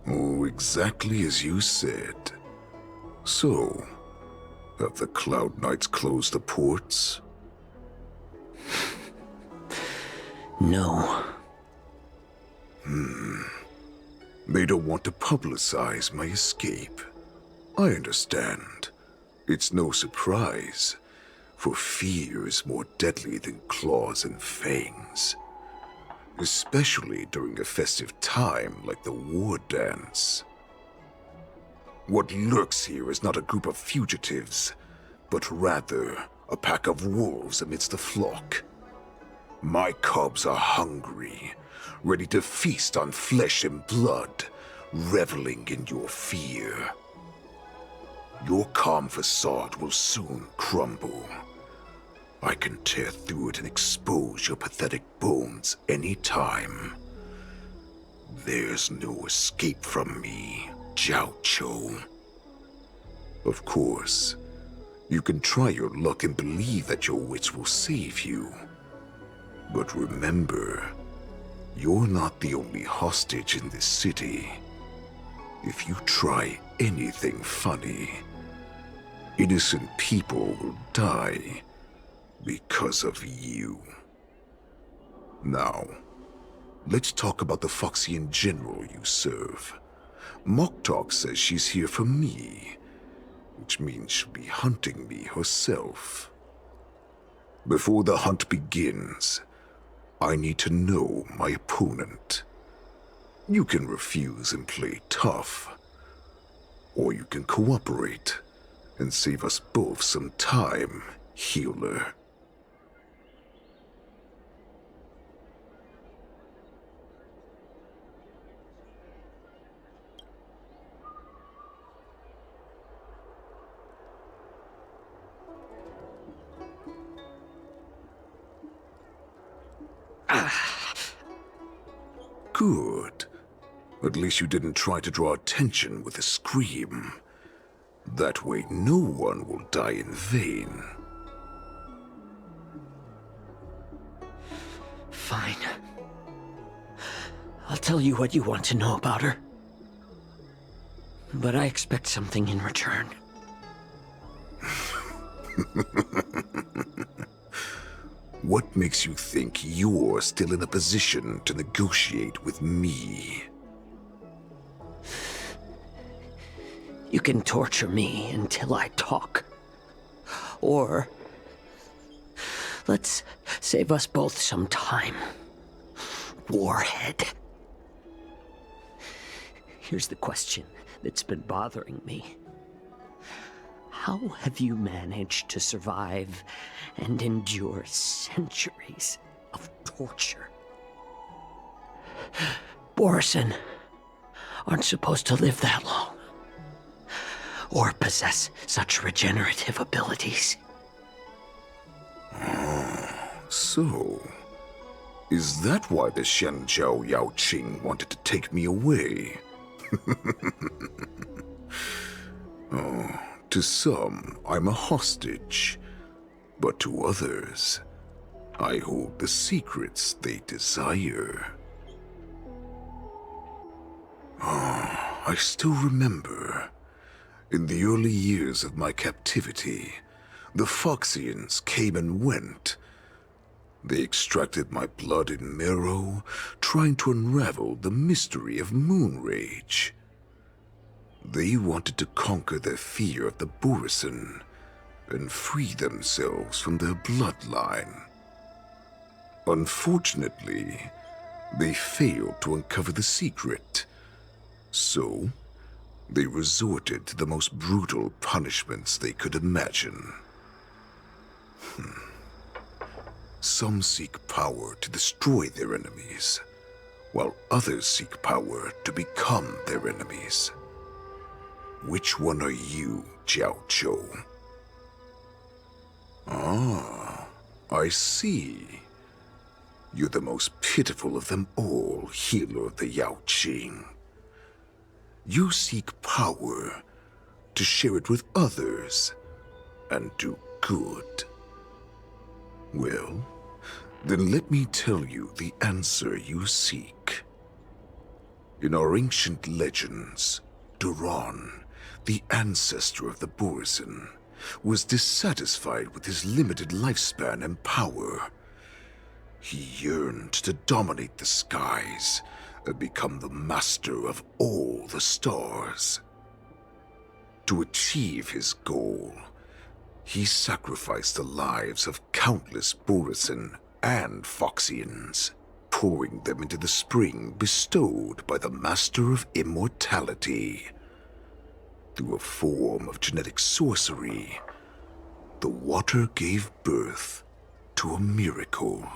Oh, exactly as you said. So, have the Cloud Knights closed the ports? No. They don't want to publicize my escape. I understand. It's no surprise, for fear is more deadly than claws and fangs. Especially during a festive time like the war dance. What lurks here is not a group of fugitives, but rather a pack of wolves amidst the flock. My cubs are hungry, ready to feast on flesh and blood, reveling in your fear. Your calm facade will soon crumble. I can tear through it and expose your pathetic bones any time. There's no escape from me, Jiao Chou. Of course, you can try your luck and believe that your wits will save you. But remember, you're not the only hostage in this city. If you try anything funny, innocent people will die because of you. Now, let's talk about the Foxian general you serve. Moktok says she's here for me, which means she'll be hunting me herself. Before the hunt begins, I need to know my opponent. You can refuse and play tough, or you can cooperate and save us both some time, healer. Good. At least you didn't try to draw attention with a scream. That way no one will die in vain. Fine. I'll tell you what you want to know about her. But I expect something in return. What makes you think you're still in a position to negotiate with me? You can torture me until I talk. Or let's save us both some time. Warhead. Here's the question that's been bothering me. How have you managed to survive and endure centuries of torture? Borison aren't supposed to live that long, or possess such regenerative abilities. So, is that why the Shanzhou Yao Qing wanted to take me away? Oh, To some, I'm a hostage, but to others, I hold the secrets they desire. I still remember, in the early years of my captivity, the Foxians came and went. They extracted my blood and marrow, trying to unravel the mystery of moon rage. They wanted to conquer their fear of the Borisin and free themselves from their bloodline. Unfortunately, they failed to uncover the secret. So, they resorted to the most brutal punishments they could imagine. Some seek power to destroy their enemies, while others seek power to become their enemies. Which one are you, Jiao Chou? Ah, I see. You're the most pitiful of them all, healer of the Yao Qing. You seek power to share it with others and do good. Well, then let me tell you the answer you seek. In our ancient legends, Duran, the ancestor of the Borisin, was dissatisfied with his limited lifespan and power. He yearned to dominate the skies and become the master of all the stars. To achieve his goal, he sacrificed the lives of countless Borisin and Foxians, pouring them into the spring bestowed by the Master of Immortality. Through a form of genetic sorcery, the water gave birth to a miracle.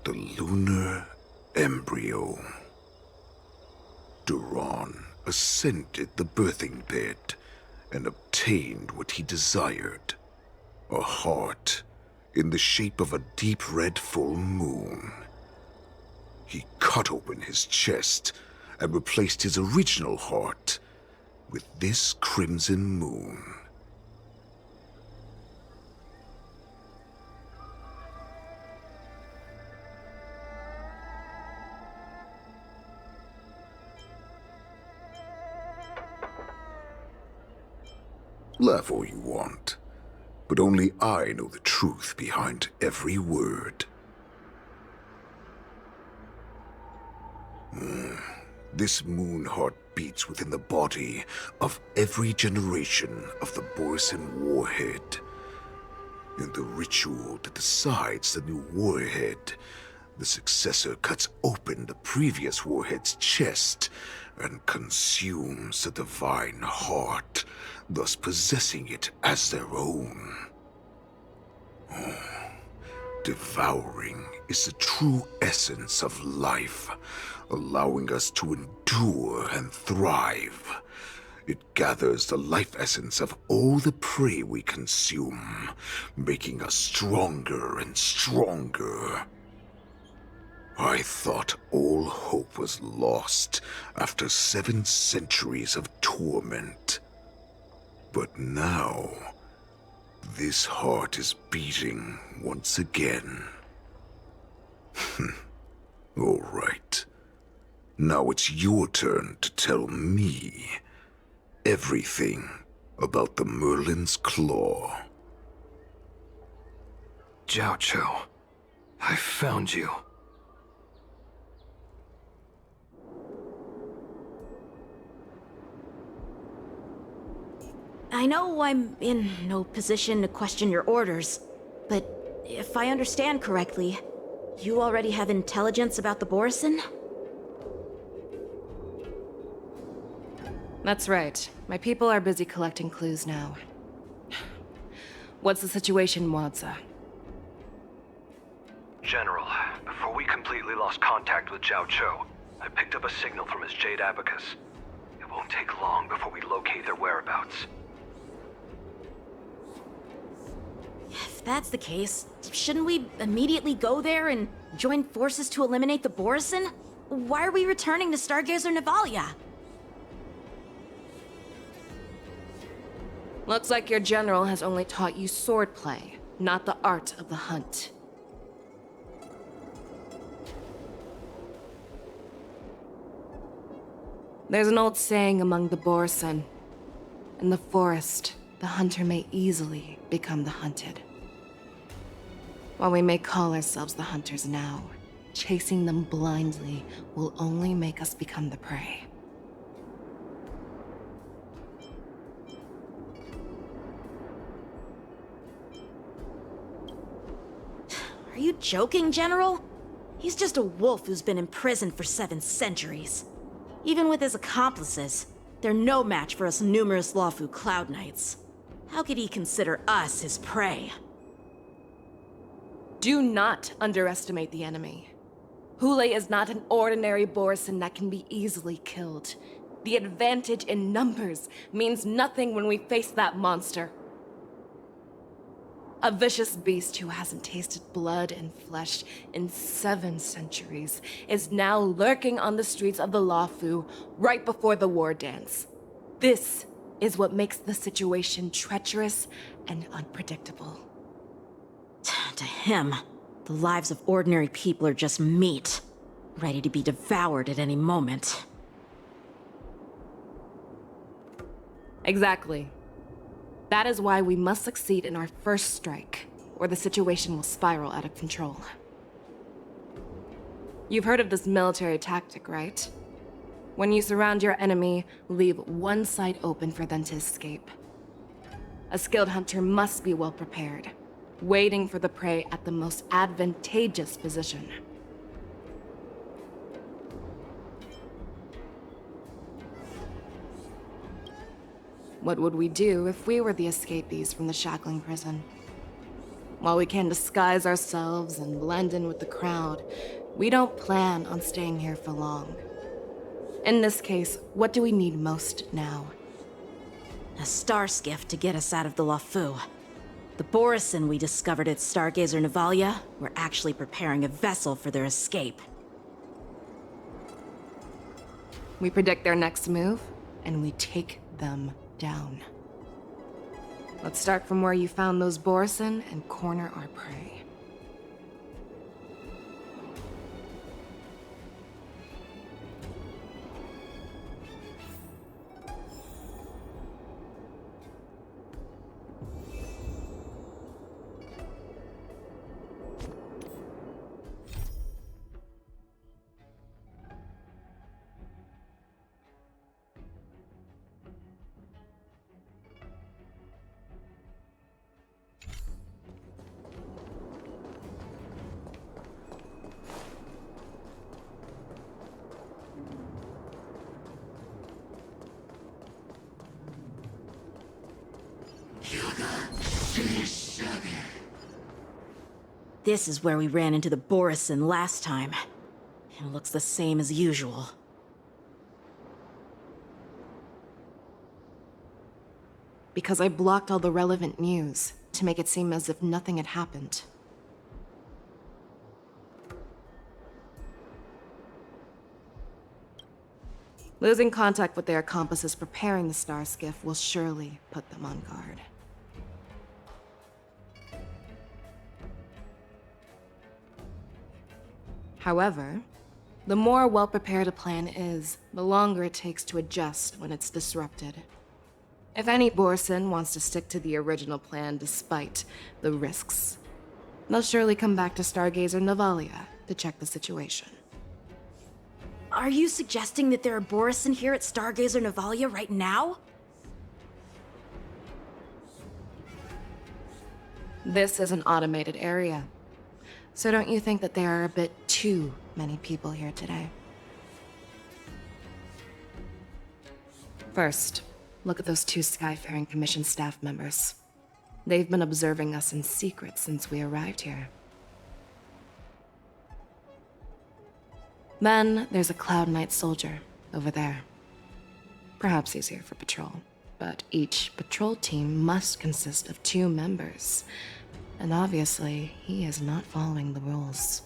The lunar embryo. Duran ascended the birthing bed and obtained what he desired, a heart in the shape of a deep red full moon. He cut open his chest and replaced his original heart with this crimson moon. Laugh all you want, but only I know the truth behind every word. This moon heart beats within the body of every generation of the Borisin warhead. In the ritual that decides the new warhead, the successor cuts open the previous warhead's chest and consumes the divine heart, thus possessing it as their own. Devouring is the true essence of life, allowing us to endure and thrive. It gathers the life essence of all the prey we consume, making us stronger and stronger. I thought all hope was lost after 7 centuries of torment. But now, this heart is beating once again. All right. Now it's your turn to tell me everything about the Merlin's Claw. Jiao Chou, I found you. I know I'm in no position to question your orders, but if I understand correctly, you already have intelligence about the Borisin? That's right. My people are busy collecting clues now. What's the situation, Wadza? General, before we completely lost contact with Jiao Chou, I picked up a signal from his jade abacus. It won't take long before we locate their whereabouts. If that's the case, shouldn't we immediately go there and join forces to eliminate the Borisin? Why are we returning to Stargazer Navalia? Looks like your general has only taught you swordplay, not the art of the hunt. There's an old saying among the Borisin. In the forest, the hunter may easily become the hunted. While we may call ourselves the hunters now, chasing them blindly will only make us become the prey. Are you joking, General? He's just a wolf who's been imprisoned for 7 centuries. Even with his accomplices, they're no match for us numerous Lawfu Cloud Knights. How could he consider us his prey? Do not underestimate the enemy. Hule is not an ordinary Borisin that can be easily killed. The advantage in numbers means nothing when we face that monster. A vicious beast who hasn't tasted blood and flesh in 7 centuries is now lurking on the streets of the Lawfu right before the war dance. This is what makes the situation treacherous and unpredictable. To him, the lives of ordinary people are just meat, ready to be devoured at any moment. Exactly. That is why we must succeed in our first strike, or the situation will spiral out of control. You've heard of this military tactic, right? When you surround your enemy, leave one side open for them to escape. A skilled hunter must be well prepared, waiting for the prey at the most advantageous position. What would we do if we were the escapees from the shackling prison? While we can disguise ourselves and blend in with the crowd, we don't plan on staying here for long. In this case, what do we need most now? A star skiff to get us out of the Lawfu. The Borisin we discovered at Stargazer Navalia were actually preparing a vessel for their escape. We predict their next move, and we take them down. Let's start from where you found those Borisin and corner our prey. This is where we ran into the Borisin last time. It looks the same as usual. Because I blocked all the relevant news to make it seem as if nothing had happened. Losing contact with their accomplices preparing the star skiff will surely put them on guard. However, the more well-prepared a plan is, the longer it takes to adjust when it's disrupted. If any Borisin wants to stick to the original plan despite the risks, they'll surely come back to Stargazer Navalia to check the situation. Are you suggesting that there are Borisin here at Stargazer Navalia right now? This is an automated area. So don't you think that there are a bit too many people here today? First, look at those 2 Skyfaring Commission staff members. They've been observing us in secret since we arrived here. Then there's a Cloud Knight soldier over there. Perhaps he's here for patrol, but each patrol team must consist of 2 members. And obviously, he is not following the rules.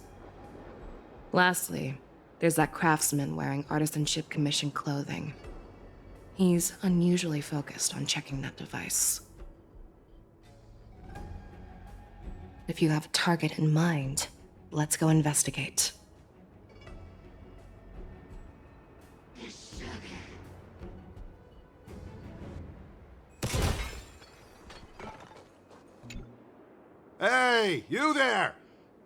Lastly, there's that craftsman wearing Artisanship Commission clothing. He's unusually focused on checking that device. If you have a target in mind, let's go investigate. Hey, you there!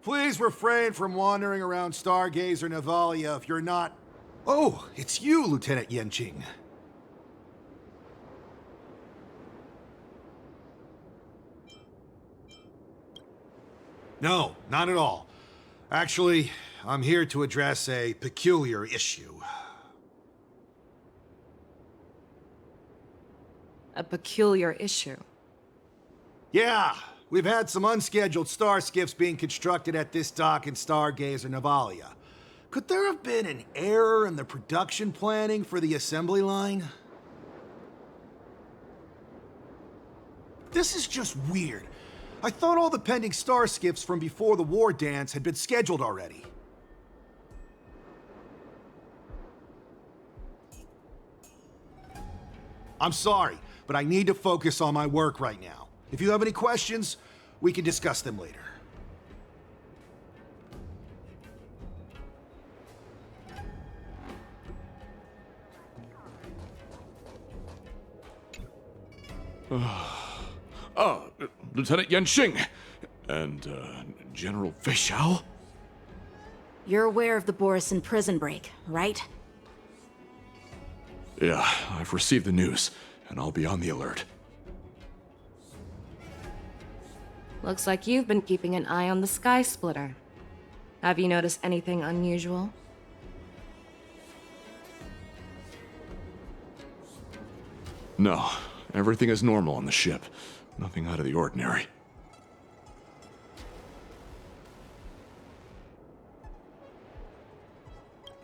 Please refrain from wandering around Stargazer Navalia if you're not... Oh, it's you, Lieutenant Yanqing. No, not at all. Actually, I'm here to address a peculiar issue. A peculiar issue? Yeah, we've had some unscheduled star skiffs being constructed at this dock in Stargazer Navalia. Could there have been an error in the production planning for the assembly line? This is just weird. I thought all the pending star skiffs from before the war dance had been scheduled already. I'm sorry, but I need to focus on my work right now. If you have any questions, we can discuss them later. Lieutenant Yanqing and General Feixiao? You're aware of the Borison prison break, right? Yeah, I've received the news, and I'll be on the alert. Looks like you've been keeping an eye on the Sky Splitter. Have you noticed anything unusual? No, everything is normal on the ship. Nothing out of the ordinary.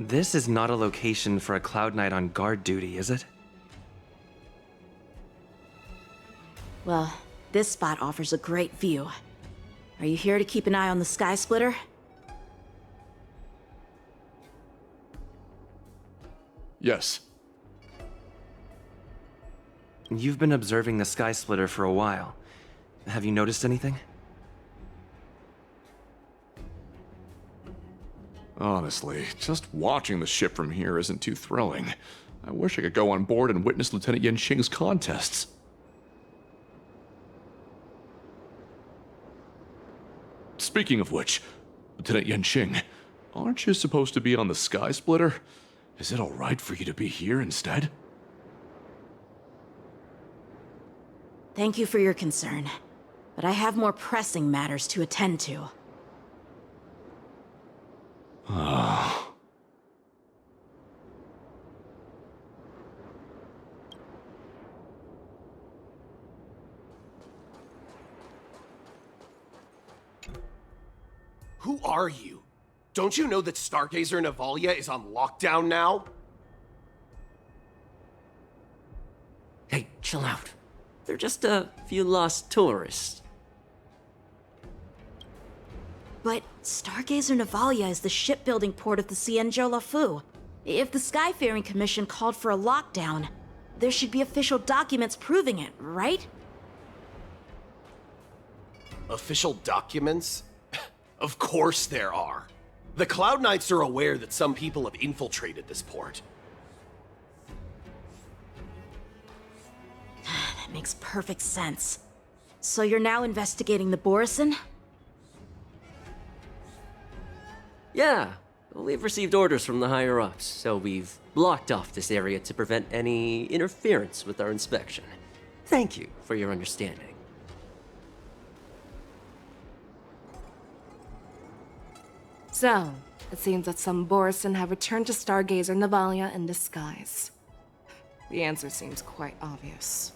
This is not a location for a Cloud Knight on guard duty, is it? Well, this spot offers a great view. Are you here to keep an eye on the Sky Splitter? Yes. You've been observing the Sky Splitter for a while. Have you noticed anything? Honestly, just watching the ship from here isn't too thrilling. I wish I could go on board and witness Lieutenant Yanqing's contests. Speaking of which, Lieutenant Yanqing, aren't you supposed to be on the Sky Splitter? Is it alright for you to be here instead? Thank you for your concern, but I have more pressing matters to attend to. Who are you? Don't you know that Stargazer Navalia is on lockdown now? Hey, chill out. They're just a few lost tourists. But Stargazer Navalia is the shipbuilding port of the Xianzhou Loffu. If the Skyfaring Commission called for a lockdown, there should be official documents proving it, right? Official documents? Of course there are. The Cloud Knights are aware that some people have infiltrated this port. That makes perfect sense. So you're now investigating the Borison? Yeah, we've received orders from the higher-ups, so we've blocked off this area to prevent any interference with our inspection. Thank you for your understanding. So, it seems that some Borison have returned to Stargazer Navalia in disguise. The answer seems quite obvious.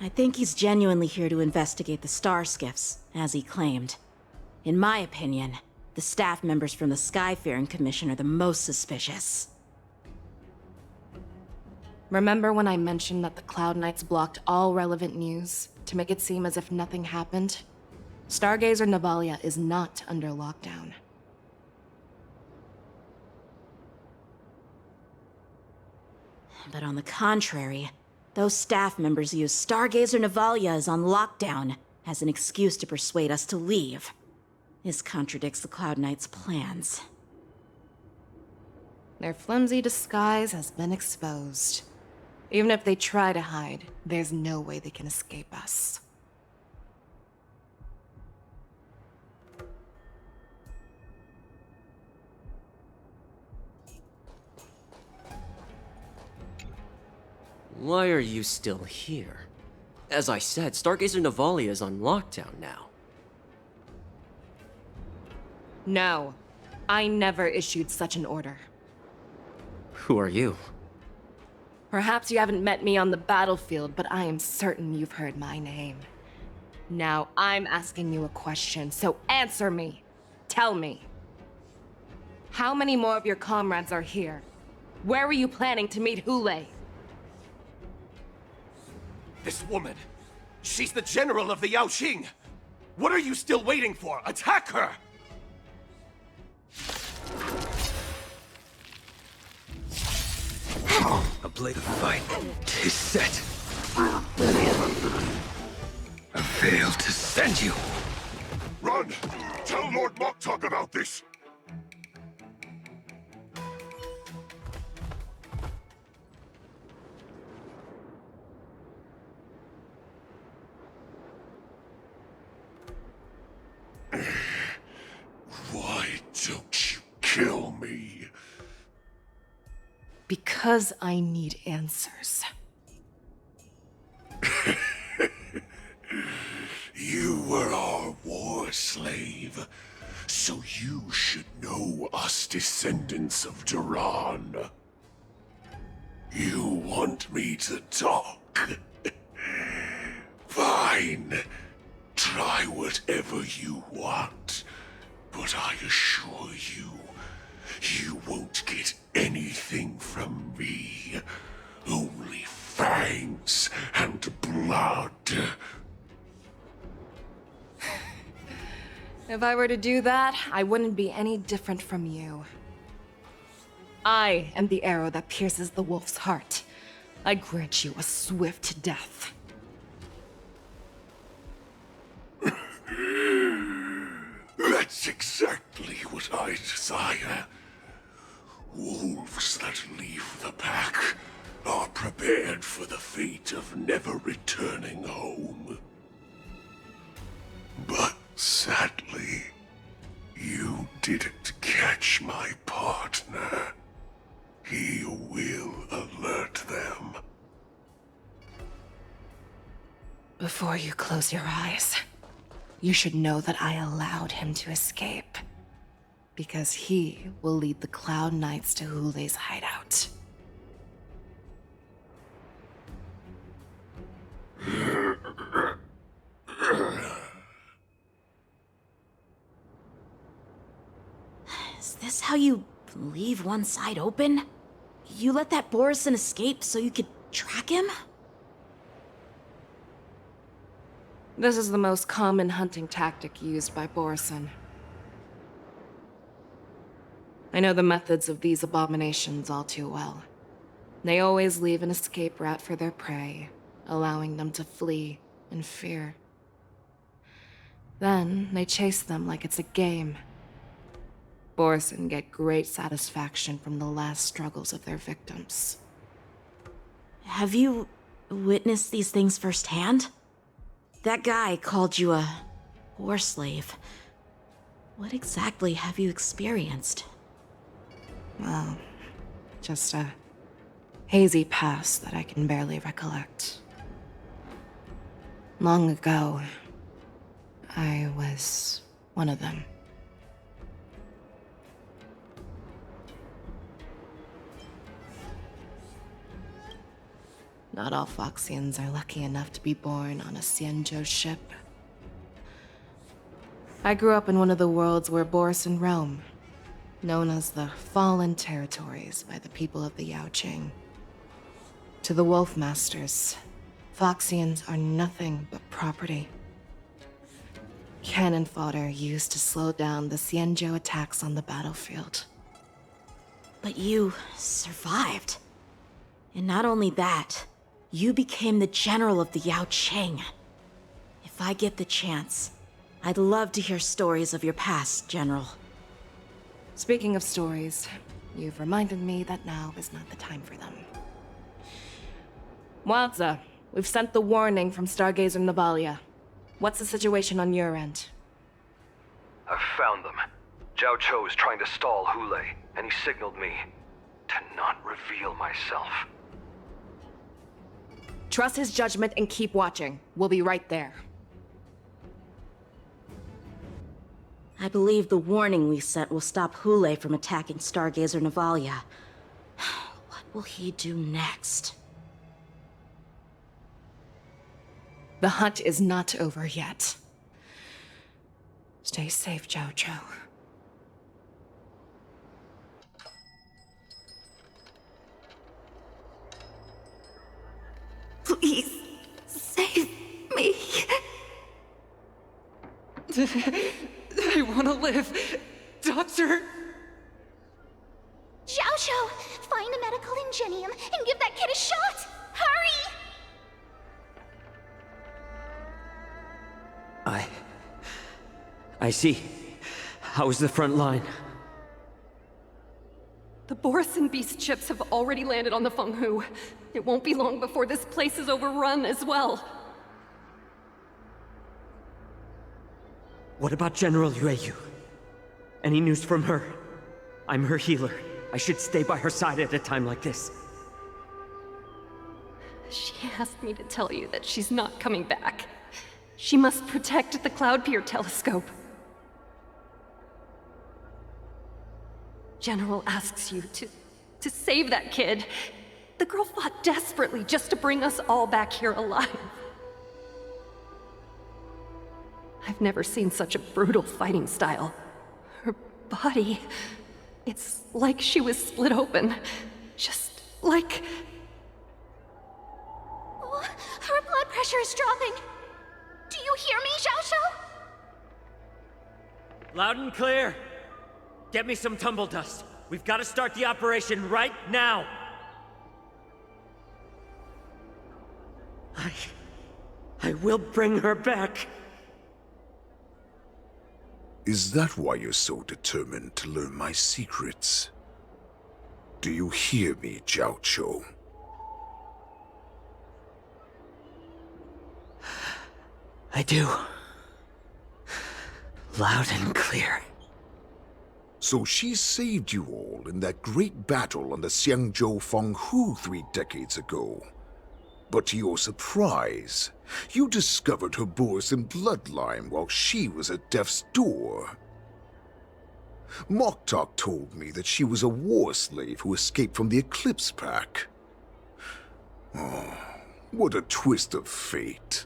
I think he's genuinely here to investigate the star skiffs, as he claimed. In my opinion, the staff members from the Skyfaring Commission are the most suspicious. Remember when I mentioned that the Cloud Knights blocked all relevant news to make it seem as if nothing happened? Stargazer Navalia is not under lockdown. But on the contrary, those staff members use Stargazer Navalia is on lockdown as an excuse to persuade us to leave. This contradicts the Cloud Knight's plans. Their flimsy disguise has been exposed. Even if they try to hide, there's no way they can escape us. Why are you still here? As I said, Stargazer Navalia is on lockdown now. No, I never issued such an order. Who are you? Perhaps you haven't met me on the battlefield, but I am certain you've heard my name. Now I'm asking you a question, so answer me. Tell me. How many more of your comrades are here? Where were you planning to meet Hule? This woman, she's the general of the Yaoqing. What are you still waiting for? Attack her! A blade of fight. 'Tis set. I failed to send you. Run! Tell Lord Moktok about this! Why don't you kill me? Because I need answers. You were our war slave, so you should know us descendants of Duran. You want me to talk? Fine. Try whatever you want, but I assure you, you won't get anything from me. Only fangs and blood. If I were to do that, I wouldn't be any different from you. I am the arrow that pierces the wolf's heart. I grant you a swift death. That's exactly what I desire. Wolves that leave the pack are prepared for the fate of never returning home. But sadly, you didn't catch my partner. He will alert them. Before you close your eyes, you should know that I allowed him to escape. Because he will lead the Cloud Knights to Hule's hideout. Is this how you leave one side open? You let that Borison escape so you could track him? This is the most common hunting tactic used by Borison. I know the methods of these abominations all too well. They always leave an escape route for their prey, allowing them to flee in fear. Then they chase them like it's a game. Borison get great satisfaction from the last struggles of their victims. Have you witnessed these things firsthand? That guy called you a war slave. What exactly have you experienced? Well, just a hazy past that I can barely recollect. Long ago, I was one of them. Not all Foxians are lucky enough to be born on a Xianzhou ship. I grew up in one of the worlds where Borison roam, known as the Fallen Territories by the people of the Yaoqing. To the Wolf Masters, Foxians are nothing but property. cannon fodder used to slow down the Xianzhou attacks on the battlefield. But you survived. And not only that, you became the general of the Yaoqing. If I get the chance, I'd love to hear stories of your past, General. Speaking of stories, you've reminded me that now is not the time for them. Wadza, we've sent the warning from Stargazer Navalia. What's the situation on your end? I've found them. Zhao Cho is trying to stall Hule, and he signaled me to not reveal myself. Trust his judgment and keep watching. We'll be right there. I believe the warning we sent will stop Hule from attacking Stargazer Navalia. What will he do next? The hunt is not over yet. Stay safe, Zhao Cho. Please, save me. I want to live. Doctor! Xiaoshu, find a medical ingenium and give that kid a shot! Hurry! I see. How's the front line? The Borisin beast ships have already landed on the Fenghu. It won't be long before this place is overrun as well. What about General Yueyu? Any news from her? I'm her healer. I should stay by her side at a time like this. She asked me to tell you that she's not coming back. She must protect the Cloud Pier telescope. General asks you to save that kid. The girl fought desperately just to bring us all back here alive. I've never seen such a brutal fighting style. Her body, it's like she was split open. Just like... Oh, her blood pressure is dropping. Do you hear me, Xiaoshu? Loud and clear. Get me some tumble dust. We've got to start the operation right now. I will bring her back. Is that why you're so determined to learn my secrets? Do you hear me, Zhao Cho? I do. Loud and clear. So she saved you all in that great battle on the Xianzhou Fenghu 3 decades ago. But to your surprise, you discovered her Borisin bloodline while she was at death's door. Moktok told me that she was a war slave who escaped from the Eclipse Pack. Oh, what a twist of fate.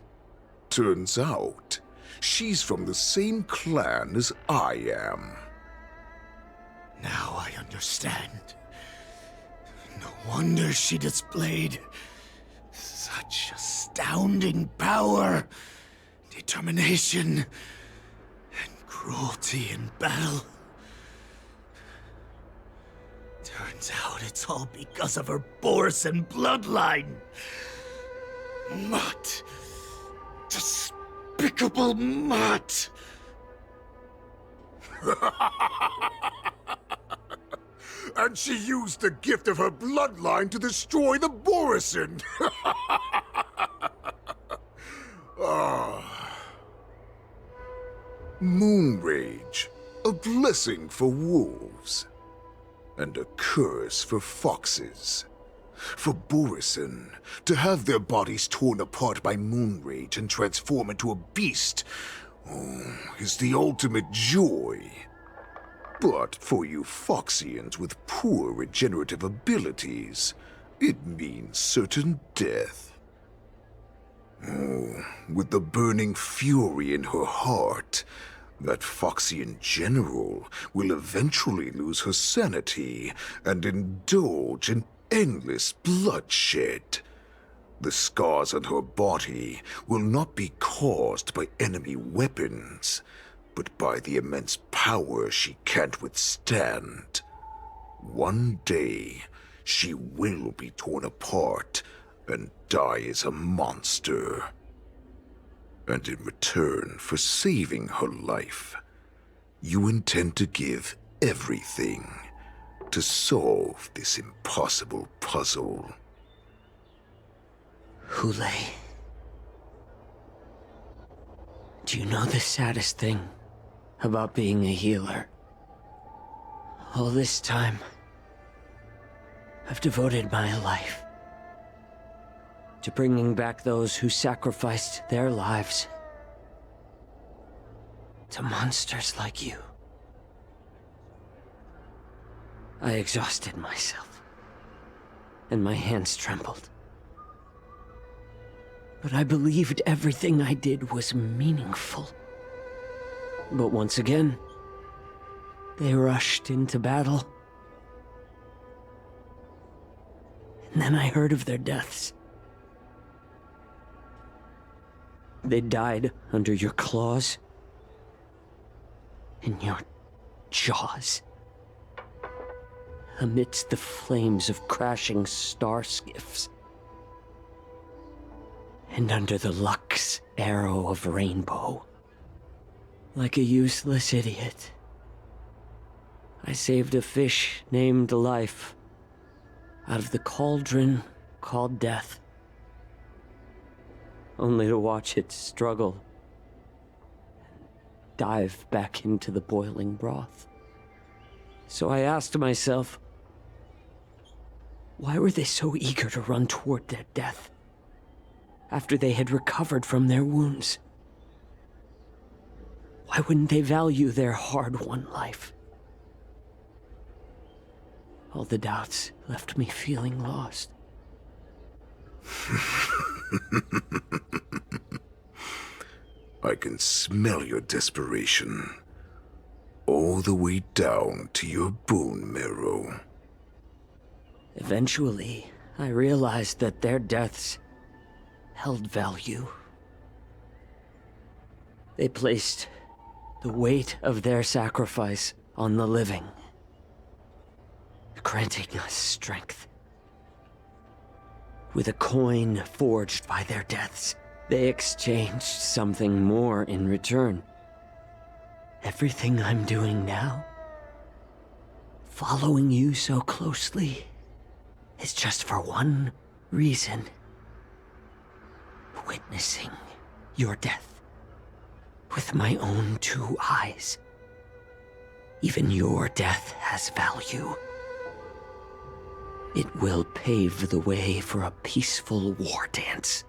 Turns out, she's from the same clan as I am. Now I understand. No wonder she displayed such astounding power, determination, and cruelty in battle. Turns out it's all because of her Borisin bloodline. Mutt. Despicable mutt. And she used the gift of her bloodline to destroy the Borisin! Moon Rage, a blessing for wolves, and a curse for foxes. For Borisin, to have their bodies torn apart by Moon Rage and transform into a beast, is the ultimate joy. But for you Foxians with poor regenerative abilities, it means certain death. With the burning fury in her heart, that Foxian general will eventually lose her sanity and indulge in endless bloodshed. The scars on her body will not be caused by enemy weapons, but by the immense power she can't withstand. One day, she will be torn apart and die as a monster. And in return for saving her life, you intend to give everything to solve this impossible puzzle. Hulei, do you know the saddest thing about being a healer? All this time, I've devoted my life to bringing back those who sacrificed their lives to monsters like you. I exhausted myself, and my hands trembled. But I believed everything I did was meaningful. But once again, they rushed into battle. And then I heard of their deaths. They died under your claws, in your jaws, amidst the flames of crashing star skiffs, and under the luck's arrow of rainbow. Like a useless idiot, I saved a fish named Life out of the cauldron called Death, only to watch it struggle and dive back into the boiling broth. So I asked myself, why were they so eager to run toward their death after they had recovered from their wounds? Why wouldn't they value their hard-won life? All the doubts left me feeling lost. I can smell your desperation, all the way down to your bone marrow. Eventually, I realized that their deaths held value. They placed the weight of their sacrifice on the living, granting us strength. With a coin forged by their deaths, they exchanged something more in return. Everything I'm doing now, following you so closely, is just for one reason: witnessing your death with my own 2 eyes. Even your death has value. It will pave the way for a peaceful war dance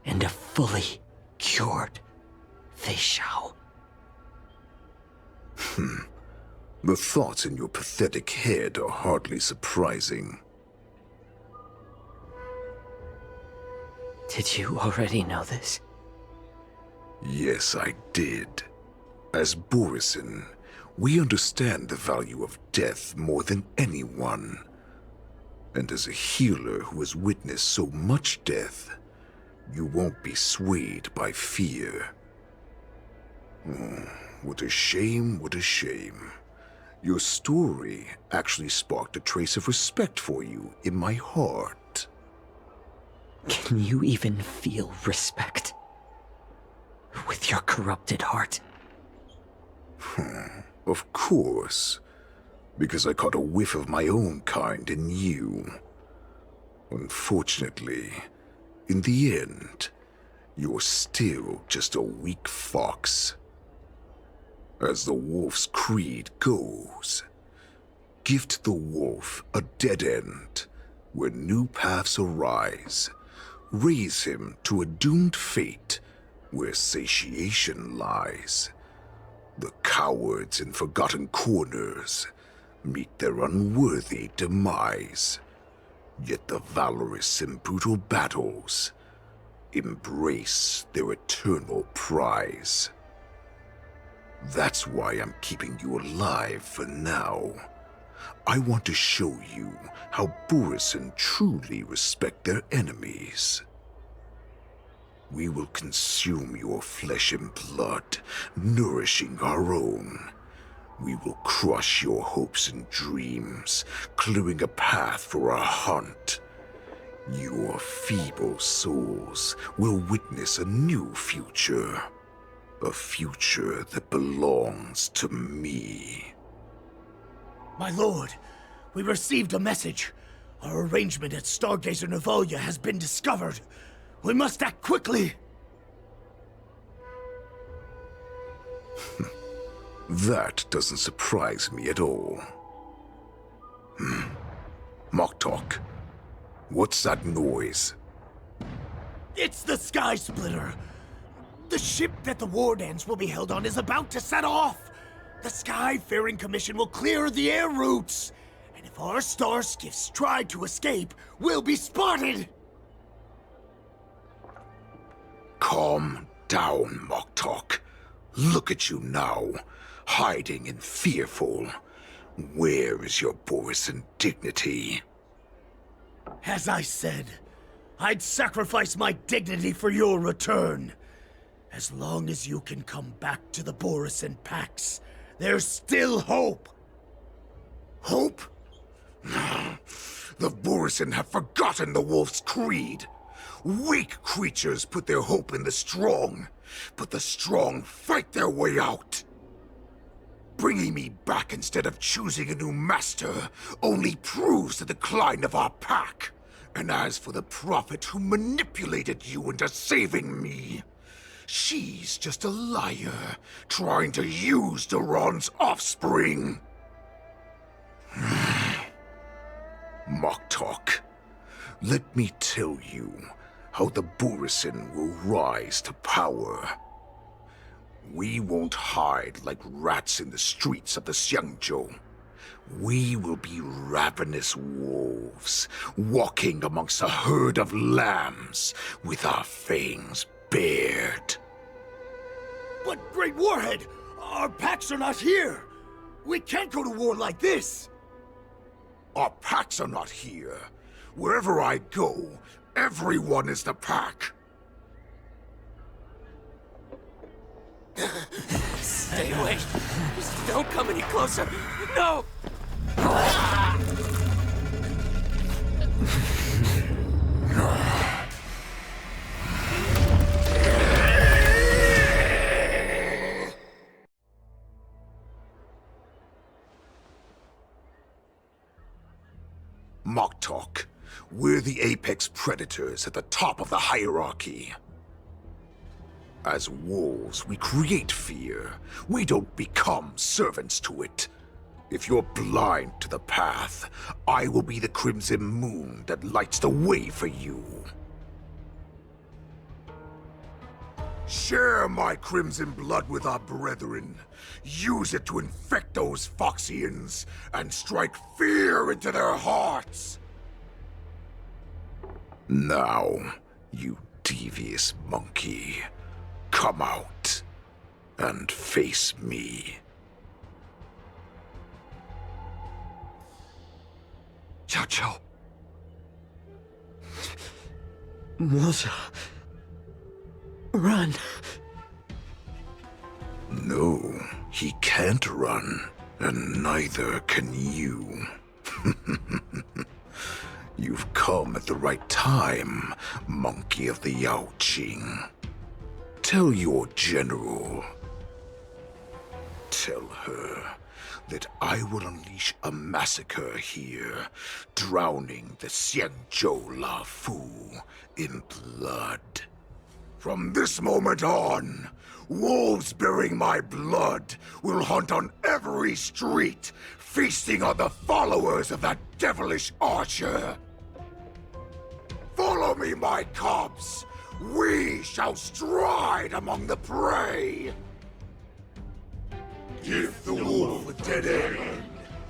and a fully cured Fei Xiao. The thoughts in your pathetic head are hardly surprising. Did you already know this? Yes, I did. As Borisin, we understand the value of death more than anyone. And as a healer who has witnessed so much death, you won't be swayed by fear. Oh, what a shame, what a shame. Your story actually sparked a trace of respect for you in my heart. Can you even feel respect with your corrupted heart? Of course. Because I caught a whiff of my own kind in you. Unfortunately, in the end, you're still just a weak fox. As the wolf's creed goes, gift the wolf a dead end where new paths arise. Raise him to a doomed fate where satiation lies. The cowards in forgotten corners meet their unworthy demise. Yet the valorous in brutal battles embrace their eternal prize. That's why I'm keeping you alive for now. I want to show you how Borisin truly respect their enemies. We will consume your flesh and blood, nourishing our own. We will crush your hopes and dreams, clearing a path for our hunt. Your feeble souls will witness a new future. A future that belongs to me. My lord, we received a message. Our arrangement at Stargazer Navalia has been discovered. We must act quickly. That doesn't surprise me at all. Moktok, what's that noise? It's the Sky Splitter. The ship that the war dance will be held on is about to set off. The Skyfaring Commission will clear the air routes. And if our star skiffs try to escape, we'll be spotted. Calm down, Moktok. Look at you now, hiding and fearful. Where is your Borisin dignity? As I said, I'd sacrifice my dignity for your return. As long as you can come back to the Borisin Pax, there's still hope. Hope? The Borisin have forgotten the wolf's creed. Weak creatures put their hope in the strong, but the strong fight their way out. Bringing me back instead of choosing a new master only proves the decline of our pack. And as for the prophet who manipulated you into saving me, she's just a liar, trying to use Duran's offspring. Moktok, let me tell you how the Borisin will rise to power. We won't hide like rats in the streets of the Syangjou. We will be ravenous wolves, walking amongst a herd of lambs with our fangs bared. But, Great Warhead, our packs are not here. We can't go to war like this. Our packs are not here. Wherever I go, everyone is the pack. Stay away. Just don't come any closer. No! Moktok, we're the apex predators at the top of the hierarchy. As wolves, we create fear. We don't become servants to it. If you're blind to the path, I will be the crimson moon that lights the way for you. Share my crimson blood with our brethren. Use it to infect those Foxians and strike fear into their hearts. Now, you devious monkey, come out and face me. Xiao Qiao. Moza. Run. No, he can't run, and neither can you. You've come at the right time, monkey of the Yaoqing. Tell your general. Tell her that I will unleash a massacre here, drowning the Xianzhou Loffu in blood. From this moment on, wolves bearing my blood will hunt on every street, feasting on the followers of that devilish archer. Follow me, my cubs. We shall stride among the prey. Give the wolf a dead end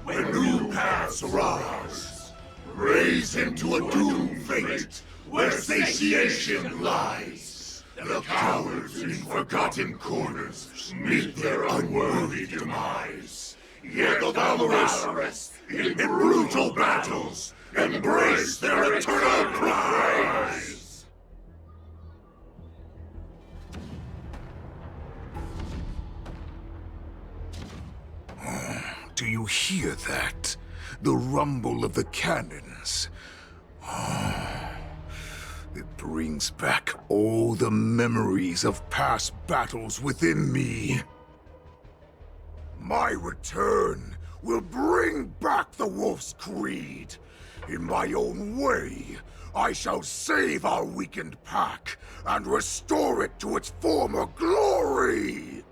when new paths arise. Raise him to a doomed fate where satiation lies. The cowards in forgotten corners meet their unworthy demise. yet valorous, in brutal battles, embrace their eternal prize! Do you hear that? The rumble of the cannons. It brings back all the memories of past battles within me. My return will bring back the Wolf's Creed. In my own way, I shall save our weakened pack and restore it to its former glory!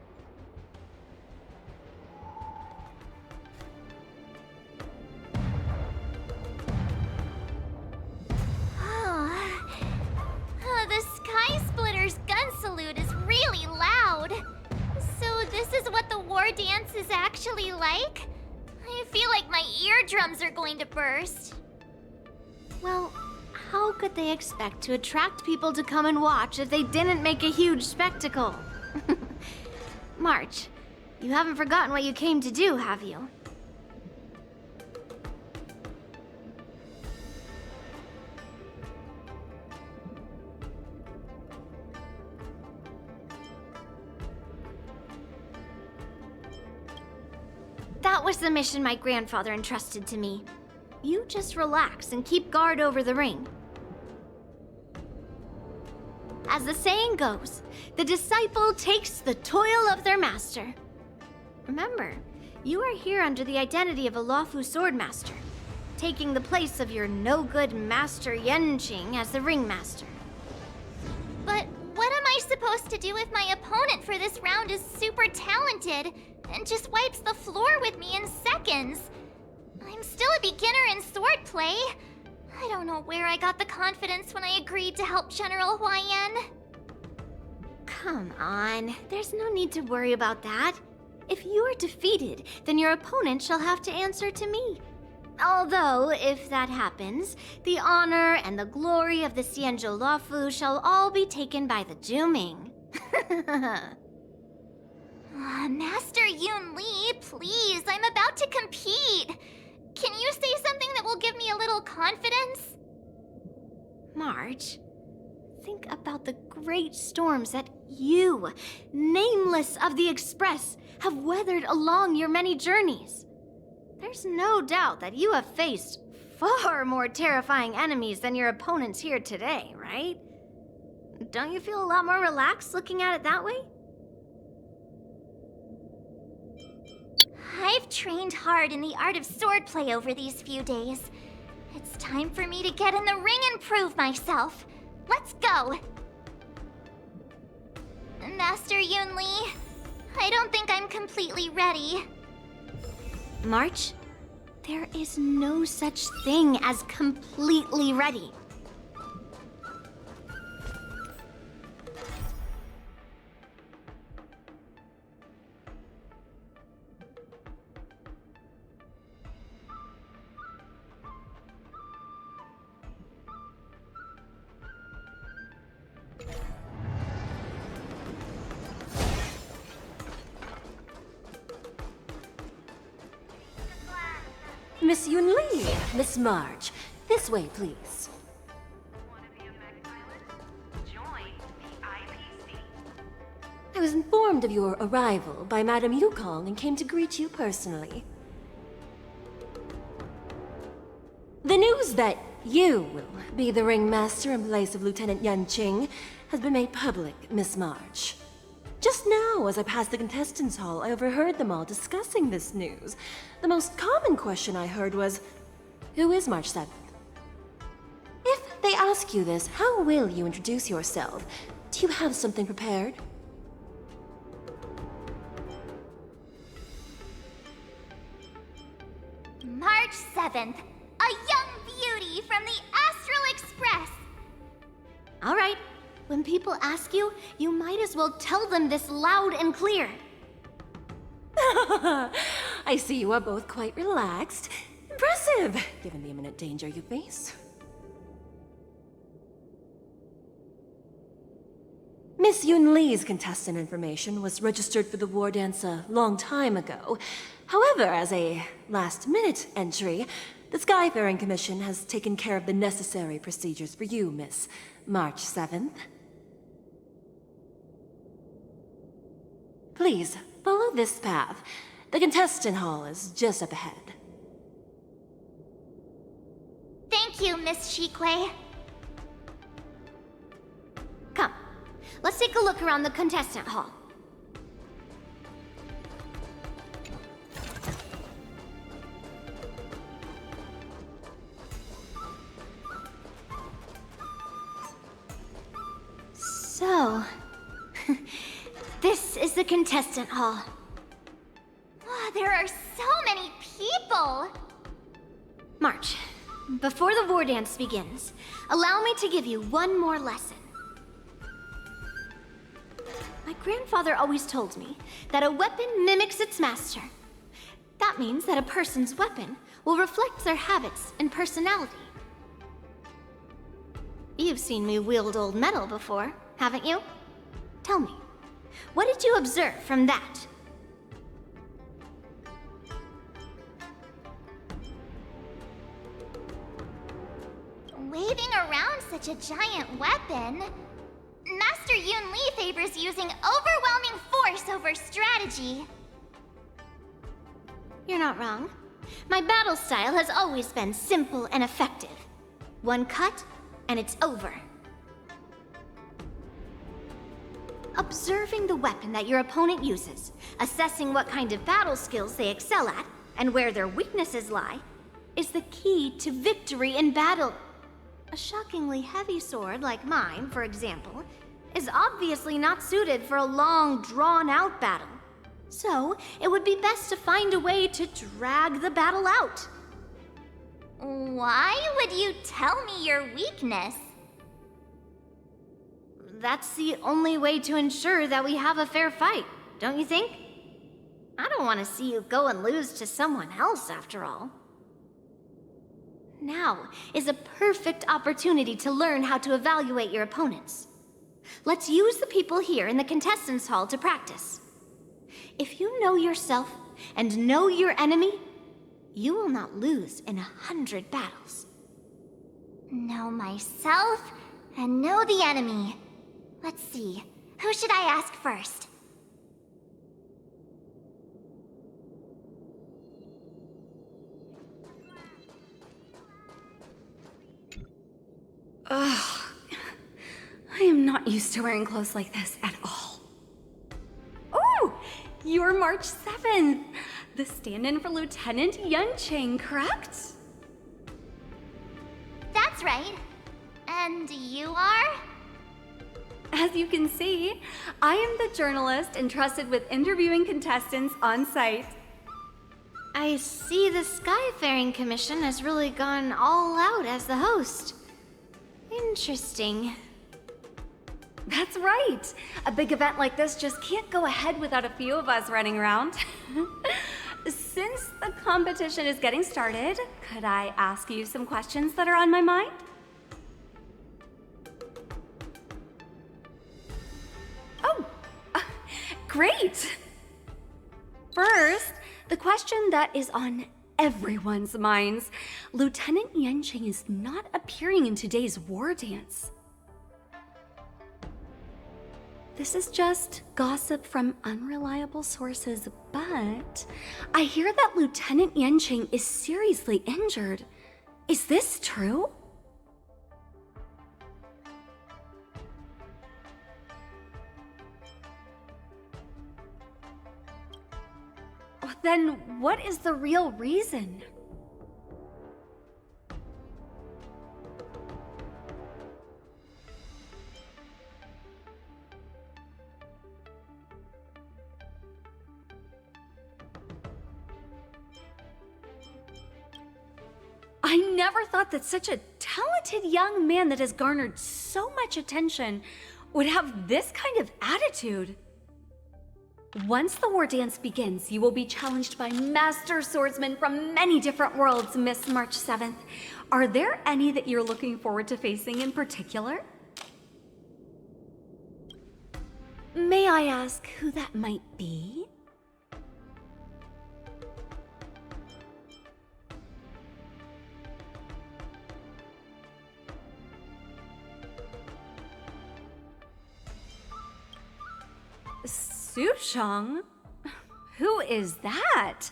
The Sky Splitter's gun salute is really loud. So this is what the war dance is actually like? I feel like my eardrums are going to burst. Well, how could they expect to attract people to come and watch if they didn't make a huge spectacle? March, you haven't forgotten what you came to do, have you? That was the mission my grandfather entrusted to me. You just relax and keep guard over the ring. As the saying goes, the disciple takes the toil of their master. Remember, you are here under the identity of a Lawfu swordmaster, taking the place of your no-good master Yenqing as the ringmaster. But what am I supposed to do if my opponent for this round is super talented and just wipes the floor with me in seconds? I'm still a beginner in swordplay. I don't know where I got the confidence when I agreed to help General Huayan. Come on, there's no need to worry about that. If you are defeated, then your opponent shall have to answer to me. Although, if that happens, the honor and the glory of the Xianzhou Lawfu shall all be taken by the Juming. Master Yun Li, please, I'm about to compete. Can you say something that will give me a little confidence? March, think about the great storms that you, nameless of the Express, have weathered along your many journeys. There's no doubt that you have faced far more terrifying enemies than your opponents here today, right? Don't you feel a lot more relaxed looking at it that way? I've trained hard in the art of swordplay over these few days. It's time for me to get in the ring and prove myself. Let's go! Master Yun Li, I don't think I'm completely ready. March, there is no such thing as completely ready. Miss Yun Li, Miss March, this way, please. I was informed of your arrival by Madame Yukong and came to greet you personally. The news that you will be the ringmaster in place of Lieutenant Yenqing has been made public, Miss March. Just now, as I passed the contestants' hall, I overheard them all discussing this news. The most common question I heard was, who is March 7th? If they ask you this, how will you introduce yourself? Do you have something prepared? March 7th, a young beauty from the Astral Express. All right. When people ask you, you might as well tell them this loud and clear. I see you are both quite relaxed. Impressive, given the imminent danger you face. Miss Yun Li's contestant information was registered for the war dance a long time ago. However, as a last-minute entry, the Skyfaring Commission has taken care of the necessary procedures for you, Miss March 7th. Please, follow this path. The contestant hall is just up ahead. Thank you, Miss Shikwe. Come, let's take a look around the contestant hall. So, this is the contestant hall. Wow, there are so many people! March, before the war dance begins, allow me to give you one more lesson. My grandfather always told me that a weapon mimics its master. That means that a person's weapon will reflect their habits and personality. You've seen me wield old metal before, haven't you? Tell me, what did you observe from that? Waving around such a giant weapon, Master Yun Li favors using overwhelming force over strategy. You're not wrong. My battle style has always been simple and effective. One cut, and it's over. Observing the weapon that your opponent uses, assessing what kind of battle skills they excel at, and where their weaknesses lie, is the key to victory in battle. A shockingly heavy sword like mine, for example, is obviously not suited for a long, drawn-out battle. So, it would be best to find a way to drag the battle out. Why would you tell me your weakness? That's the only way to ensure that we have a fair fight, don't you think? I don't want to see you go and lose to someone else, after all. Now is a perfect opportunity to learn how to evaluate your opponents. Let's use the people here in the contestants' hall to practice. If you know yourself and know your enemy, you will not lose in 100 battles. Know myself and know the enemy. Let's see, who should I ask first? Ugh. I am not used to wearing clothes like this at all. Oh! You're March 7th! The stand-in for Lieutenant Yunqing, correct? That's right. And you are? As you can see, I am the journalist entrusted with interviewing contestants on site. I see the Skyfaring Commission has really gone all out as the host. Interesting. That's right. A big event like this just can't go ahead without a few of us running around. Since the competition is getting started, could I ask you some questions that are on my mind? Oh, great! First, the question that is on everyone's minds. Lieutenant Yunqing is not appearing in today's war dance. This is just gossip from unreliable sources, but I hear that Lieutenant Yunqing is seriously injured. Is this true? Then what is the real reason? I never thought that such a talented young man that has garnered so much attention would have this kind of attitude. Once the war dance begins, you will be challenged by master swordsmen from many different worlds, Miss March 7th. Are there any that you're looking forward to facing in particular? May I ask who that might be? Sushong? Who is that?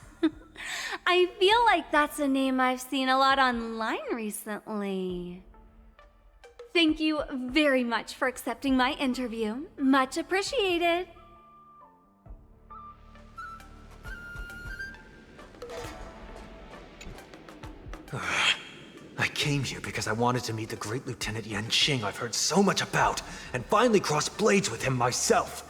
I feel like that's a name I've seen a lot online recently. Thank you very much for accepting my interview. Much appreciated. I came here because I wanted to meet the great Lieutenant Yanqing I've heard so much about, and finally cross blades with him myself.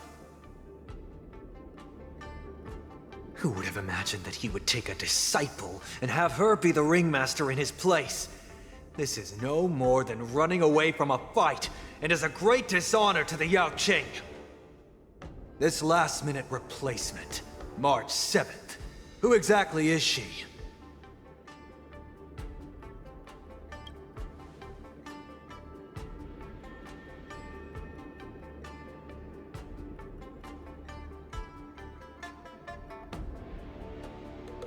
Who would have imagined that he would take a disciple and have her be the ringmaster in his place? This is no more than running away from a fight, and is a great dishonor to the Yaoqing. This last-minute replacement, March 7th. Who exactly is she?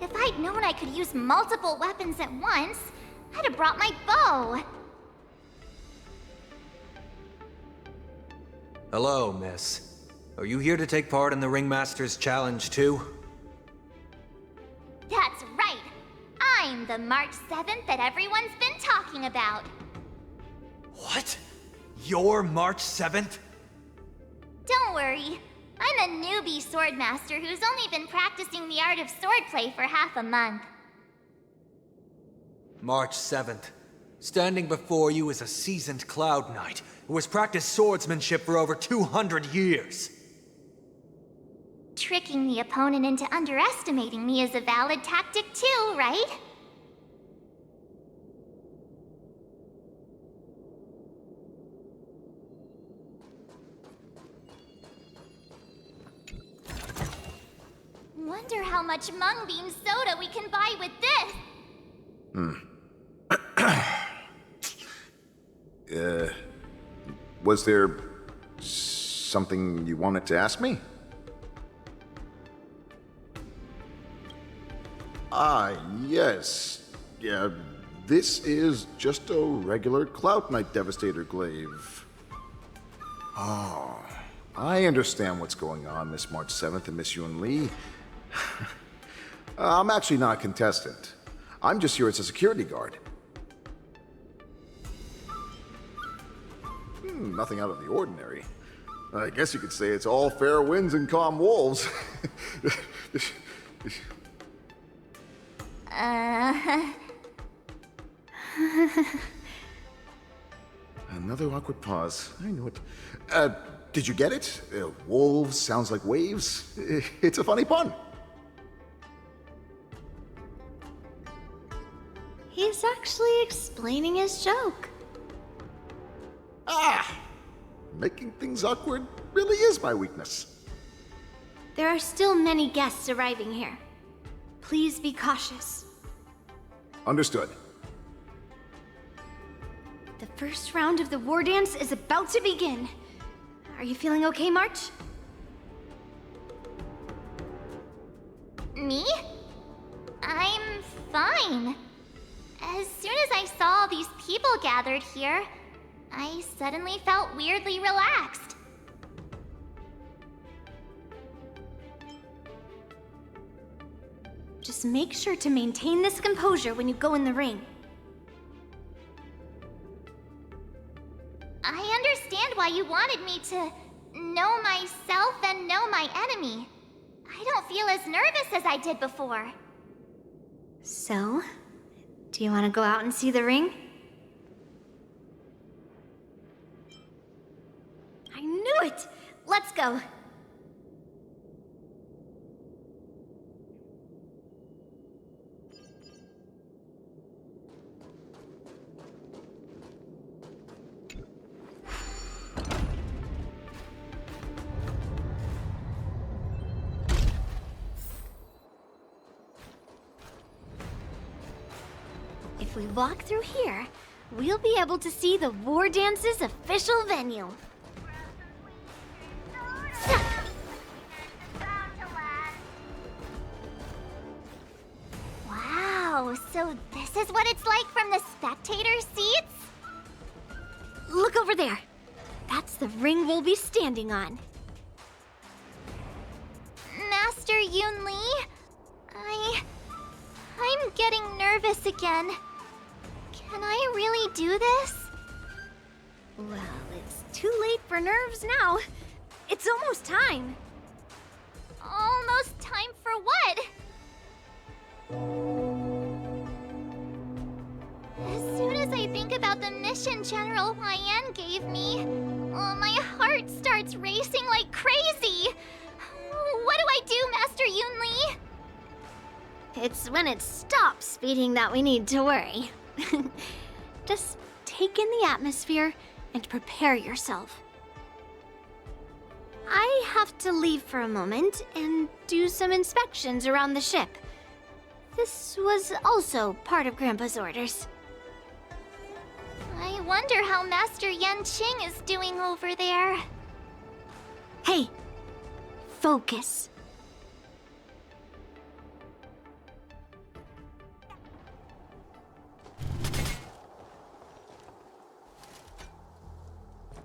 If I'd known I could use multiple weapons at once, I'd have brought my bow. Hello, miss. Are you here to take part in the Ringmaster's Challenge too? That's right. I'm the March 7th that everyone's been talking about. What? You're March 7th? Don't worry. I'm a newbie swordmaster who's only been practicing the art of swordplay for half a month. March 7th. Standing before you is a seasoned Cloud Knight who has practiced swordsmanship for over 200 years. Tricking the opponent into underestimating me is a valid tactic too, right? Wonder how much mung bean soda we can buy with this. Was there something you wanted to ask me? Yes. Yeah, this is just a regular Cloud Knight Devastator glaive. Oh, I understand what's going on, Miss March 7th and Miss Yun Li. I'm actually not a contestant. I'm just here as a security guard. Nothing out of the ordinary. I guess you could say it's all fair winds and calm wolves. Another awkward pause. I knew it. Did you get it? Wolves sounds like waves. It's a funny pun. He's actually explaining his joke. Making things awkward really is my weakness. There are still many guests arriving here. Please be cautious. Understood. The first round of the war dance is about to begin. Are you feeling okay, March? Me? I'm fine. As soon as I saw all these people gathered here, I suddenly felt weirdly relaxed. Just make sure to maintain this composure when you go in the ring. I understand why you wanted me to know myself and know my enemy. I don't feel as nervous as I did before. So, do you want to go out and see the ring? I knew it! Let's go. If we walk through here, we'll be able to see the war dance's official venue. So this is what it's like from the spectator seats? Look over there. That's the ring we'll be standing on. Master Yun Li, I'm getting nervous again. Can I really do this? Well, it's too late for nerves now. It's almost time. Almost time for what? As soon as I think about the mission General Huayan gave me, my heart starts racing like crazy. What do I do, Master Yun Li? It's when it stops speeding that we need to worry. Just take in the atmosphere and prepare yourself. I have to leave for a moment and do some inspections around the ship. This was also part of Grandpa's orders. I wonder how Master Yanqing is doing over there. Hey, focus.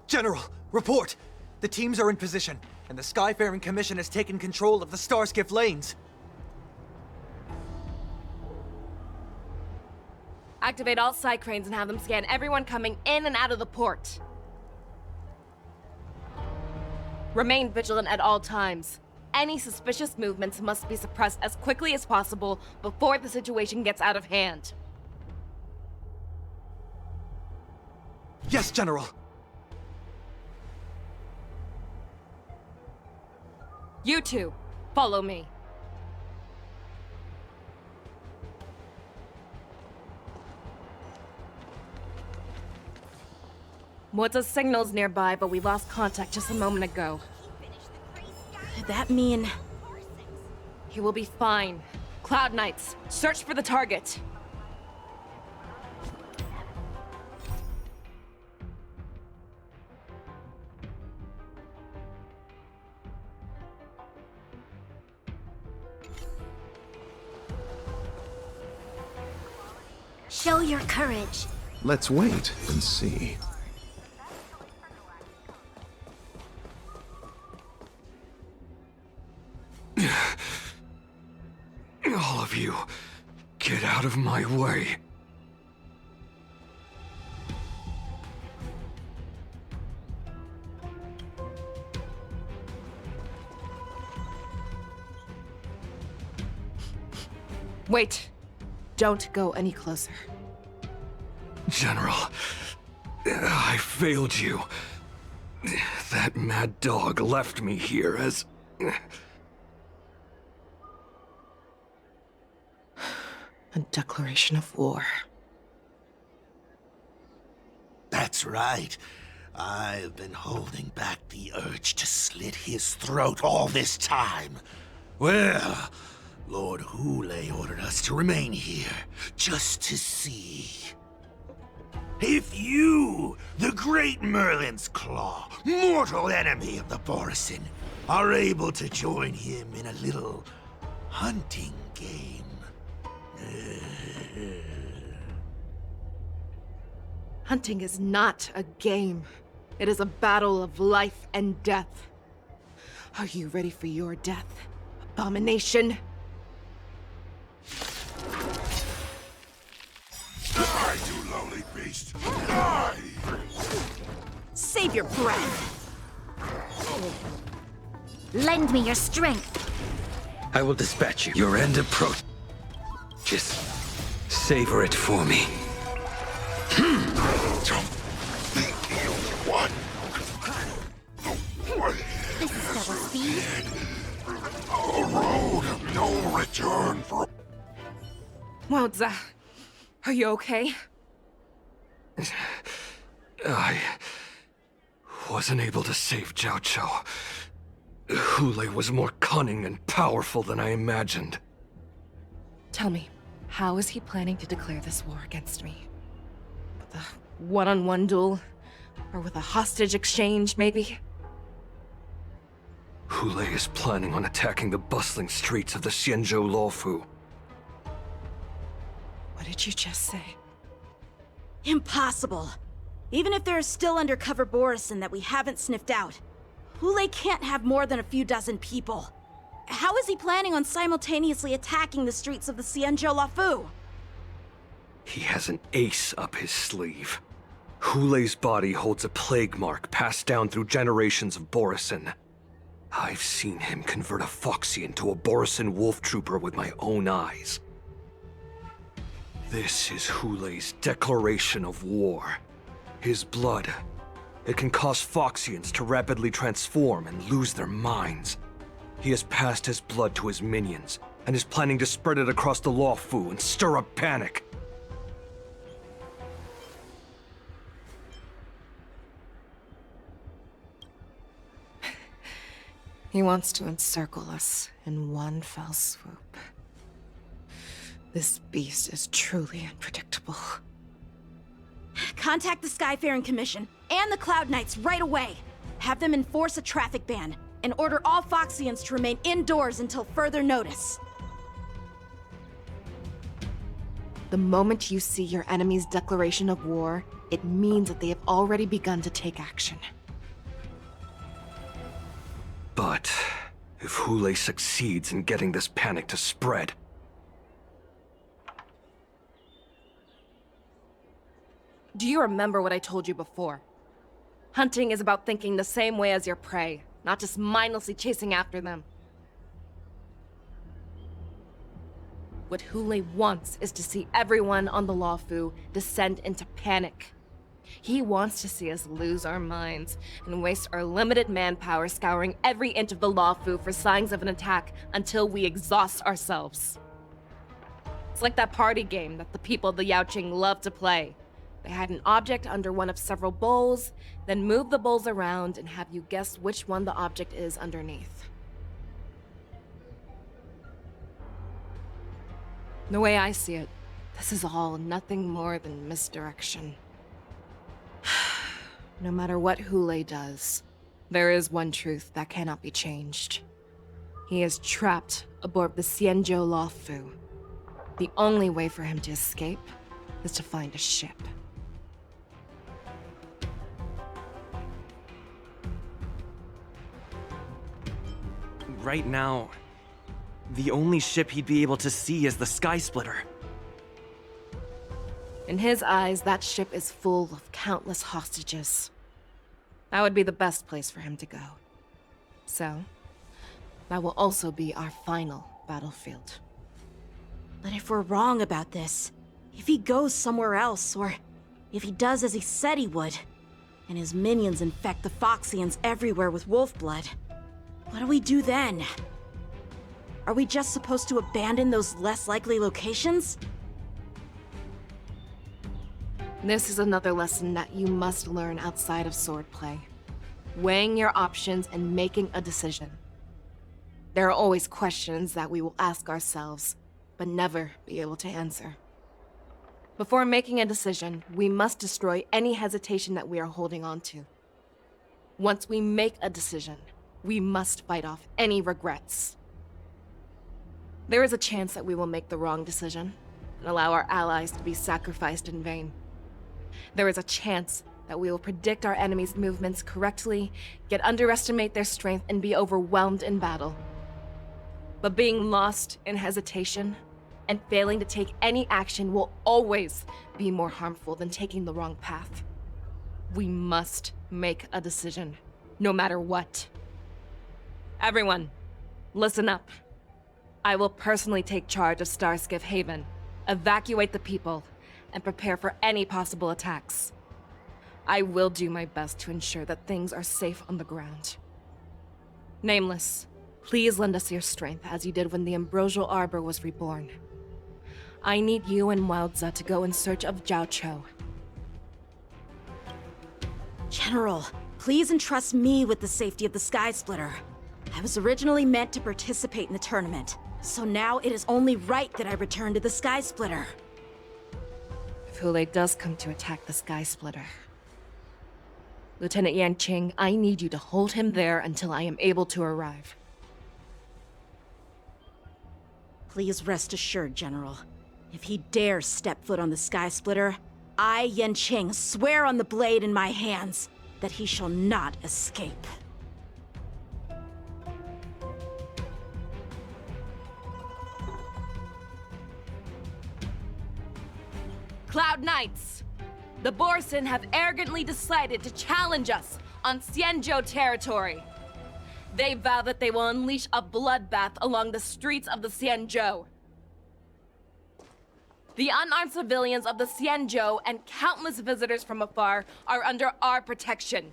General, report! The teams are in position, and the Skyfaring Commission has taken control of the Starskiff lanes. Activate all side cranes and have them scan everyone coming in and out of the port. Remain vigilant at all times. Any suspicious movements must be suppressed as quickly as possible before the situation gets out of hand. Yes, General! You two, follow me. Moza's signal's nearby, but we lost contact just a moment ago. Could that mean... He will be fine. Cloud Knights, search for the target. Show your courage. Let's wait and see. All of you, get out of my way. Wait. Don't go any closer. General, I failed you. That mad dog left me here as... A declaration of war. That's right. I've been holding back the urge to slit his throat all this time. Well, Lord Hulei ordered us to remain here, just to see. If you, the great Merlin's Claw, mortal enemy of the Borisin, are able to join him in a little hunting game. Hunting is not a game. It is a battle of life and death. Are you ready for your death, abomination? Die, you lowly beast! Die! Save your breath. Lend me your strength. I will dispatch you. Your end approach. Just savor it for me. Don't think you won. This is double speed. A road of no return for... Moza, are you okay? I wasn't able to save Jiao Chou. Hulei was more cunning and powerful than I imagined. Tell me, how is he planning to declare this war against me? With a one-on-one duel? Or with a hostage exchange, maybe? Hulei is planning on attacking the bustling streets of the Xianzhou Lawfu. Would did you just say? Impossible. Even if there is still undercover Borison that we haven't sniffed out, Hulei can't have more than a few dozen people. How is he planning on simultaneously attacking the streets of the Xianzhou Loffu? He has an ace up his sleeve. Hulei's body holds a plague mark passed down through generations of Borison. I've seen him convert a Foxy into a Borison wolf trooper with my own eyes. This is Hulei's declaration of war. His blood. It can cause Foxians to rapidly transform and lose their minds. He has passed his blood to his minions, and is planning to spread it across the Loffu and stir up panic. He wants to encircle us in one fell swoop. This beast is truly unpredictable. Contact the Skyfaring Commission and the Cloud Knights right away. Have them enforce a traffic ban and order all Foxians to remain indoors until further notice. The moment you see your enemy's declaration of war, it means that they have already begun to take action. But if Hulei succeeds in getting this panic to spread... Do you remember what I told you before? Hunting is about thinking the same way as your prey, not just mindlessly chasing after them. What Hulei wants is to see everyone on the Loffu descend into panic. He wants to see us lose our minds and waste our limited manpower scouring every inch of the Loffu for signs of an attack until we exhaust ourselves. It's like that party game that the people of the Yaoqing love to play. They hide an object under one of several bowls, then move the bowls around and have you guess which one the object is underneath. The way I see it, this is all nothing more than misdirection. No matter what Hulei does, there is one truth that cannot be changed. He is trapped aboard the Xianzhou Loffu. The only way for him to escape is to find a ship. Right now, the only ship he'd be able to see is the Sky Splitter. In his eyes, that ship is full of countless hostages. That would be the best place for him to go. So, that will also be our final battlefield. But if we're wrong about this, if he goes somewhere else, or if he does as he said he would, and his minions infect the Foxians everywhere with wolf blood, what do we do then? Are we just supposed to abandon those less likely locations? This is another lesson that you must learn outside of swordplay. Weighing your options and making a decision. There are always questions that we will ask ourselves, but never be able to answer. Before making a decision, we must destroy any hesitation that we are holding on to. Once we make a decision, we must fight off any regrets. There is a chance that we will make the wrong decision and allow our allies to be sacrificed in vain. There is a chance that we will predict our enemies' movements correctly, yet underestimate their strength and be overwhelmed in battle. But being lost in hesitation and failing to take any action will always be more harmful than taking the wrong path. We must make a decision, no matter what. Everyone, listen up. I will personally take charge of Starskiff Haven, evacuate the people, and prepare for any possible attacks. I will do my best to ensure that things are safe on the ground. Nameless, please lend us your strength as you did when the Ambrosial Arbor was reborn. I need you and Wildza to go in search of Zhao Cho. General, please entrust me with the safety of the Sky Splitter. I was originally meant to participate in the tournament, so now it is only right that I return to the Sky Splitter. If Hulei does come to attack the Sky Splitter, Lieutenant Yanqing, I need you to hold him there until I am able to arrive. Please rest assured, General. If he dares step foot on the Sky Splitter, I, Yanqing, swear on the blade in my hands that he shall not escape. Cloud Knights! The Borson have arrogantly decided to challenge us on Xianzhou territory. They vow that they will unleash a bloodbath along the streets of the Xianzhou. The unarmed civilians of the Xianzhou and countless visitors from afar are under our protection.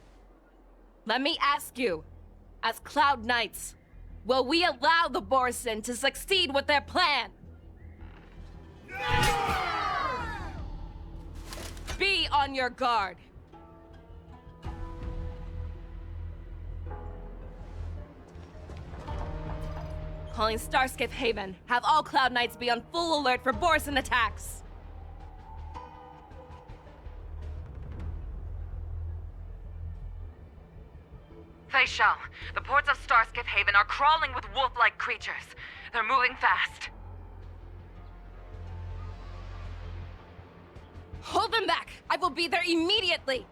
Let me ask you, as Cloud Knights, will we allow the Borson to succeed with their plan? Be on your guard. Calling Starskiff Haven. Have all Cloud Knights be on full alert for Borson attacks. Fei Shao, the ports of Starskiff Haven are crawling with wolf-like creatures. They're moving fast. Hold them back! I will be there immediately!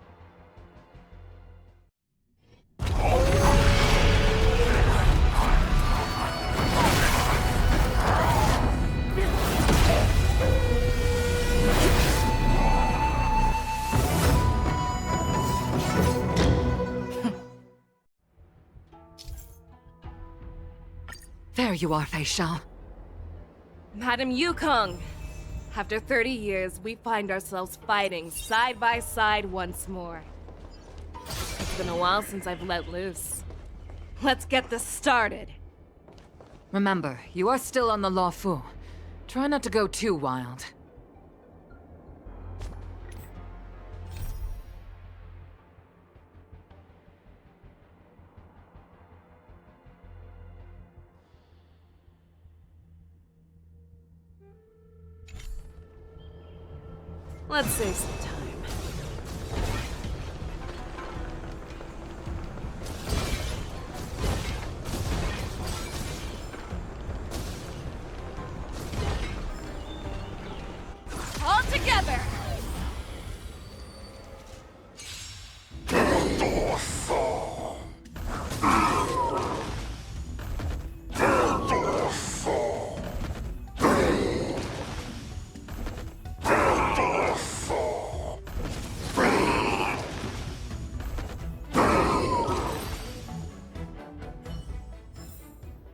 There you are, Fei Shao. Madam Yukong, after 30 years, we find ourselves fighting side by side once more. It's been a while since I've let loose. Let's get this started. Remember, you are still on the Lawfu. Try not to go too wild. Let's save some time. All together!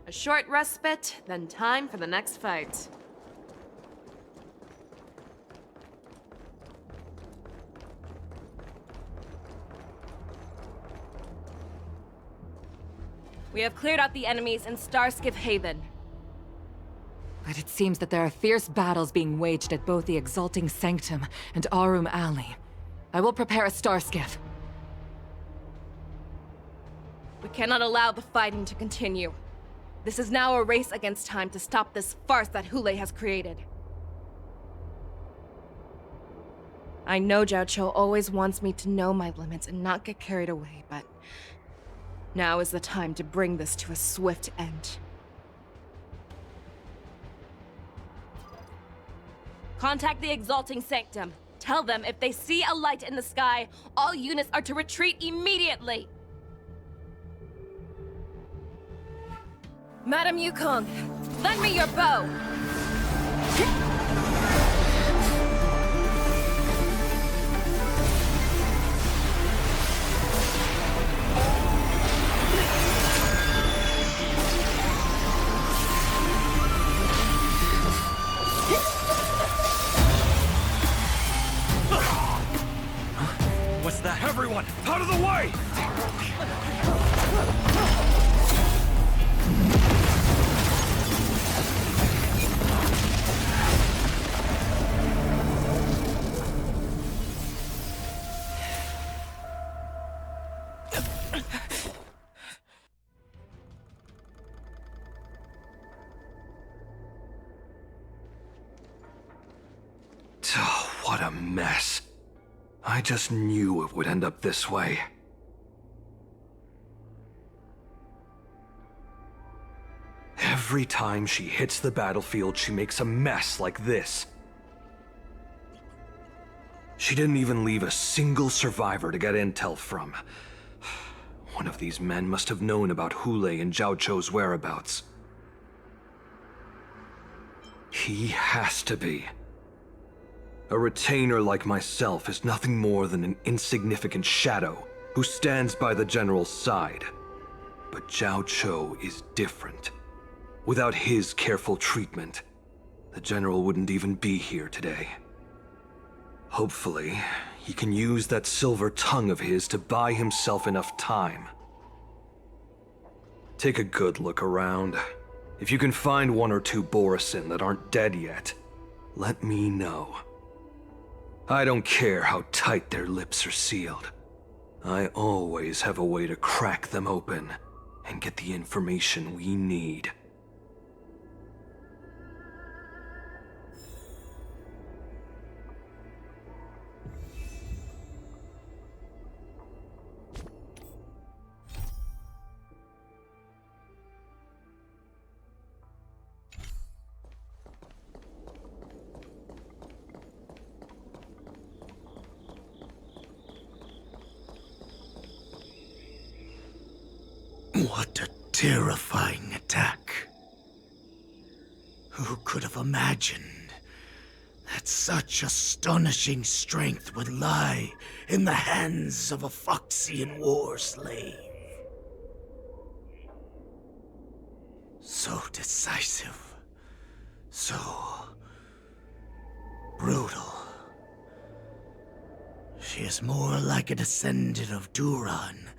A short respite, then time for the next fight. We have cleared out the enemies in Starskiff Haven. But it seems that there are fierce battles being waged at both the Exalting Sanctum and Arum Alley. I will prepare a Starskiff. We cannot allow the fighting to continue. This is now a race against time to stop this farce that Hulei has created. I know Zhao Qiu always wants me to know my limits and not get carried away, but now is the time to bring this to a swift end. Contact the Exalting Sanctum. Tell them if they see a light in the sky, all units are to retreat immediately. Madam Yukong, lend me your bow! What's that? Everyone, out of the way! Oh, what a mess. I just knew it would end up this way. Every time she hits the battlefield, she makes a mess like this. She didn't even leave a single survivor to get intel from. One of these men must have known about Hulei and Zhao Chou's whereabouts. He has to be. A retainer like myself is nothing more than an insignificant shadow who stands by the general's side. But Zhao Chou is different. Without his careful treatment, the general wouldn't even be here today. Hopefully, he can use that silver tongue of his to buy himself enough time. Take a good look around. If you can find one or two Borisin that aren't dead yet, let me know. I don't care how tight their lips are sealed. I always have a way to crack them open and get the information we need. What a terrifying attack. Who could have imagined that such astonishing strength would lie in the hands of a Foxian war slave? So decisive, so brutal. She is more like a descendant of Duran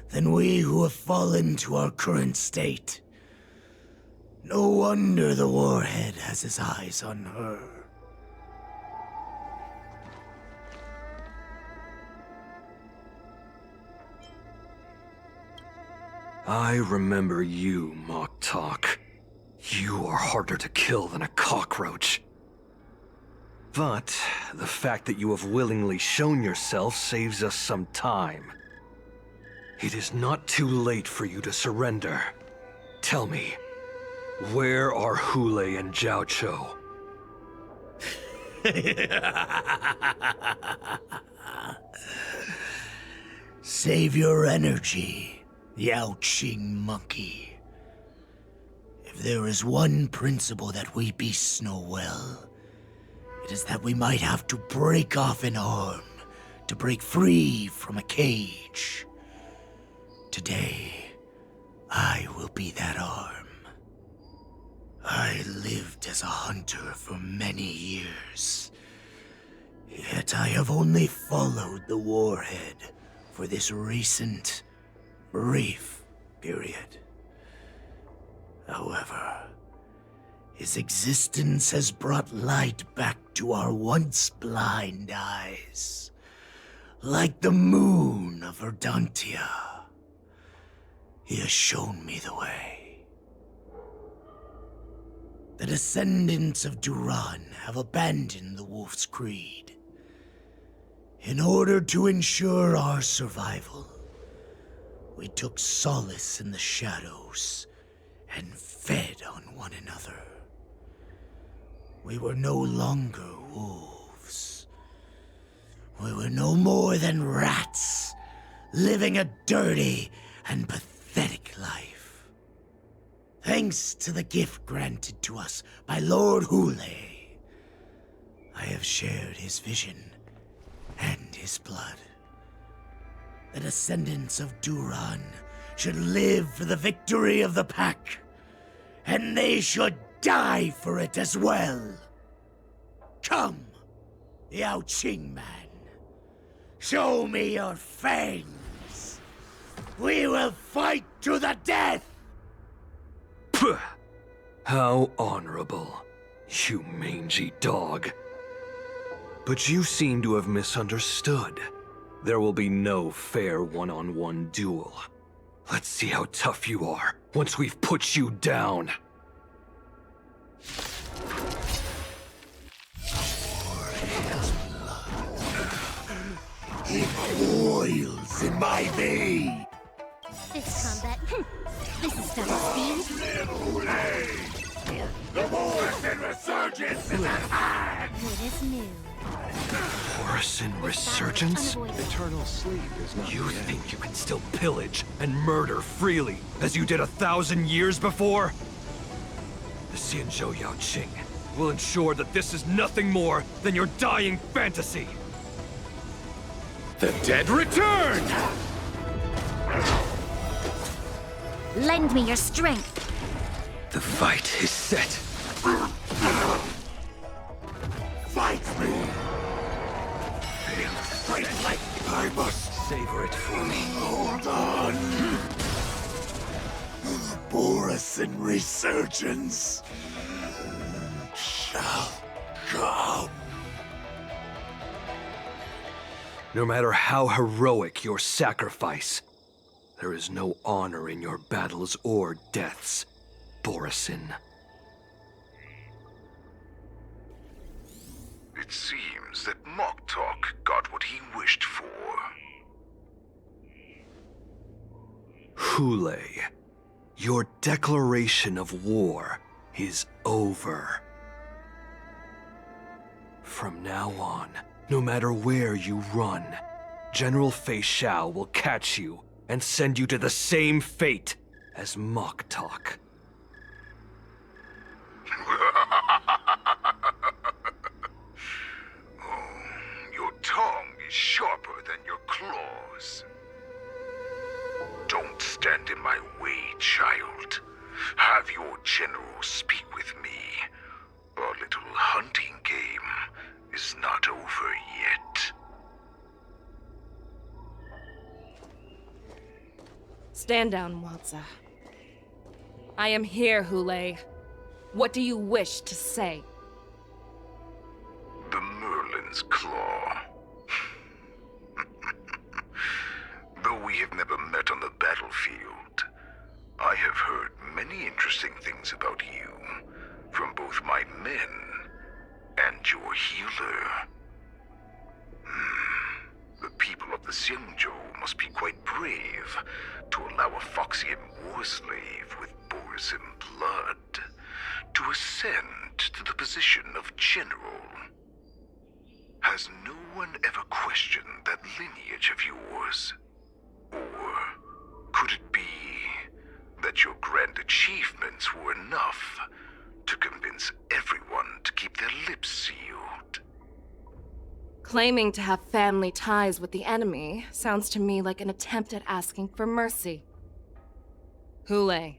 than we who have fallen to our current state. No wonder the warhead has his eyes on her. I remember you, Mock Talk. You are harder to kill than a cockroach. But the fact that you have willingly shown yourself saves us some time. It is not too late for you to surrender. Tell me, where are Hulei and Zhao Chou? Save your energy, Yao Qing monkey. If there is one principle that we beasts know well, it is that we might have to break off an arm to break free from a cage. Today, I will be that arm. I lived as a hunter for many years, yet I have only followed the warhead for this recent, brief period. However, his existence has brought light back to our once blind eyes, like the moon of Verdantia. He has shown me the way. The descendants of Duran have abandoned the Wolf's Creed. In order to ensure our survival, we took solace in the shadows and fed on one another. We were no longer wolves. We were no more than rats, living a dirty and pathetic life. Thanks to the gift granted to us by Lord Hulei, I have shared his vision and his blood. The descendants of Duran should live for the victory of the pack, and they should die for it as well. Come, Yao Qing man. Show me your fangs. We will fight to the death! Puh! How honorable, you mangy dog. But you seem to have misunderstood. There will be no fair one-on-one duel. Let's see how tough you are once we've put you down. It boils in my veins. This combat, this is double speed. The Morrison resurgence is at hand! What is new? Borusan Resurgence? Eternal sleep is not You the end. think you can still pillage and murder freely, as you did 1,000 years before? The Xianzhou Yaoqing will ensure that this is nothing more than your dying fantasy. The dead return! Lend me your strength. The fight is set. Fight me! Fight like I must. Savor it for me. Hold on. Borusan Resurgence shall come. No matter how heroic your sacrifice, there is no honor in your battles or deaths, Borusan. It seems that Moktok got what he wished for. Hule, your declaration of war is over. From now on, no matter where you run, General Fei Shao will catch you and send you to the same fate as Moktok. Your tongue is sharper than your claws. Don't stand in my way, child. Have your general speak with me. Our little hunting game is not over yet. Stand down, Watsa. I am here, Hule. What do you wish to say? The Merlin's Claw. Though we have never met on the battlefield, I have heard many interesting things about you from both my men and your healer. The people of the Xianzhou must be quite brave to allow a Foxian war slave with Borusan blood to ascend to the position of general. Has no one ever questioned that lineage of yours? Or could it be that your grand achievements were enough to convince everyone to keep their lips sealed? Claiming to have family ties with the enemy sounds to me like an attempt at asking for mercy. Hule,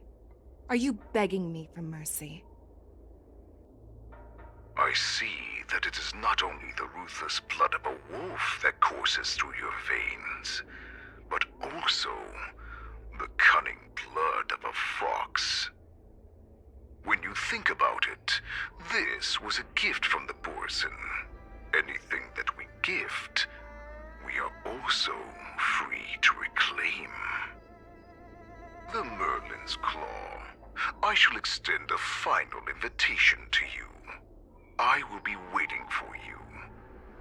are you begging me for mercy? I see that it is not only the ruthless blood of a wolf that courses through your veins, but also the cunning blood of a fox. When you think about it, this was a gift from the Borusan. Anything that we gift, we are also free to reclaim. The Merlin's Claw. I shall extend a final invitation to you. I will be waiting for you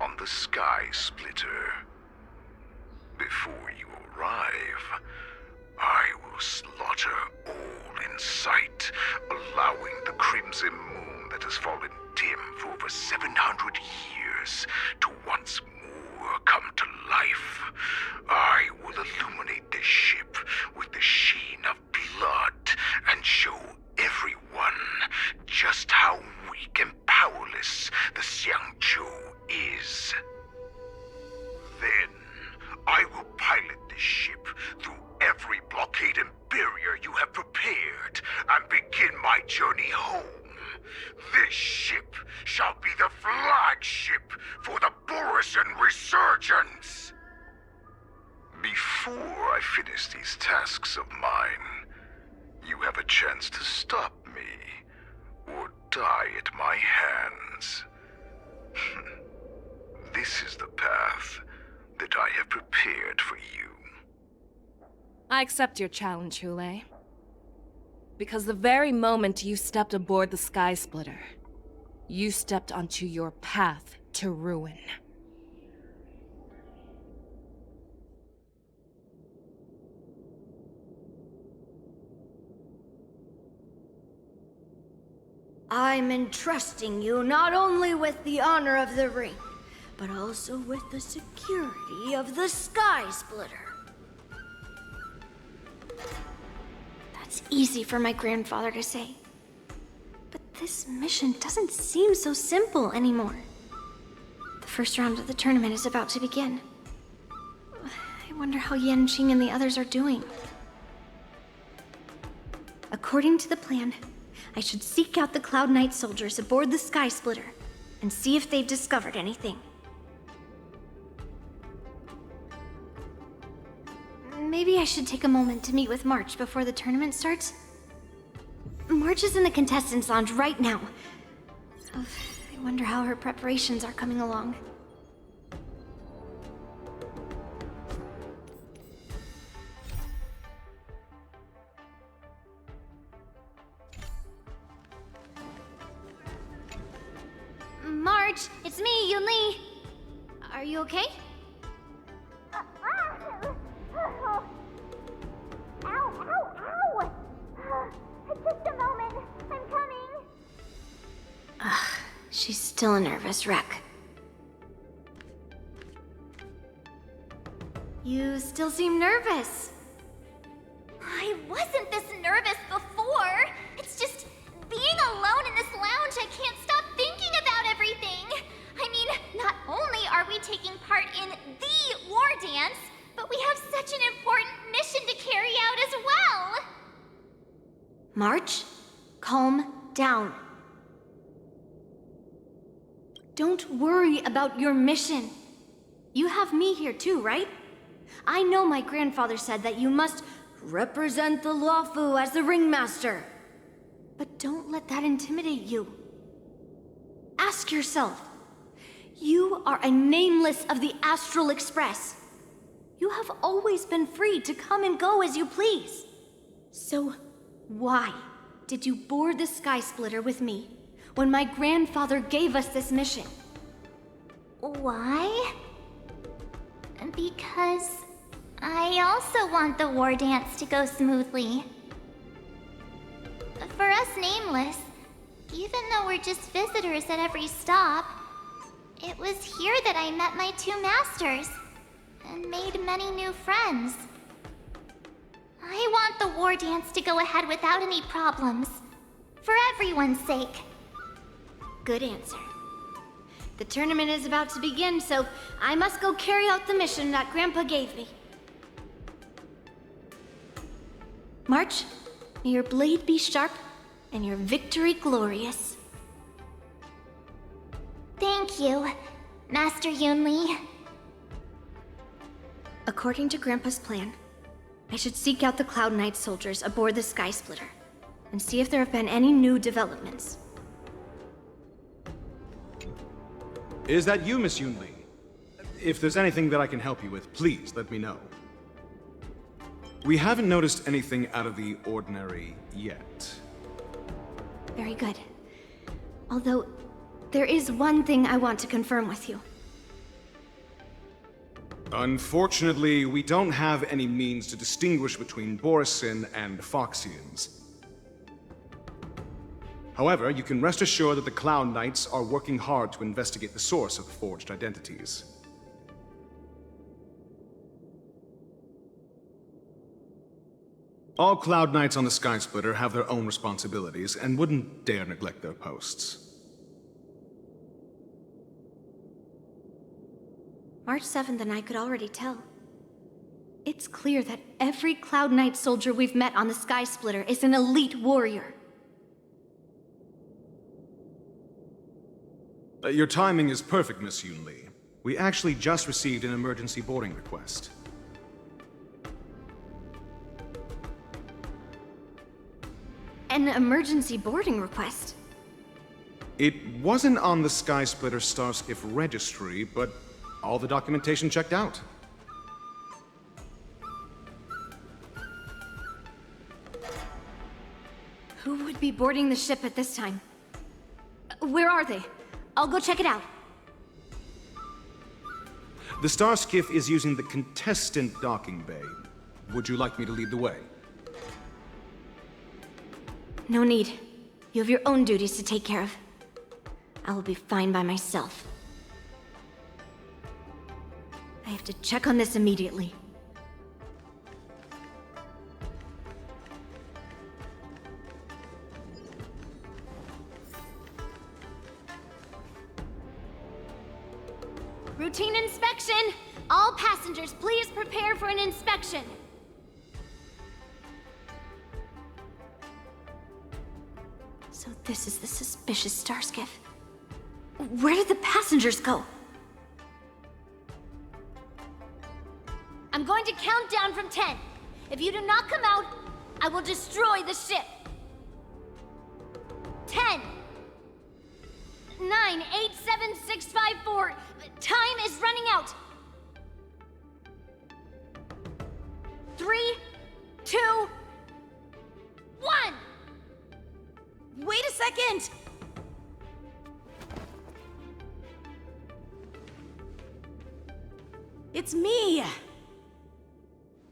on the Sky Splitter. Before you arrive, I will slaughter all in sight, allowing the crimson moon that has fallen dim for over 700 years to once more come to life. I will illuminate this ship with the sheen of blood and show everyone just how weak and powerless the Xianzhou is. Then, I will pilot this ship through every blockade and barrier you have prepared and begin my journey home. This ship shall be the flagship for the Borusan Resurgence. Before I finish these tasks of mine, you have a chance to stop me or die at my hands. This is the path that I have prepared for you. I accept your challenge, Hule. Because the very moment you stepped aboard the Sky Splitter, you stepped onto your path to ruin. I'm entrusting you not only with the honor of the ring, but also with the security of the Sky Splitter. That's easy for my grandfather to say. But this mission doesn't seem so simple anymore. The first round of the tournament is about to begin. I wonder how Yanqing and the others are doing. According to the plan, I should seek out the Cloud Knight soldiers aboard the Sky Splitter and see if they've discovered anything. Maybe I should take a moment to meet with March before the tournament starts. March is in the contestants' lounge right now. I wonder how her preparations are coming along. March, it's me, Yunli. Are you okay? Ow, ow, ow! Just a moment, I'm coming. She's still a nervous wreck. You still seem nervous. I wasn't this nervous before. It's just being alone in this lounge, I can't stop thinking about everything. I mean, not only are we taking part in the war dance, but we have such an important mission to carry out as well. March, calm down. Don't worry about your mission. You have me here too, right? I know my grandfather said that you must represent the Lawfu as the ringmaster. But don't let that intimidate you. Ask yourself, you are a nameless of the Astral Express. You have always been free to come and go as you please. So why did you board the Sky Splitter with me when my grandfather gave us this mission? Why? Because I also want the war dance to go smoothly. For us Nameless, even though we're just visitors at every stop, it was here that I met my two masters and made many new friends. I want the war dance to go ahead without any problems, for everyone's sake. Good answer. The tournament is about to begin, so I must go carry out the mission that Grandpa gave me. March, may your blade be sharp and your victory glorious. Thank you, Master Yunli. According to Grandpa's plan, I should seek out the Cloud Knight soldiers aboard the Sky Splitter and see if there have been any new developments. Is that you, Miss Yunli? If there's anything that I can help you with, please let me know. We haven't noticed anything out of the ordinary yet. Very good. Although, there is one thing I want to confirm with you. Unfortunately, we don't have any means to distinguish between Borisin and Foxians. However, you can rest assured that the Cloud Knights are working hard to investigate the source of the forged identities. All Cloud Knights on the Sky Splitter have their own responsibilities and wouldn't dare neglect their posts. March 7th and I could already tell. It's clear that every Cloud Knight soldier we've met on the Sky Splitter is an elite warrior. Your timing is perfect, Miss Yunli. We actually just received an emergency boarding request. An emergency boarding request? It wasn't on the Sky Splitter Starskiff registry, but all the documentation checked out. Who would be boarding the ship at this time? Where are they? I'll go check it out. The Starskiff is using the contestant docking bay. Would you like me to lead the way? No need. You have your own duties to take care of. I will be fine by myself. I have to check on this immediately. Routine inspection! All passengers, please prepare for an inspection. So this is the suspicious star skiff. Where did the passengers go? I'm going to count down from 10. If you do not come out, I will destroy the ship. 10, 9, 8, 7, 6, 5, 4. Time is running out. 3, 2, 1. Wait a second! It's me!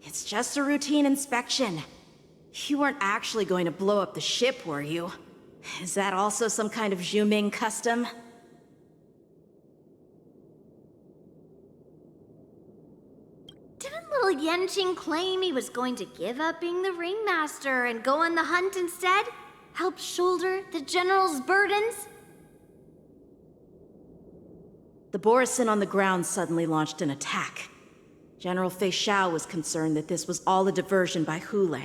It's just a routine inspection. You weren't actually going to blow up the ship, were you? Is that also some kind of Zhu Ming custom? Didn't little Yanqing claim he was going to give up being the ringmaster and go on the hunt instead? Help shoulder the general's burdens? The Borisin on the ground suddenly launched an attack. General Fei Xiao was concerned that this was all a diversion by Hule,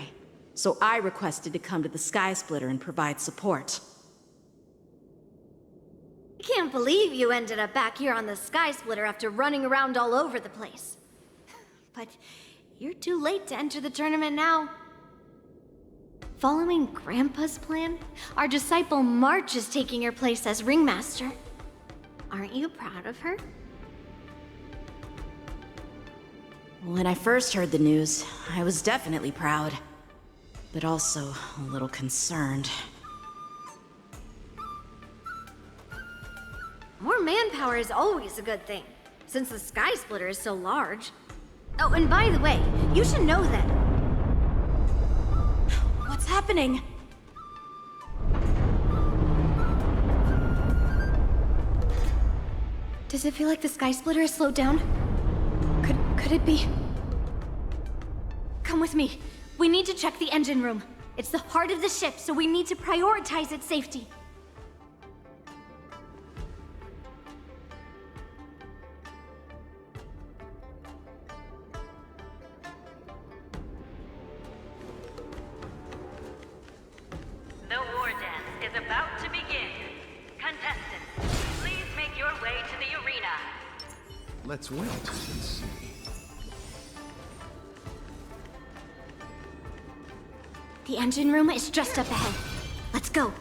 so I requested to come to the Sky Splitter and provide support. I can't believe you ended up back here on the Sky Splitter after running around all over the place. But you're too late to enter the tournament now. Following Grandpa's plan, our disciple March is taking your place as ringmaster. Aren't you proud of her? When I first heard the news, I was definitely proud, but also a little concerned. More manpower is always a good thing, since the Sky Splitter is so large. Oh, and by the way, you should know that... What's happening? Does it feel like the Sky Splitter has slowed down? Could it be? Come with me. We need to check the engine room. It's the heart of the ship, so we need to prioritize its safety. The war dance is about to begin. Contestants, please make your way to the arena. Let's wait and see. The engine room is just up ahead. Let's go.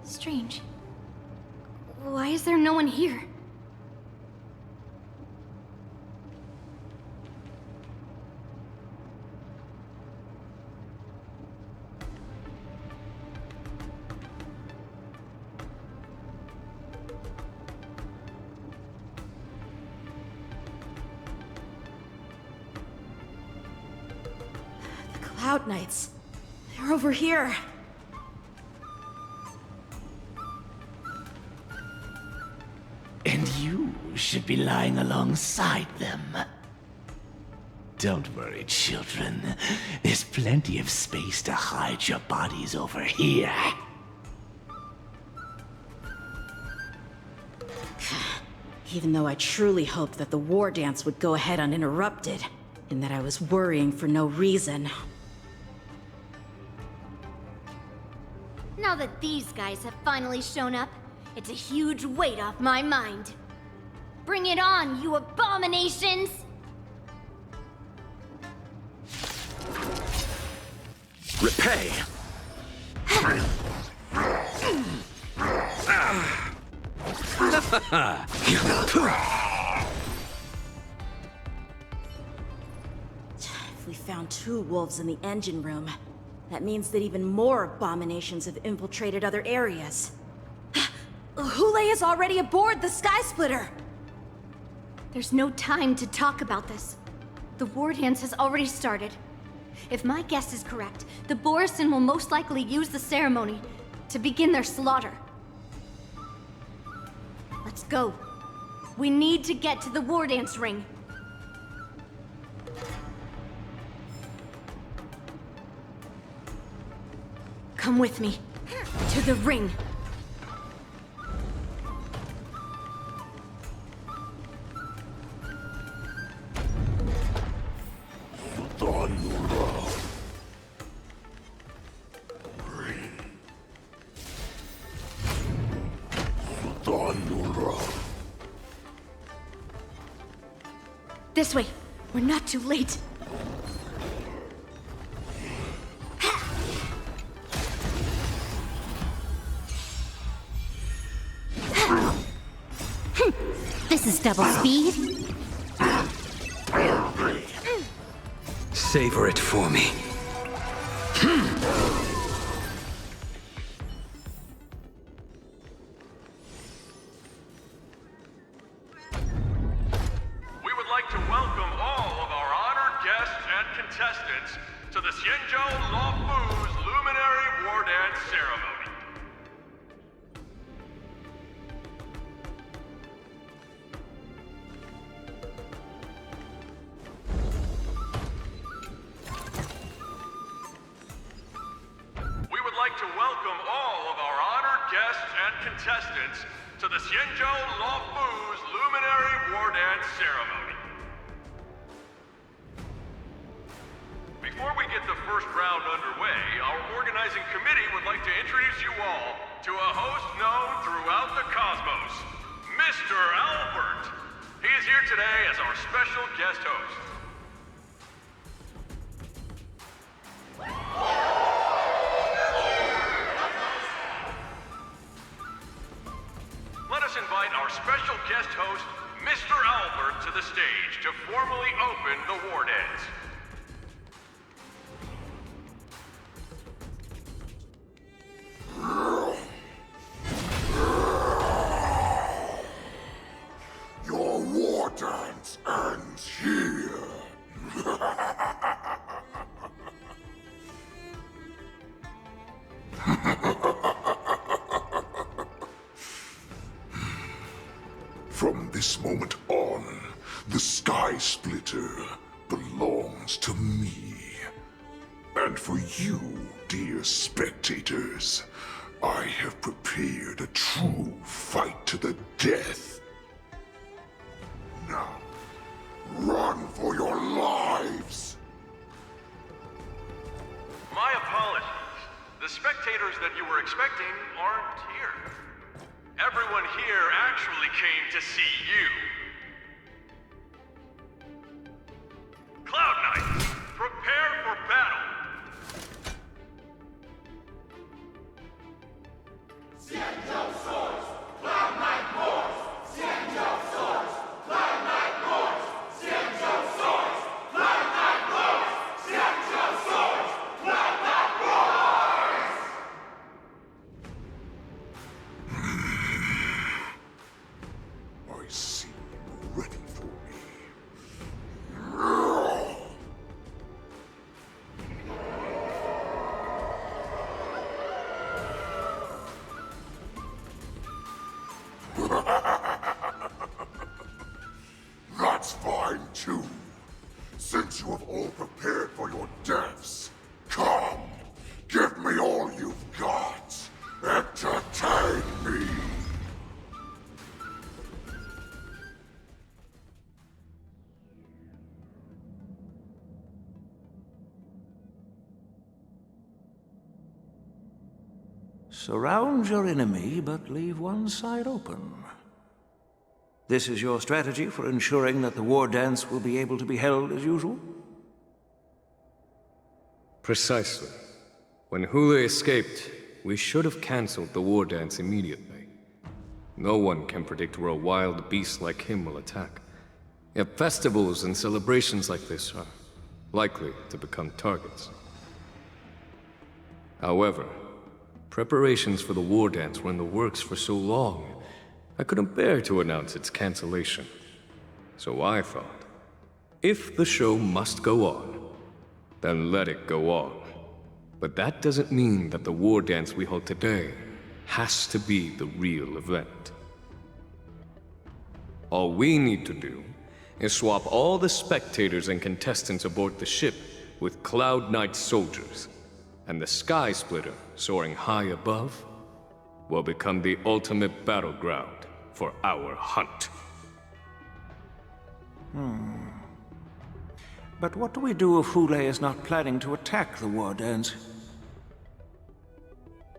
Strange. Why is there no one here? The Cloud Knights. They're over here. And you should be lying alongside them. Don't worry, children. There's plenty of space to hide your bodies over here. Even though I truly hoped that the war dance would go ahead uninterrupted, and that I was worrying for no reason. Now that these guys have finally shown up, it's a huge weight off my mind. Bring it on, you abominations! Repay! found 2 wolves in the engine room. That means that even more abominations have infiltrated other areas. Hule is already aboard the Sky Splitter! There's no time to talk about this. The war dance has already started. If my guess is correct, the Borisin will most likely use the ceremony to begin their slaughter. Let's go. We need to get to the war dance ring. Come with me. To the ring. This way. We're not too late. This is double speed. Savor it for me. We would like to welcome all of our honored guests and contestants to the Syanzhou Lofu's Luminary War Dance Ceremony. To welcome all of our honored guests and contestants to the Syanzhou Lofu's Luminary War Dance Ceremony. Before we get the first round underway, our organizing committee would like to introduce you all to a host known throughout the cosmos, Mr. Albert. He is here today as our special guest host. Let us invite our special guest host, Mr. Albert, to the stage to formally open the war dance. Your war dance ends here. From this moment on, the Sky Splitter belongs to me. And for you, dear spectators, I have prepared a true fight to the death. Now, run for your lives! My apologies. The spectators that you were expecting aren't here. Everyone here actually came to see you. Cloud Knights, prepare for battle! Syanzhou swords, Cloud Knight wars! Syanzhou swords, Cloud Knight wars! Syanzhou swords, Cloud Knight wars! Syanzhou swords, Cloud Knight wars! I see you ready for me. That's fine too. Since you have all prepared for your deaths, come, give me all you've got. Entertain me. Surround your enemy, but leave one side open. This is your strategy for ensuring that the war dance will be able to be held as usual? Precisely. When Hule escaped, we should have cancelled the war dance immediately. No one can predict where a wild beast like him will attack. Yet festivals and celebrations like this are likely to become targets. However, preparations for the war dance were in the works for so long, I couldn't bear to announce its cancellation. So I thought, if the show must go on, then let it go on. But that doesn't mean that the war dance we hold today has to be the real event. All we need to do is swap all the spectators and contestants aboard the ship with Cloud Knight soldiers, and the Sky Splitter, soaring high above, will become the ultimate battleground for our hunt. But what do we do if Hule is not planning to attack the war dance?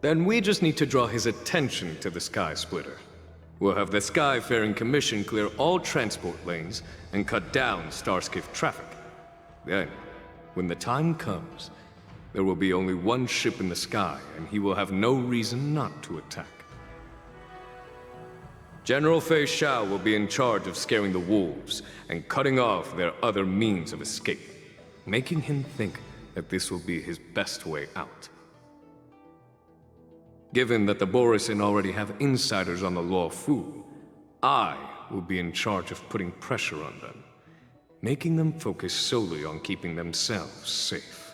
Then we just need to draw his attention to the Sky Splitter. We'll have the Skyfaring Commission clear all transport lanes and cut down Starskiff traffic. Then, when the time comes, there will be only one ship in the sky, and he will have no reason not to attack. General Fei Xiao will be in charge of scaring the wolves and cutting off their other means of escape, making him think that this will be his best way out. Given that the Borisin already have insiders on the Lawfu, I will be in charge of putting pressure on them, making them focus solely on keeping themselves safe.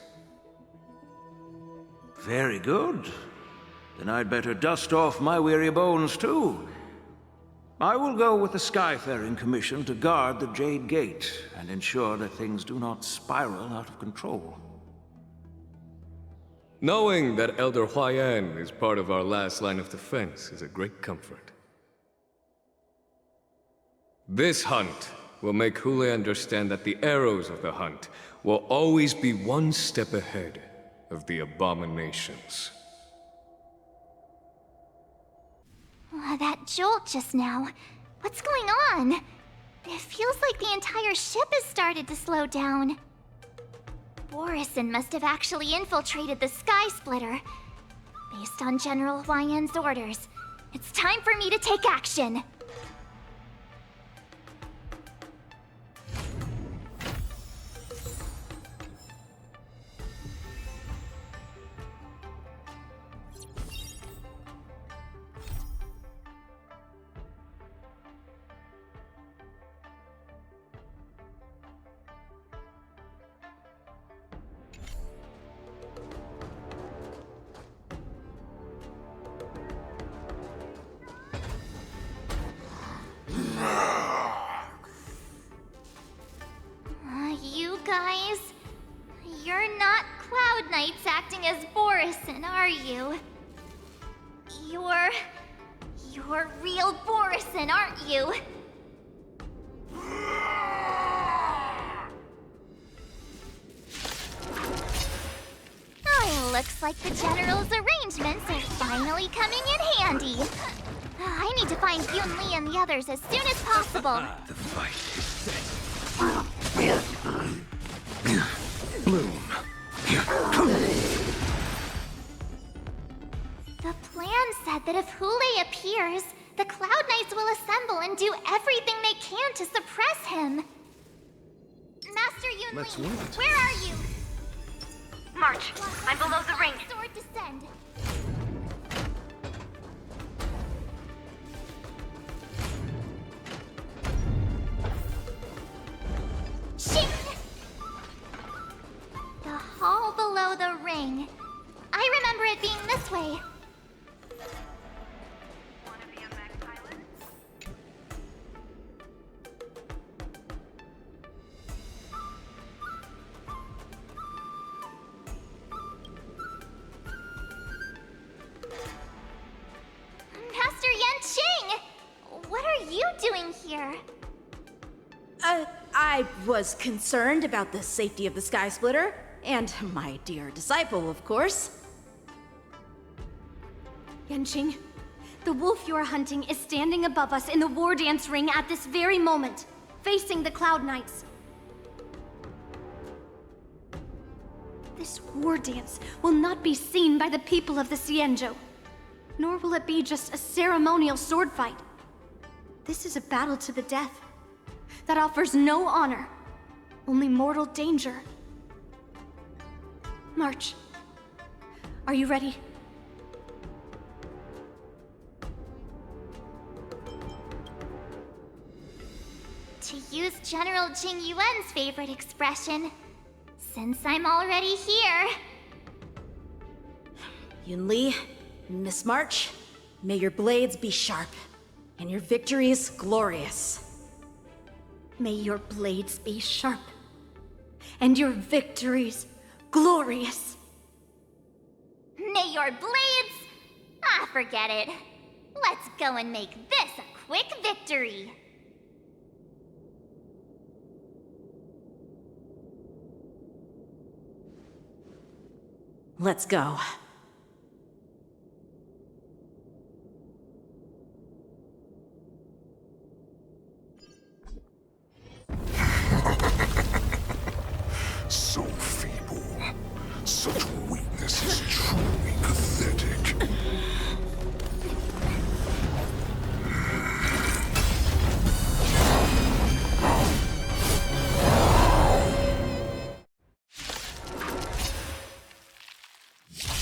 Very good. Then I'd better dust off my weary bones too. I will go with the Skyfaring Commission to guard the Jade Gate and ensure that things do not spiral out of control. Knowing that Elder Huayan is part of our last line of defense is a great comfort. This hunt will make Hule understand that the arrows of the hunt will always be one step ahead of the abominations. That jolt just now. What's going on? It feels like the entire ship has started to slow down. Borisin must have actually infiltrated the Sky Splitter. Based on General Huayan's orders, it's time for me to take action. You guys, you're not Cloud Knights acting as Borisin, are you? You're real Borisin, aren't you? Oh, looks like the General's arrangements are finally coming in handy. I need to find Yun Li and the others as soon as possible. The fight is set. Bloom. The plan said that if Hule appears, the Cloud Knights will assemble and do everything they can to suppress him. Master Yun Li, where are you? March, I'm below the ring. Sword descend. Shing! The hall below the ring. I remember it being this way. Master Yanqing! What are you doing here? I was concerned about the safety of the Sky Splitter, and my dear disciple, of course. Yanqing, the wolf you are hunting is standing above us in the war dance ring at this very moment, facing the Cloud Knights. This war dance will not be seen by the people of the Xianzhou, nor will it be just a ceremonial sword fight. This is a battle to the death that offers no honor, only mortal danger March, are you ready? To use General Jing Yuan's favorite expression, since I'm already here. Yunli, Miss March, may your blades be sharp, and your victories glorious. May your blades be sharp, and your victories glorious. May your blades... Ah, forget it. Let's go and make this a quick victory. Let's go. So feeble. Such weakness is truly pathetic.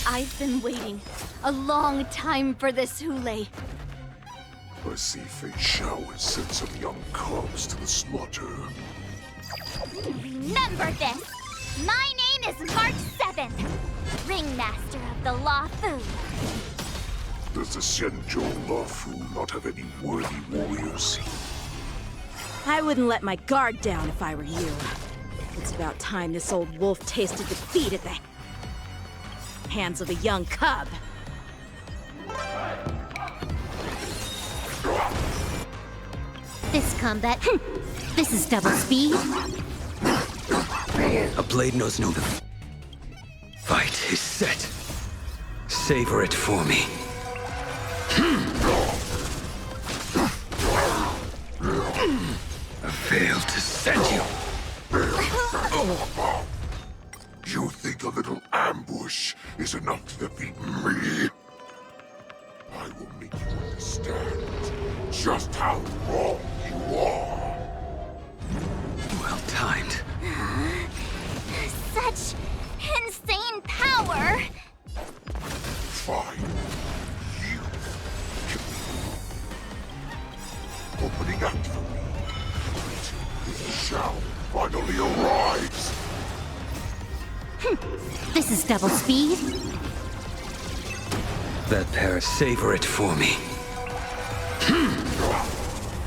I've been waiting a long time for this, Hule. I see Fei Xiao has sent some young cubs to the slaughter. Remember this! My name is March 7th, Ringmaster of the Lawfu. Does the Xianzhou Lawfu not have any worthy warriors? I wouldn't let my guard down if I were you. It's about time this old wolf tasted defeat at the hands of a young cub. This combat... This is double speed. A blade knows no... Fight is set. Savor it for me. I failed to send you. You think a little ambush is enough to defeat me? I will make you understand just how wrong you are. Well timed. Such insane power! Fine. You kill me. Opening act for me. Until Xiao finally arrives. This is double speed. That pair, savor it for me.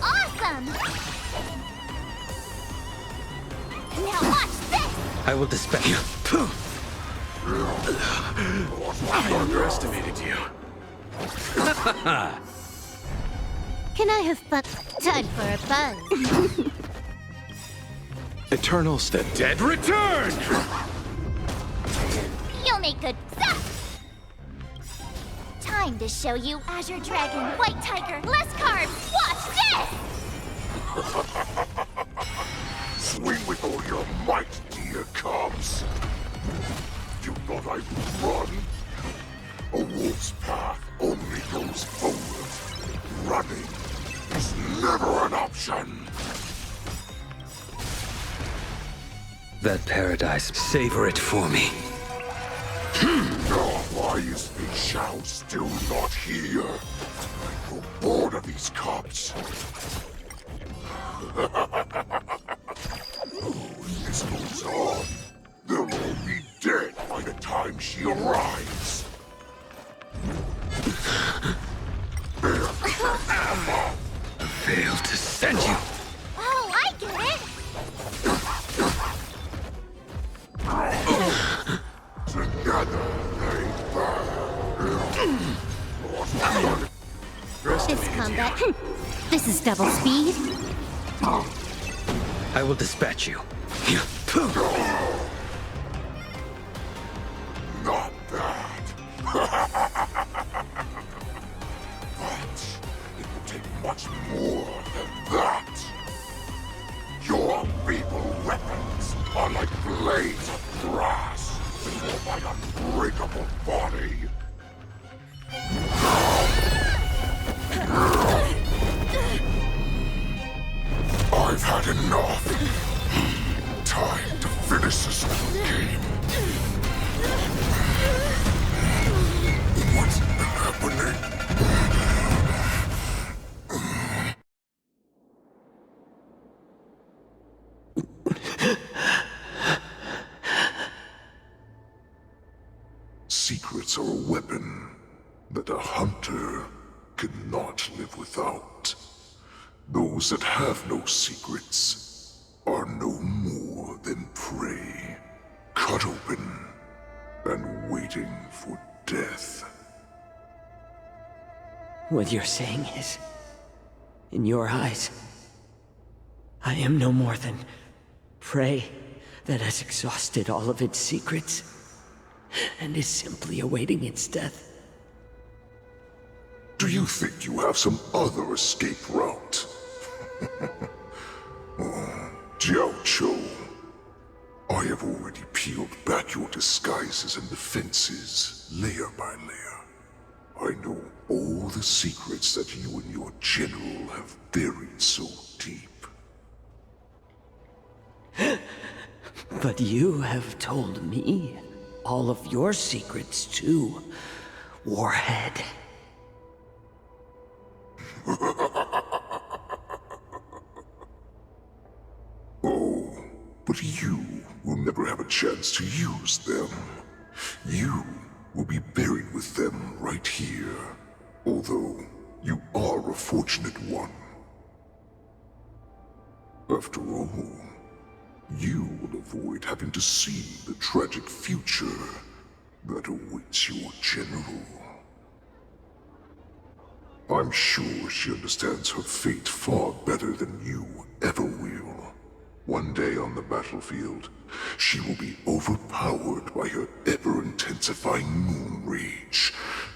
Awesome! Now watch this! I will dispatch you. I underestimated you. Can I have fun? Time for a buzz. Eternals, the dead return! You'll make good stuff! Time to show you Azure Dragon, White Tiger, less carbs! Watch this! Swing with all your might, dear cubs. You thought I would run? A wolf's path only goes forward. Running is never an option. That paradise, savor it for me. Why is Fei Xiao still not here? I grow bored of these cubs. If this goes on, they'll all be dead by the time she arrives. I failed to send you. Oh, I get it! Together they burn. This combat... This is double speed. I will dispatch you. Not bad. But it will take much more than that. Your feeble weapons are like blades of grass before my unbreakable body. I've had enough. Time to finish this little game. Secrets are a weapon that a hunter cannot live without. Those that have no secrets are no more than prey, cut open and waiting for death. What you're saying is, in your eyes, I am no more than prey that has exhausted all of its secrets and is simply awaiting its death. Do you think you have some other escape route? Oh, Jiao-Cho, I have already peeled back your disguises and defenses, layer by layer. I know all the secrets that you and your general have buried so deep. But you have told me all of your secrets too, Warhead. Oh, but you will never have a chance to use them. You will be buried with them right here, although you are a fortunate one. After all, you will avoid having to see the tragic future that awaits your general. I'm sure she understands her fate far better than you ever will. One day on the battlefield, she will be overpowered by her ever-intensifying moon rage,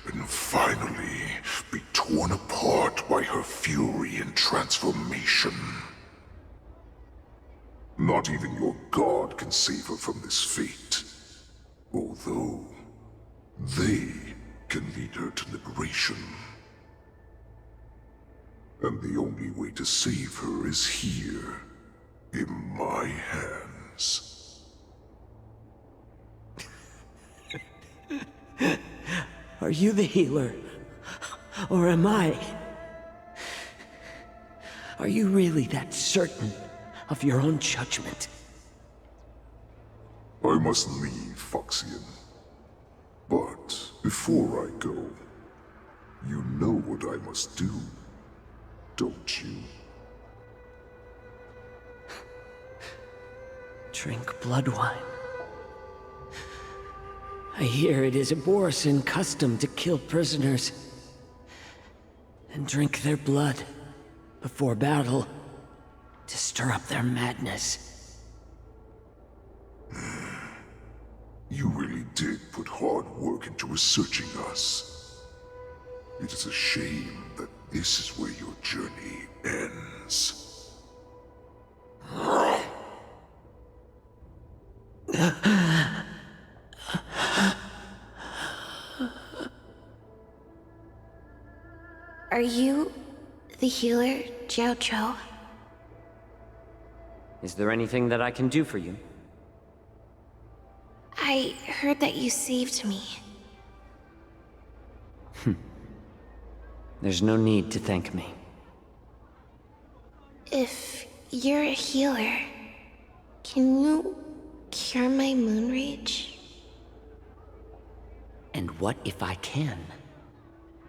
and finally be torn apart by her fury and transformation. Not even your god can save her from this fate, although they can lead her to liberation. And the only way to save her is here, in my hands. Are you the healer? Or am I? Are you really that certain of your own judgment? I must leave, Foxian. But before I go, you know what I must do, don't you? Drink blood wine. I hear it is a Borisan custom to kill prisoners and drink their blood before battle to stir up their madness. You really did put hard work into researching us. It is a shame that this is where your journey ends. Are you the healer, Jiao-Cho? Is there anything that I can do for you? I heard that you saved me. There's no need to thank me. If you're a healer, can you cure my moon rage? And what if I can?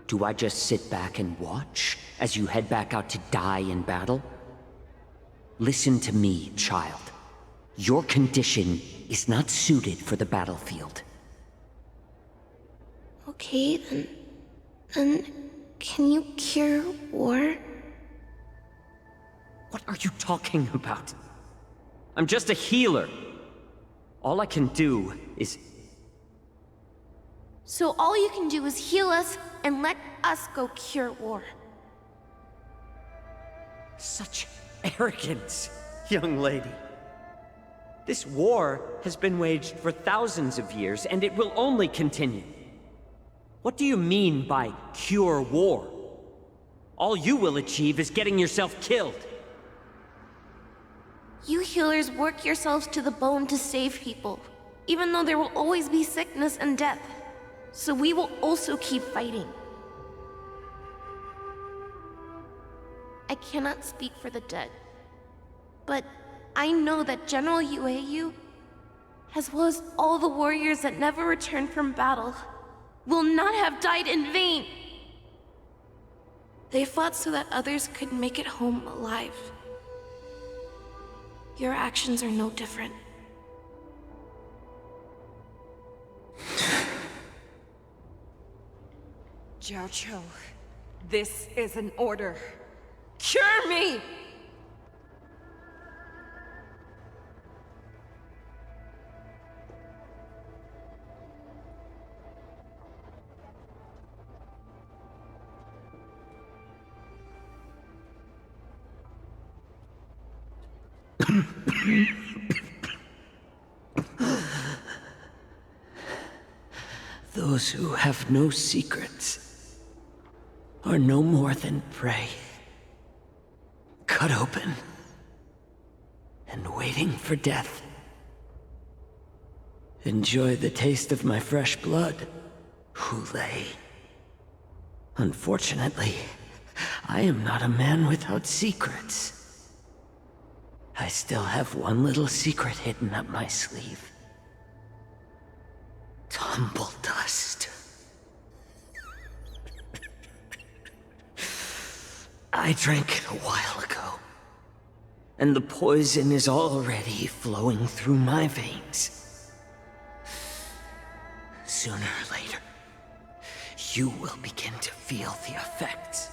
Do I just sit back and watch as you head back out to die in battle? Listen to me, child. Your condition is not suited for the battlefield. Okay, then can you cure war? What are you talking about? I'm just a healer. All I can do is... So all you can do is heal us and let us go cure war. Such arrogance, young lady. This war has been waged for thousands of years, and it will only continue. What do you mean by cure war? All you will achieve is getting yourself killed. You healers work yourselves to the bone to save people, even though there will always be sickness and death. So we will also keep fighting. I cannot speak for the dead, but I know that General Yueyu, as well as all the warriors that never returned from battle, will not have died in vain. They fought so that others could make it home alive. Your actions are no different. Jiaoqiu, this is an order. Cure me! Those who have no secrets are no more than prey, cut open and waiting for death. Enjoy the taste of my fresh blood, Hulei. Unfortunately, I am not a man without secrets. I still have one little secret hidden up my sleeve. Tumble dust. I drank it a while ago, and the poison is already flowing through my veins. Sooner or later, you will begin to feel the effects.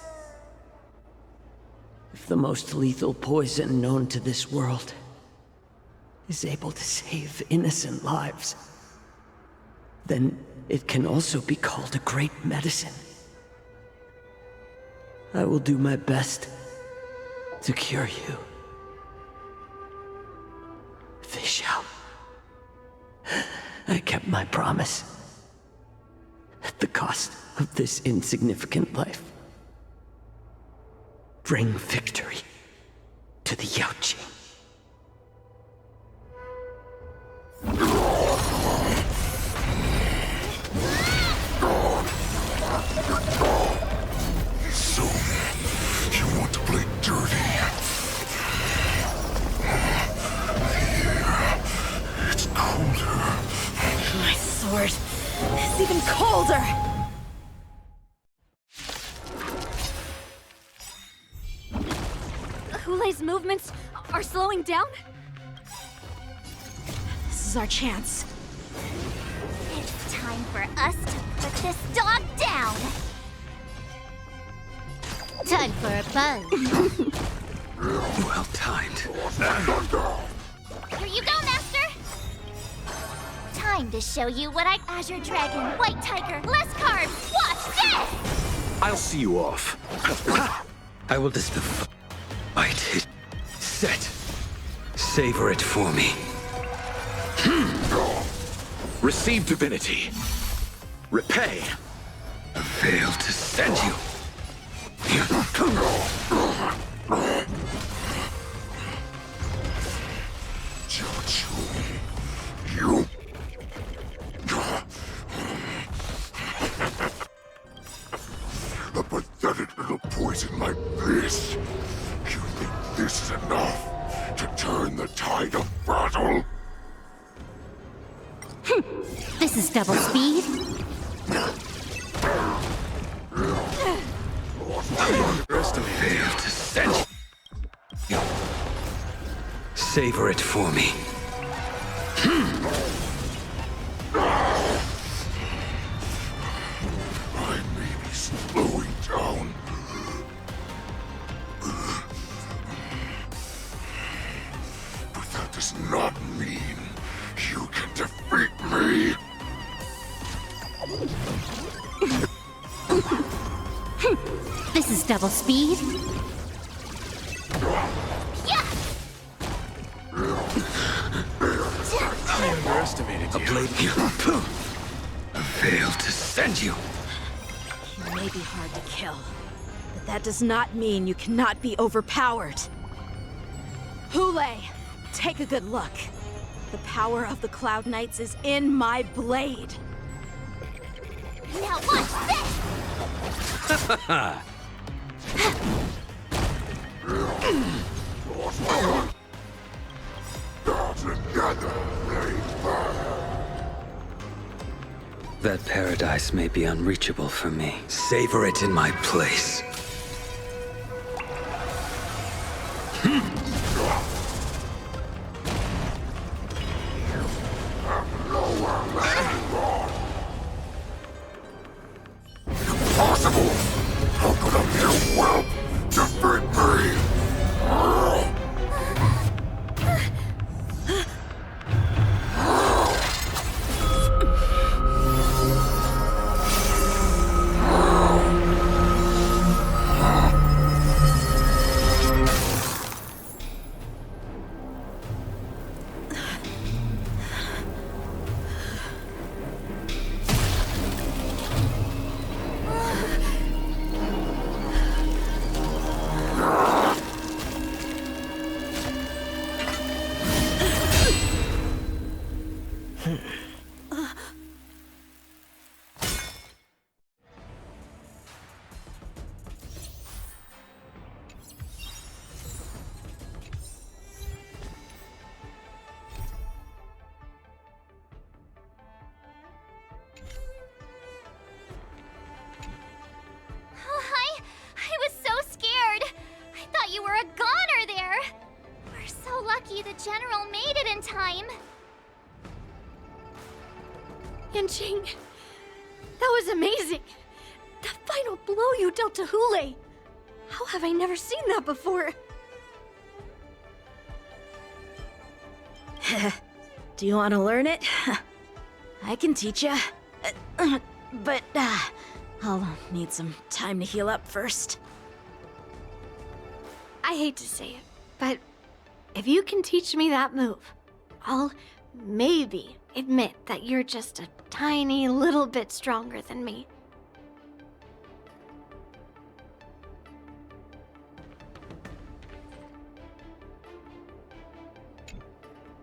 If the most lethal poison known to this world is able to save innocent lives, then it can also be called a great medicine. I will do my best to cure you. Fish out. I kept my promise. At the cost of this insignificant life. Bring victory to the Yaoqing. So, you want to play dirty? Here, it's colder. My sword is even colder! Hulei's movements are slowing down? This is our chance. It's time for us to put this dog down! Time for a buzz. Well timed. Here you go, Master! Time to show you what Azure Dragon, White Tiger, less carbs! Watch this! I'll see you off. I will dispense. Fight it. Set. Savor it for me. Receive divinity. Repay. I failed to send you. You. A pathetic little poison like this. You think this is enough to turn the tide of battle? This is double speed. Failed to send you. Savor it for me. I may be slowing down. But that does not mean you can defeat me. This is double speed. I underestimated you. A blade you. I failed to send you. You may be hard to kill, but that does not mean you cannot be overpowered. Hulei, take a good look. The power of the Cloud Knights is in my blade. Now watch this! That paradise may be unreachable for me. Savor it in my place. Impossible! How could a mere whelp defeat me? I was so scared. I thought you were a goner there. We're so lucky the General made it in time. Yanqing, that was amazing. That final blow you dealt to Hule. How have I never seen that before? Do you want to learn it? I can teach ya. But I'll need some time to heal up first. I hate to say it, but if you can teach me that move, I'll maybe admit that you're just a tiny little bit stronger than me.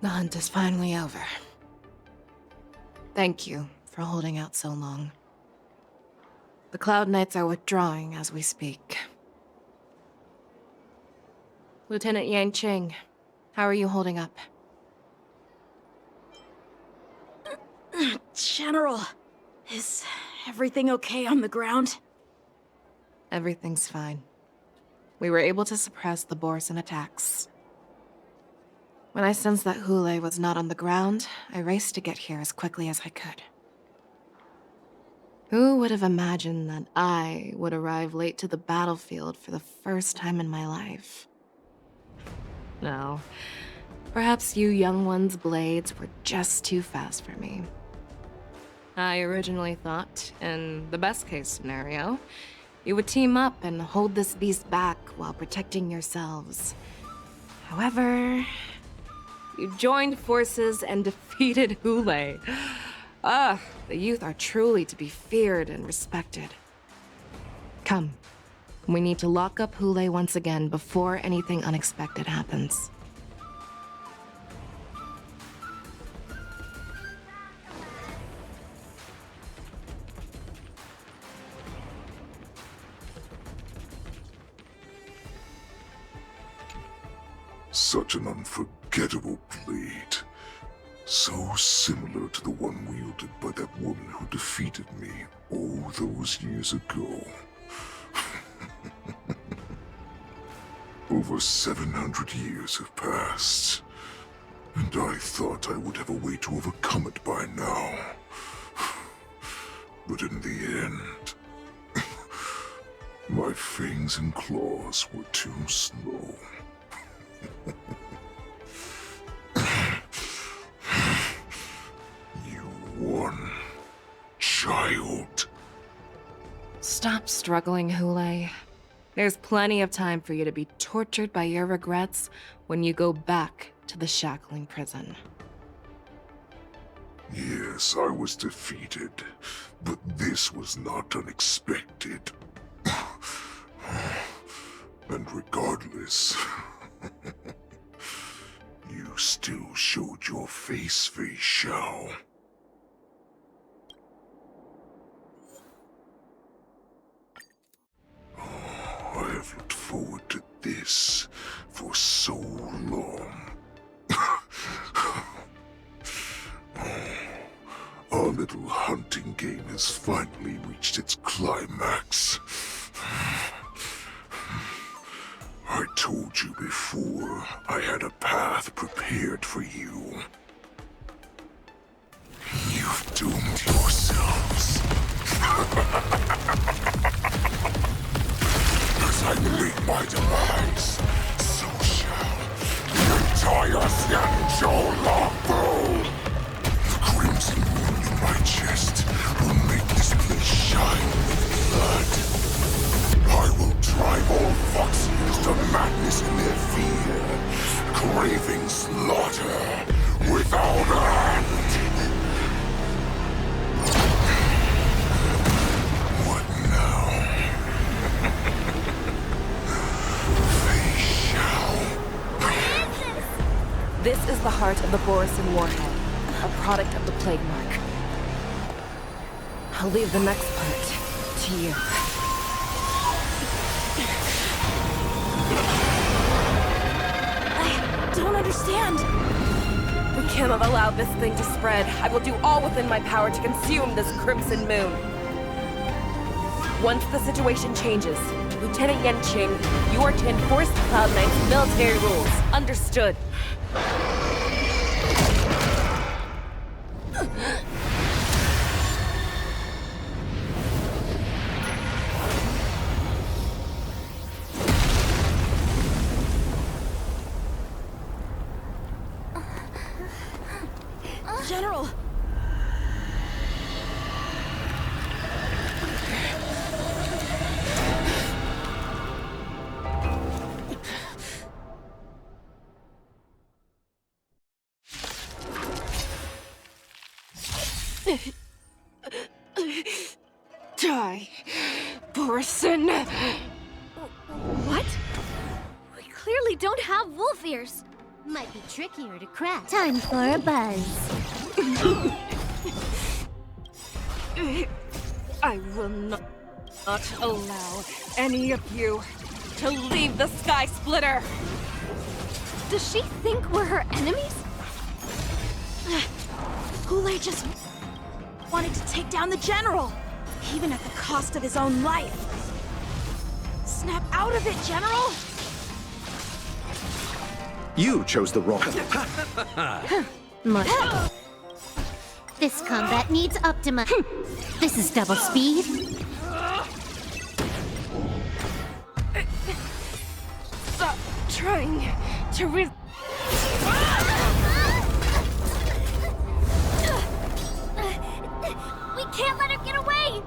The hunt is finally over. Thank you for holding out so long. The Cloud Knights are withdrawing as we speak. Lieutenant Yanqing, how are you holding up? General, is everything okay on the ground? Everything's fine. We were able to suppress the Borson attacks. When I sensed that Hule was not on the ground, I raced to get here as quickly as I could. Who would have imagined that I would arrive late to the battlefield for the first time in my life? No. Perhaps you young ones' blades were just too fast for me. I originally thought, in the best-case scenario, you would team up and hold this beast back while protecting yourselves. However, you joined forces and defeated Hule. The youth are truly to be feared and respected. Come, we need to lock up Hule once again before anything unexpected happens. Such an unforgettable blade. So similar to the one wielded by that woman who defeated me all those years ago. Over 700 years have passed, and I thought I would have a way to overcome it by now. But in the end, my fangs and claws were too slow. You won, child. Stop struggling, Hule. There's plenty of time for you to be tortured by your regrets when you go back to the shackling prison. Yes, I was defeated, but this was not unexpected. And regardless, you still showed your face, Fei Xiao. I have looked forward to this for so long. little hunting game has finally reached its climax. I told you before, I had a path prepared for you. You've doomed yourselves. As I meet my demise, so shall the entire Syanzhou Longbow. The crimson wound in my chest will make this place shine with blood. I will drive all Foxians to madness in their fear, craving slaughter without end. What now? They shall. This is the heart of the Borisin Warhead, a product of the Plague Mark. I'll leave the next part to you. I don't understand. We cannot allow this thing to spread. I will do all within my power to consume this Crimson Moon. Once the situation changes, Lieutenant Yanqing, you are to enforce the Cloud Knight's military rules. Understood. General! Die, Borisin! What? We clearly don't have wolf ears. Might be trickier to crack. Time for a buzz. I will not allow any of you to leave the Sky Splitter! Does she think we're her enemies? Goulet just wanted to take down the General, even at the cost of his own life. Snap out of it, General! You chose the wrong... This combat needs Optima. This is double speed. Stop trying to We can't let her get away!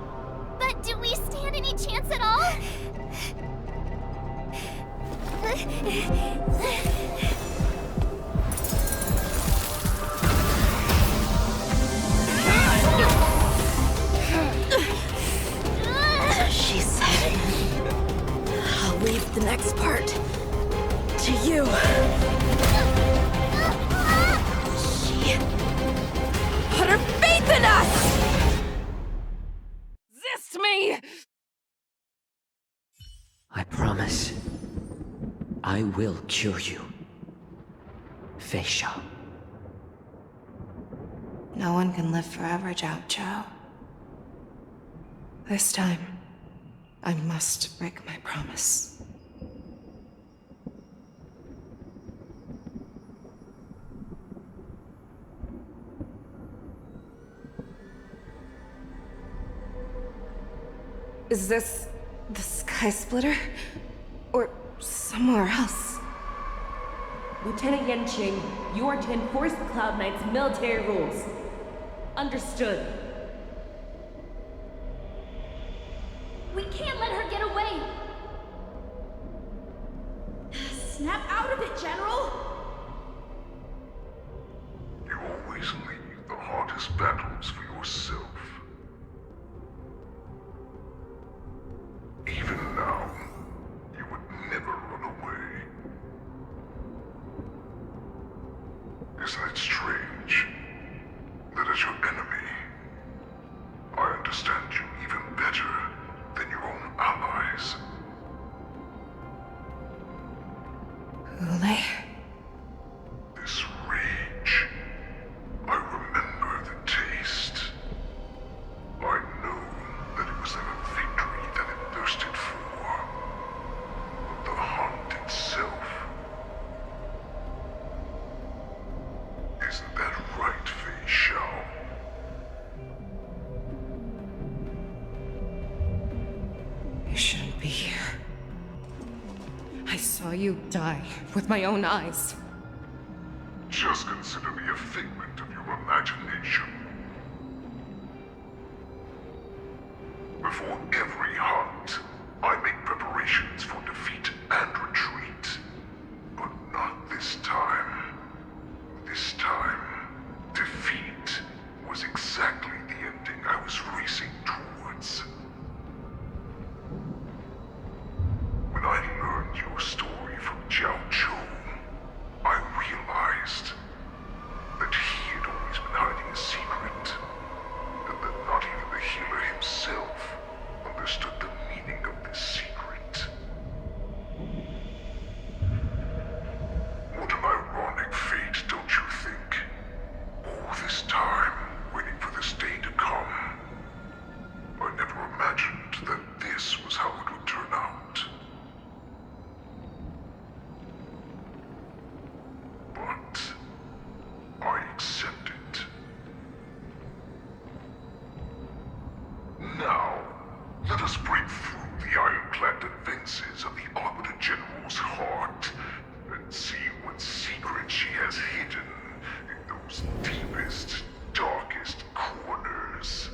But do we stand any chance at all? She said, I'll leave the next part to you. She put her faith in us! Resist me! I promise. I will cure you. Fei Xiao. No one can live forever, Zhao Zhao. This time, I must break my promise. Is this the Sky Splitter? Or somewhere else? Lieutenant Yanqing, you are to enforce the Cloud Knight's military rules. Understood. We can't let her get away! Snap out of it, General! You always leave the hardest battles for yourself. Even now, you would never run away. Isn't it strange that as your enemy, I understand you even better than your own allies? Goulet? This rage, I remember the taste. you die with my own eyes. Just consider me a figment of your imagination. Before every hunt, I make preparations for defeat and retreat. But not this time. This time, defeat was exactly the ending I was racing towards. When I learned your story from Jiao Zhou, I realized that he had always been hiding a secret, and that not even the healer himself understood the meaning of this secret. What an ironic fate, don't you think? All this time, waiting for this day to come. I never imagined that this was how it would turn out. But I accept it. Now, let us break through the ironclad defenses of the Arbiter General's heart and see what secret she has hidden in those deepest, darkest corners.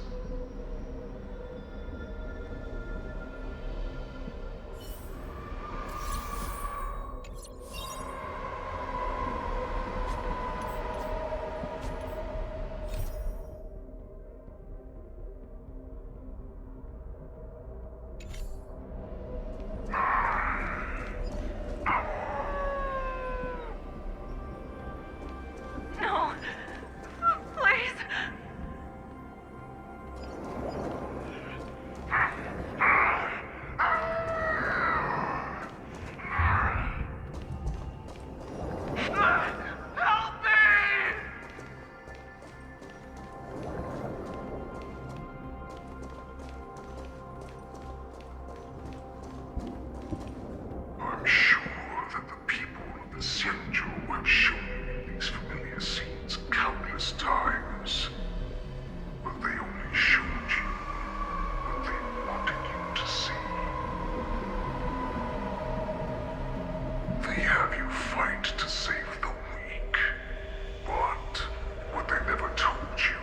No. Please. Help me! I'm sure that the people of the Xianzhou have shown me these familiar scenes countless times. But they only showed you what they wanted you to see. They have you fight to save the weak. But what they never told you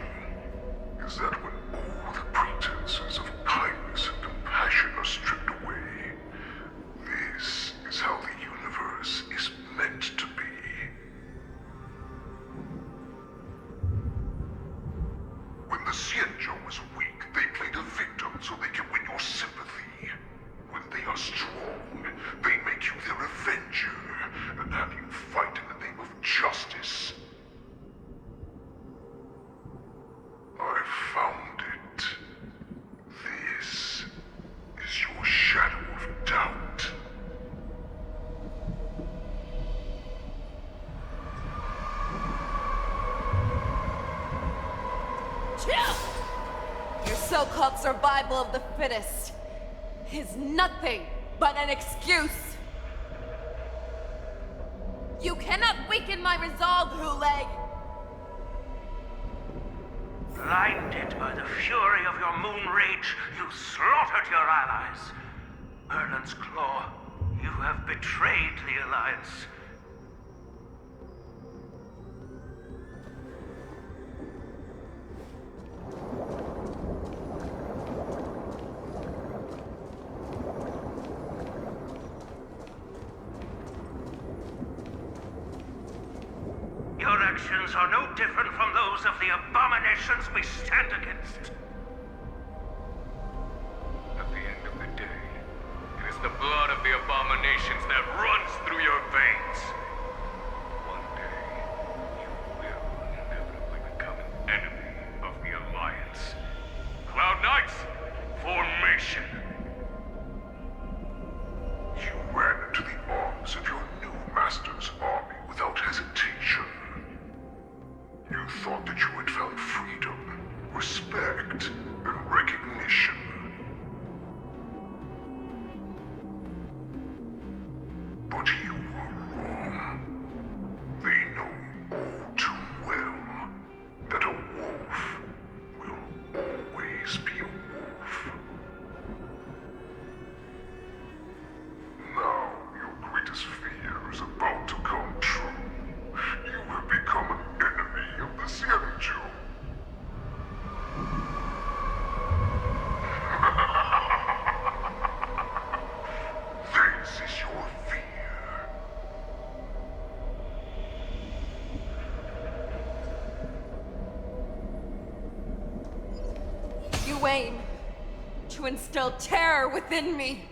is that when all the pretenses of kindness and compassion are stripped away, this is how the universe is meant to be. When the Xianzhou is weak, they play the victim so they can win your sympathy. When they are strong, they make you their avenger and have you fight in the name of justice. I found it. This is your shadow of doubt. Chill! Your so-called survival of the fittest is nothing but an excuse. You cannot weaken my resolve, Hule. Blinded by the fury of your moon rage, you slaughtered your allies. Merlin's Claw, you have betrayed the Alliance. Your actions are no different from those of the abominations we stand against. At the end of the day, it is the blood of the abominations that runs through your veins. One day, you will inevitably become an enemy of the Alliance. Cloud Knights, formation! You ran into the arms of your new master's army without hesitation. You thought that you had found freedom, respect, and recognition. But you were wrong. flame to instill terror within me.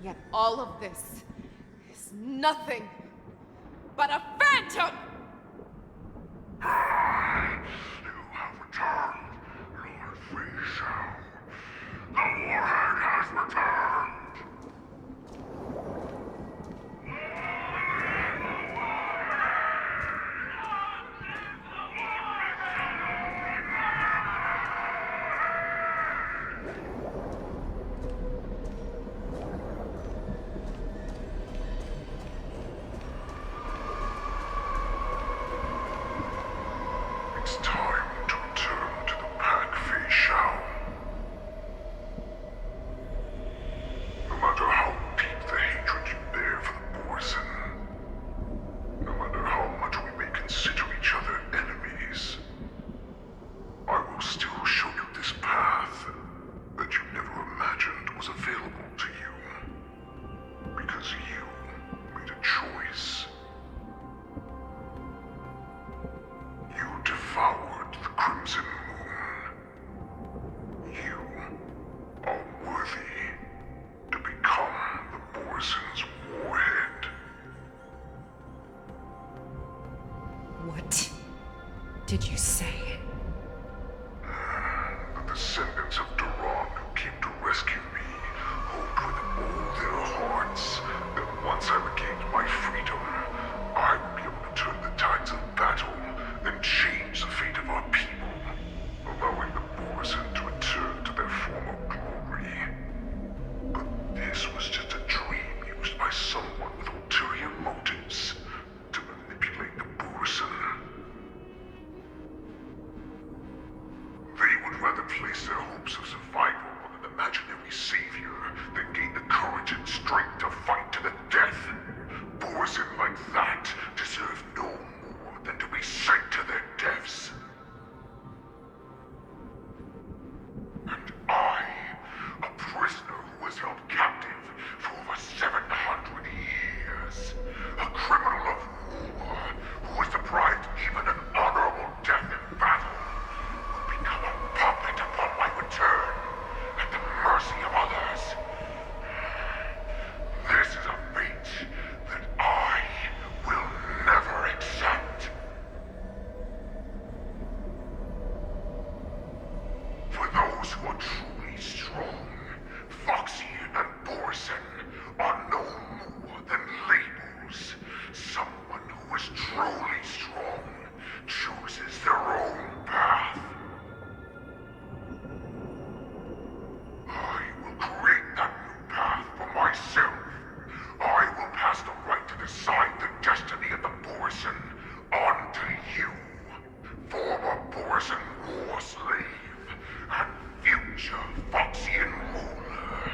Yet all of this is nothing but a phantom! You have returned, Lord Fei-Shao. The Warhead has returned! It's time to return to the pack, Fei-Shao. No matter how deep the hatred you bear for the Borson, no matter how much we may consider each other enemies, I will still show you this path that you never imagined was available to you. Because you made a choice. You devoured the Crimson Moon. You are worthy to become the Borson's warhead. What did you say? The descendants of Duran who came to rescue me hoped with all their hearts that once I regained my freedom, I would be able to turn the tides of battle and change the fate of our people, allowing the Borson to return to their former glory. But this was just a dream used by someone with ulterior motives to manipulate the Borson. They would rather place their hopes of survival on an imaginary savior than gain the courage and strength to fight to the death. Borson like that deserve no more than to be sent to their deaths. And I, a prisoner who was held captive for over 700 years, a criminal of war who was deprived even an honorable death in battle, will become a puppet upon my return at the mercy of others. This is a fate that I will never accept. For those who are truly strong, Foxian and Borson are no more than labels. Someone who is truly strong chooses their own path. I will create that new path for myself. I will pass the right to decide the destiny of the Borson on to you, former Borson war slave and future Foxian ruler.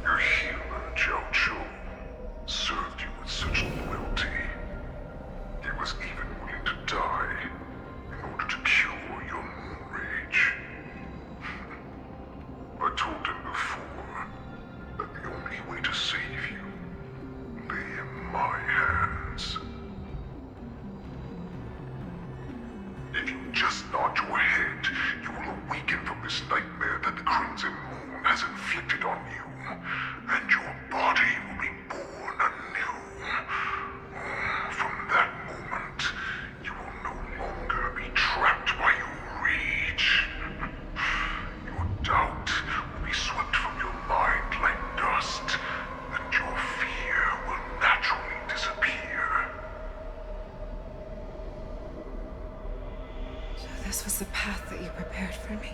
Your human Jiao served you with such loyalty. He was even willing to die in order to cure your moon rage. I told him before that the only way to save you lay in my hands. If you just nod your head, you will awaken from this nightmare that the Crimson Moon has inflicted on you, and your body will be born anew. From that moment, you will no longer be trapped by your rage. Your doubt will be swept from your mind like dust, and your fear will naturally disappear. So this was the path that you prepared for me.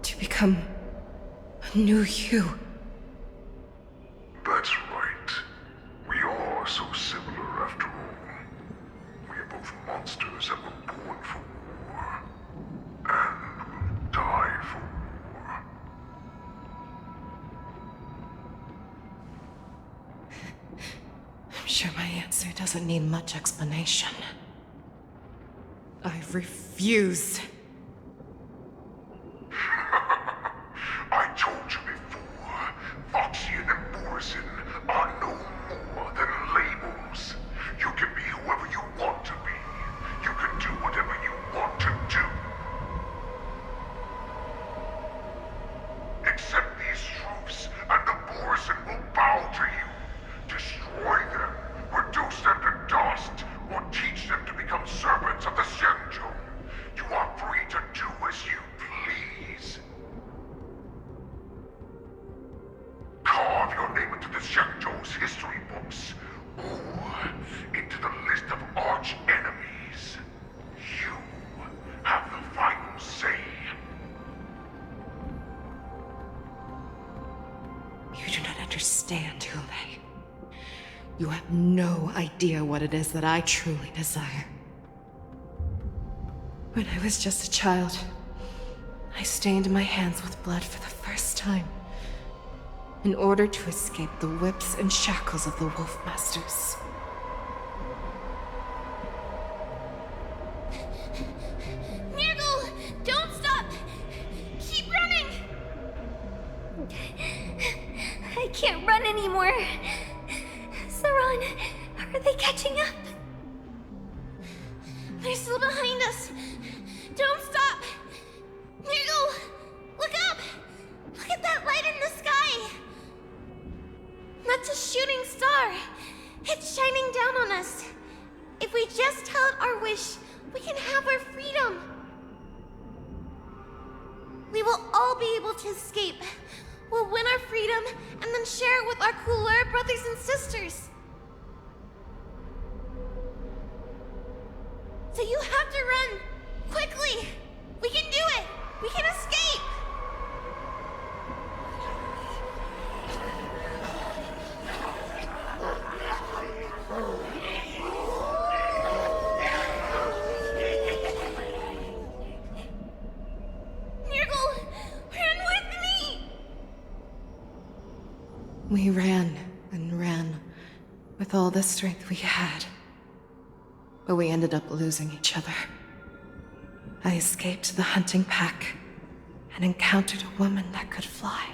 To become a new you. That's right. We are so similar after all. We are both monsters that were born for war, and will die for war. I'm sure my answer doesn't need much explanation. I refuse You have no idea what it is that I truly desire. When I was just a child, I stained my hands with blood for the first time, in order to escape the whips and shackles of the Wolf Masters. Nirgal, don't stop! Keep running! I can't run anymore. Saran, are they catching up? They're still behind us. Don't stop! Nirgal, look up! Look at that light in the sky! That's a shooting star. It's shining down on us. If we just tell it our wish, we can have our freedom. We will all be able to escape. We'll win our freedom and then share it with our cooler brothers and sisters. So you have to run! Quickly! We can do it! We can escape! Nirgal! Run with me! We ran and ran with all the strength we had. But we ended up losing each other. I escaped the hunting pack and encountered a woman that could fly.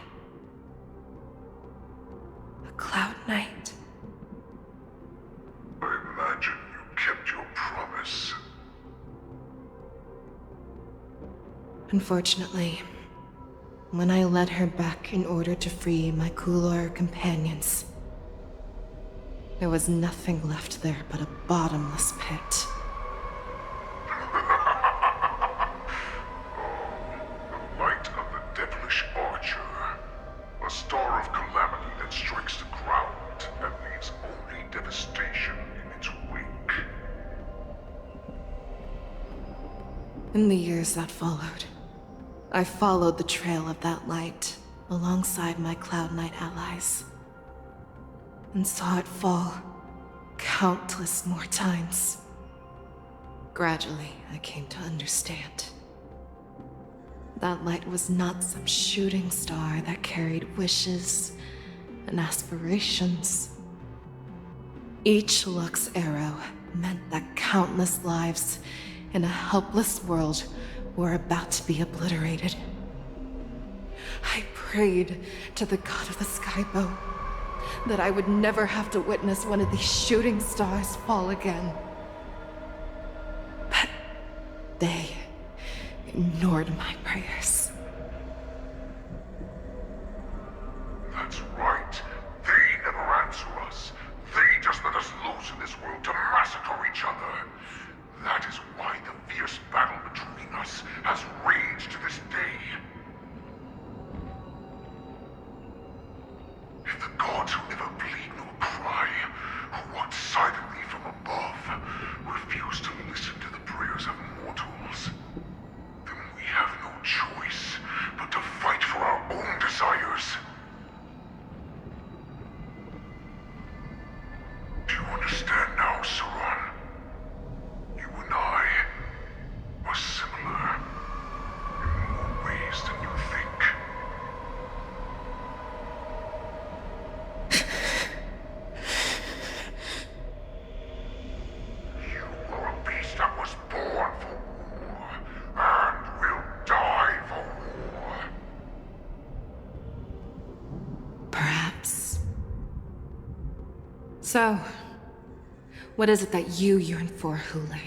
A Cloud Knight. I imagine you kept your promise. Unfortunately, when I led her back in order to free my Kulor companions, there was nothing left there but a bottomless pit. The light of the devilish archer. A star of calamity that strikes the ground and leaves only devastation in its wake. In the years that followed, I followed the trail of that light alongside my Cloud Knight allies, and saw it fall countless more times. Gradually, I came to understand. That light was not some shooting star that carried wishes and aspirations. Each Lux arrow meant that countless lives in a helpless world were about to be obliterated. I prayed to the god of the skybow that I would never have to witness one of these shooting stars fall again. But they ignored my prayers. That's right. They never answer us. They just let us loose in this world to massacre each other. That is why the fierce battle between us has raged to this day. If the gods who never bleed nor cry, who walk silently from above, refuse to listen to the prayers of mortals, then we have no choice but to fight for our own desires. Do you understand now, Saran? You and I are similar in more ways than you think. You are a beast that was born for war, and will die for war. Perhaps. So, what is it that you yearn for, Hule?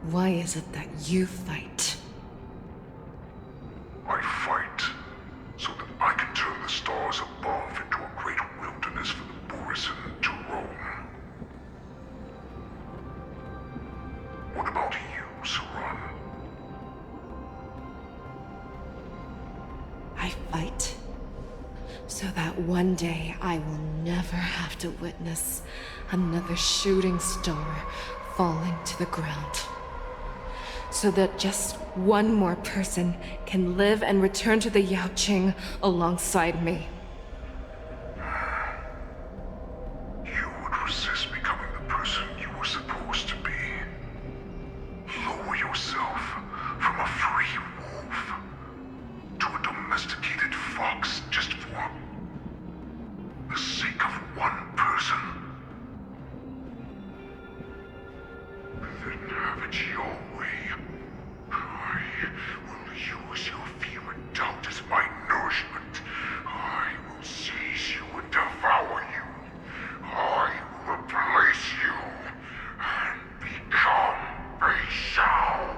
Why is it that you fight? I fight so that I can turn the stars above into a great wilderness for the Borisin to roam. What about you, Saran? I fight so that one day I will never have to witness another shooting star falling to the ground. So that just one more person can live and return to the Yaoqing alongside me. You have it your way, I will use your fear and doubt as my nourishment. I will seize you and devour you. I will replace you and become a Shao.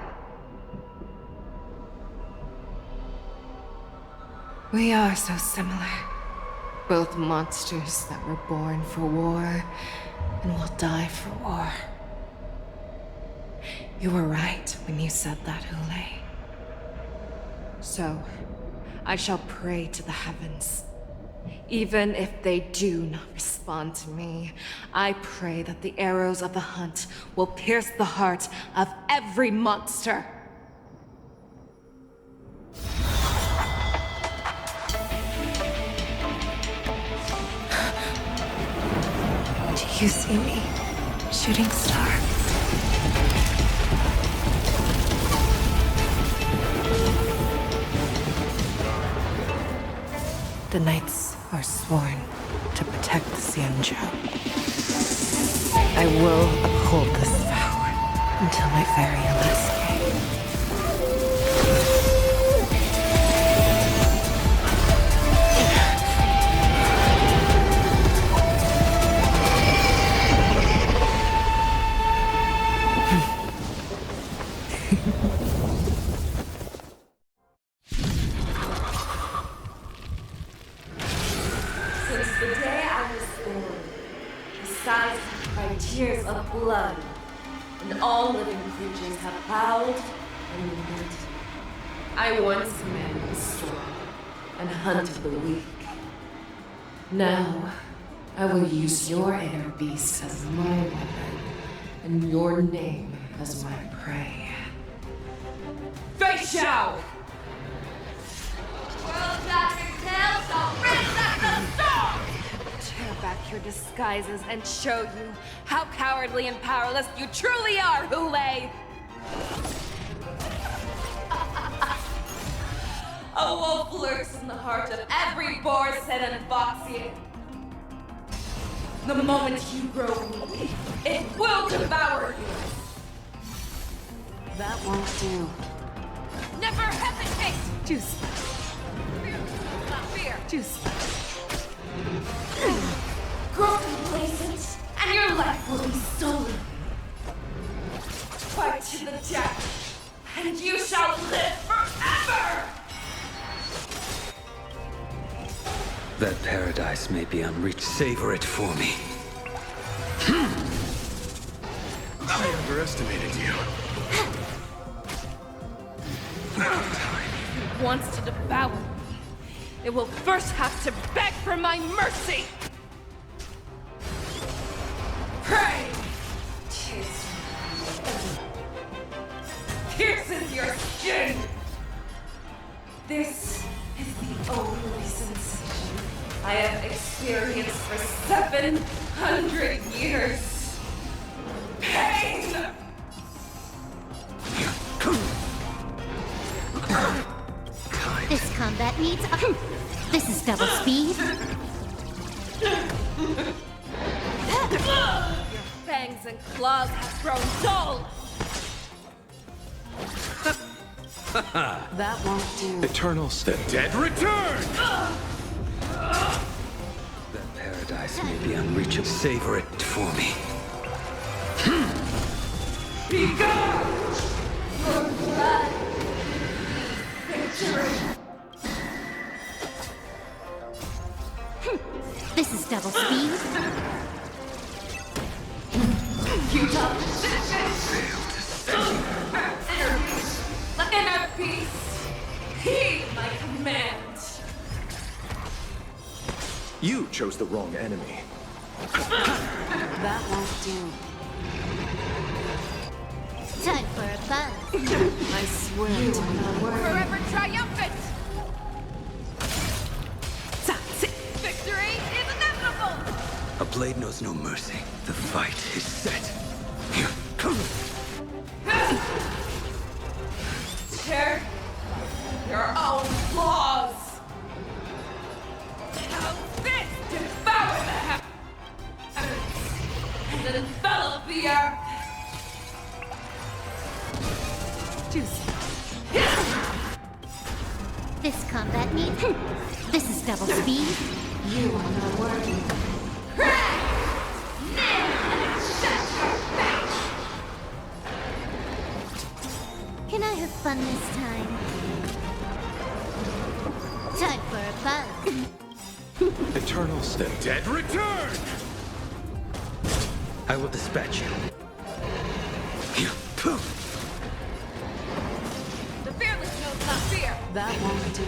We are so similar. Both monsters that were born for war and will die for war. You were right when you said that, Hule. So, I shall pray to the heavens. Even if they do not respond to me, I pray that the arrows of the hunt will pierce the heart of every monster. Do you see me, shooting star? The knights are sworn to protect the Xianzhou. I will uphold this vow until my very last day. Tears of blood, and all living creatures have bowed and kneeled. I once commanded the storm and hunted the weak. Now, I will use your inner beast as my weapon, and your name as my prey. Fei Xiao! World Doctor Tail shall ransack the storm! Tear back your disguises and show you how cowardly and powerless you truly are, Hule! A wolf lurks in the heart of every boarset and foxy. The moment you grow weak, it will devour you. That won't do. Never hesitate! Do such. Not fear. Do such. Grow complacent, and your life will be stolen. Fight to the death, and you shall live forever! That paradise may be unreached. Savor it for me. I underestimated you. It wants to devour me. It will first have to beg for my mercy! Pray! Pierces your skin! This is the only sensation I have experienced for 700 years. Pain! This combat needs This is double speed. Your fangs and claws have grown dull! That won't do. Eternals, the dead return! That paradise may be unreachable. Savor it for me. Be gone! Your blood! Victory! This is double speed. Futile position! The inner peace! Heed my command! You chose the wrong enemy. That won't do. Time for a buzz. I swear to my word. Forever triumphant! Victory is inevitable! A blade knows no mercy. The fight is set. Share your own flaws! How this devour the heavens and envelop the earth! This combat needs... This is double speed. You are not working. Can I have fun this time? Time for a buzz. Eternal step. Dead return! I will dispatch you. The fearless knows not fear. That won't do.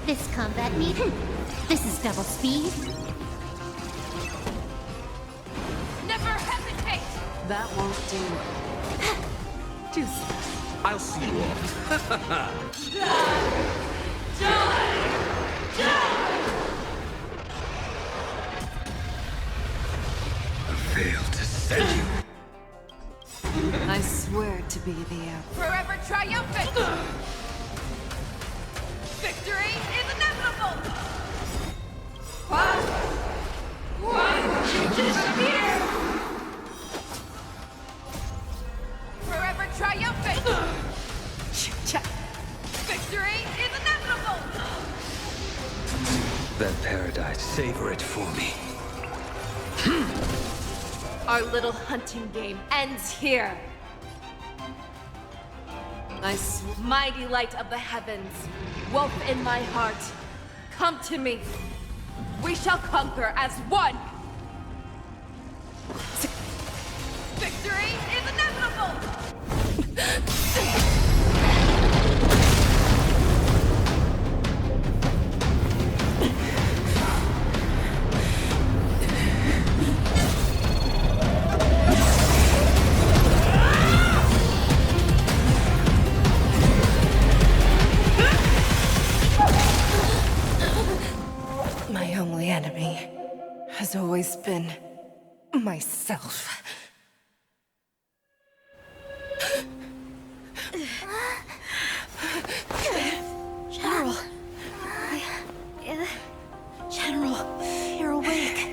This combat needs... This is double speed. Never hesitate. That won't do. I'll see you all. I failed to send you. I swear to be the Forever triumphant. Victory is inevitable. Why would you disappear? Forever triumphant. Victory is inevitable. That paradise, savor it for me. Our little hunting game ends here. Mighty light of the heavens, wolf in my heart, come to me. We shall conquer as one. Victory is inevitable. My only enemy has always been myself. General. General, you're awake.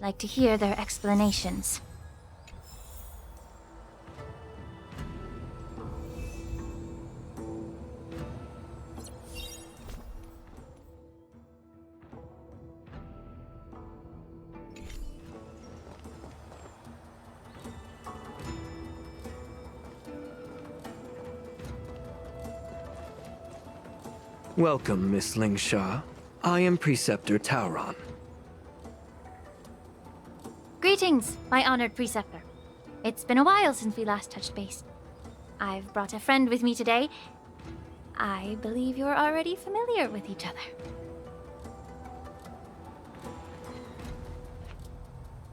Like to hear their explanations. Welcome, Miss Lingsha. I am Preceptor Tauron. Greetings, my honored preceptor. It's been a while since we last touched base. I've brought a friend with me today. I believe you're already familiar with each other.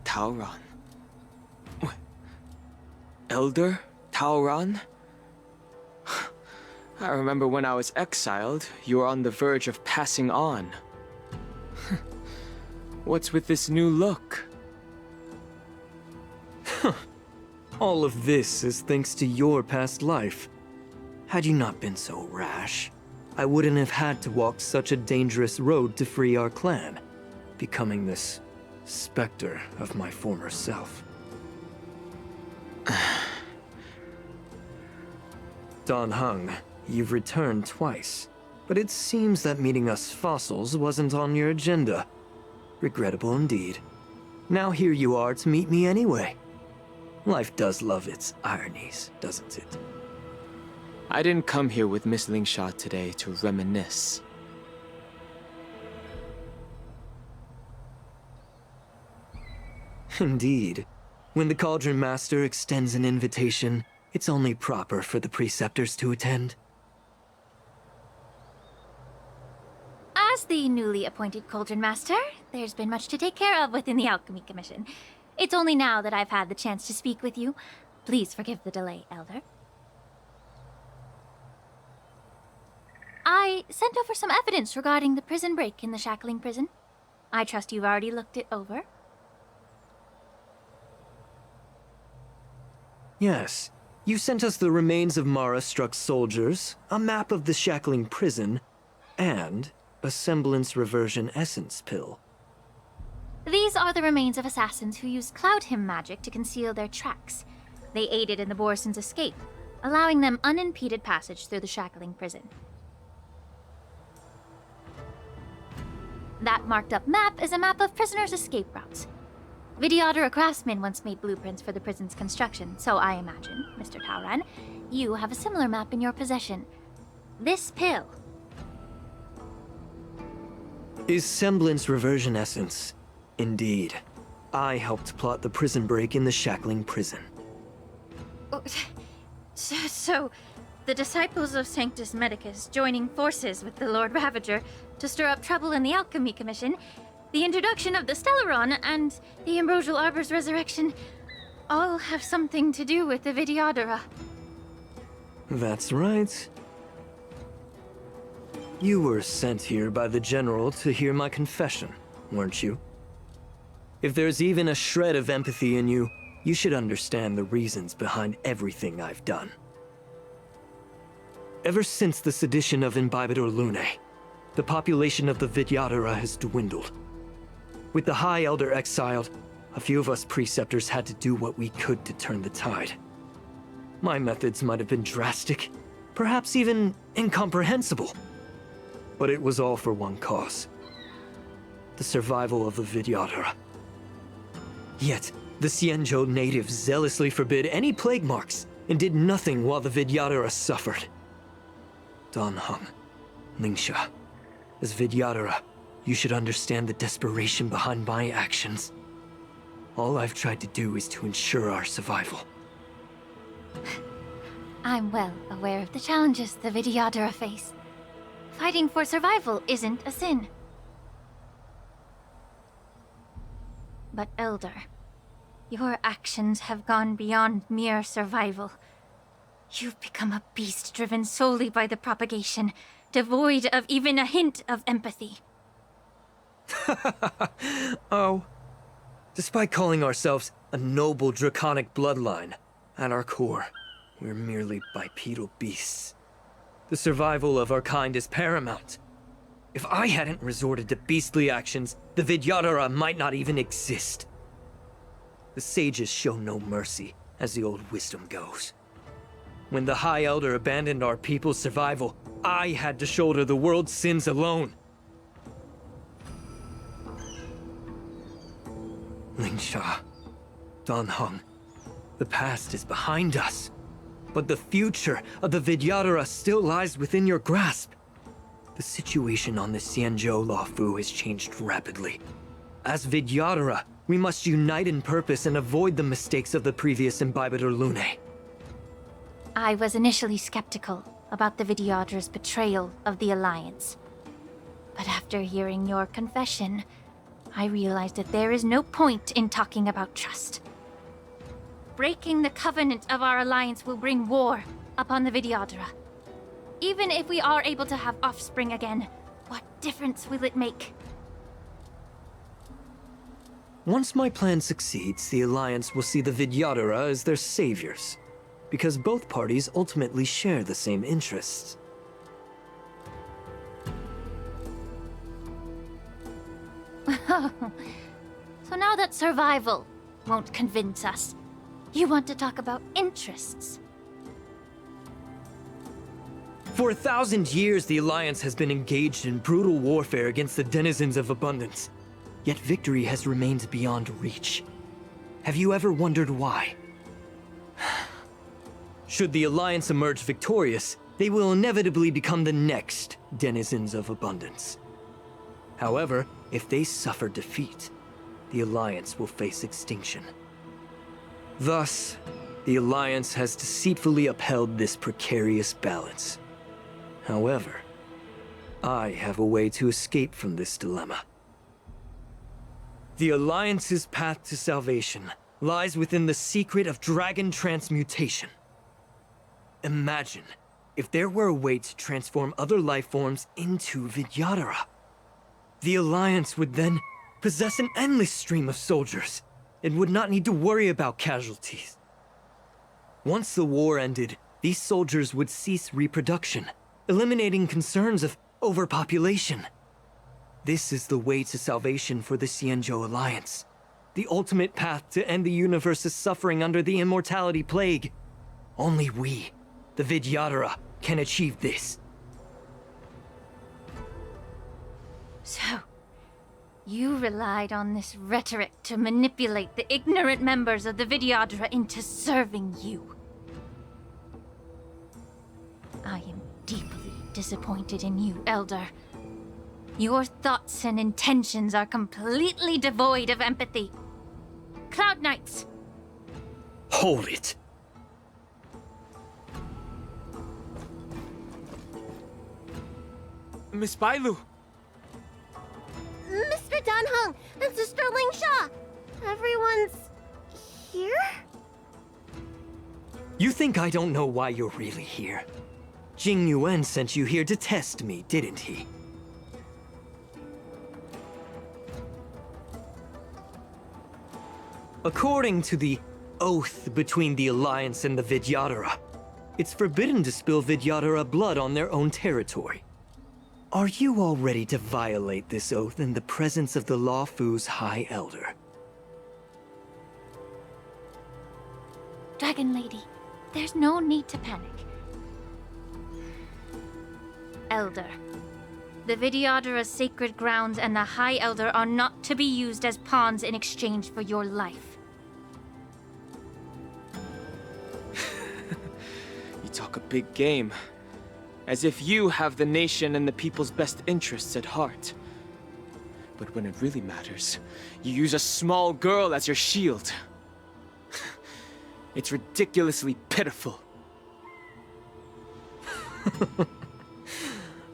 Tauron. Elder Tauron? I remember when I was exiled, you were on the verge of passing on. What's with this new look? All of this is thanks to your past life. Had you not been so rash, I wouldn't have had to walk such a dangerous road to free our clan, becoming this specter of my former self. Dan Heng, you've returned twice, but it seems that meeting us fossils wasn't on your agenda. Regrettable indeed. Now here you are to meet me anyway. Life does love its ironies, doesn't it? I didn't come here with Miss Lingsha today to reminisce. Indeed. When the Cauldron Master extends an invitation, it's only proper for the Preceptors to attend. As the newly appointed Cauldron Master, there's been much to take care of within the Alchemy Commission. It's only now that I've had the chance to speak with you. Please forgive the delay, Elder. I sent over some evidence regarding the prison break in the Shackling prison. I trust you've already looked it over. Yes. You sent us the remains of Mara-struck soldiers, a map of the Shackling prison, and a semblance reversion essence pill. These are the remains of assassins who used Cloud Hymn magic to conceal their tracks. They aided in the Borisons' escape, allowing them unimpeded passage through the Shackling prison. That marked-up map is a map of prisoners' escape routes. Vidyadhara craftsmen once made blueprints for the prison's construction, so I imagine, Mr. Tauran, you have a similar map in your possession. This pill is semblance reversion essence. Indeed. I helped plot the prison break in the Shackling prison. So, the disciples of Sanctus Medicus joining forces with the Lord Ravager to stir up trouble in the Alchemy Commission, the introduction of the Stellaron, and the Ambrosial Arbor's resurrection all have something to do with the Vidyadhara. That's right. You were sent here by the General to hear my confession, weren't you? If there's even a shred of empathy in you, you should understand the reasons behind everything I've done. Ever since the sedition of Imbibidor Lunae, the population of the Vidyadhara has dwindled. With the High Elder exiled, a few of us preceptors had to do what we could to turn the tide. My methods might have been drastic, perhaps even incomprehensible. But it was all for one cause: the survival of the Vidyadhara. Yet, the Xianzhou natives zealously forbid any plague marks and did nothing while the Vidyadhara suffered. Dan Heng, Lingsha, as Vidyadhara, you should understand the desperation behind my actions. All I've tried to do is to ensure our survival. I'm well aware of the challenges the Vidyadhara face. Fighting for survival isn't a sin. But Elder, your actions have gone beyond mere survival. You've become a beast driven solely by the propagation, devoid of even a hint of empathy. Oh. Despite calling ourselves a noble draconic bloodline, at our core, we're merely bipedal beasts. The survival of our kind is paramount. If I hadn't resorted to beastly actions, the Vidyadhara might not even exist. The sages show no mercy, as the old wisdom goes. When the High Elder abandoned our people's survival, I had to shoulder the world's sins alone. Lingsha, Dan Heng, the past is behind us, but the future of the Vidyadhara still lies within your grasp. The situation on the Xianzhou Lawfu has changed rapidly. As Vidyadhara, we must unite in purpose and avoid the mistakes of the previous Imbibidor Lunae. I was initially skeptical about the Vidyadhara's betrayal of the Alliance. But after hearing your confession, I realized that there is no point in talking about trust. Breaking the covenant of our alliance will bring war upon the Vidyadhara. Even if we are able to have offspring again, what difference will it make? Once my plan succeeds, the Alliance will see the Vidyadhara as their saviors, because both parties ultimately share the same interests. So now that survival won't convince us, you want to talk about interests? For 1,000 years, the Alliance has been engaged in brutal warfare against the denizens of abundance. Yet victory has remained beyond reach. Have you ever wondered why? Should the Alliance emerge victorious, they will inevitably become the next denizens of abundance. However, if they suffer defeat, the Alliance will face extinction. Thus, the Alliance has deceitfully upheld this precarious balance. However, I have a way to escape from this dilemma. The Alliance's path to salvation lies within the secret of dragon transmutation. Imagine if there were a way to transform other life forms into Vidyadhara. The Alliance would then possess an endless stream of soldiers and would not need to worry about casualties. Once the war ended, these soldiers would cease reproduction, eliminating concerns of overpopulation. This is the way to salvation for the Xianzhou Alliance. The ultimate path to end the universe's suffering under the immortality plague. Only we, the Vidyadhara, can achieve this. So, you relied on this rhetoric to manipulate the ignorant members of the Vidyadhara into serving you. I am deeply disappointed in you, Elder. Your thoughts and intentions are completely devoid of empathy. Cloud Knights! Hold it! Miss Bailu! Mr. Dan Heng and Sister Ling Sha! Everyone's here? You think I don't know why you're really here? Jing Yuan sent you here to test me, didn't he? According to the oath between the Alliance and the Vidyadhara, it's forbidden to spill Vidyadhara blood on their own territory. Are you all ready to violate this oath in the presence of the Lofu's High Elder? Dragon Lady, there's no need to panic. Elder, the Vidyadhara's sacred grounds and the High Elder are not to be used as pawns in exchange for your life. You talk a big game. As if you have the nation and the people's best interests at heart. But when it really matters, you use a small girl as your shield. It's ridiculously pitiful.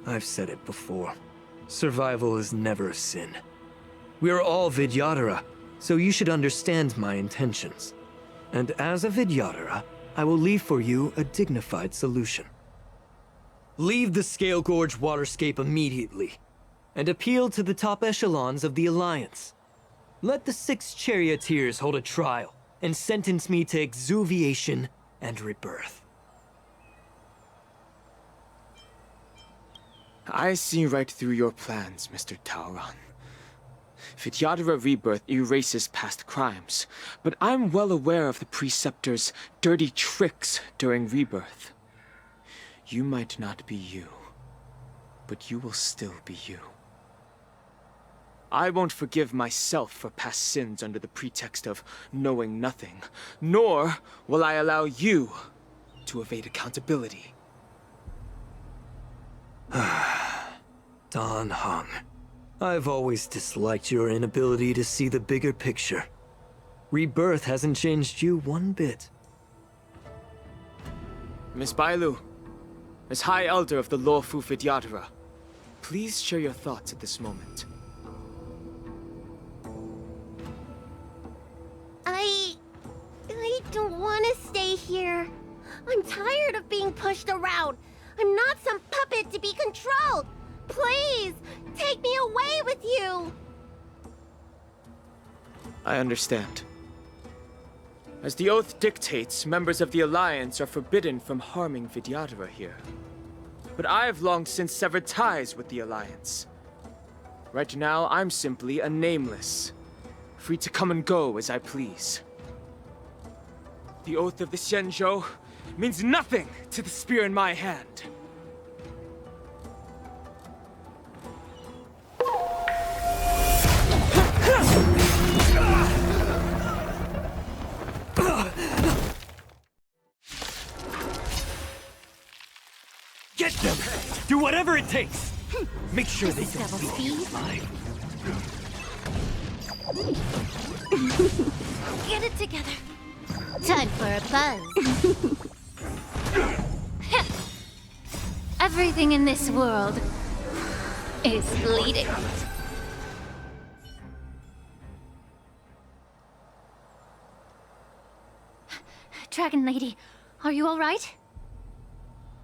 I've said it before. Survival is never a sin. We are all Vidyadhara, so you should understand my intentions. And as a Vidyadhara, I will leave for you a dignified solution. Leave the Scale Gorge waterscape immediately, and appeal to the top echelons of the Alliance. Let the 6 charioteers hold a trial, and sentence me to exuviation and rebirth. I see right through your plans, Mr. Taoran. Vidyadhara rebirth erases past crimes, but I'm well aware of the Preceptor's dirty tricks during rebirth. You might not be you, but you will still be you. I won't forgive myself for past sins under the pretext of knowing nothing, nor will I allow you to evade accountability. Dan Heng, I've always disliked your inability to see the bigger picture. Rebirth hasn't changed you one bit. Miss Bailu, as High Elder of the Lawfu Vidyadhara, please share your thoughts at this moment. I don't want to stay here. I'm tired of being pushed around. I'm not some puppet to be controlled. Please, take me away with you. I understand. As the oath dictates, members of the Alliance are forbidden from harming Vidyadhara here. But I've long since severed ties with the Alliance. Right now, I'm simply a nameless, free to come and go as I please. The oath of the Xianzhou means nothing to the spear in my hand. Get them! Do whatever it takes! Make sure they don't leave you alive. Get it together. Time for a buzz. Everything in this world is bleeding. Dragon Lady, are you alright?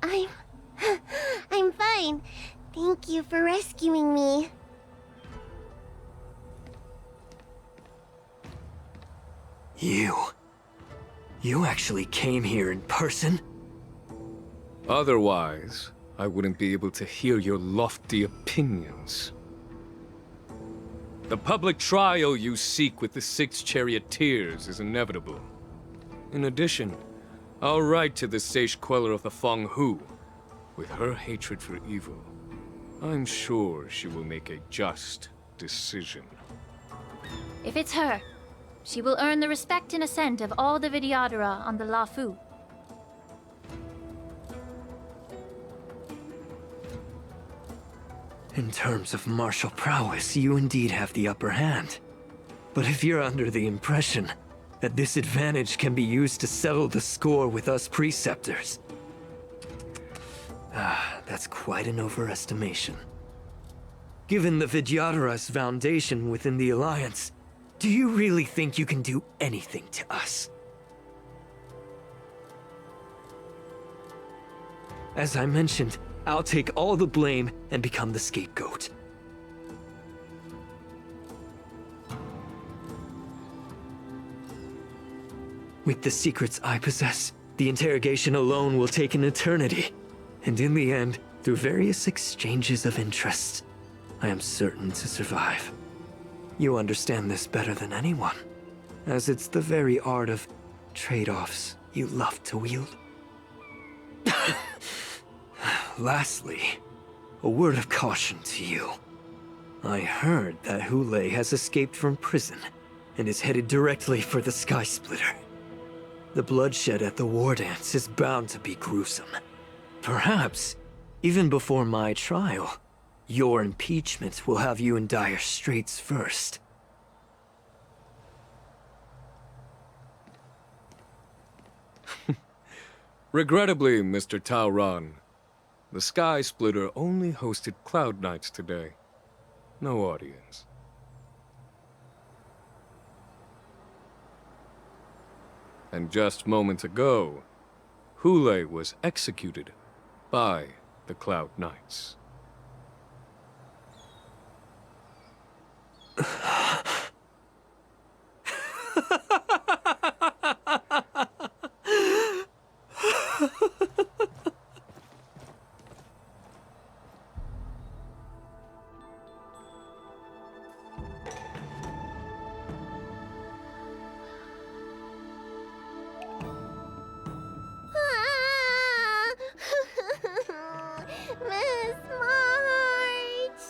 I'm fine. Thank you for rescuing me. You actually came here in person? Otherwise, I wouldn't be able to hear your lofty opinions. The public trial you seek with the 6 charioteers is inevitable. In addition, I'll write to the sage queller of the Feng Hu. With her hatred for evil, I'm sure she will make a just decision. If it's her, she will earn the respect and assent of all the Vidyadhara on the Lawfu. In terms of martial prowess, you indeed have the upper hand. But if you're under the impression that this advantage can be used to settle the score with us preceptors, that's quite an overestimation. Given the Vidyadhara's foundation within the Alliance, do you really think you can do anything to us? As I mentioned, I'll take all the blame and become the scapegoat. With the secrets I possess, the interrogation alone will take an eternity. And in the end, through various exchanges of interest, I am certain to survive. You understand this better than anyone, as it's the very art of trade-offs you love to wield. Lastly, a word of caution to you. I heard that Hulei has escaped from prison and is headed directly for the Sky Splitter. The bloodshed at the war dance is bound to be gruesome. Perhaps, even before my trial, your impeachment will have you in dire straits first. Regrettably, Mr. Taoran, the Sky Splitter only hosted Cloud Knights today. No audience. And just moments ago, Hulei was executed by the Cloud Knights. Miss March!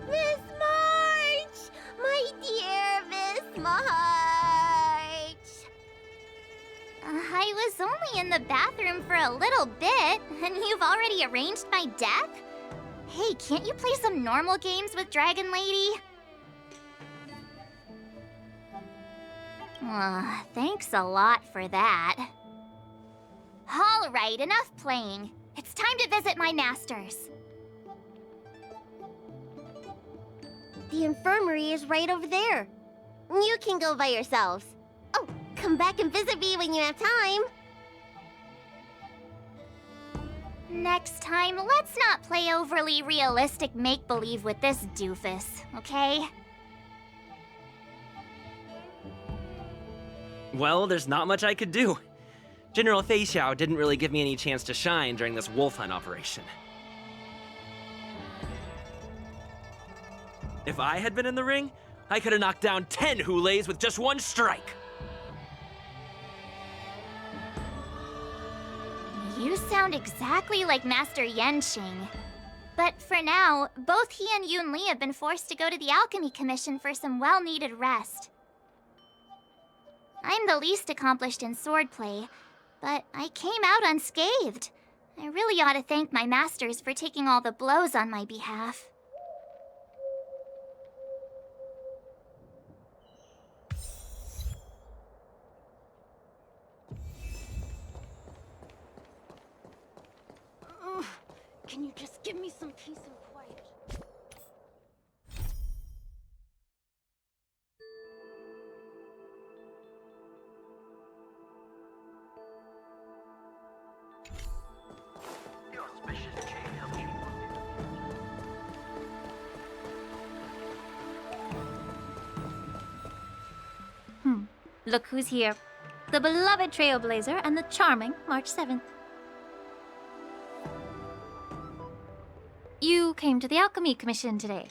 Miss March! My dear Miss March! I was only in the bathroom for a little bit, and you've already arranged my death? Hey, can't you play some normal games with Dragon Lady? Thanks a lot for that. All right, enough playing. It's time to visit my masters. The infirmary is right over there. You can go by yourselves. Oh, come back and visit me when you have time. Next time, let's not play overly realistic make-believe with this doofus, okay? Well, there's not much I could do. General Fei Xiao didn't really give me any chance to shine during this wolf hunt operation. If I had been in the ring, I could have knocked down 10 Huleis with just one strike. You sound exactly like Master Yenqing. But for now, both he and Yun Li have been forced to go to the Alchemy Commission for some well-needed rest. I'm the least accomplished in swordplay, but I came out unscathed. I really ought to thank my masters for taking all the blows on my behalf. Can you just give me some peace and quiet? Look who's here. The beloved Trailblazer and the charming March 7th. You came to the Alchemy Commission today.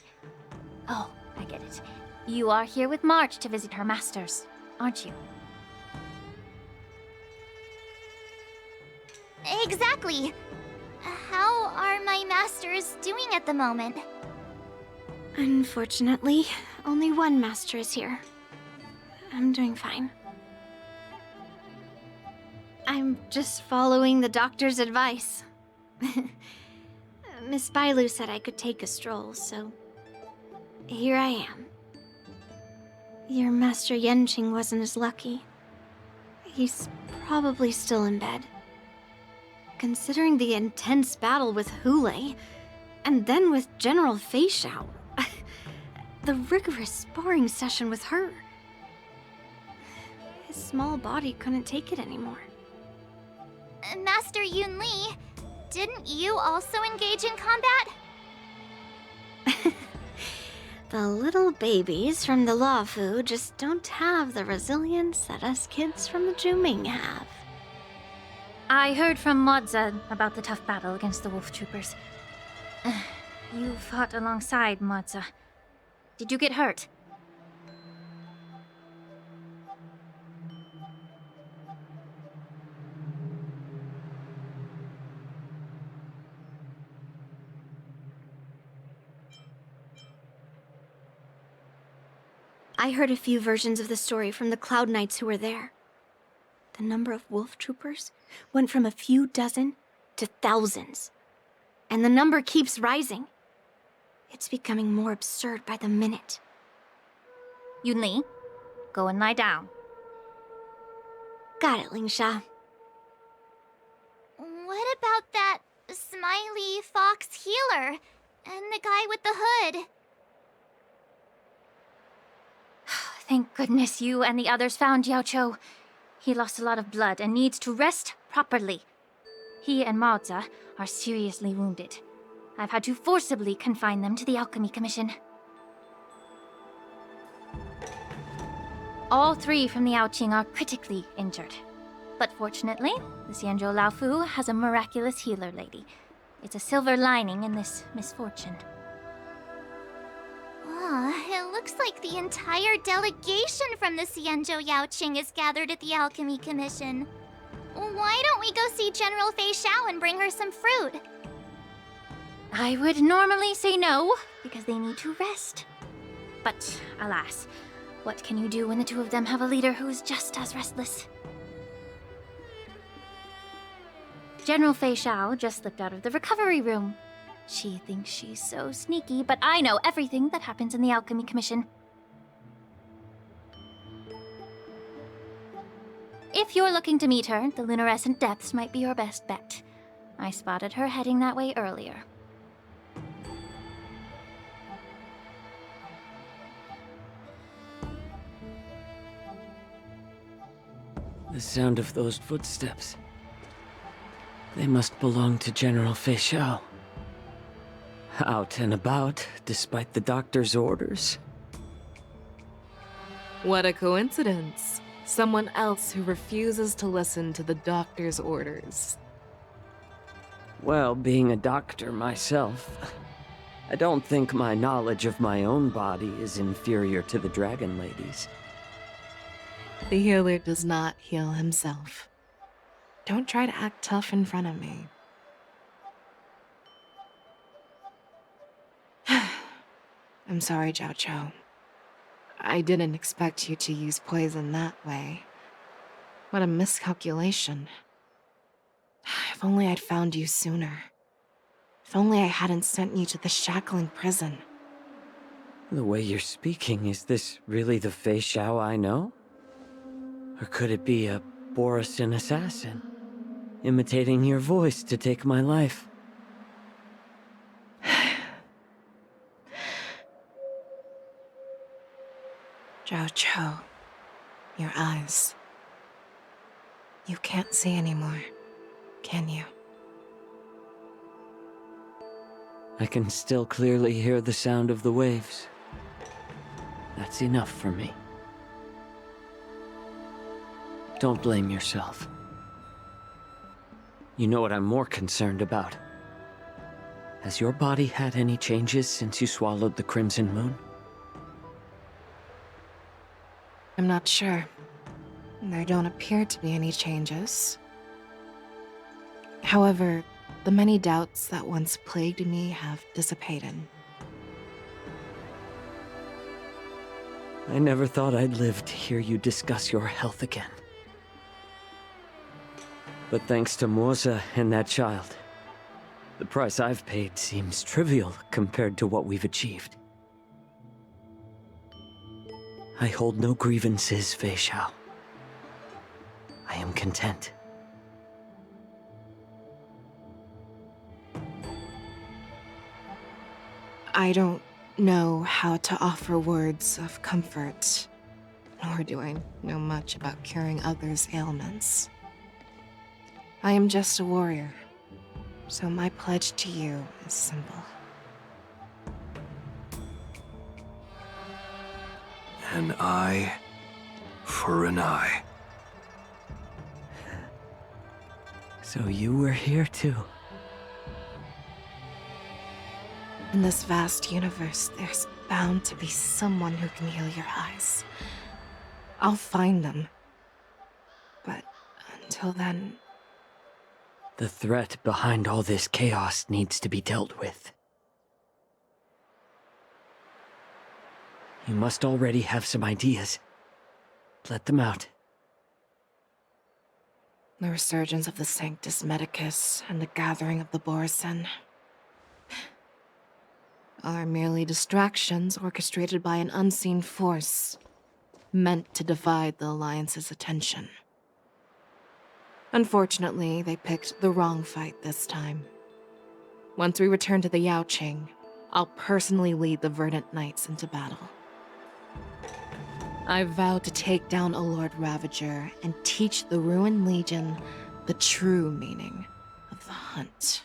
Oh, I get it. You are here with March to visit her masters, aren't you? Exactly. How are my masters doing at the moment? Unfortunately, only one master is here. I'm doing fine. I'm just following the doctor's advice. Miss Bailu said I could take a stroll, so here I am. Your Master Yenqing wasn't as lucky. He's probably still in bed. Considering the intense battle with Hule, and then with General Fei Xiao, the rigorous sparring session with her, his small body couldn't take it anymore. Master Yun Li, didn't you also engage in combat? The little babies from the Lawfu just don't have the resilience that us kids from the Zhuming have. I heard from Modza about the tough battle against the wolf troopers. You fought alongside Modza. Did you get hurt? I heard a few versions of the story from the Cloud Knights who were there. The number of wolf troopers went from a few dozen to thousands. And the number keeps rising. It's becoming more absurd by the minute. Yun Li, go and lie down. Got it, Lingsha. What about that smiley fox healer and the guy with the hood? Thank goodness you and the others found Yaoqiu. He lost a lot of blood and needs to rest properly. He and Maoza are seriously wounded. I've had to forcibly confine them to the Alchemy Commission. All three from the Yaoqing are critically injured. But fortunately, the Xianzhou Laofu has a miraculous healer lady. It's a silver lining in this misfortune. It looks like the entire delegation from the Xianzhou Yaoqing is gathered at the Alchemy Commission. Why don't we go see General Fei Xiao and bring her some fruit? I would normally say no, because they need to rest. But alas, what can you do when the two of them have a leader who's just as restless? General Fei Xiao just slipped out of the recovery room. She thinks she's so sneaky, but I know everything that happens in the Alchemy Commission. If you're looking to meet her, the luminescent depths might be your best bet. I spotted her heading that way earlier. The sound of those footsteps. They must belong to General Fei Xiao. Out and about, despite the doctor's orders. What a coincidence. Someone else who refuses to listen to the doctor's orders. Well, being a doctor myself, I don't think my knowledge of my own body is inferior to the Dragon Lady's. The healer does not heal himself. Don't try to act tough in front of me. I'm sorry, Yaoqiu. I didn't expect you to use poison that way. What a miscalculation. If only I'd found you sooner. If only I hadn't sent you to the shackling prison. The way you're speaking, is this really the Fei Xiao I know? Or could it be a Borisin assassin, imitating your voice to take my life? Yaoqiu, your eyes. You can't see anymore, can you? I can still clearly hear the sound of the waves. That's enough for me. Don't blame yourself. You know what I'm more concerned about? Has your body had any changes since you swallowed the Crimson Moon? I'm not sure. There don't appear to be any changes. However, the many doubts that once plagued me have dissipated. I never thought I'd live to hear you discuss your health again. But thanks to Morza and that child, the price I've paid seems trivial compared to what we've achieved. I hold no grievances, Fei Xiao. I am content. I don't know how to offer words of comfort, nor do I know much about curing others' ailments. I am just a warrior, so my pledge to you is simple. An eye for an eye. So you were here too. In this vast universe, there's bound to be someone who can heal your eyes. I'll find them. But until then... The threat behind all this chaos needs to be dealt with. You must already have some ideas. Let them out. The resurgence of the Sanctus Medicus and the gathering of the Borsen are merely distractions orchestrated by an unseen force, meant to divide the Alliance's attention. Unfortunately, they picked the wrong fight this time. Once we return to the Yaoqing, I'll personally lead the Verdant Knights into battle. I vow to take down a Lord Ravager and teach the Ruined Legion the true meaning of the hunt.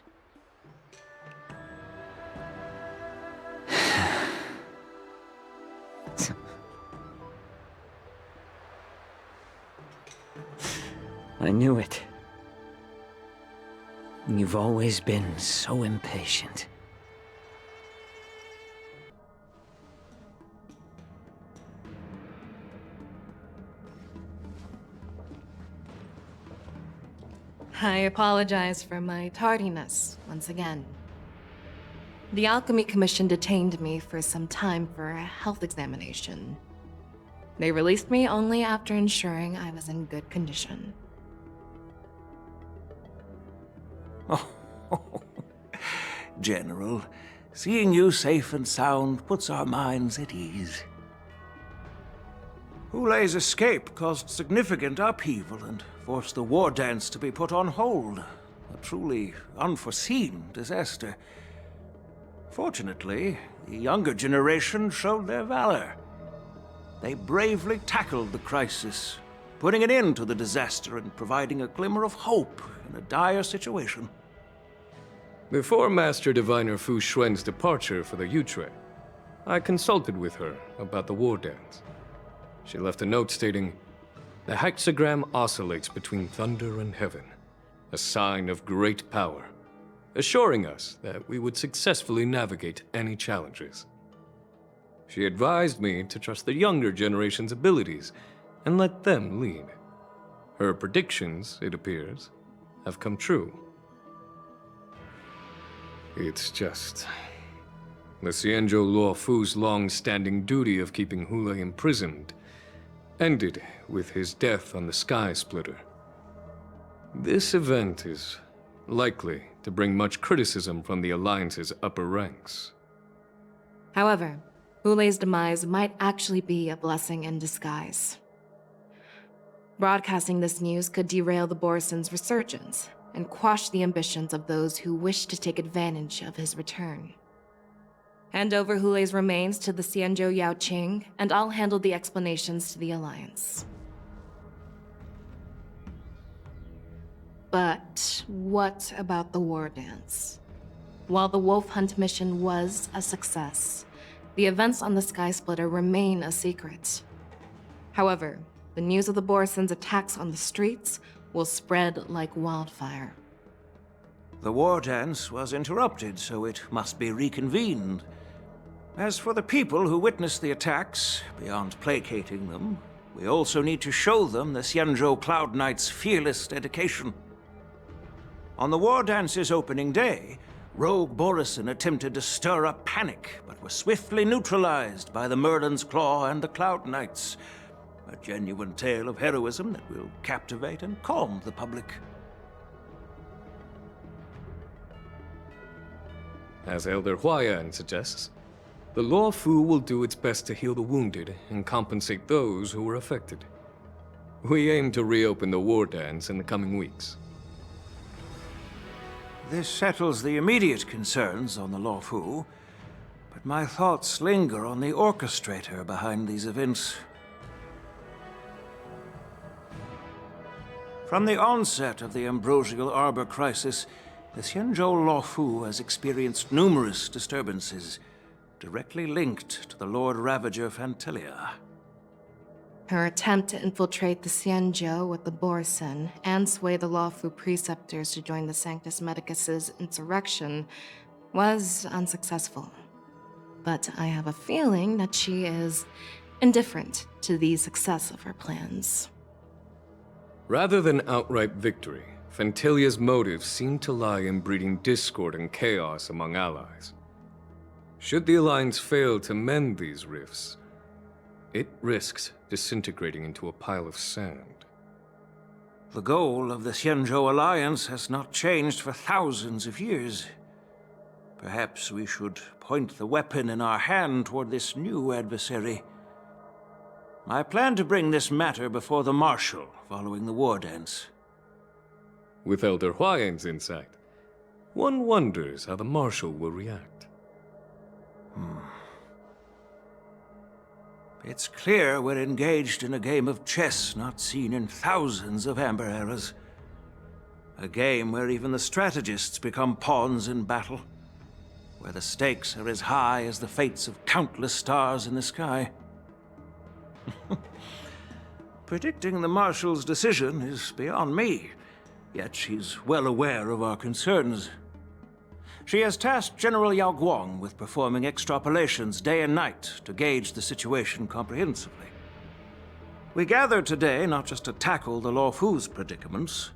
I knew it. You've always been so impatient. I apologize for my tardiness once again. The Alchemy Commission detained me for some time for a health examination. They released me only after ensuring I was in good condition. General, seeing you safe and sound puts our minds at ease. Hulei's escape caused significant upheaval and forced the war dance to be put on hold. A truly unforeseen disaster. Fortunately, the younger generation showed their valor. They bravely tackled the crisis, putting an end to the disaster and providing a glimmer of hope in a dire situation. Before Master Diviner Fu Xuan's departure for the Yutre, I consulted with her about the war dance. She left a note stating, "The hexagram oscillates between thunder and heaven, a sign of great power, assuring us that we would successfully navigate any challenges." She advised me to trust the younger generation's abilities and let them lead. Her predictions, it appears, have come true. It's just... the Xianzhou Luofu's long-standing duty of keeping Hulei imprisoned ended with his death on the Sky Splitter. This event is likely to bring much criticism from the Alliance's upper ranks. However, Hulei's demise might actually be a blessing in disguise. Broadcasting this news could derail the Borsen's resurgence and quash the ambitions of those who wish to take advantage of his return. Hand over Hulei's remains to the Xianzhou Yaoqing, and I'll handle the explanations to the Alliance. But what about the war dance? While the Wolf Hunt mission was a success, the events on the Sky Splitter remain a secret. However, the news of the Borison's attacks on the streets will spread like wildfire. The war dance was interrupted, so it must be reconvened. As for the people who witnessed the attacks, beyond placating them, we also need to show them the Xianzhou Cloud Knight's fearless dedication. On the war dance's opening day, rogue Borison attempted to stir up panic, but was swiftly neutralized by the Merlin's Claw and the Cloud Knights. A genuine tale of heroism that will captivate and calm the public. As Elder Huayan suggests, the Lawfu will do its best to heal the wounded and compensate those who were affected. We aim to reopen the war dance in the coming weeks. This settles the immediate concerns on the Lawfu, but my thoughts linger on the orchestrator behind these events. From the onset of the Ambrosial Arbor crisis, the Xianzhou Lawfu has experienced numerous disturbances, directly linked to the Lord Ravager Fantilia. Her attempt to infiltrate the Xianzhou with the Borison and sway the Lawfu preceptors to join the Sanctus Medicus's insurrection was unsuccessful. But I have a feeling that she is indifferent to the success of her plans. Rather than outright victory, Fantilia's motives seem to lie in breeding discord and chaos among allies. Should the Alliance fail to mend these rifts, it risks disintegrating into a pile of sand. The goal of the Xianzhou Alliance has not changed for thousands of years. Perhaps we should point the weapon in our hand toward this new adversary. I plan to bring this matter before the Marshal following the war dance. With Elder Huayan's insight, one wonders how the Marshal will react. It's clear we're engaged in a game of chess not seen in thousands of Amber eras. A game where even the strategists become pawns in battle, where the stakes are as high as the fates of countless stars in the sky. Predicting the Marshal's decision is beyond me, yet she's well aware of our concerns. She has tasked General Yao Guang with performing extrapolations day and night to gauge the situation comprehensively. We gathered today not just to tackle the Lawfu's predicaments,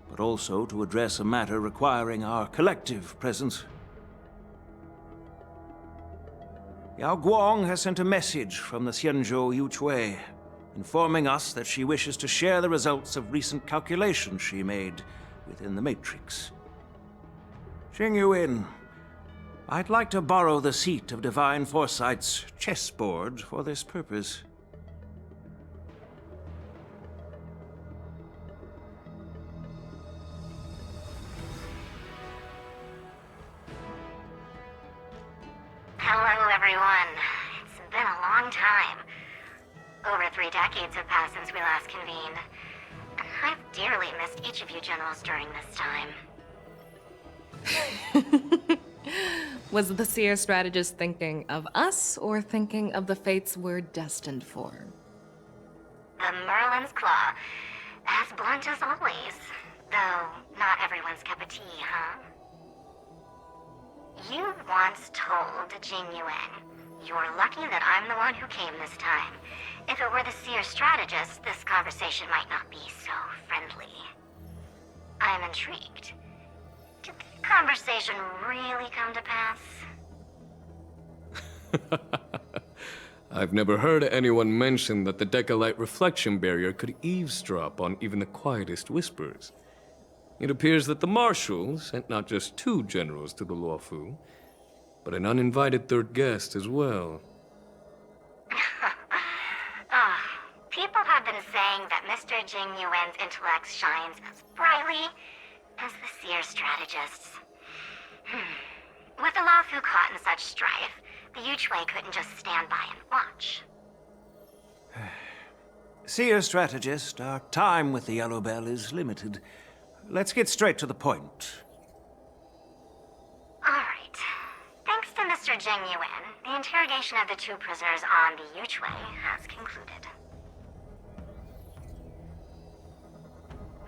but also to address a matter requiring our collective presence. Yao Guang has sent a message from the Xianzhou Yuchui, informing us that she wishes to share the results of recent calculations she made within the Matrix. Xing Yuin, I'd like to borrow the seat of Divine Foresight's chessboard for this purpose. Hello, everyone. It's been a long time. Over 3 decades have passed since we last convened. And I've dearly missed each of you generals during this time. Was the Seer strategist thinking of us or thinking of the fates we're destined for? The Merlin's Claw. As blunt as always. Though, not everyone's cup of tea, huh? You once told Jing Yuan, you're lucky that I'm the one who came this time. If it were the Seer strategist, this conversation might not be so friendly. I'm intrigued. Did the conversation really come to pass? I've never heard anyone mention that the Decalite reflection barrier could eavesdrop on even the quietest whispers. It appears that the Marshal sent not just 2 generals to the Lawfu, but an uninvited 3rd guest as well. People have been saying that Mr. Jing Yuan's intellect shines as brightly as the Seer strategists. With the Lawfu caught in such strife, the Yuchui couldn't just stand by and watch. Seer strategist, our time with the Yellow Bell is limited. Let's get straight to the point. Alright. Thanks to Mr. Jing Yuan, the interrogation of the 2 prisoners on the Yuchui has concluded.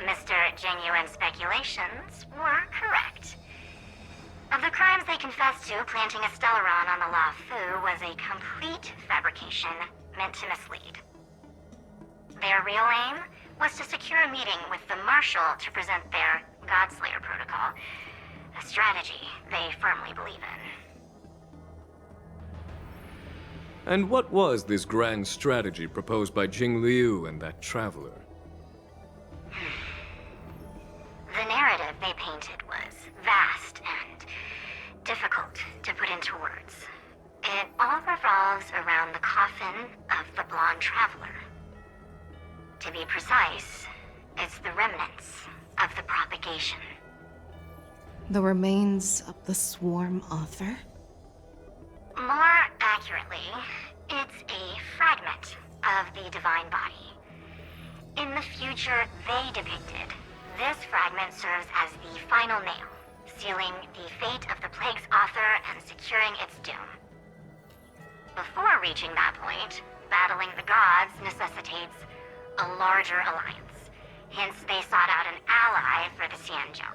Mr. Genuine Speculations were correct. Of the crimes they confessed to, planting a Stellaron on the Lofu was a complete fabrication meant to mislead. Their real aim was to secure a meeting with the Marshal to present their Godslayer protocol, a strategy they firmly believe in. And what was this grand strategy proposed by Jing Liu and that traveler? The narrative they painted was vast and difficult to put into words. It all revolves around the coffin of the blonde traveler. To be precise, it's the remnants of the propagation. The remains of the swarm author? More accurately, it's a fragment of the divine body. In the future they depicted, this fragment serves as the final nail, sealing the fate of the plague's author and securing its doom. Before reaching that point, battling the gods necessitates a larger alliance. Hence, they sought out an ally for the Xianzhou.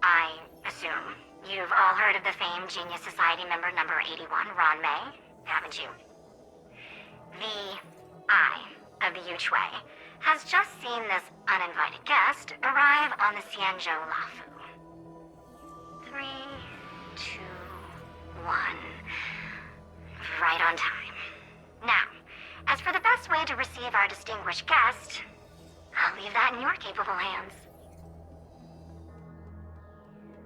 I assume you've all heard of the famed Genius Society member number 81, Ron May, haven't you? The Eye of the Yuchui has just seen this uninvited guest arrive on the Xianzhou Lafou. 3, 2, 1. Right on time. Now, as for the best way to receive our distinguished guest, I'll leave that in your capable hands.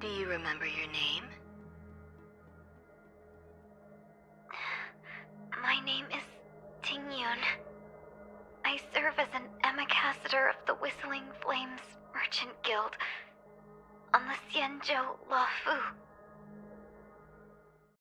Do you remember your name? My name is Ting Yun. I serve as an ambassador of the Whistling Flames Merchant Guild on the Xianzhou Lafou.